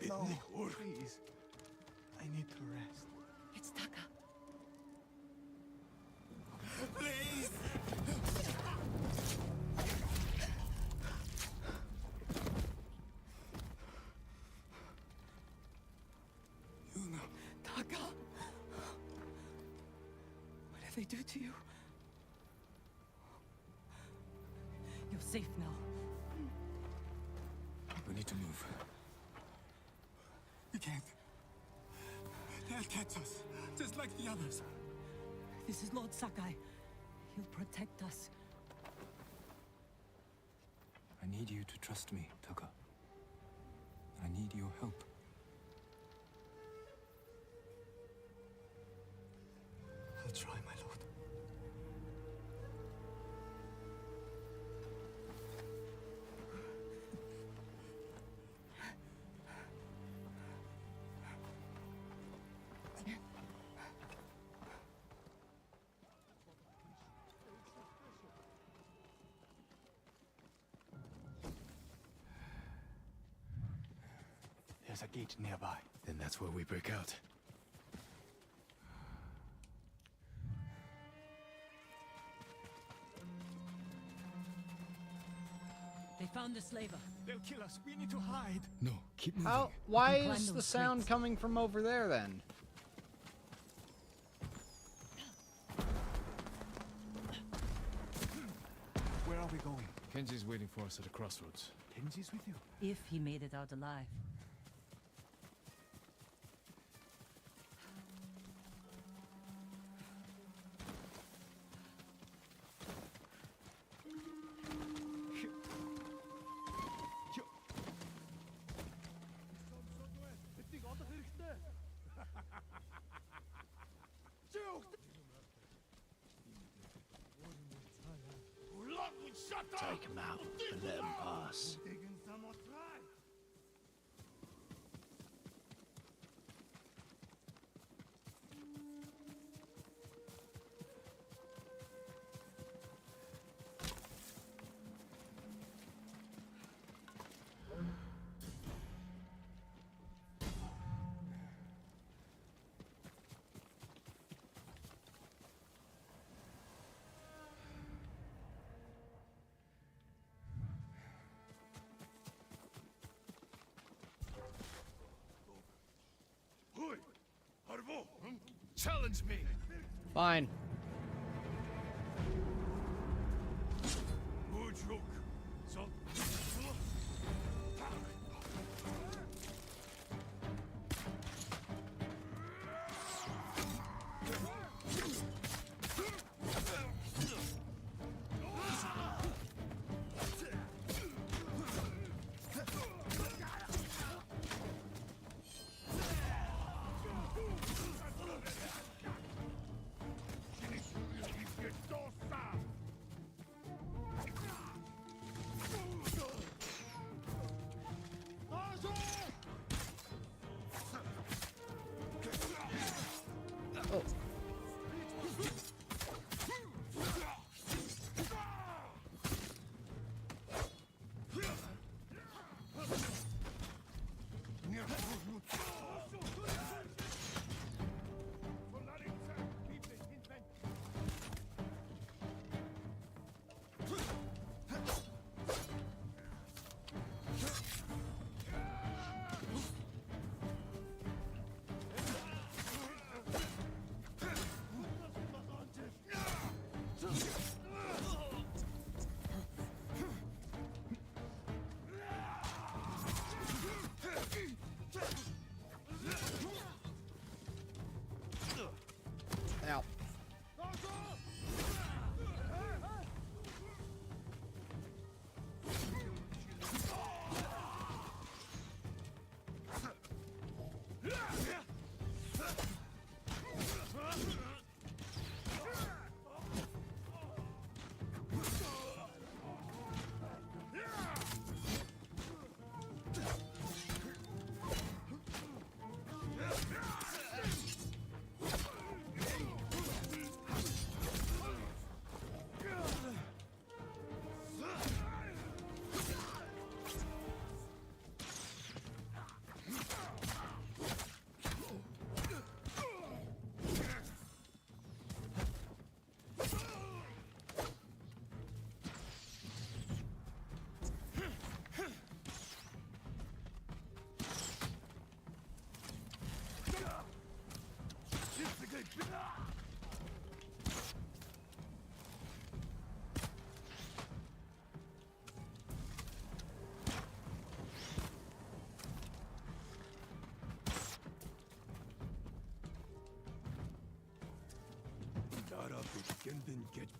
No, please. I need to rest. It's Taka. Please! they do to you? You're safe now. We need to move. We can't. They'll catch us, just like the others. This is Lord Sakai. He'll protect us. I need you to trust me, Taka. I need your help. I'll try, my lord. There's a gate nearby. Then that's where we break out. They found the slaver. They'll kill us. We need to hide. No, keep moving. Why climb is the those sound crates. coming from over there then? Where are we going? Kenji's waiting for us at a crossroads. Kenji's with you? If he made it out alive. Take him out and let him pass. Challenge me! Fine.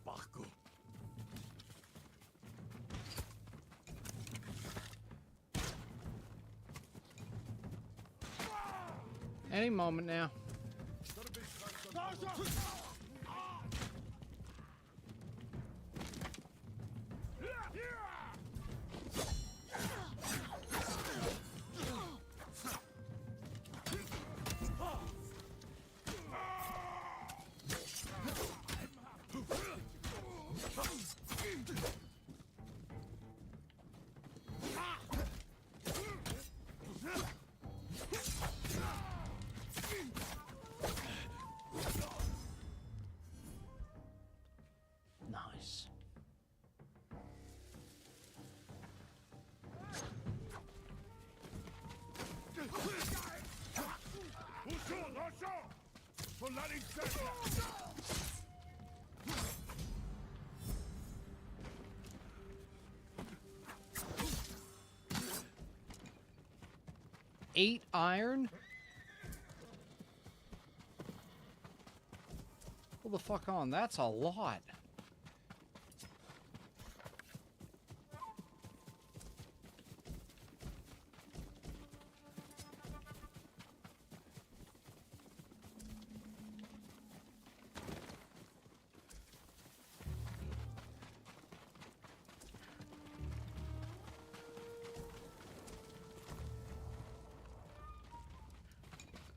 Baku. Any moment now. Nice. Eight iron? Hold the fuck on, that's a lot.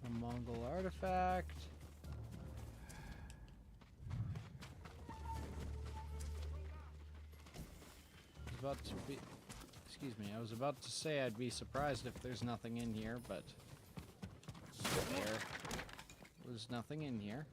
A Mongol artifact. Excuse me, I was about to say I'd be surprised if there's nothing in here, but there was nothing in here.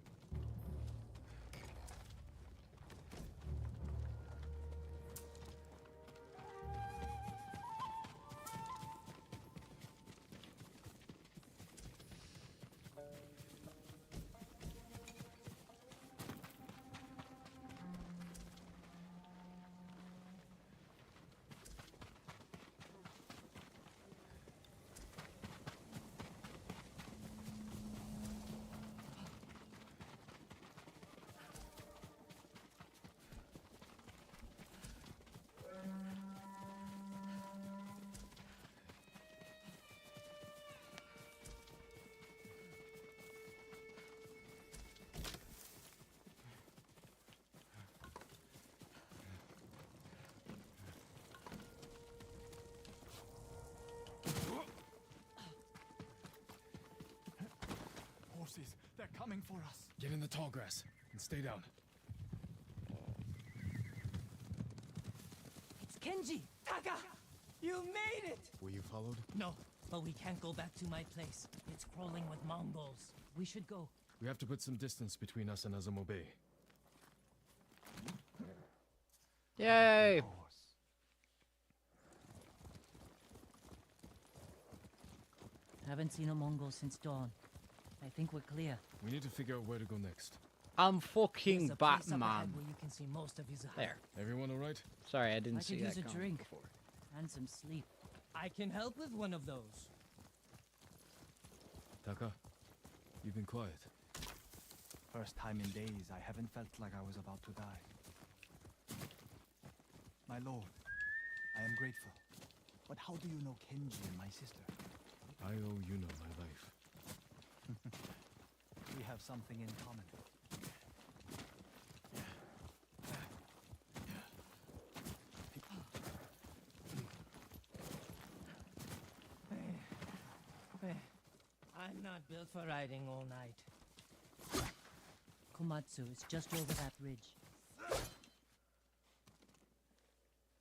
Horses, they're coming for us. Get in the tall grass and stay down. It's Kenji! Taka! You made it! Were you followed? No, but we can't go back to my place. It's crawling with Mongols. We should go. We have to put some distance between us and Azamo Bay. Yay! Haven't seen a Mongol since dawn. I think we're clear. We need to figure out where to go next. I'm fucking There's a place up Batman. ahead where you can see most of Izuha. There. Everyone all right? Sorry, I didn't I see could that use a coming drink before. and some sleep. I can help with one of those. Taka, you've been quiet. First time in days, I haven't felt like I was about to die. My lord, I am grateful. But how do you know Kenji and my sister? I owe Yuno my life. We have something in common. I'm not built for riding all night. Komatsu is just over that ridge.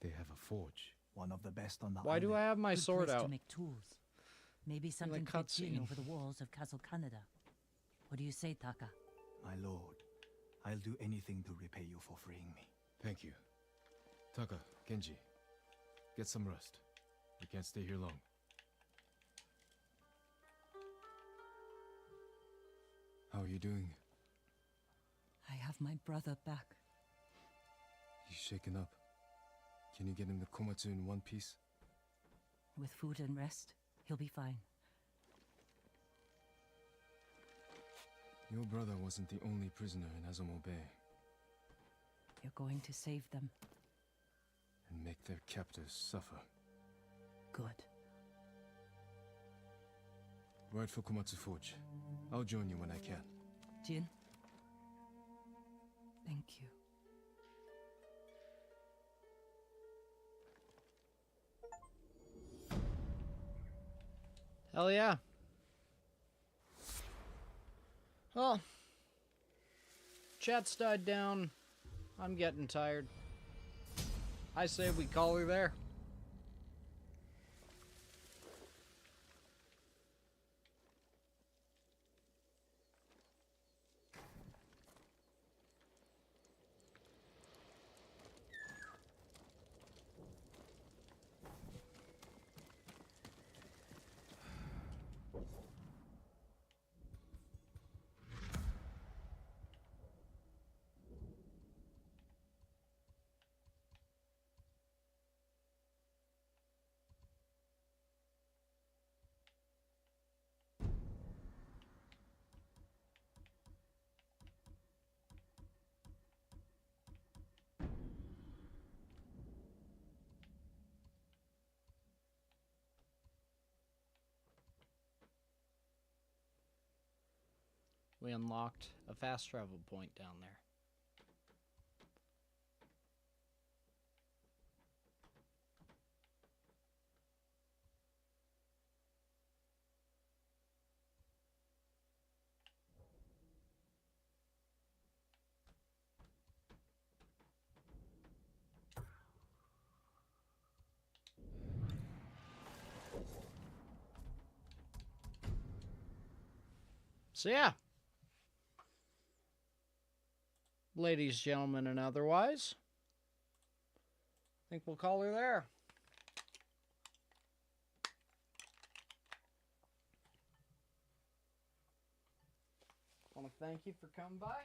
They have a forge. One of the best on the Why do I have my Good sword place out? to make tools. Maybe something fits in cutscene. over the walls of Castle Canada. What do you say, Taka? My lord, I'll do anything to repay you for freeing me. Thank you. Taka, Kenji, get some rest. We can't stay here long. How are you doing? I have my brother back. He's shaken up. Can you get him to Komatsu in one piece? With food and rest, he'll be fine. Your brother wasn't the only prisoner in Azamo Bay. You're going to save them. And make their captors suffer. Good. Right for Komatsu Forge. I'll join you when I can. Jin? Thank you. Hell yeah. Well, chat's died down. I'm getting tired. I say we call her there. We unlocked a fast travel point down there. So yeah. Ladies, gentlemen, and otherwise, I think we'll call her there. Want to thank you for coming by.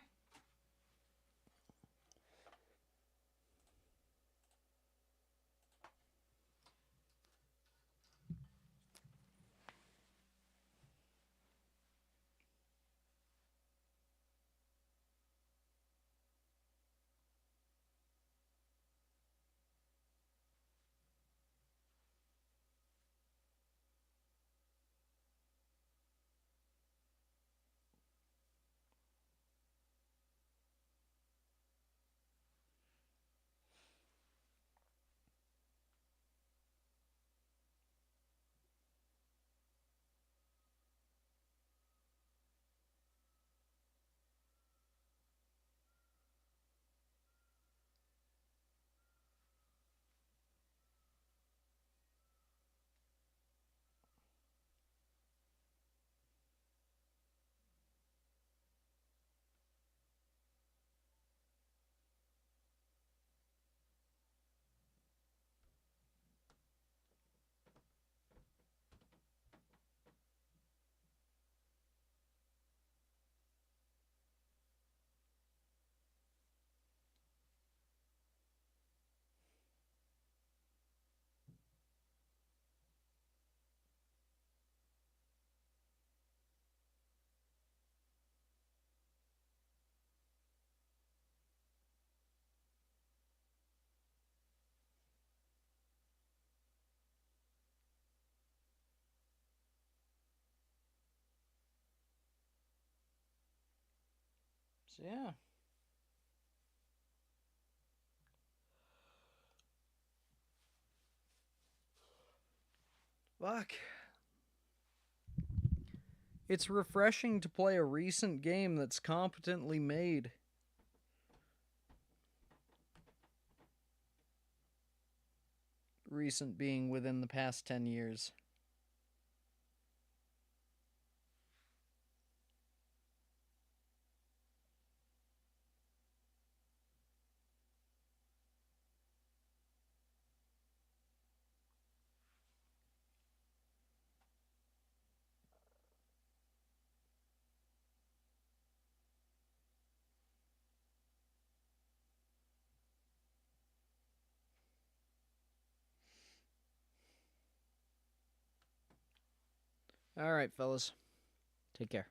So yeah. Fuck. It's refreshing to play a recent game that's competently made. Recent being within the past 10 years. All right, fellas. Take care.